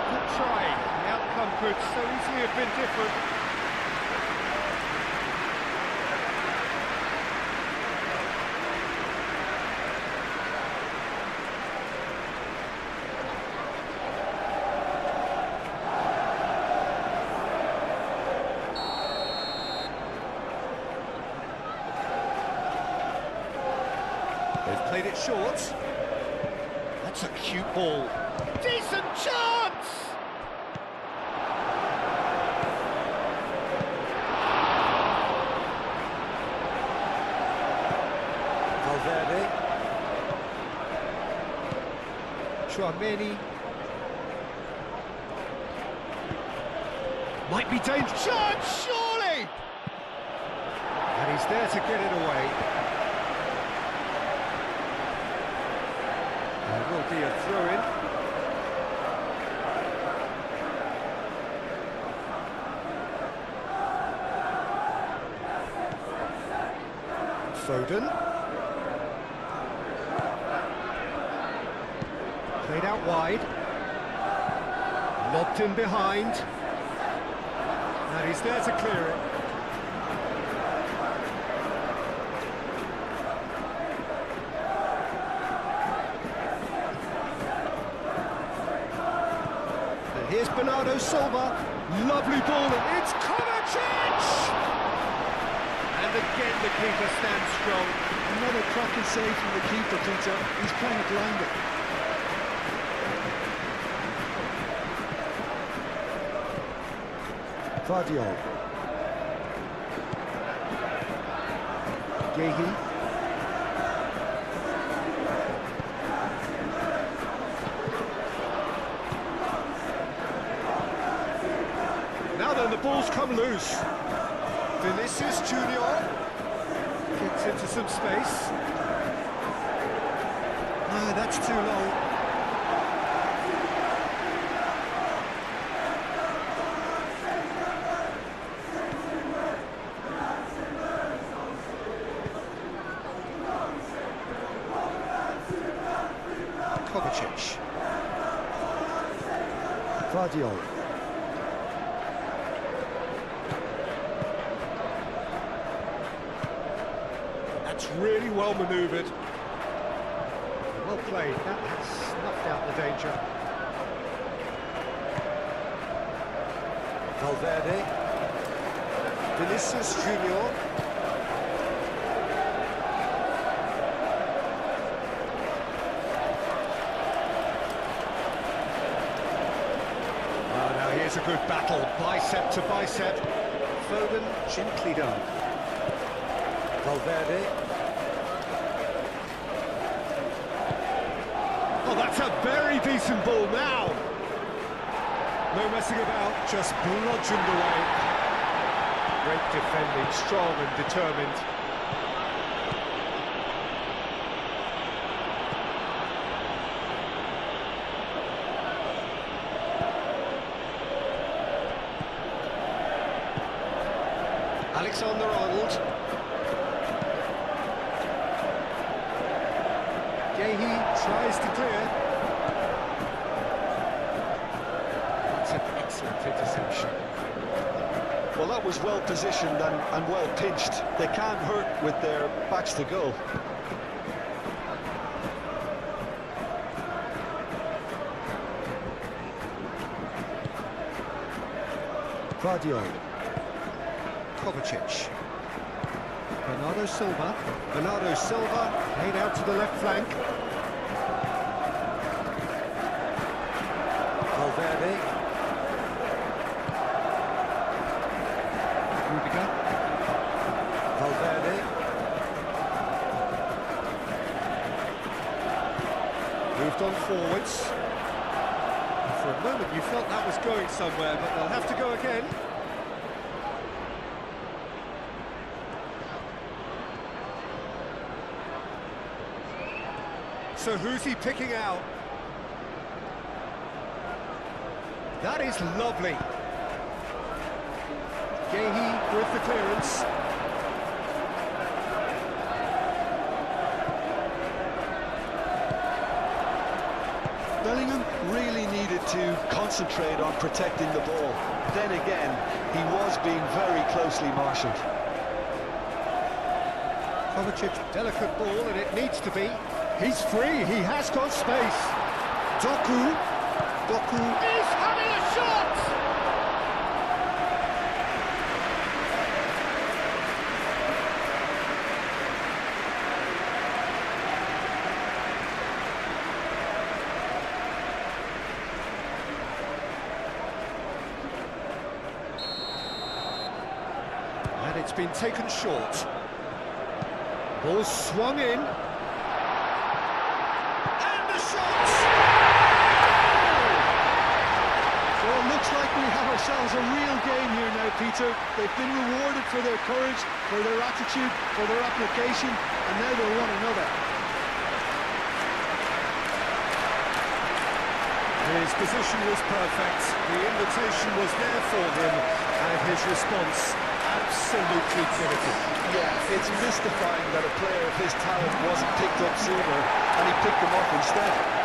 Good try, the outcome could so easily have been different. They've played it short. That's a cute ball. Decent chance! Valverde. Chouameni. Might be dangerous. Chance, surely! And he's there to get it away. There will be a throw-in. Foden. Played out wide. Lobbed in behind. And he's there to clear it. And here's Bernardo Silva. Lovely ball. It's Kovacic! And again the keeper stands strong. Another cracking save from the keeper, Peter. He's playing it blinded. Vardiol. Gehi. Now then, the ball's come loose. Vinicius Junior gets into some space. No, that's too long. Kovacic. Vardiol. That's really well manoeuvred. Well played. That has snuffed out the danger. Valverde. Vinicius Junior. It's a good battle, bicep to bicep. Foden gently done. Valverde. Oh, that's a very decent ball now. No messing about, just bludgeoned away. Great defending, strong and determined. Alexander-Arnold. Gehi tries to clear. That's an excellent interception. Well, that was well positioned and well pinched. They can't hurt with their backs to goal. Vardiol. Kovacic. Bernardo Silva. Bernardo Silva played out to the left flank. Valverde. Rudiger. Valverde. Moved on forwards. For a moment you felt that was going somewhere, but they'll have to go again. So who's he picking out? That is lovely. Gehi with the clearance. Bellingham really needed to concentrate on protecting the ball. Then again, he was being very closely marshalled. Kovacic, delicate ball, and it needs to be. He's free, he has got space. Doku. He's having a shot! And it's been taken short. Ball swung in. Like we have ourselves a real game here now, Peter. They've been rewarded for their courage, for their attitude, for their application, and now they want another. His position was perfect, the invitation was there for him, and his response absolutely critical. Yeah, it's mystifying that a player of his talent wasn't picked up sooner, and he picked them up instead.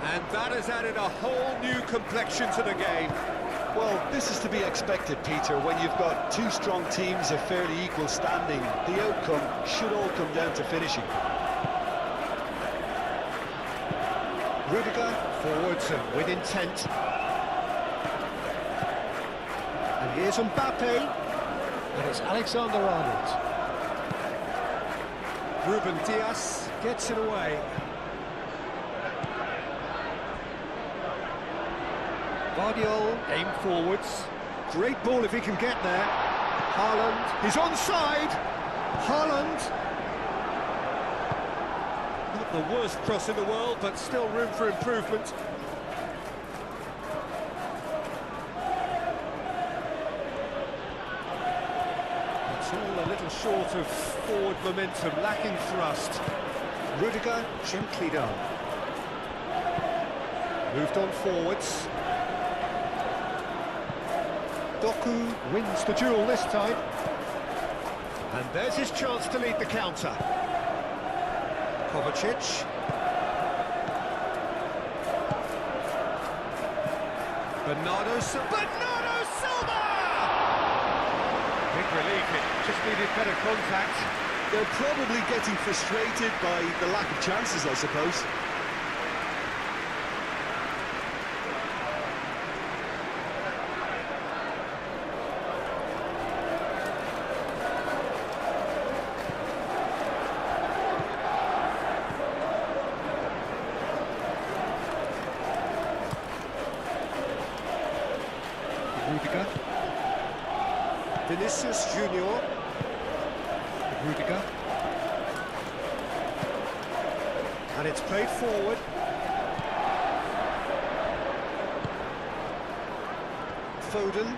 And that has added a whole new complexion to the game. Well, this is to be expected, Peter. When you've got two strong teams of fairly equal standing, the outcome should all come down to finishing. Rudiger forwards and with intent. And here's Mbappe. And it's Alexander-Arnold. Brahim Diaz gets it away. Guardiola aim forwards. Great ball if he can get there. Haaland, he's onside. Haaland. Not the worst cross in the world, but still room for improvement. It's all a little short of forward momentum, lacking thrust. Rudiger gently done. Moved on forwards. Doku wins the duel this time. And there's his chance to lead the counter. Kovacic. Bernardo Silva! Big relief, it just needed better contact. They're probably getting frustrated by the lack of chances, I suppose. Rudiger. Vinicius Junior. Rudiger. And it's played forward. Foden.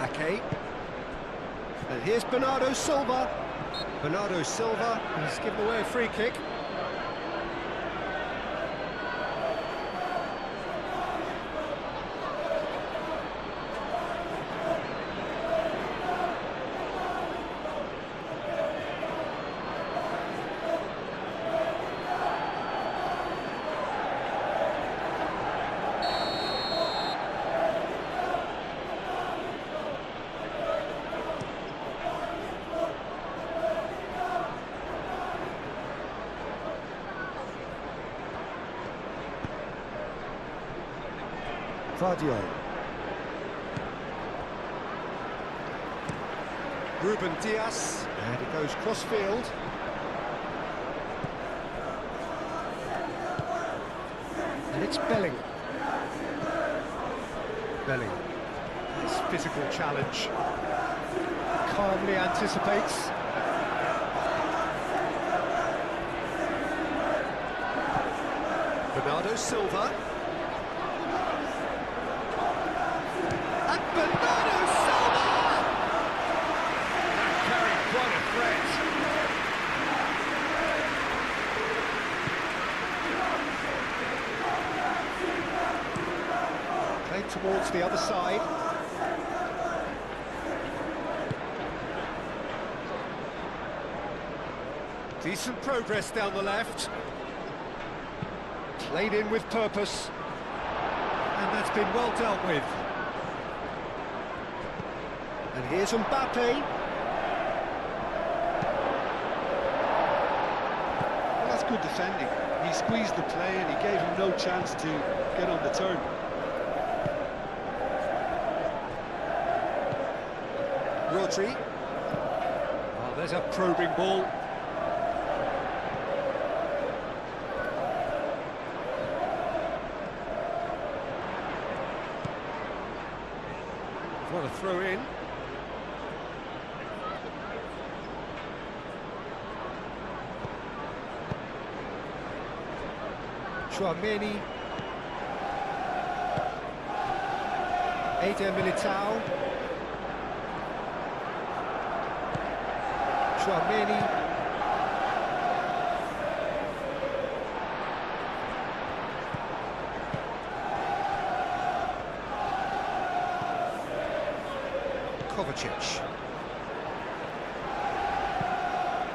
Ake. And here's Bernardo Silva. Bernardo Silva has given away a free kick. Guardiola. Brahim Diaz, and it goes cross-field. And it's Bellingham. Bellingham. This physical challenge. Calmly anticipates. Bernardo Silva. And Bernardo Silva! That carried quite a threat. Played towards the other side. Decent progress down the left. Played in with purpose. And that's been well dealt with. And here's Mbappe. Well, that's good defending. He squeezed the play and he gave him no chance to get on the turn. Rodri. There's a probing ball. What a throw in. Chouameni. Eder Militao. Chouameni. Kovacic.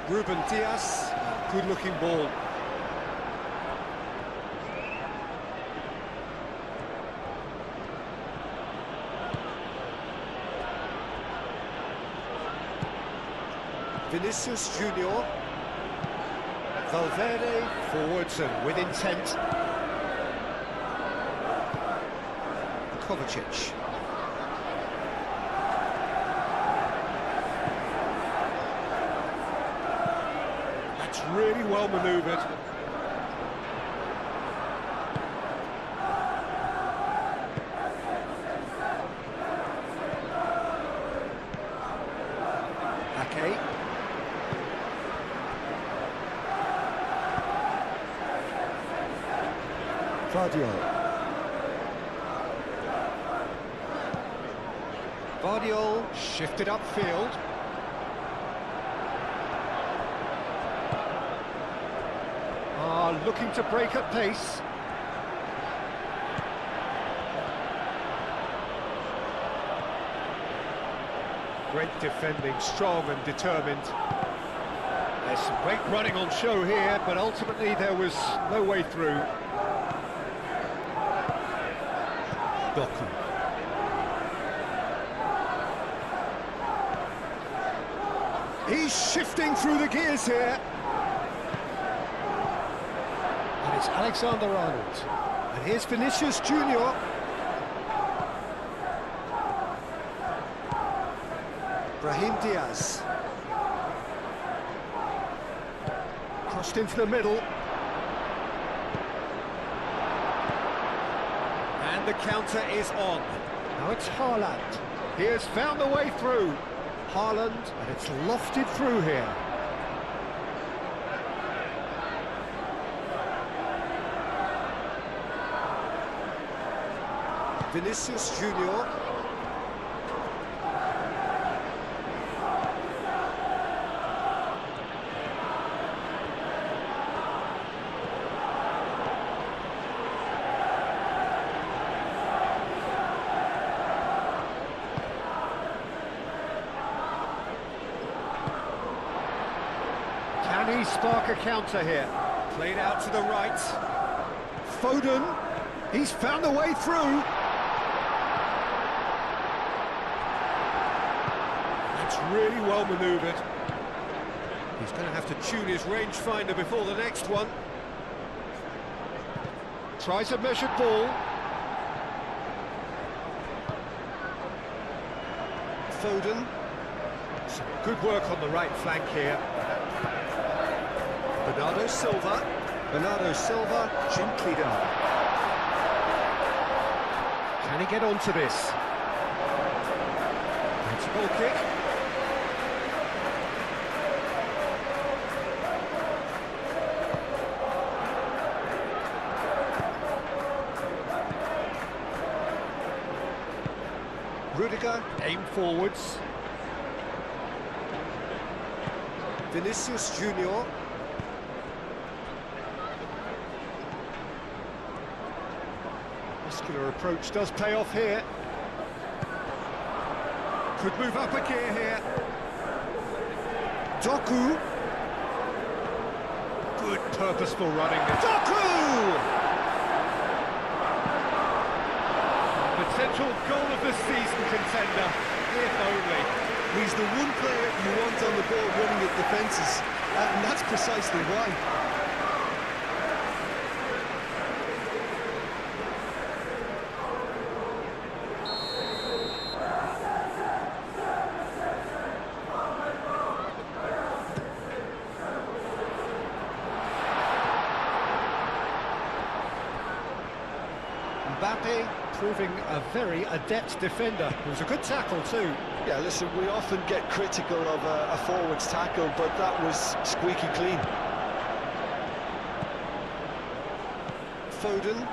Brahim Diaz. Good-looking ball. Vinicius Junior. Valverde forwards and with intent. Kovacic. That's really well manoeuvred. Ake. Vardiol shifted upfield. Looking to break at pace. Great defending, strong and determined. There's some great running on show here, but ultimately there was no way through. Doku. He's shifting through the gears here. And it's Alexander-Arnold. And here's Vinicius Junior. Brahim Diaz. Crossed into the middle. And the counter is on. Now it's Haaland. He has found the way through. Haaland, and it's lofted through here. Vinicius Junior. Can he spark a counter here? Played out to the right. Foden, he's found a way through. That's really well manoeuvred. He's going to have to tune his rangefinder before the next one. Tries a measured ball. Foden. Some good work on the right flank here. Bernardo Silva, gently down. Can he get onto this? It's a goal kick. Rudiger, aim forwards. Vinicius Junior. Muscular approach does pay off here. Could move up a gear here. Doku. Good purposeful running. Doku! Potential goal of the season contender, if only. He's the one player you want on the ball running at defences, and that's precisely why. Mbappe proving a very adept defender. It was a good tackle too. Yeah, listen, we often get critical of a forward's tackle, but that was squeaky clean. Foden.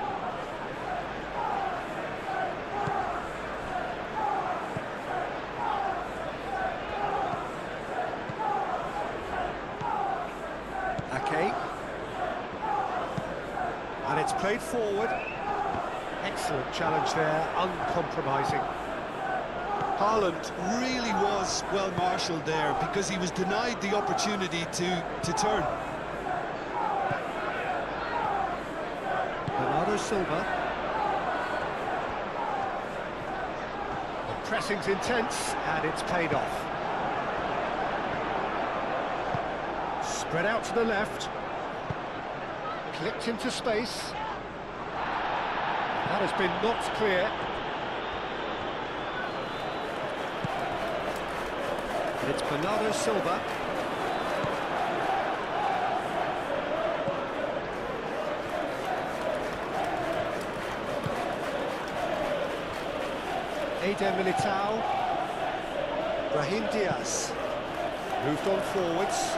Ake. And it's played forward. Excellent challenge there, uncompromising. Haaland really was well marshalled there because he was denied the opportunity to turn. Bernardo Silva. The pressing's intense and it's paid off. Spread out to the left. Clipped into space. That has been knocked clear. It's Bernardo Silva. Eder Militao. Brahim Diaz. Moved on forwards.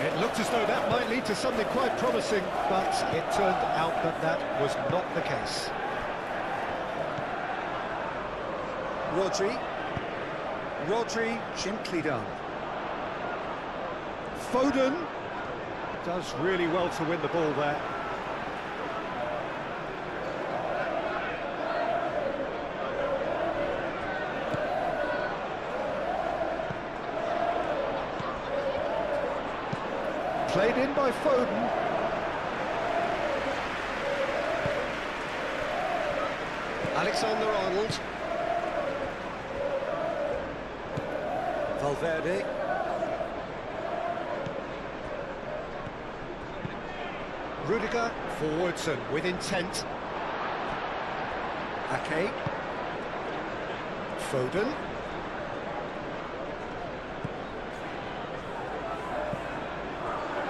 It looked as though that might lead to something quite promising, but it turned out that that was not the case. Rodri, gently done. Foden does really well to win the ball there. Played in by Foden. Alexander-Arnold. Valverde. Rudiger, forwards and with intent. Ake. Foden.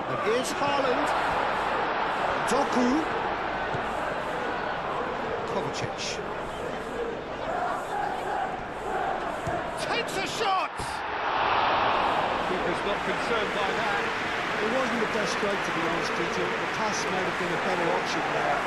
And here's Haaland. Doku. Kovacic. Takes a shot! Keeper's not concerned by that. It wasn't the best strike, to be honest, Peter. The pass might have been a better option there.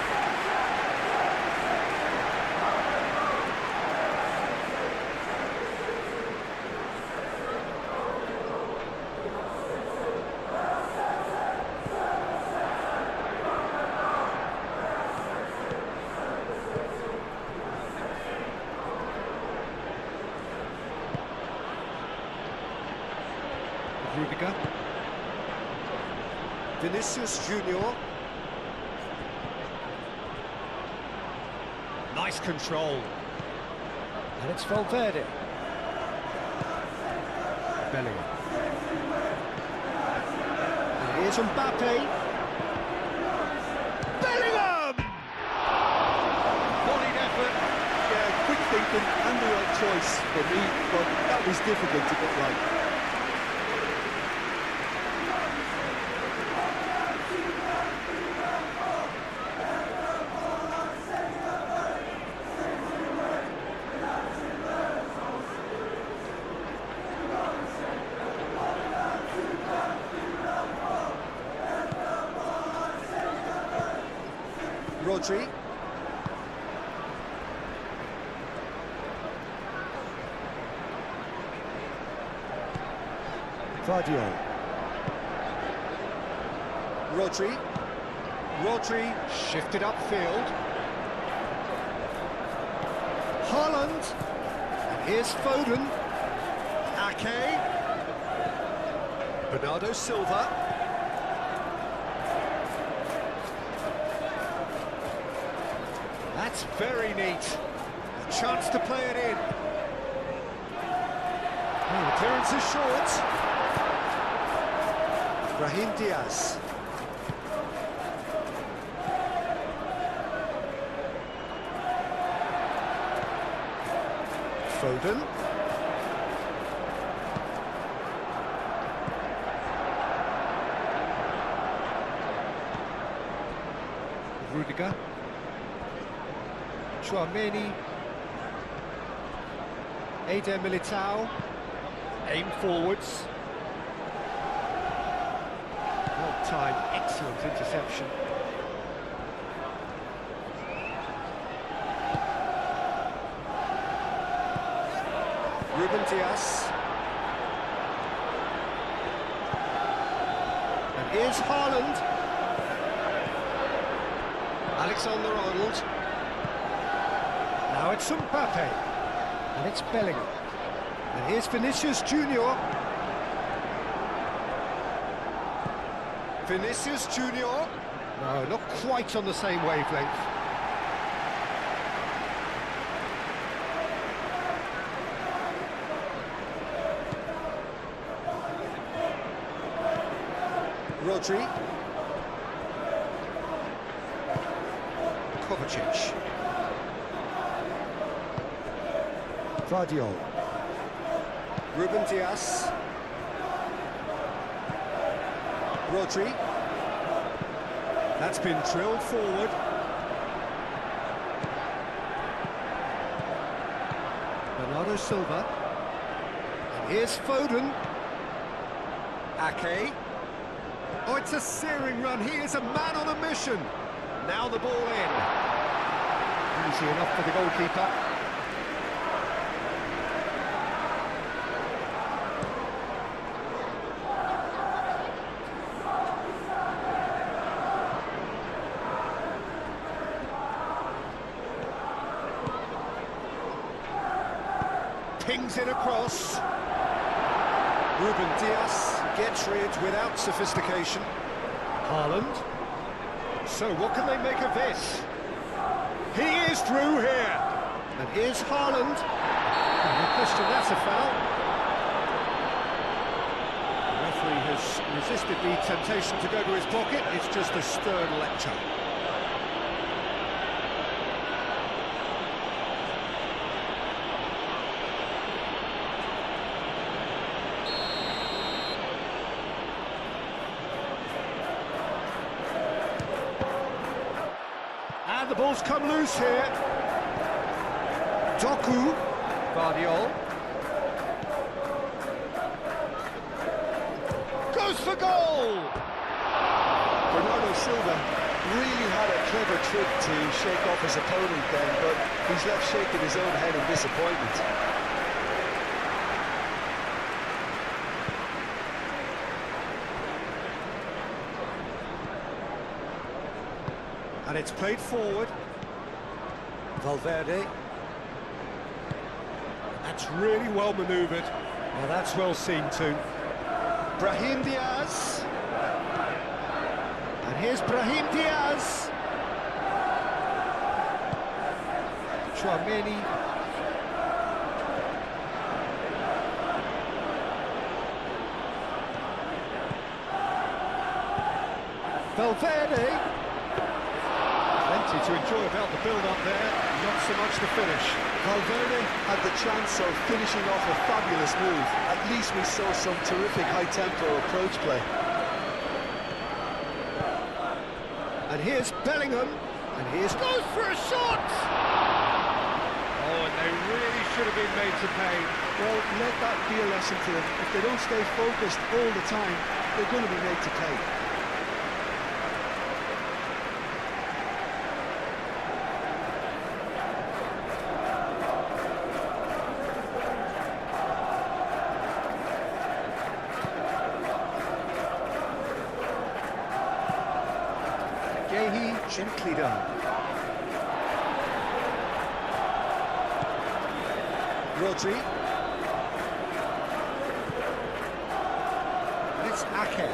Rudiger. Vinicius Junior. Nice control. And it's Valverde. Bellingham. And here's Mbappe. Bellingham! Volleyd effort. Yeah, quick thinking and the right choice for me, but that was difficult to get right. Rodri. Vardio. Rodri shifted upfield. Haaland. And here's Foden. Ake. Bernardo Silva. That's very neat. A chance to play it in. Oh, the clearance is short. Brahim Diaz. Foden. Rudiger. Chouameni. Eder Militao. Aim forwards. Well timed, excellent interception. Brahim Diaz. And here's Haaland. Alexander-Arnold. Now it's Mbappe. And it's Bellingham. And here's Vinicius Junior. Vinicius Junior. No, not quite on the same wavelength. Rodri. Kovacic. Vardiol. Brahim Diaz. Rodri. That's been drilled forward. Bernardo Silva. And here's Foden. Ake. Oh, it's a searing run. He is a man on a mission. Now the ball in. Easy enough for the goalkeeper. Pings it across. Brahim Diaz gets rid without sophistication. Haaland. So what can they make of this? He is through here. And here's Haaland. No question, that's a foul. The referee has resisted the temptation to go to his pocket. It's just a stern lecture. And the ball's come loose here. Doku. Vardiol. Goes for goal! Bernardo Silva really had a clever trick to shake off his opponent then, but he's left shaking his own head in disappointment. And it's played forward. Valverde. That's really well manoeuvred. Well, that's well seen too. Brahim Diaz. And here's Brahim Diaz. Chouameni. Valverde. Plenty to enjoy about the build-up there, not so much the finish. Valverde had the chance of finishing off a fabulous move. At least we saw some terrific high-tempo approach play. And here's Bellingham, and here's goes for a shot! Oh, and they really should have been made to pay. Well, let that be a lesson to them. If they don't stay focused all the time, they're going to be made to pay. Gently done. Rodri. And it's Ake.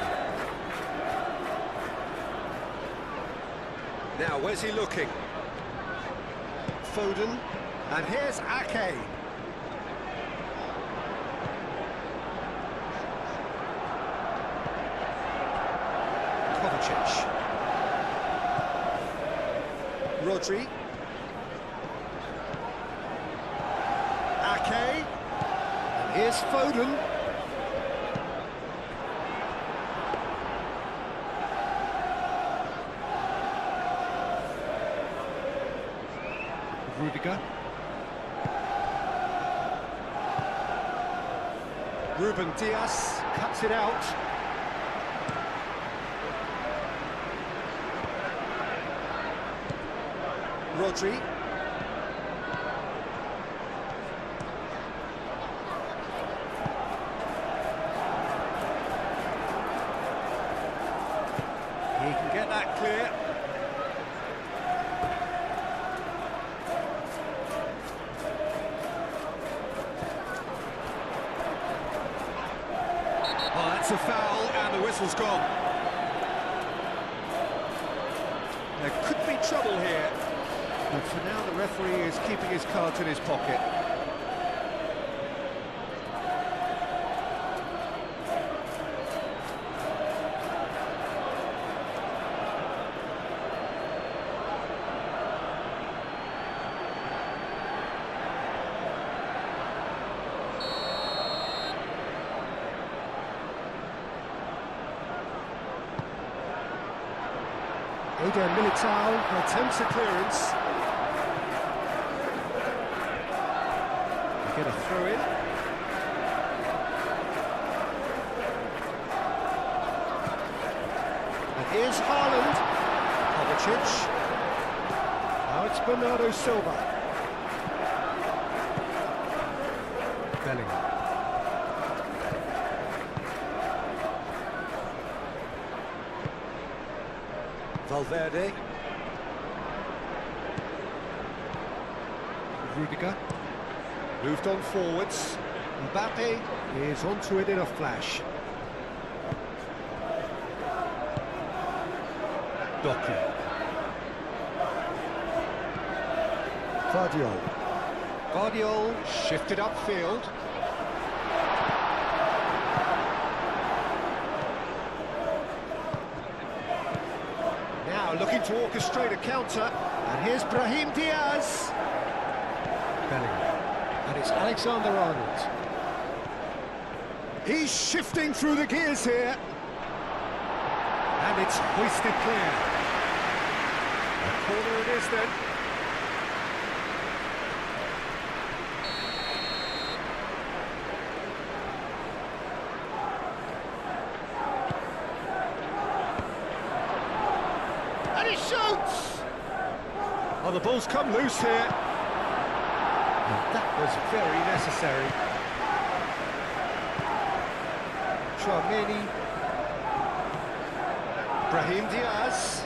Now, where's he looking? Foden. And here's Ake. Kovacic. Rodri. Ake. And here's Foden. Rudiger. Brahim Diaz cuts it out. Rodri. He can get that clear. Oh, that's a foul, and the whistle's gone. There could be trouble here, but for now the referee is keeping his cards in his pocket. Eder Militao attempts a clearance. Get a throw in. And here's Haaland. Kovacic. Now it's Bernardo Silva. Bellingham. Valverde. Rudiger. Moved on forwards. Mbappe is onto it in a flash. Doku. Guardiol shifted upfield. Now looking to orchestrate a counter. And here's Brahim Diaz. Bellingham. And it's Alexander-Arnold. He's shifting through the gears here. And it's hoisted clear. A corner it is then. And he shoots! Oh, the ball's come loose here. And that was very necessary. Chouameni. Brahim Diaz.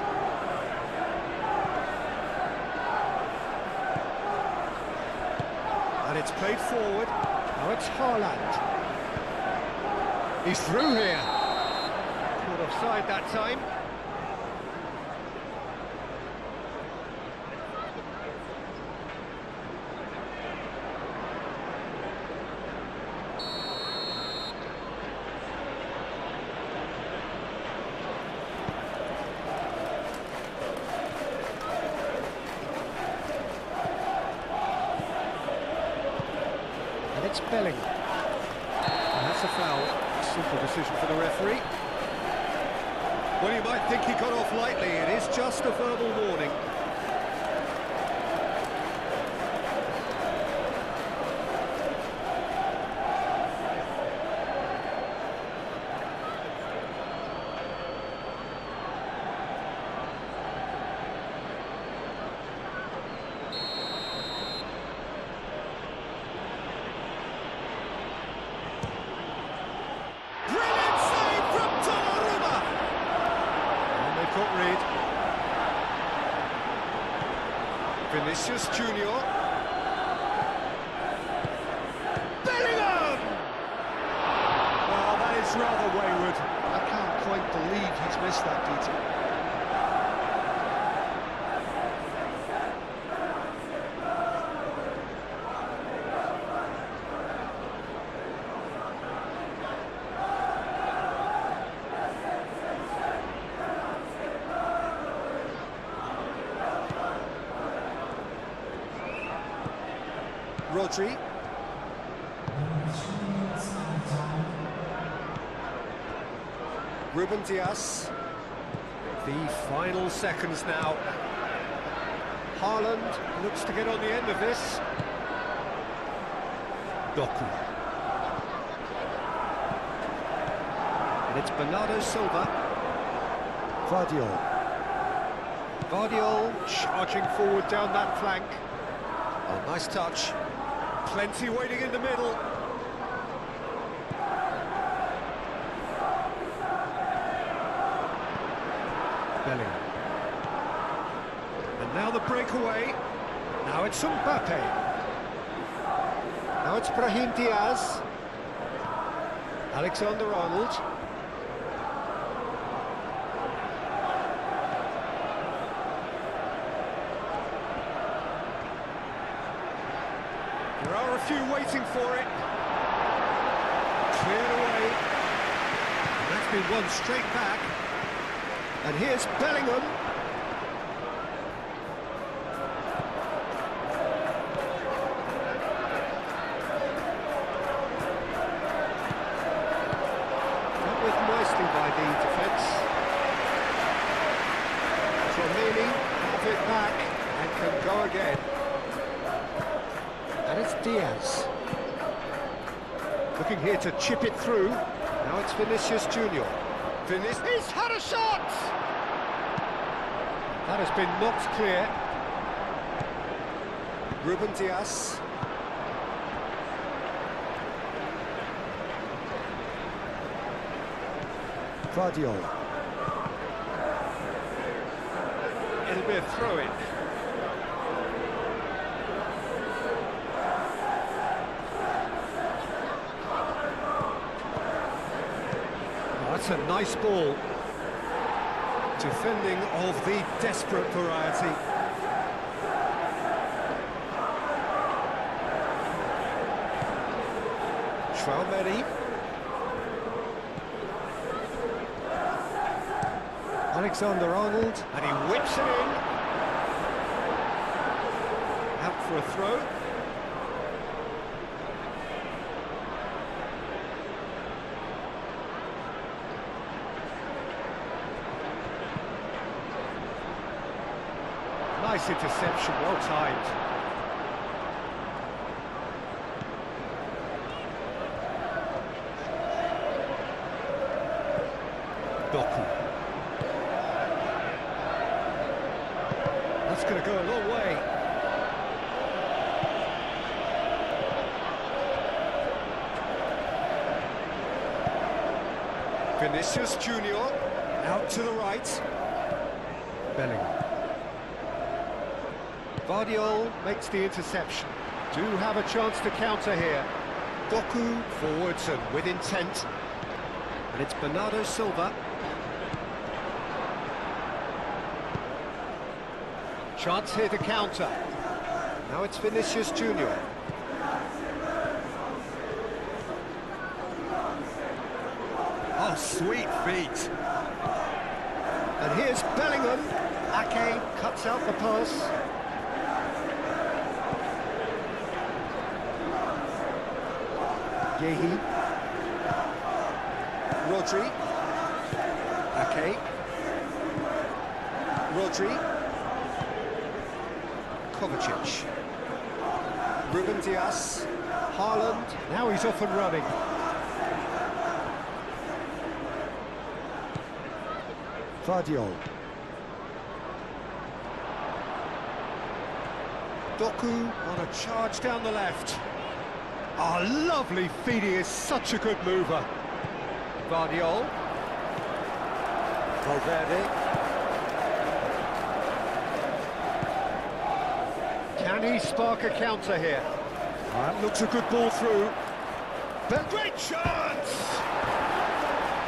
And it's played forward. Now it's Haaland. He's through here. Caught offside that time. It's Bellingham. And that's a foul. Simple decision for the referee. Well, you might think he got off lightly. It is just a verbal warning. Vinicius Junior. Bellingham! Oh, that is rather wayward. I can't quite believe he's missed that, Peter. Rodri. Brahim Diaz. The final seconds now. Haaland looks to get on the end of this. Doku. And it's Bernardo Silva. Guardiola. Guardiola charging forward down that flank. Oh, nice touch. Plenty waiting in the middle. Bellingham. And now the breakaway. Now it's Mbappe. Now it's Brahim Diaz. Alexander-Arnold. There are a few waiting for it. Cleared away. And that's been won straight back. And here's Bellingham. Dealt with nicely by the defence. Tchouameni have it back and can go again. And it's Diaz. Looking here to chip it through. Now it's Vinicius Junior. He's had a shot! That has been knocked clear. Brahim Diaz. Guardiola. It'll be a throw-in. That's a nice ball. Defending of the desperate variety. Tchouameni. Alexander-Arnold, and he whips it in. Out for a throw. Nice interception, well timed. Doku. That's going to go a long way. Vinicius Junior out to the right. Bellingham. Guardiola makes the interception. Do have a chance to counter here. Doku forwards and with intent. And it's Bernardo Silva. Chance here to counter. Now it's Vinicius Junior. Oh, sweet feet. And here's Bellingham. Ake cuts out the pass. Yehi. Rodri. Ake. Rodri. Kovacic. Brahim Diaz. Haaland. Now he's off and running. Guardiola. Doku on a charge down the left. Ah, lovely feet, he is such a good mover. Guardiola. Valverde. Can he spark a counter here? That looks a good ball through. Great chance!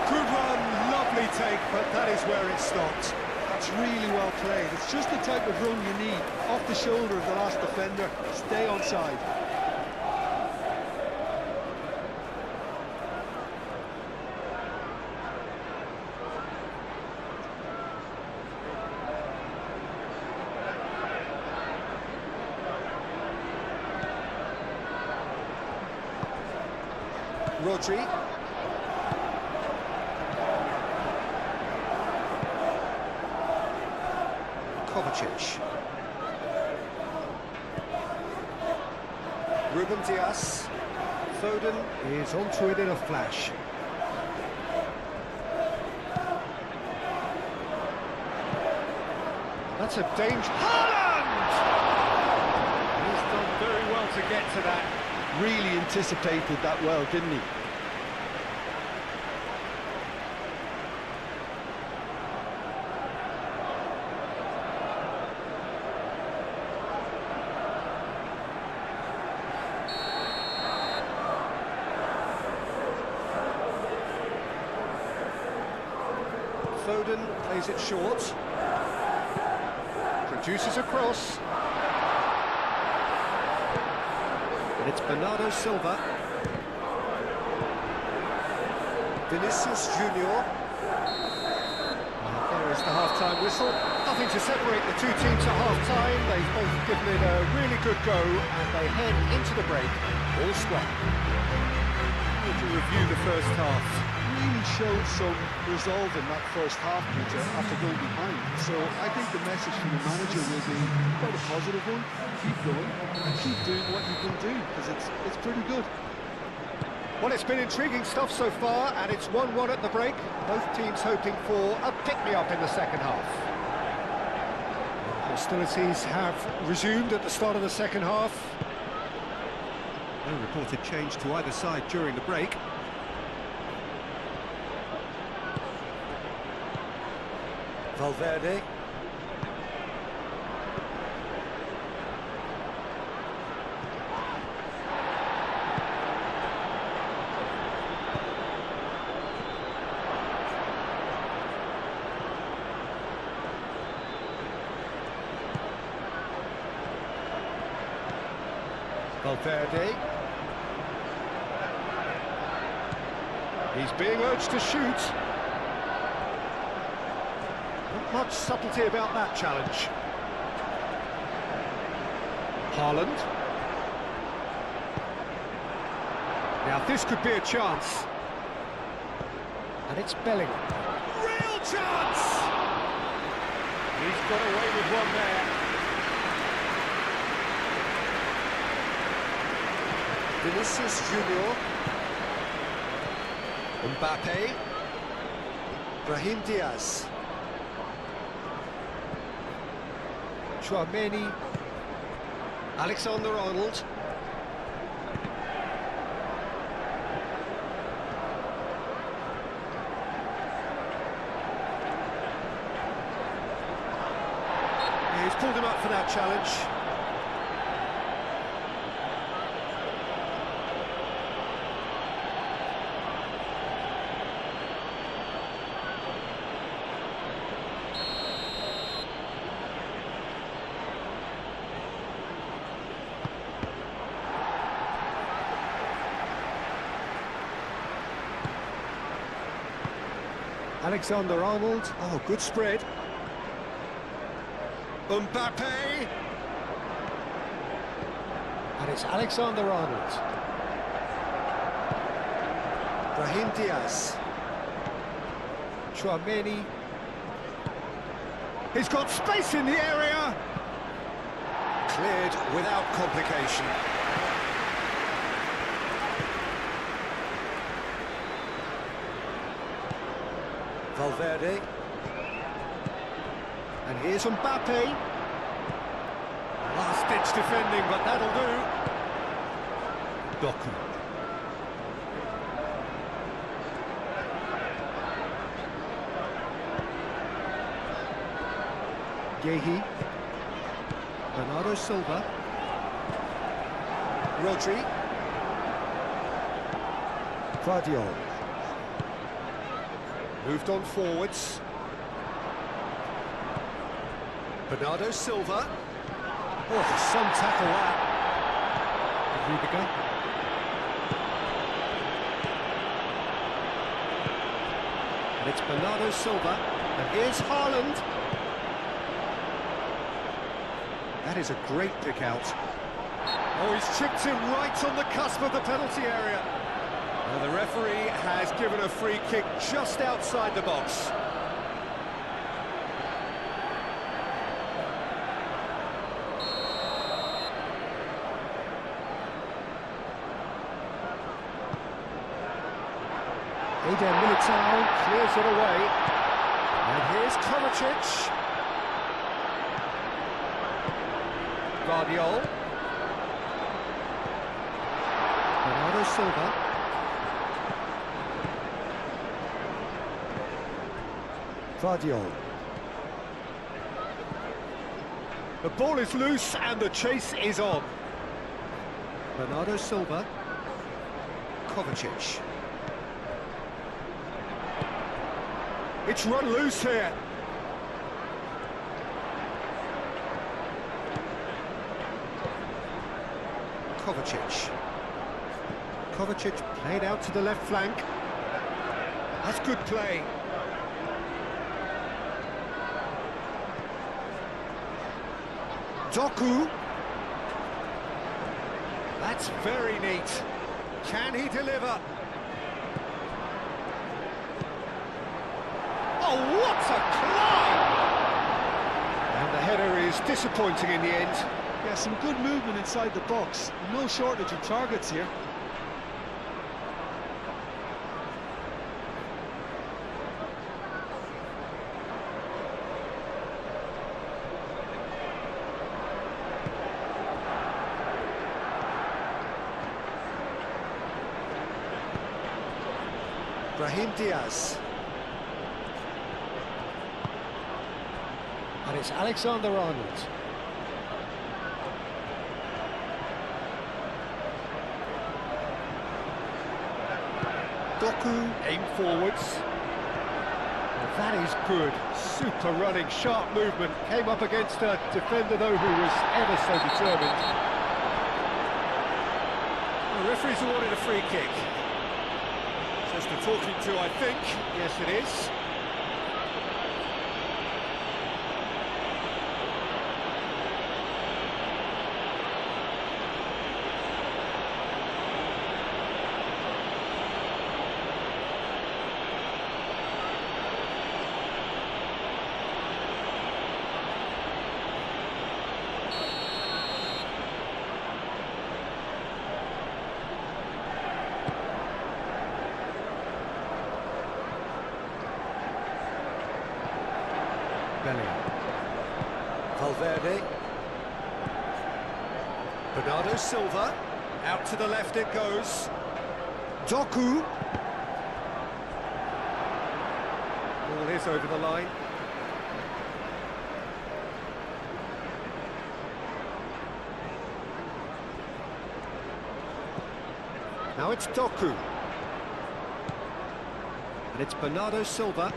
Good run, lovely take, but that is where it stopped. That's really well played. It's just the type of run you need. Off the shoulder of the last defender. Stay onside. Rodri. Kovacic. Brahim Diaz. Foden is onto it in a flash. That's a danger. Haaland! He's done very well to get to that. Really anticipated that well, didn't he? Foden plays it short. Produces a cross. And it's Bernardo Silva. Vinicius Junior. There is the half-time whistle. Nothing to separate the two teams at half-time. They've both given it a really good go, and they head into the break all square. To review the first half. Really showed some resolve in that first half, Peter, after going behind. So I think the message from the manager will be quite a positive one. Keep going and keep doing what you can do, because it's pretty good. Well, it's been intriguing stuff so far, and it's 1-1 at the break. Both teams hoping for a pick-me-up in the second half. Hostilities have resumed at the start of the second half. No reported change to either side during the break. Valverde. Valverde. He's being urged to shoot. Not much subtlety about that challenge. Haaland. Now this could be a chance. And it's Bellingham. Real chance! He's got away with one there. Vinicius Junior. Mbappe. Brahim Diaz. Chouameni. Alexander-Arnold. He's pulled him up for that challenge. Alexander-Arnold. Oh, good spread. Mbappe. And it's Alexander-Arnold. Brahim Diaz. Chouameni. He's got space in the area. Cleared without complication. Valverde. And here's Mbappe. Last-ditch defending, but that'll do. Doku. Yehi. Bernardo Silva. Rodri. Guardiola. Moved on forwards. Bernardo Silva. Oh, some tackle that. Rudiger. And it's Bernardo Silva. And here's Haaland. That is a great pick out. Oh, he's chipped him right on the cusp of the penalty area. Well, the referee has given a free kick just outside the box. Eden Militao clears it away. And here's Kovacic. Guardiola. Bernardo Silva. Guardiola. The ball is loose and the chase is on. Bernardo Silva. Kovacic. It's run loose here. Kovacic. Kovacic played out to the left flank. That's good play. Doku. That's very neat. Can he deliver? Oh, what a climb! And the header is disappointing in the end. Yeah, some good movement inside the box. No shortage of targets here. Brahim Diaz. And it's Alexander-Arnold. Doku, aim forwards. Well, that is good. Super running, sharp movement. Came up against a defender, though, who was ever so determined. The referee's awarded a free kick. Just a talking to, I think. Yes, it is. Bellingham. Valverde. Bernardo Silva. Out to the left it goes. Doku. Ball is over the line. Now it's Doku. And it's Bernardo Silva.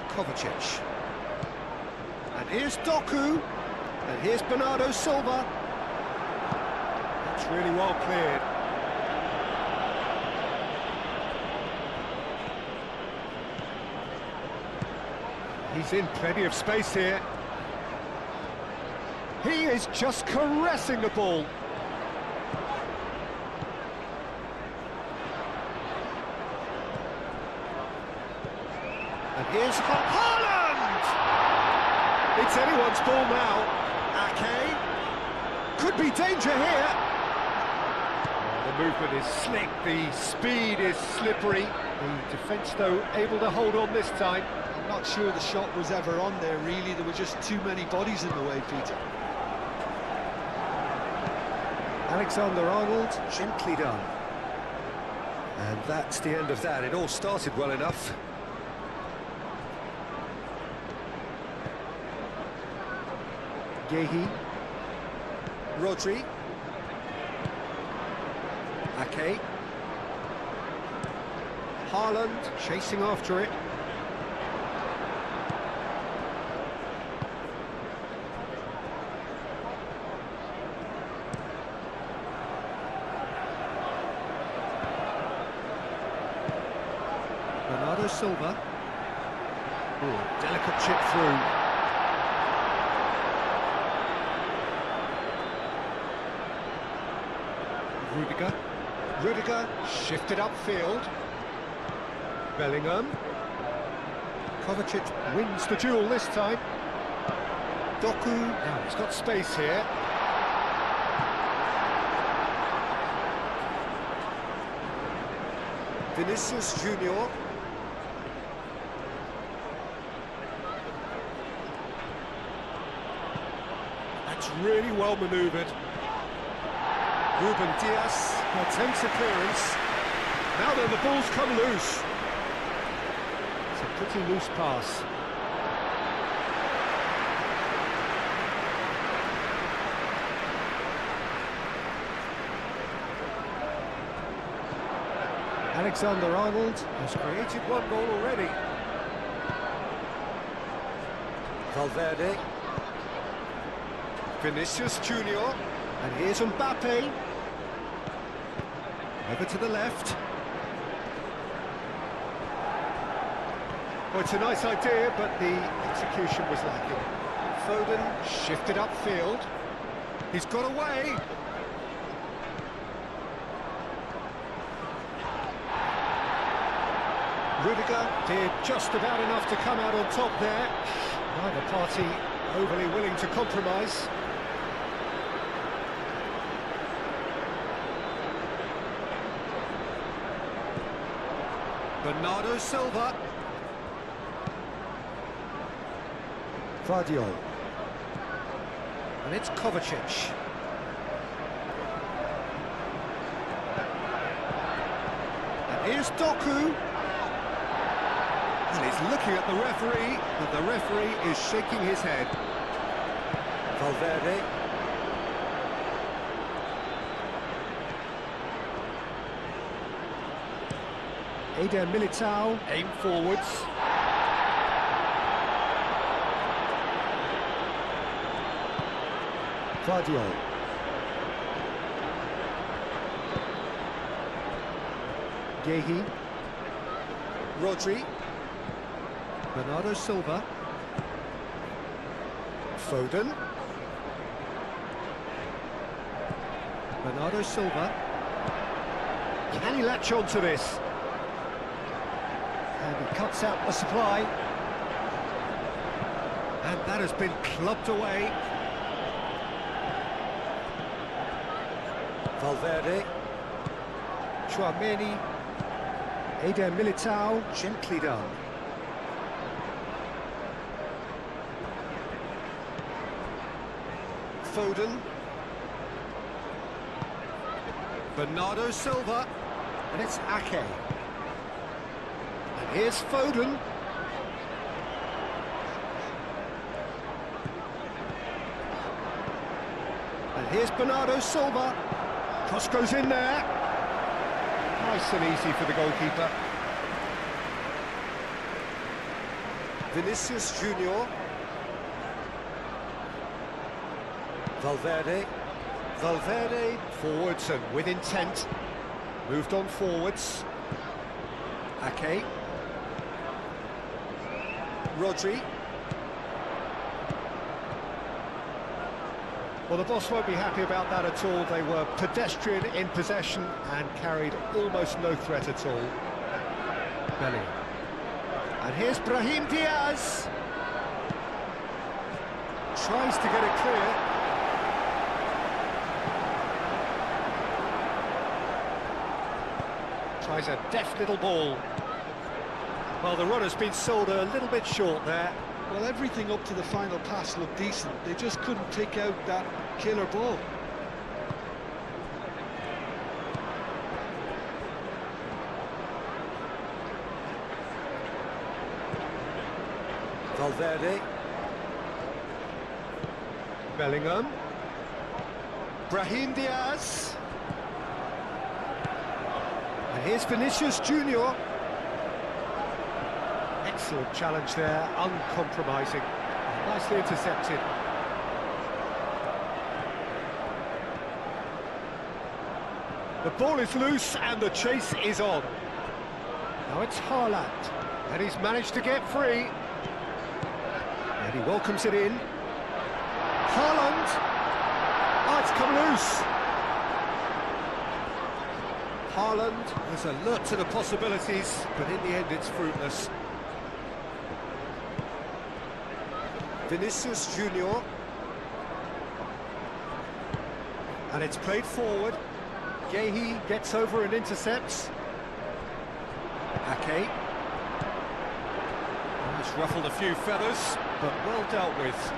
Kovacic. And here's Doku. And here's Bernardo Silva. That's really well cleared. He's in plenty of space here. He is just caressing the ball. And here's Haaland! It's anyone's ball now. Ake. Could be danger here. Oh, the movement is slick, the speed is slippery. The defence, though, able to hold on this time. I'm not sure the shot was ever on there, really. There were just too many bodies in the way, Peter. Alexander-Arnold, gently done. And that's the end of that. It all started well enough. Yehi. Rodri. Ake. Haaland chasing after it. Bernardo Silva. Ooh, delicate chip through. Rudiger shifted upfield. Bellingham. Kovacic wins the duel this time. Doku. Now he's got space Vinicius Junior. That's really well manoeuvred. Brahim Diaz attempts a clearance. Now then, the ball's come loose. It's a pretty loose pass. Alexander-Arnold has created one goal already. Valverde. Vinicius Junior. And here's Mbappe. Over to the left. Well, it's a nice idea, but the execution was lacking. Foden shifted upfield. He's got away. Rudiger did just about enough to come out on top there. Neither party overly willing to compromise. Bernardo Silva. Vardiol. And it's Kovacic. And here's Doku. And he's looking at the referee, but the referee is shaking his head. Valverde. Eder Militao, aim forwards. Vardiol. Gehi. Rodri. Bernardo Silva. Foden. Bernardo Silva. Can he latch on to this? And he cuts out the supply. And that has been clubbed away. Valverde. Tchouameni. Eder Militao, gently done. Foden. Bernardo Silva. And it's Ake. And here's Foden. And here's Bernardo Silva. Cross goes in there. Nice and easy for the goalkeeper. Vinicius Junior. Valverde. Valverde forwards and with intent. Moved on forwards. Ake. Rodri. Well, the boss won't be happy about that at all. They were pedestrian in possession and carried almost no threat at all. Bellingham. And here's Brahim Diaz. Tries to get it clear. Tries a deft little ball. Well, the runner's been sold a little bit short there. Well, everything up to the final pass looked decent. They just couldn't pick out that killer ball. Valverde. Bellingham. Brahim Diaz. And here's Vinicius Junior. Excellent challenge there, uncompromising. Nicely intercepted. The ball is loose and the chase is on. Now it's Haaland, and he's managed to get free. And he welcomes it in. Haaland! Oh, it's come loose. Haaland was alert to the possibilities, but in the end it's fruitless. Vinicius Junior. And it's played forward. Gehi gets over and intercepts. Ake. It's ruffled a few feathers, but well dealt with.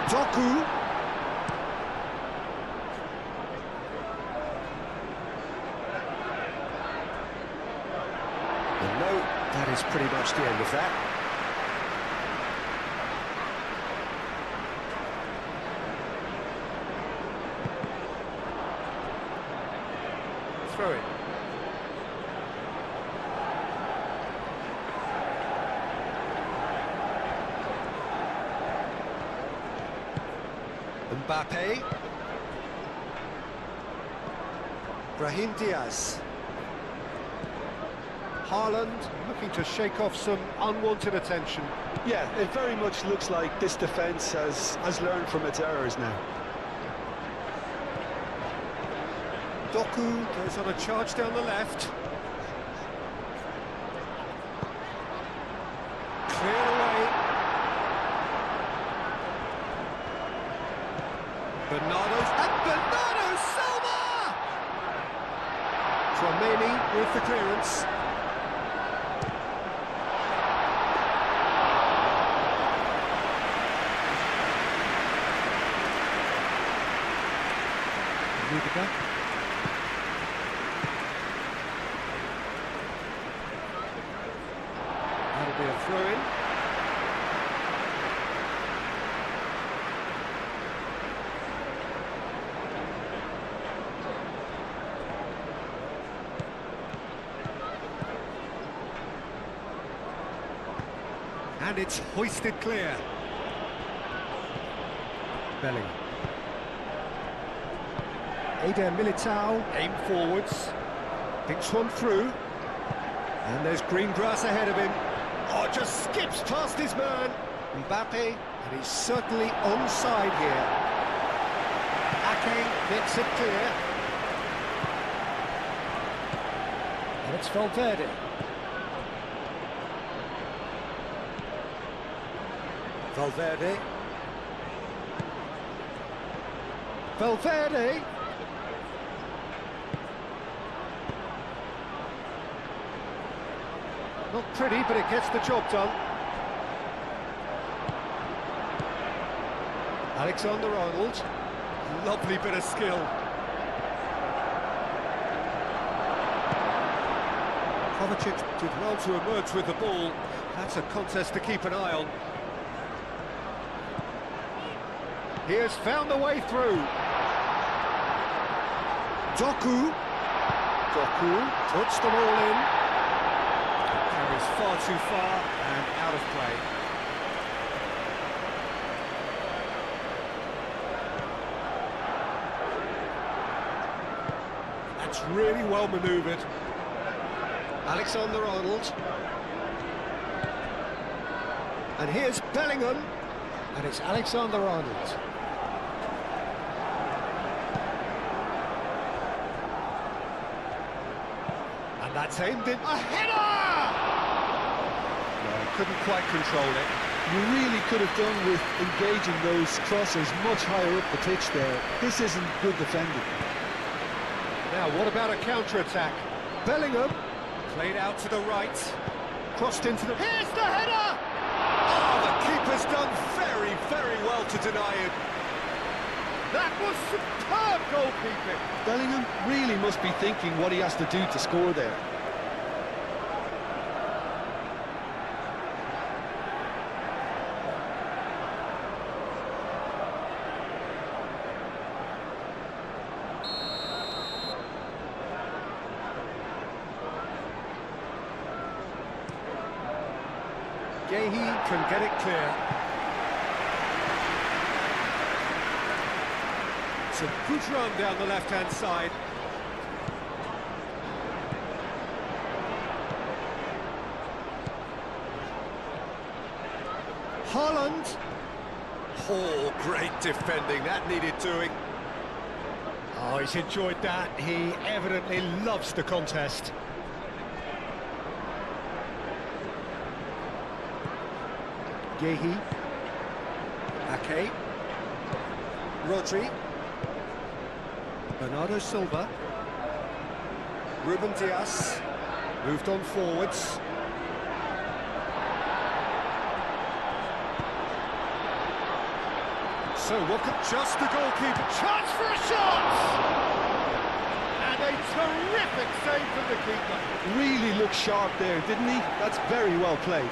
Doku. And no, that is pretty much the end of that. Throw it. Mbappe. Brahim Diaz. Haaland looking to shake off some unwanted attention. Yeah, it very much looks like this defence has learned from its errors now. Doku goes on a charge down the left. Cleared away. Bernardo Silva! Tchouaméni with the clearance. Rudiger. That'll be a throw-in. And it's hoisted clear. Bellingham. Eder Militao, aim forwards, thinks one through, and there's green grass ahead of him. Oh, just skips past his man. Mbappe, and he's certainly onside here. Ake gets it clear. And it's Valverde. Valverde. Not pretty, but it gets the job done. Alexander-Arnold. Lovely bit of skill. Kovacic did well to emerge with the ball. That's a contest to keep an eye on. He has found the way through. Doku puts the ball in. Carries far too far and out of play. That's really well manoeuvred. Alexander-Arnold. And here's Bellingham. And it's Alexander-Arnold. And that's aimed in. A header! No, couldn't quite control it. You really could have done with engaging those crosses much higher up the pitch there. This isn't good defending. Now, what about a counter-attack? Bellingham, played out to the right, crossed into the... Here's the header! Oh, the keeper's done very, very well to deny it. That was superb goalkeeping. Bellingham really must be thinking what he has to do to score there. Gehi can get it clear. It's a good run down the left-hand side. Haaland. Oh, great defending. That needed doing. Oh, he's enjoyed that. He evidently loves the contest. Gehi. Ake. Rodri. Bernardo Silva. Brahim Diaz moved on forwards. So what could just the goalkeeper? Chance for a shot! And a terrific save from the keeper. Really looked sharp there, didn't he? That's very well played.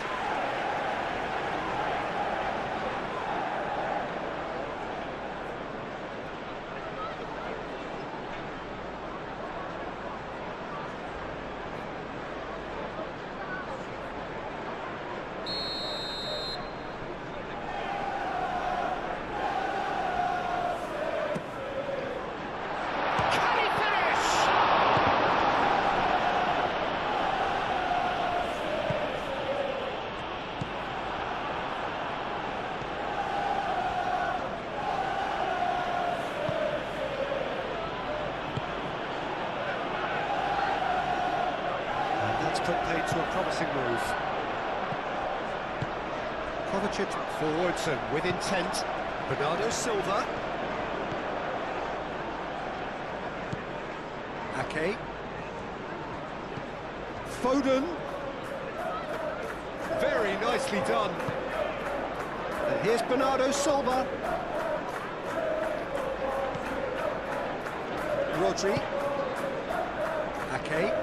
Put paid to a promising move. Kovacic forwards and with intent. Bernardo Silva. Ake. Foden. Very nicely done. And here's Bernardo Silva. Rodri. Ake.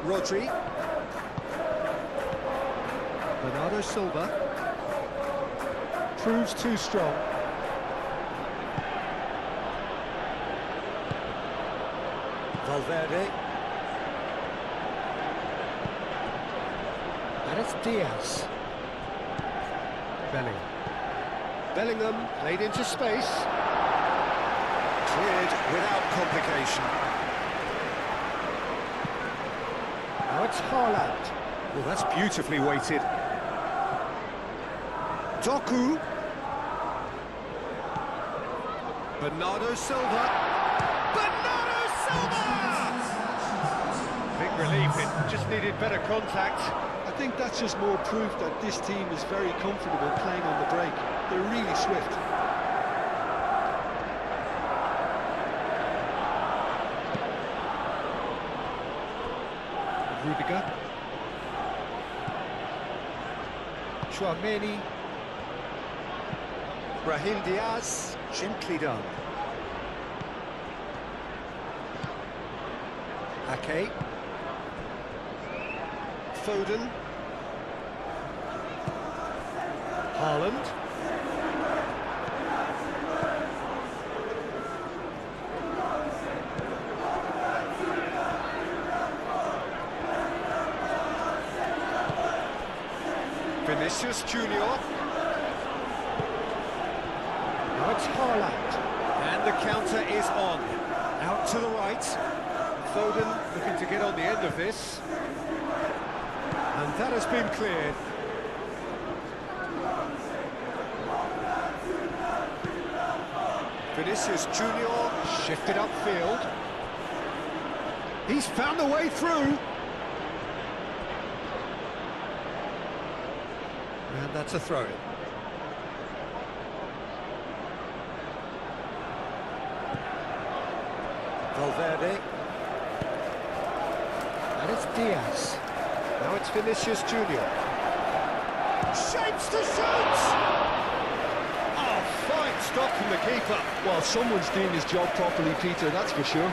Rodri. Bernardo Silva. Proves too strong. Valverde. And it's Diaz. Bellingham. Bellingham played into space. Cleared without complication. Now it's Haaland. Well, that's beautifully weighted. Doku. Bernardo Silva. Bernardo Silva! Big relief, it just needed better contact. I think that's just more proof that this team is very comfortable playing on the break. They're really swift. Rudiger. Chouameni. Brahim Diaz, gently done. Ake. Foden. Haaland. Vinicius Junior. Now it's Haaland. And the counter is on. Out to the right. Foden looking to get on the end of this. And that has been cleared. Vinicius Junior shifted upfield. He's found the way through. And that's a throw-in. Valverde. And it's Diaz. Now it's Vinicius Junior. Shapes to shoot! Oh, fine stop from the keeper. Well, someone's doing his job properly, Peter, that's for sure.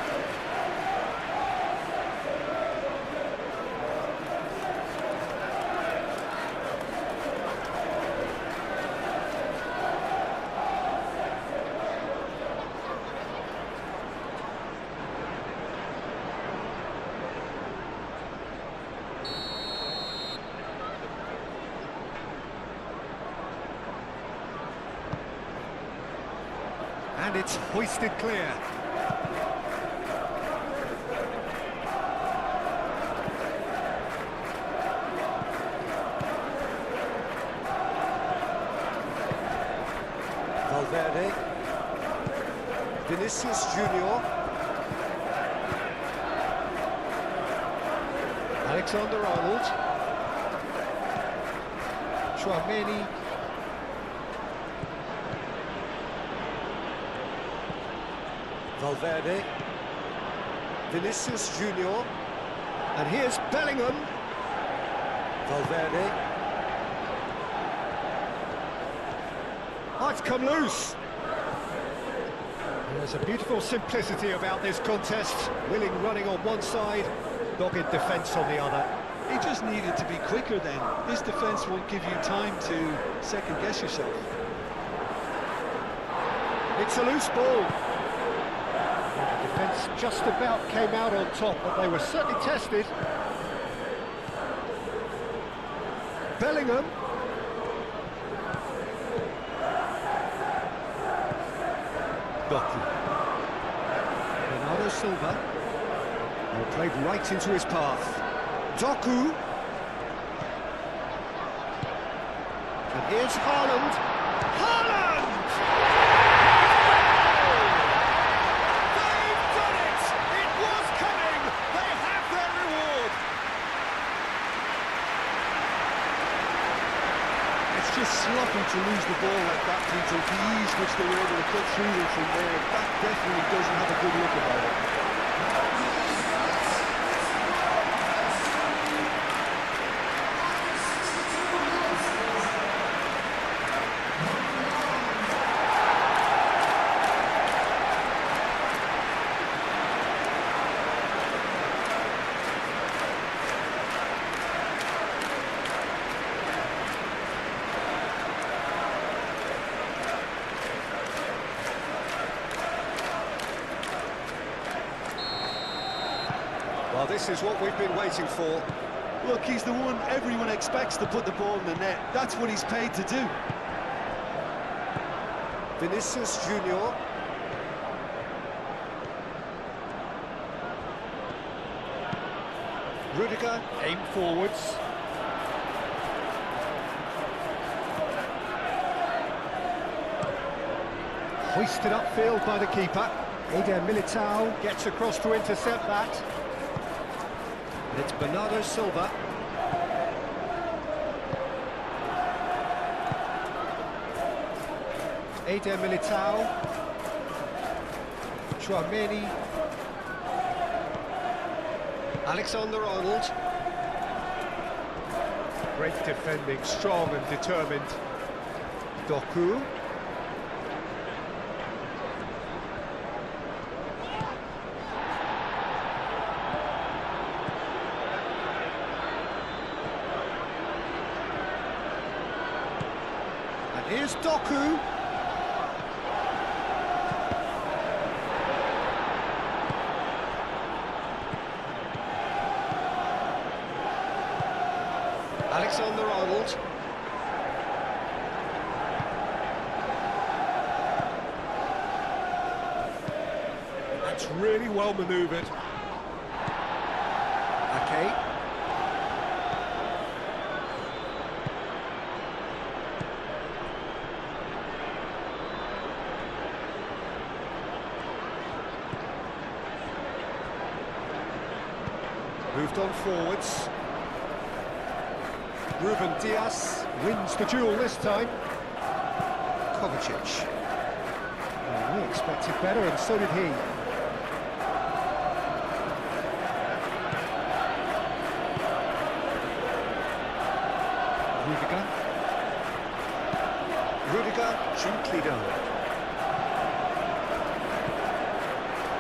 And it's hoisted clear. Valverde. Vinicius Junior. Alexander-Arnold. Chouameni. Valverde. Vinicius Junior. And here's Bellingham. Valverde. Oh, it's come loose. There's a beautiful simplicity about this contest. Willing running on one side, dogged defence on the other. He just needed to be quicker then. This defence won't give you time to second-guess yourself. It's a loose ball. The defence just about came out on top, but they were certainly tested. Bellingham. Doku. Bernardo Silva. Well, played right into his path. Doku. And here's Haaland. Haaland! They've done it! It was coming! They have their reward! It's just sloppy to lose the ball like that, Peter. The ease which they were able to cut through them from there, that definitely doesn't have a good look about it. Well, this is what we've been waiting for. Look, he's the one everyone expects to put the ball in the net. That's what he's paid to do. Vinicius Junior. Rudiger, aim forwards. Hoisted upfield by the keeper. Eder Militao gets across to intercept that. And it's Bernardo Silva. Eder Militao. Chouameni. Alexander-Arnold. Great defending, strong and determined. Doku. And here's Doku. Alexander-Arnold. That's really well manoeuvred. Okay. Moved on forwards. Brahim Diaz wins the duel this time. Kovacic. Well, we expected better, and so did he. Rudiger gently down.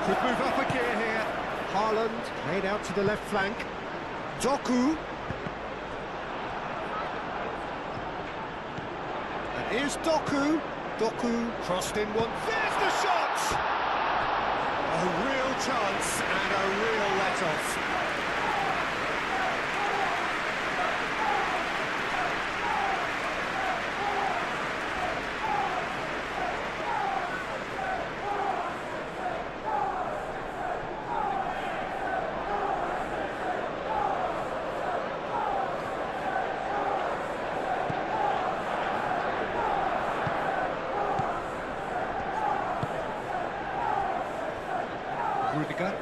Could move up a gear here. Haaland made out to the left flank. Doku. And here's Doku. Doku crossed in one. There's the shot! A real chance and a real let-off. Rudiger.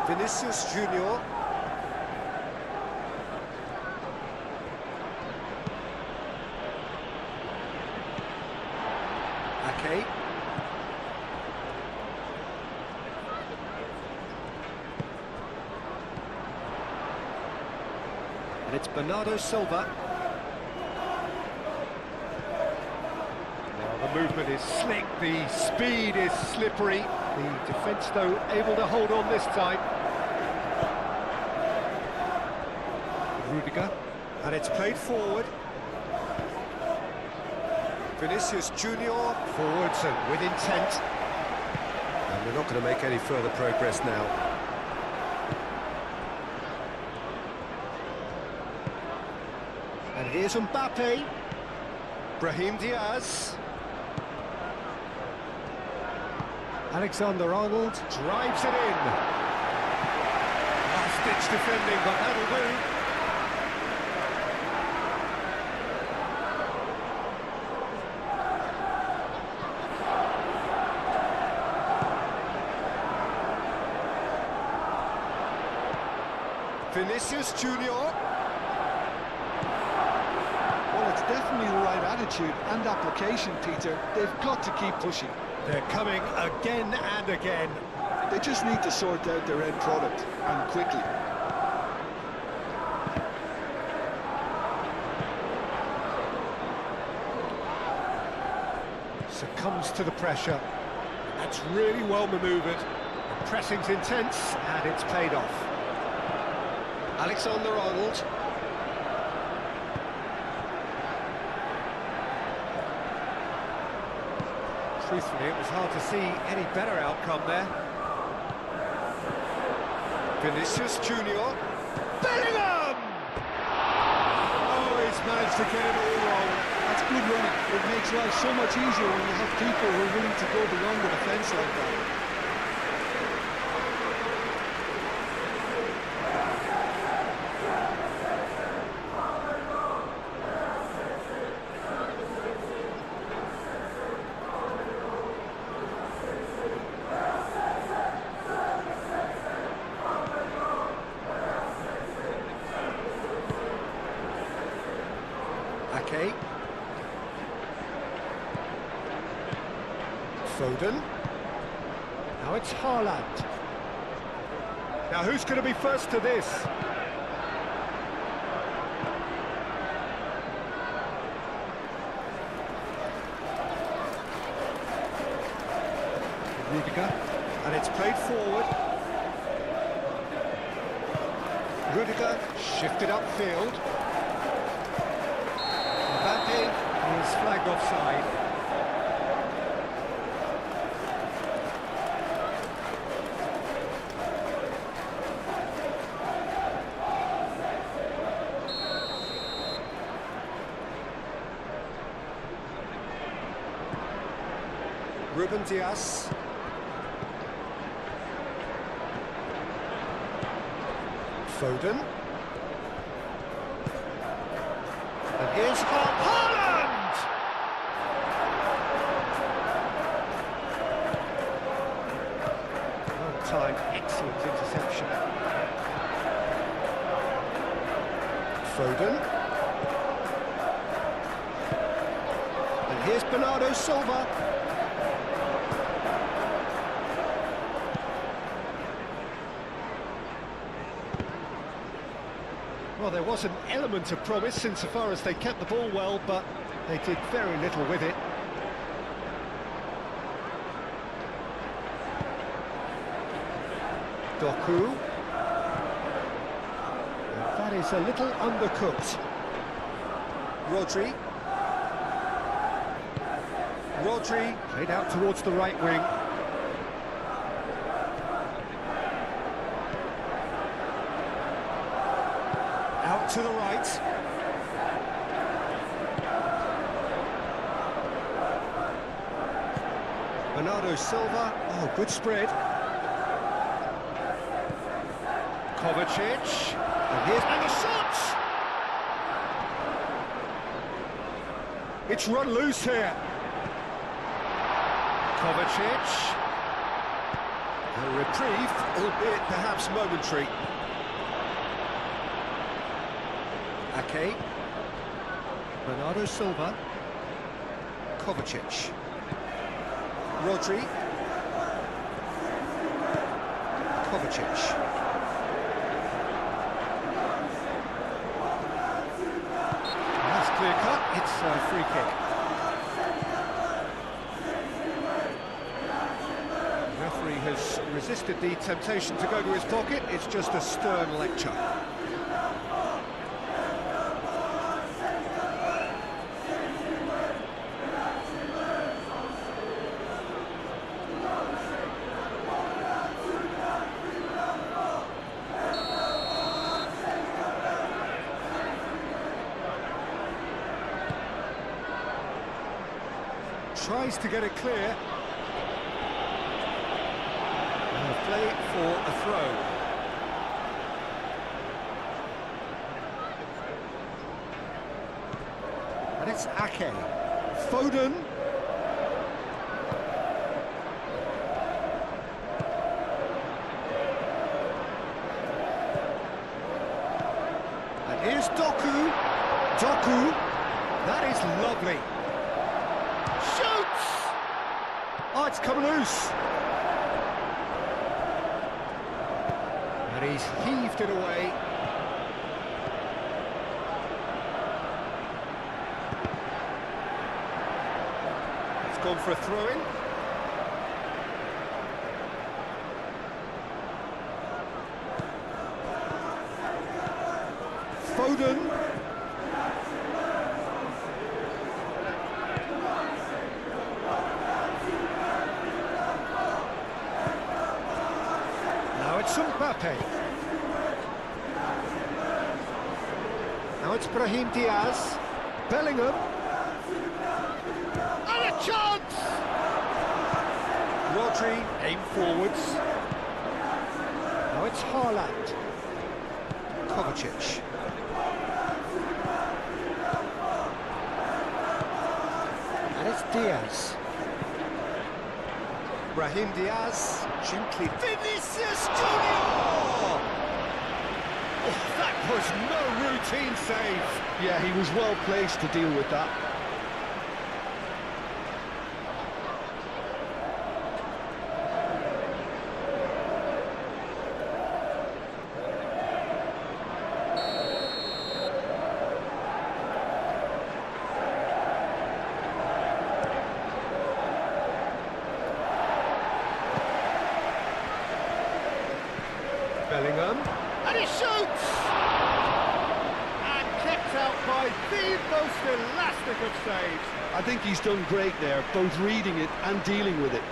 Vinicius Junior. Okay. Bernardo Silva. Well, the movement is slick, the speed is slippery. The defence, though, able to hold on this time. Rudiger, and it's played forward. Vinicius Junior, forwards and with intent. And they're not going to make any further progress now. And here's Mbappe. Brahim Diaz. Alexander-Arnold drives it in. Last-ditch defending, but that'll do. Vinicius Junior. Well, it's definitely the right attitude and application, Peter. They've got to keep pushing. They're coming again and again. They just need to sort out their end product, and quickly. Succumbs to the pressure. That's really well manoeuvred. The pressing's intense, and it's paid off. Alexander-Arnold. Truthfully, it was hard to see any better outcome there. Vinicius Junior. Bellingham! Oh, he's managed to get it all wrong. That's good running. It makes life so much easier when you have people who are willing to go beyond the defence like that. Okay. Foden. Now it's Haaland. Now who's going to be first to this? Rudiger. And it's played forward. Rudiger shifted upfield. Mbappe is flagged offside. Brahim Diaz. Foden. And here's Haaland! Well-timed, excellent interception. Foden. And here's Bernardo Silva. Well, there was an element of promise insofar as they kept the ball well, but they did very little with it. Doku. And that is a little undercooked. Rodri. Rodri played out towards the right wing. Out to the right. Bernardo Silva. Oh, good spread. Kovacic. And here's the shot! It's run loose here. Kovacic. A reprieve, albeit perhaps momentary. Ake. Bernardo Silva. Kovacic. Rodri. Kovacic. a free kick. The referee has resisted the temptation to go to his pocket. It's just a stern lecture. Tries to get it clear. And play for a throw. And it's Ake. Foden. And here's Doku. Doku. That is lovely. Shoots! Oh, it's come loose. And he's heaved it away. It's gone for a throw-in. Foden. Mbappe. Now it's Brahim Diaz. Bellingham. And a chance! Rodri aim forwards. Now it's Haaland. Kovacic. And it's Diaz. Brahim Diaz, gently. Vinicius Junior! Oh, that was no routine save. Yeah, he was well placed to deal with that. Bellingham, and he shoots! And kept out by the most elastic of saves. I think he's done great there, both reading it and dealing with it.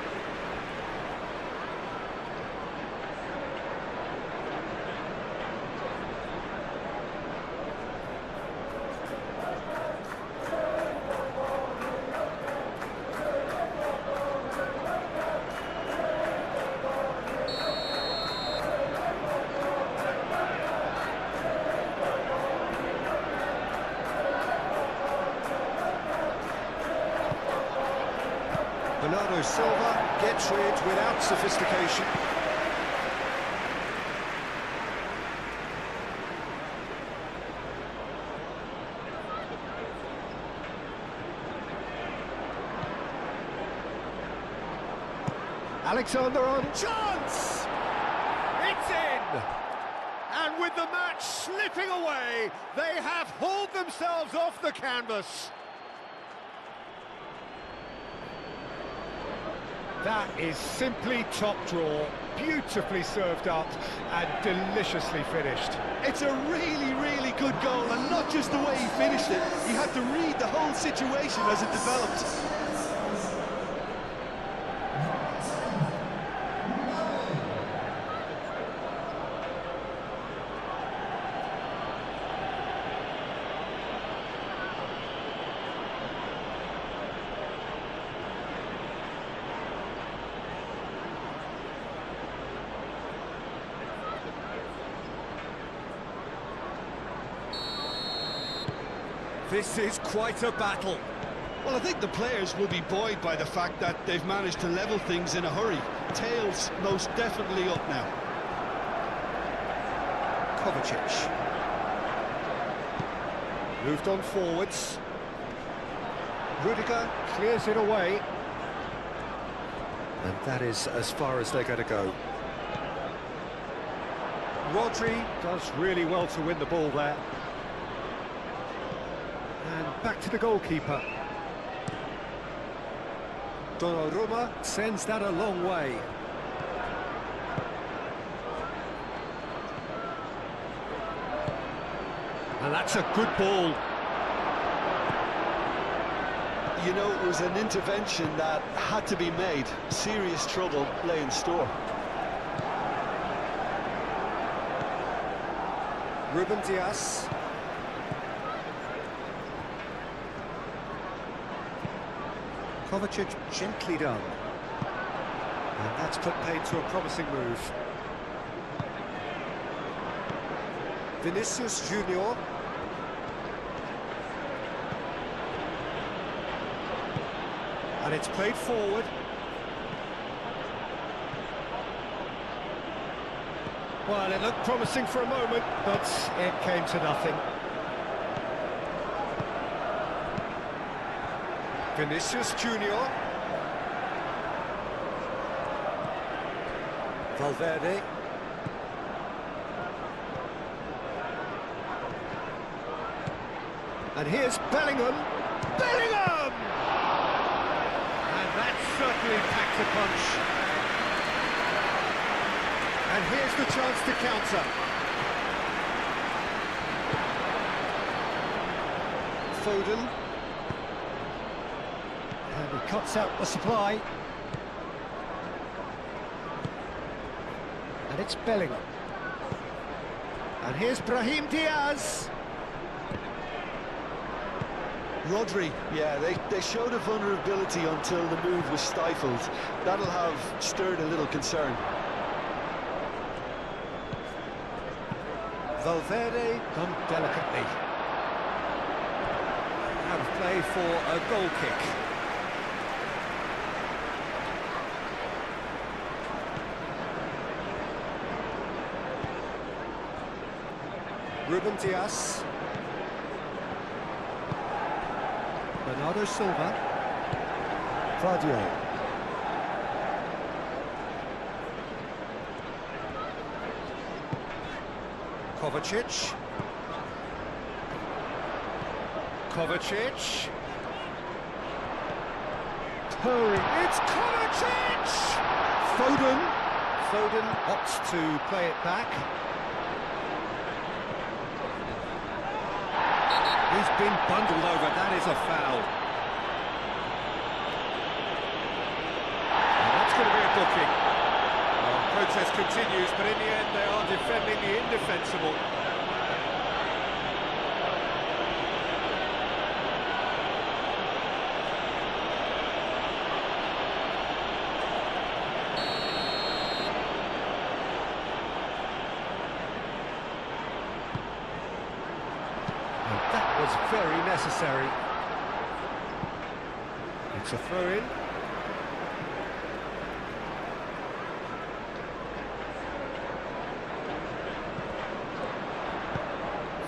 Bernardo Silva gets rid without sophistication. Alexander-Arnold, chance! It's in! And with the match slipping away, they have hauled themselves off the canvas. That is simply top draw, beautifully served up and deliciously finished. It's a really, really good goal, and not just the way he finished it. He had to read the whole situation as it developed. This is quite a battle. Well, I think the players will be buoyed by the fact that they've managed to level things in a hurry. Tails most definitely up now. Kovacic. Moved on forwards. Rudiger clears it away. And that is as far as they're going to go. Rodri does really well to win the ball there. And back to the goalkeeper. Donnarumma sends that a long way. And that's a good ball. You know, it was an intervention that had to be made. Serious trouble lay in store. Brahim Diaz. Kovacic gently done. And that's put paid to a promising move. Vinicius Junior. And it's played forward. Well, it looked promising for a moment, but it came to nothing. Vinicius Junior. Valverde. And here's Bellingham. Bellingham! And that certainly packed a punch. And here's the chance to counter. Foden. And he cuts out the supply. And it's Bellingham. And here's Brahim Diaz. Rodri, yeah, they showed a vulnerability until the move was stifled. That'll have stirred a little concern. Valverde done delicately. Out of play for a goal kick. Brahim Diaz. Bernardo Silva. Fadio. Kovacic. Kovacic. Hurry. It's Kovacic! Foden. Foden opts to play it back. He's been bundled over. That is a foul. And that's going to be a booking. Well, protest continues, but in the end they are defending the indefensible. That was very necessary. It's a throw-in.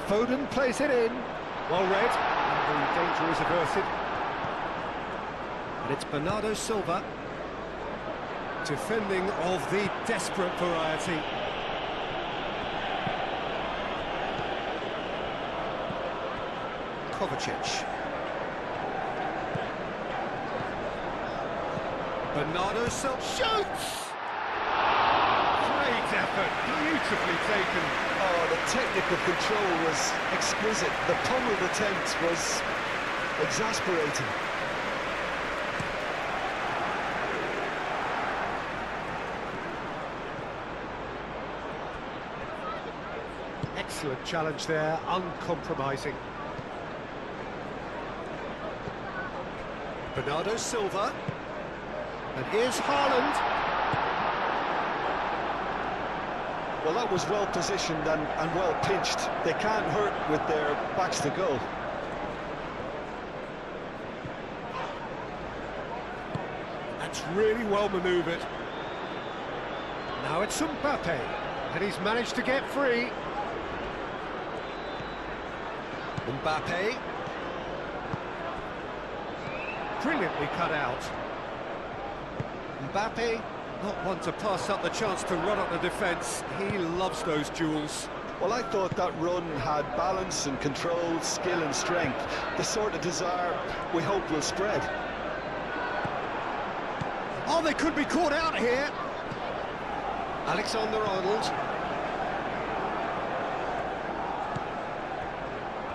Foden plays it in. Well read. And the danger is averted. And it's Bernardo Silva. Defending of the desperate variety. Kovacic. Bernardo Silva shoots! Great effort, beautifully taken. Oh, the technical control was exquisite. The pummeled attempt was exasperating. Excellent challenge there, uncompromising. Bernardo Silva. And here's Haaland. Well, that was well positioned and well pinched. They can't hurt with their backs to goal. That's really well manoeuvred. Now it's Mbappe, and he's managed to get free. Mbappe. Brilliantly cut out. Mbappe, not one to pass up the chance to run up the defence. He loves those duels. Well, I thought that run had balance and control, skill and strength, the sort of desire we hope will spread. Oh, they could be caught out here. Alexander-Arnold.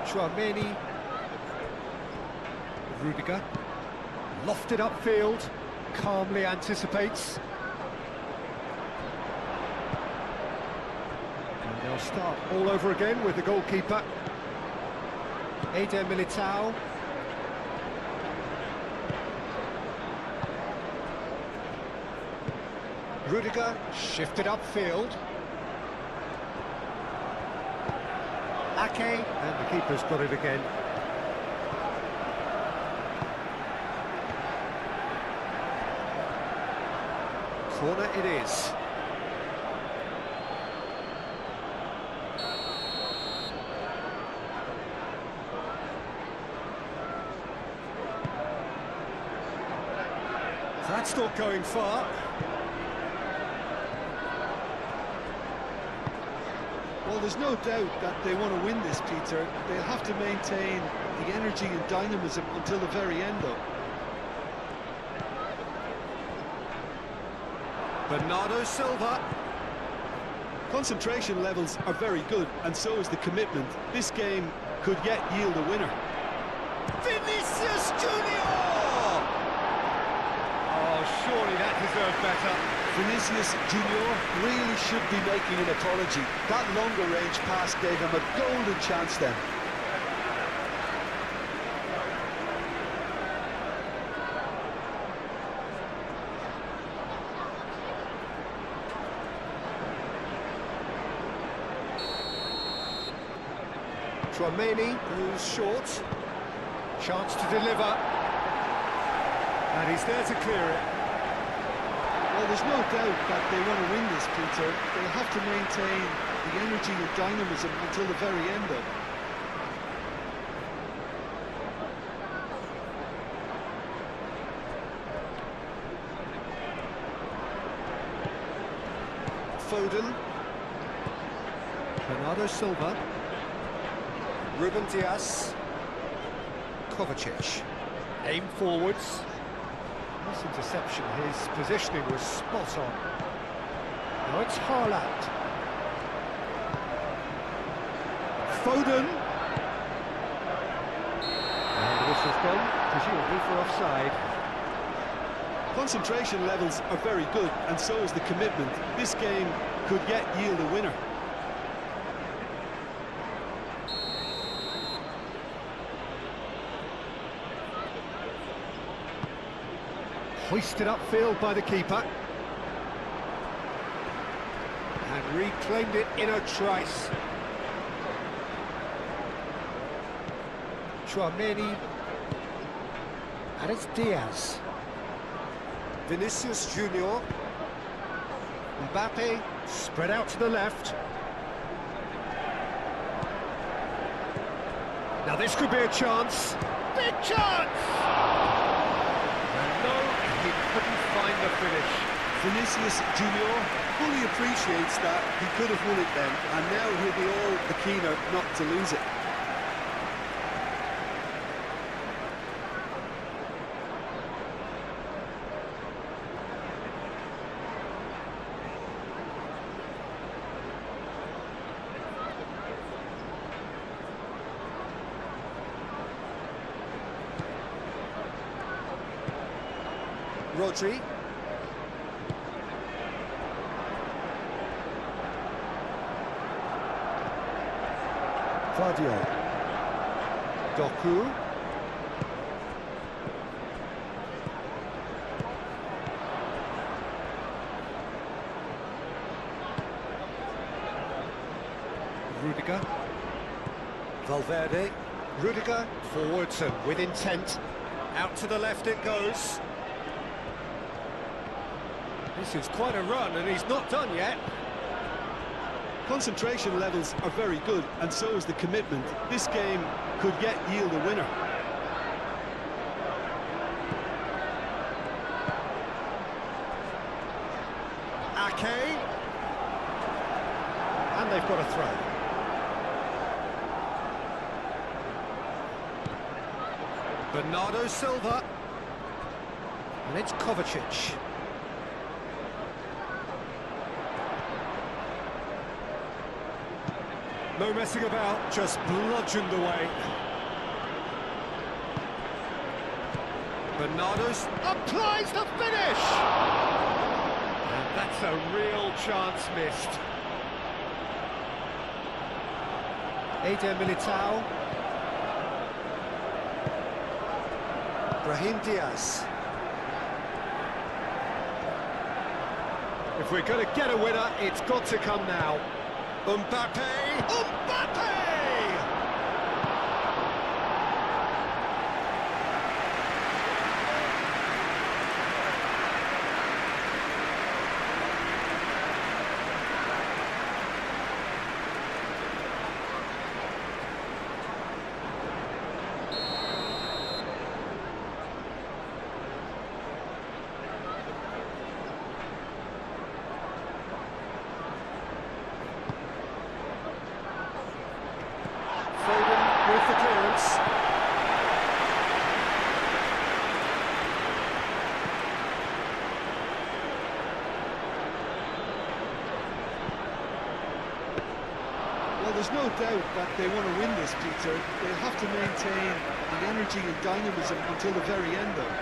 Chouameni. Rudiger. Lofted upfield. Calmly anticipates. And they'll start all over again with the goalkeeper. Eder Militao. Rudiger shifted upfield. Ake, and the keeper's got it again. Corner it is. That's not going far. Well, there's no doubt that they want to win this, Peter. They'll have to maintain the energy and dynamism until the very end, though. Bernardo Silva. Concentration levels are very good, and so is the commitment. This game could yet yield a winner. Vinicius Junior! Oh, surely that deserved better. Vinicius Junior really should be making an apology. That longer range pass gave him a golden chance then. Chouameni, who's short. Chance to deliver. And he's there to clear it. Well, there's no doubt that they want to win this, Peter. They'll have to maintain the energy and dynamism until the very end, though. Foden. Bernardo Silva. Brahim Diaz. Kovacic. Aim forwards. This interception, his positioning was spot on. Now it's Haaland. Foden. And the whistle's gone, presumably for offside. Concentration levels are very good, and so is the commitment. This game could yet yield a winner. Hoisted upfield by the keeper. And reclaimed it in a trice. Chouameni. And it's Diaz. Vinicius Junior. Mbappe spread out to the left. Now this could be a chance. Big chance! And no, he couldn't find the finish. Vinicius Junior fully appreciates that he could have won it then, and now he'll be all the keener not to lose it. Rodri. Claudio. Doku. Rudiger. Valverde. Rudiger forwards and with intent. Out to the left it goes. This is quite a run, and he's not done yet. Concentration levels are very good, and so is the commitment. This game could yet yield a winner. Ake. And they've got a throw. Bernardo Silva. And it's Kovacic. No messing about, just bludgeoned away. Bernardo's applies the finish! And that's a real chance missed. Eder Militao. Brahim Diaz. If we're going to get a winner, it's got to come now. Mbappe! Mbappe! Foden with the clearance. Well, there's no doubt that they want to win this, Peter. They'll have to maintain the energy and dynamism until the very end, though.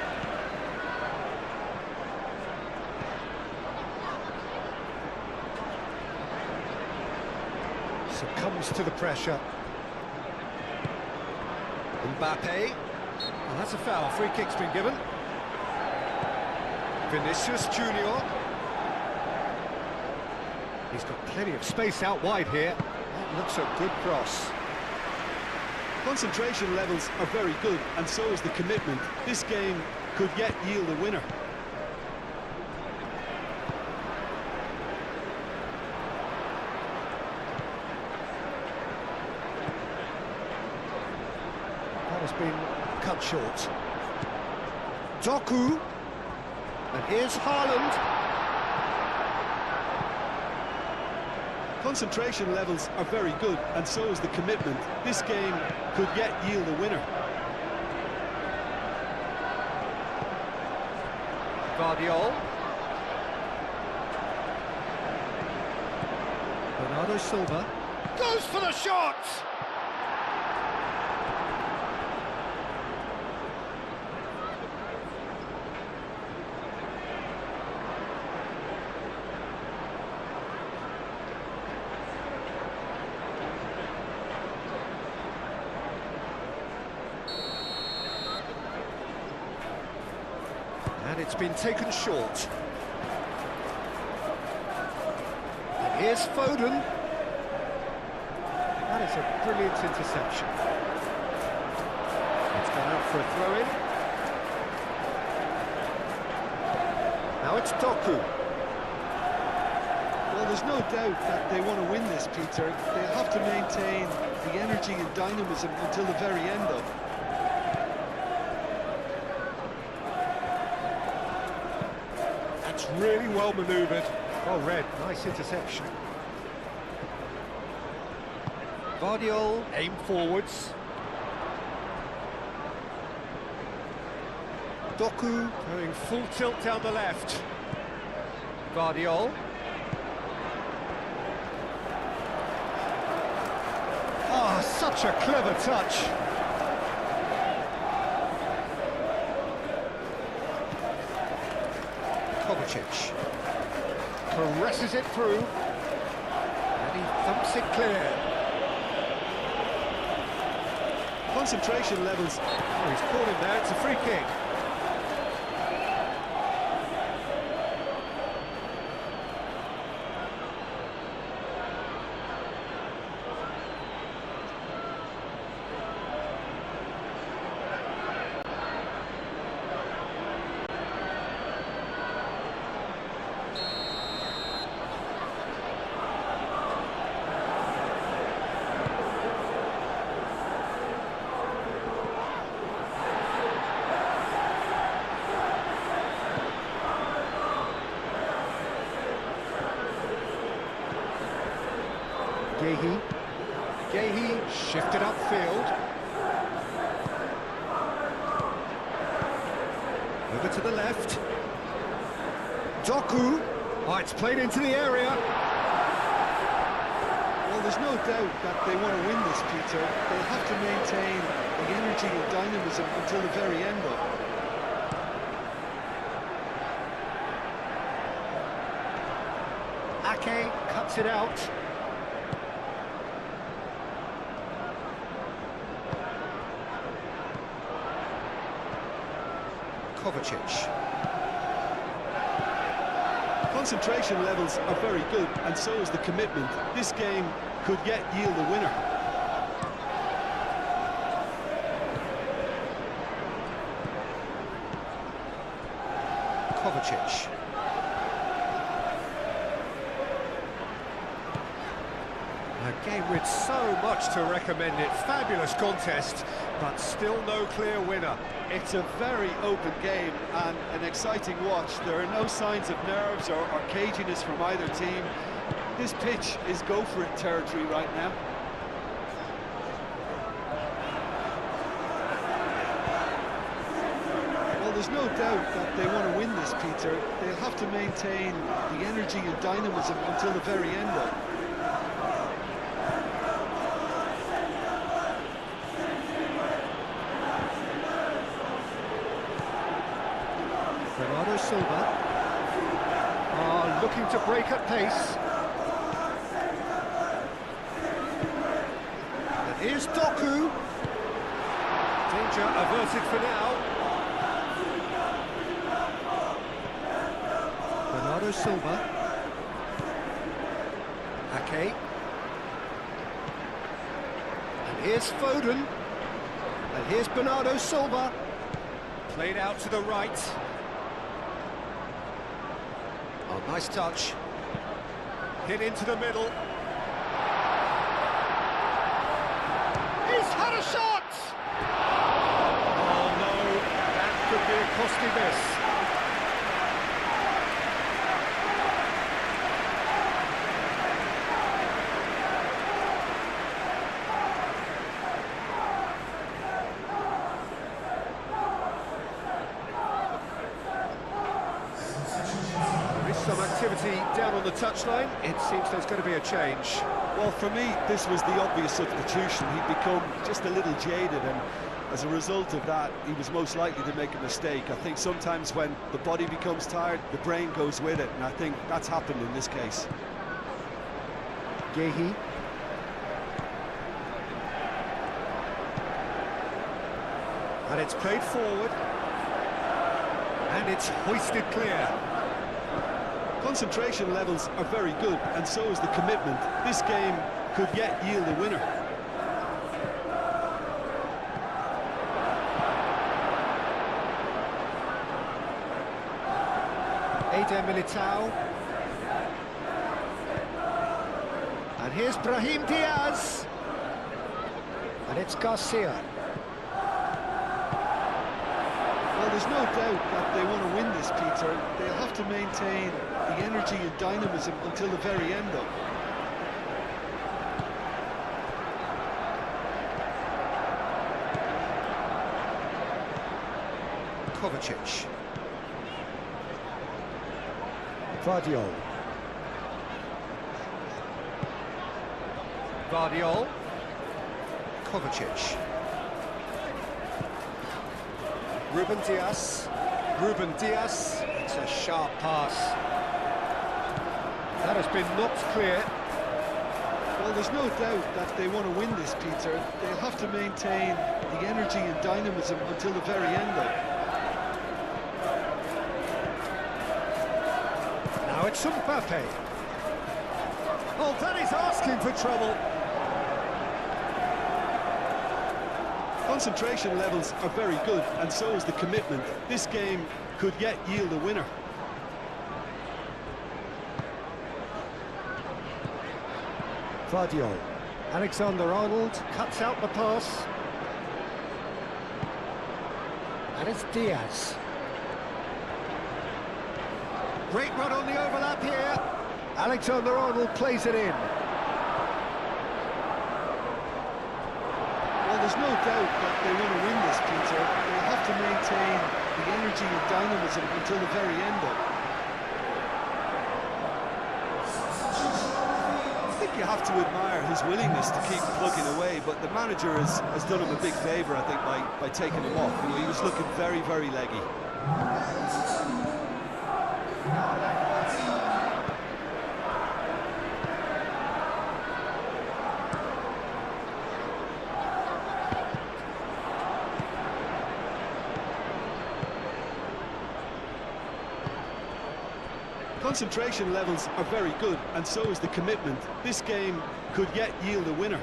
Succumbs to the pressure. Mbappe. Oh, that's a foul. Free kick's been given. Vinicius Junior. He's got plenty of space out wide here. That looks a good cross. Concentration levels are very good, and so is the commitment. This game could yet yield a winner. That has been cut short. Doku. And here's Haaland. Concentration levels are very good, and so is the commitment. This game could yet yield a winner. Guardiol. Bernardo Silva. Goes for the shot! And it's been taken short. And here's Foden. That is a brilliant interception. It's gone out for a throw-in. Now it's Doku. Well, there's no doubt that they want to win this, Peter. They'll have to maintain the energy and dynamism until the very end, though. Really well manoeuvred. Well read, nice interception. Guardiol, aim forwards. Doku going full tilt down the left. Guardiol. Ah, such a clever touch. Kovacic caresses it through, and he thumps it clear. Concentration levels. Oh, he's caught him there, it's a free kick. Gehi shifted upfield. Over to the left. Doku. Oh, it's played into the area. Well, there's no doubt that they want to win this, Peter. They'll have to maintain the energy and dynamism until the very end, though. Ake cuts it out. Kovacic. Concentration levels are very good, and so is the commitment. This game could yet yield a winner. Kovacic. A game with so much to recommend it. Fabulous contest, but still no clear winner. It's a very open game and an exciting watch. There are no signs of nerves or caginess from either team. This pitch is go-for-it territory right now. Well, there's no doubt that they want to win this, Peter. They'll have to maintain the energy and dynamism until the very end, though. Bernardo Silva. Looking to break at pace. And here's Doku. Danger averted for now. Bernardo Silva. Ake. And here's Foden. And here's Bernardo Silva. Played out to the right. Oh, nice touch. Hit into the middle. He's had a shot! Oh no, that could be a costly miss. Some activity down on the touchline. It seems there's going to be a change. Well, for me, this was the obvious substitution. He'd become just a little jaded, and as a result of that, he was most likely to make a mistake. I think sometimes when the body becomes tired, the brain goes with it, and I think that's happened in this case. Gehi. And it's played forward. And it's hoisted clear. Concentration levels are very good, and so is the commitment. This game could yet yield a winner. Eder Militao. And here's Brahim Diaz. And it's Garcia. Well, there's no doubt that they want to win this, Peter. They'll have to maintain the energy and dynamism until the very end, though. Kovacic. Vardiol. Vardiol. Kovacic. Ruben Diaz. Ruben Diaz. It's a sharp pass. That has been knocked clear. Well, there's no doubt that they want to win this, Peter. They'll have to maintain the energy and dynamism until the very end, though. Now it's Mbappe. Oh, that is asking for trouble. Concentration levels are very good, and so is the commitment. This game could yet yield a winner. Vardiol. Alexander-Arnold cuts out the pass. And it's Diaz. Great run on the overlap here. Alexander-Arnold plays it in. Well, there's no doubt that they want to win this, Peter. They'll have to maintain the energy energy and dynamism until the very end, though. I think you have to admire his willingness to keep plugging away, but the manager has done him a big favour, I think, by taking him off. You know, he was looking very, very leggy. Concentration levels are very good, and so is the commitment. This game could yet yield a winner.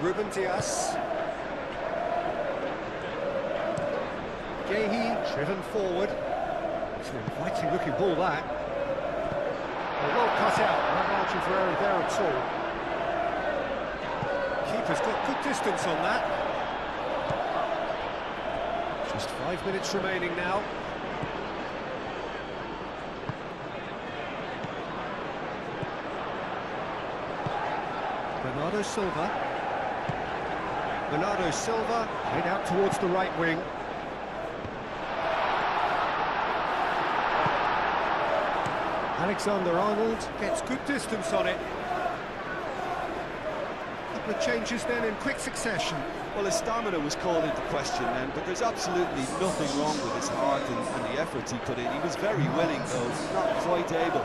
Brahim Diaz. Gehi driven forward. It's an inviting looking ball, that. Well cut out, no margin for error there at all. Keeper's got good distance on that. Just 5 minutes remaining now. Bernardo Silva. Bernardo Silva played out towards the right wing. Alexander-Arnold gets good distance on it. Couple of changes then in quick succession. Well, his stamina was called into question then, but there's absolutely nothing wrong with his heart and the efforts he put in. He was very willing, though, not quite able.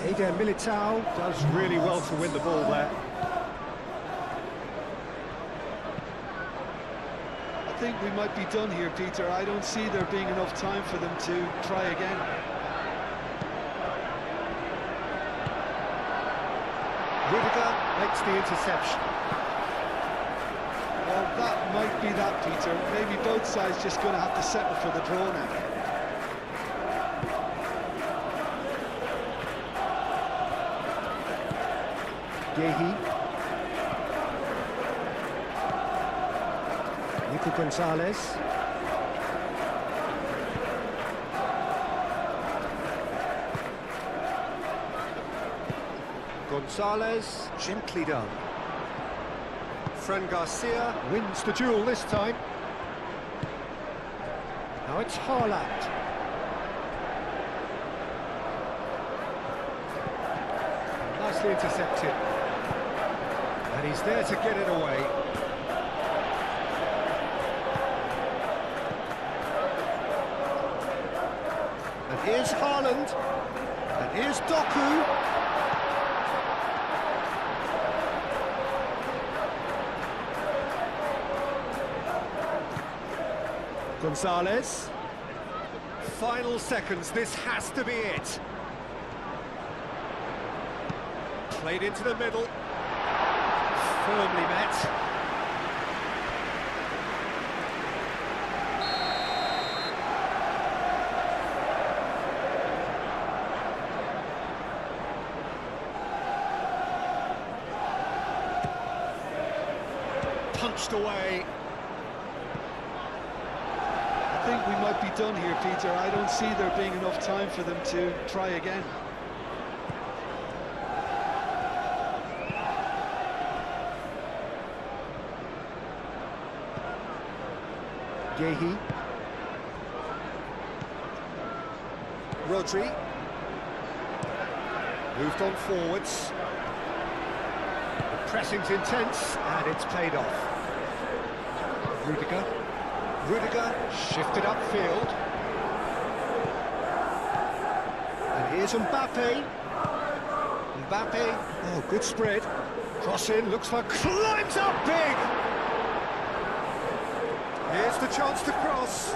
Eder Militao does really well to win the ball there. I think we might be done here, Peter. I don't see there being enough time for them to try again. Rudiger makes the interception. Well, that might be that, Peter. Maybe both sides just going to have to settle for the draw now. Gehi. Nico Gonzalez. Gonzalez, gently done. Fran Garcia wins the duel this time. Now it's Haaland. Nicely intercepted. And he's there to get it away. And here's Haaland. And here's Doku. Gonzalez. Final seconds, this has to be it. Played into the middle. Firmly met. Punched away. I think we might be done here, Peter. I don't see there being enough time for them to try again. Gehi. Rodri. Moved on forwards. The pressing's intense, and it's paid off. Rudiger. Rudiger shifted upfield. And here's Mbappe. Mbappe, oh, good spread. Cross in, looks like climbs up big. Here's the chance to cross.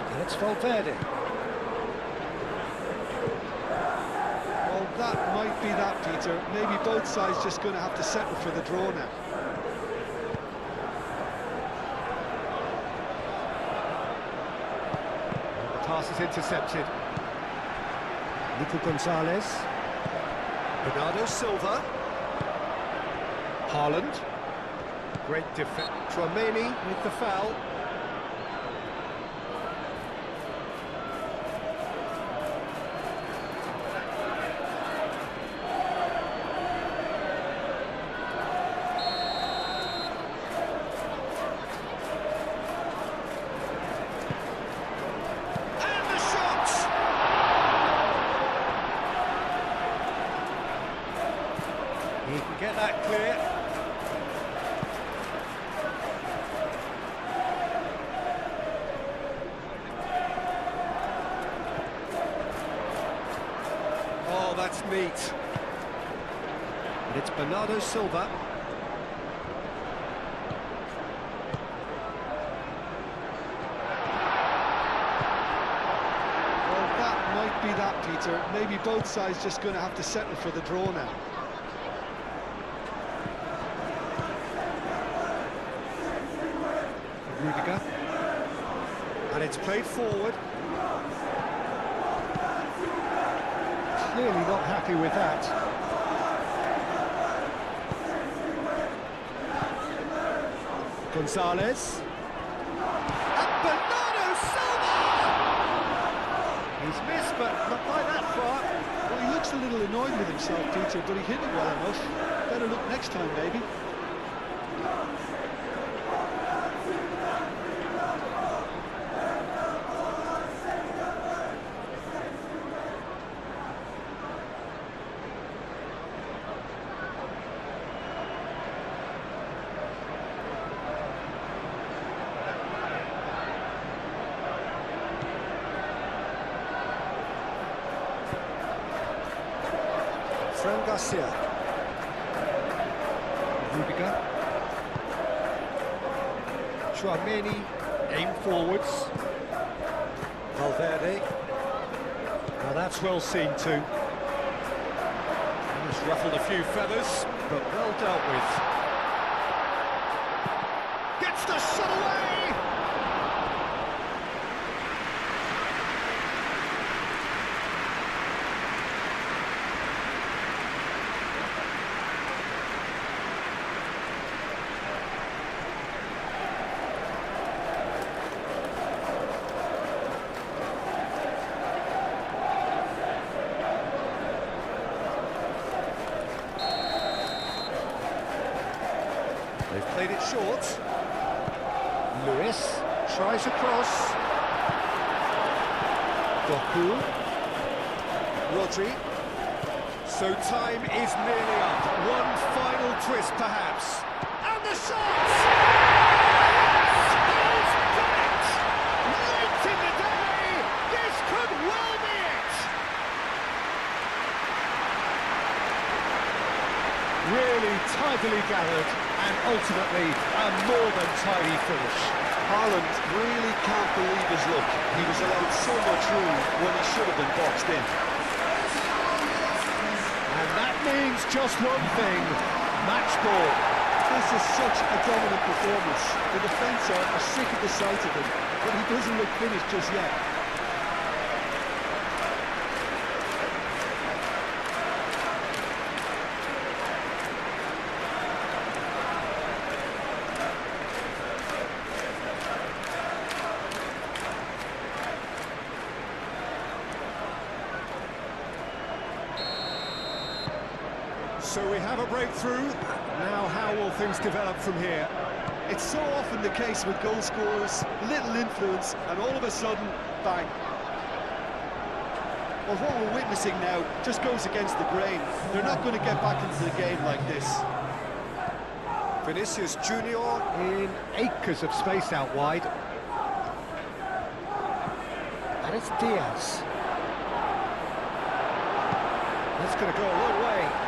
And it's Valverde. Well, that might be that, Peter. Maybe both sides just going to have to settle for the draw now. The pass is intercepted. Nico Gonzalez. Bernardo Silva. Haaland. Great defense. Tchouameni with the foul. meet. And it's Bernardo Silva. Well, that might be that, Peter. Maybe both sides just going to have to settle for the draw now. Rudiger. And it's played forward. Clearly not happy with that. Gonzalez. And Bernardo Silva! He's missed, but not by that far. Well, he looks a little annoyed with himself, Peter, but he hit it well enough. Better look next time, maybe. Fran Garcia. Rudiger. Chouameni, aim forwards. Valverde. Now that's well seen too. Just ruffled a few feathers, but well dealt with. Gets the shot away! They've played it short. Lewis tries across. Doku. Rodri. So time is nearly up. One final twist, perhaps. And the shot! He's done it! Late in the day, this could well be it! Really tidily gathered, and ultimately a more than tidy finish. Haaland really can't believe his luck. He was allowed so much room when he should have been boxed in. And that means just one thing, match ball. This is such a dominant performance. The defence are sick of the sight of him, but he doesn't look finished just yet. So we have a breakthrough. Now how will things develop from here? It's so often the case with goal scorers, little influence, and all of a sudden, bang. Well, what we're witnessing now just goes against the grain. They're not going to get back into the game like this. Vinicius Junior in acres of space out wide. And it's Diaz. That's going to go a long way.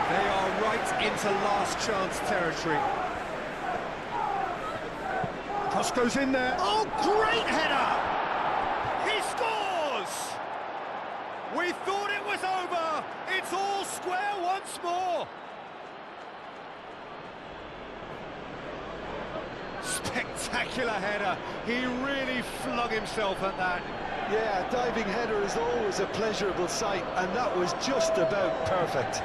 They are right into last chance territory. Cross goes in there. Oh, great header! He scores! We thought it was over. It's all square once more. Spectacular header. He really flung himself at that. Yeah, a diving header is always a pleasurable sight, and that was just about perfect.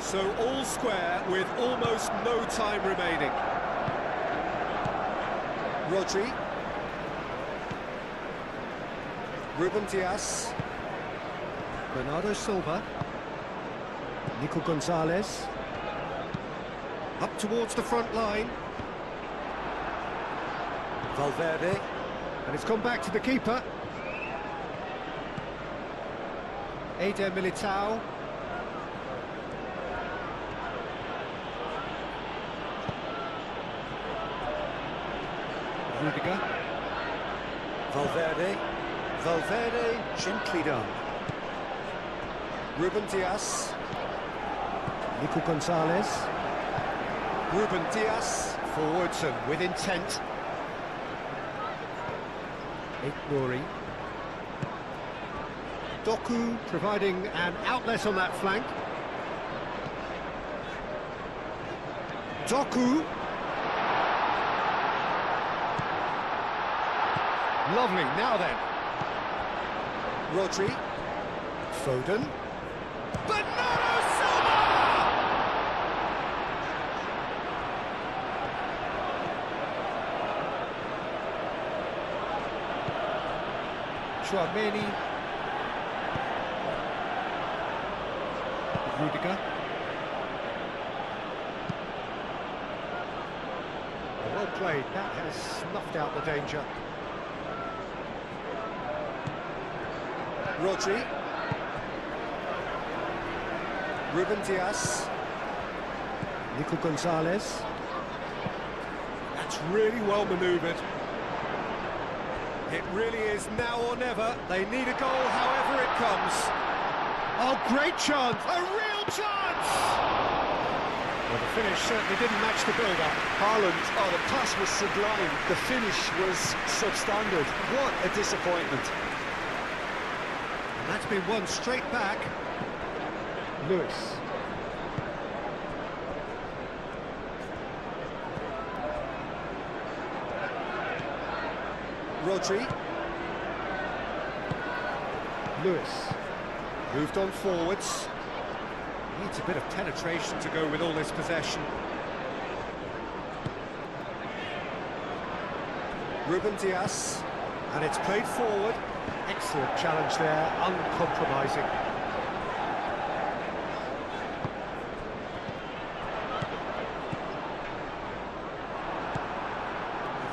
So all square with almost no time remaining. Rodri. Brahim Diaz. Bernardo Silva. Nico Gonzalez. Up towards the front line. Valverde. And it's come back to the keeper. Eder Militao. Rudiger. Valverde. Valverde, gently done. Brahim Diaz. Nico Gonzalez. Brahim Diaz, forwards and with intent. Nouri. Doku providing an outlet on that flank. Doku. Lovely, now then. Rodri. Foden. Bernardo Silva! Chouameni. Rudiger. Well played, that has snuffed out the danger. Rodri. Brahim Diaz. Nico Gonzalez. That's really well manoeuvred. It really is now or never. They need a goal however it comes. Oh, great chance! A real chance! Well, the finish certainly didn't match the build-up. Haaland, oh, the pass was sublime. The finish was substandard. What a disappointment. And that's been won straight back. Lewis. Rodri. Lewis. Moved on forwards. Needs a bit of penetration to go with all this possession. Brahim Diaz. And it's played forward. Excellent challenge there, uncompromising.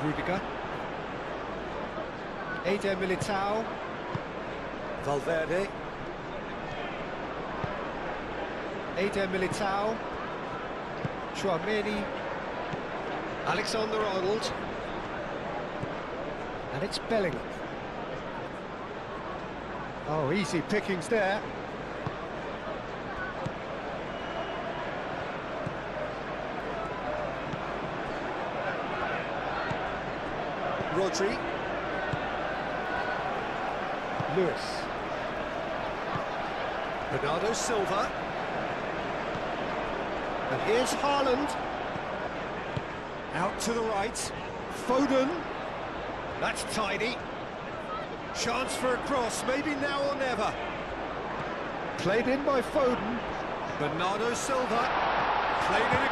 Rudiger. Eder Militao. Valverde. Eder Militao. Chouameni. Alexander-Arnold. And it's Bellingham. Oh, easy pickings there. Rodri. Lewis. Bernardo Silva. And here's Haaland. Out to the right. Foden. That's tidy. Chance for a cross, maybe now or never. Played in by Foden. Bernardo Silva. Played in again.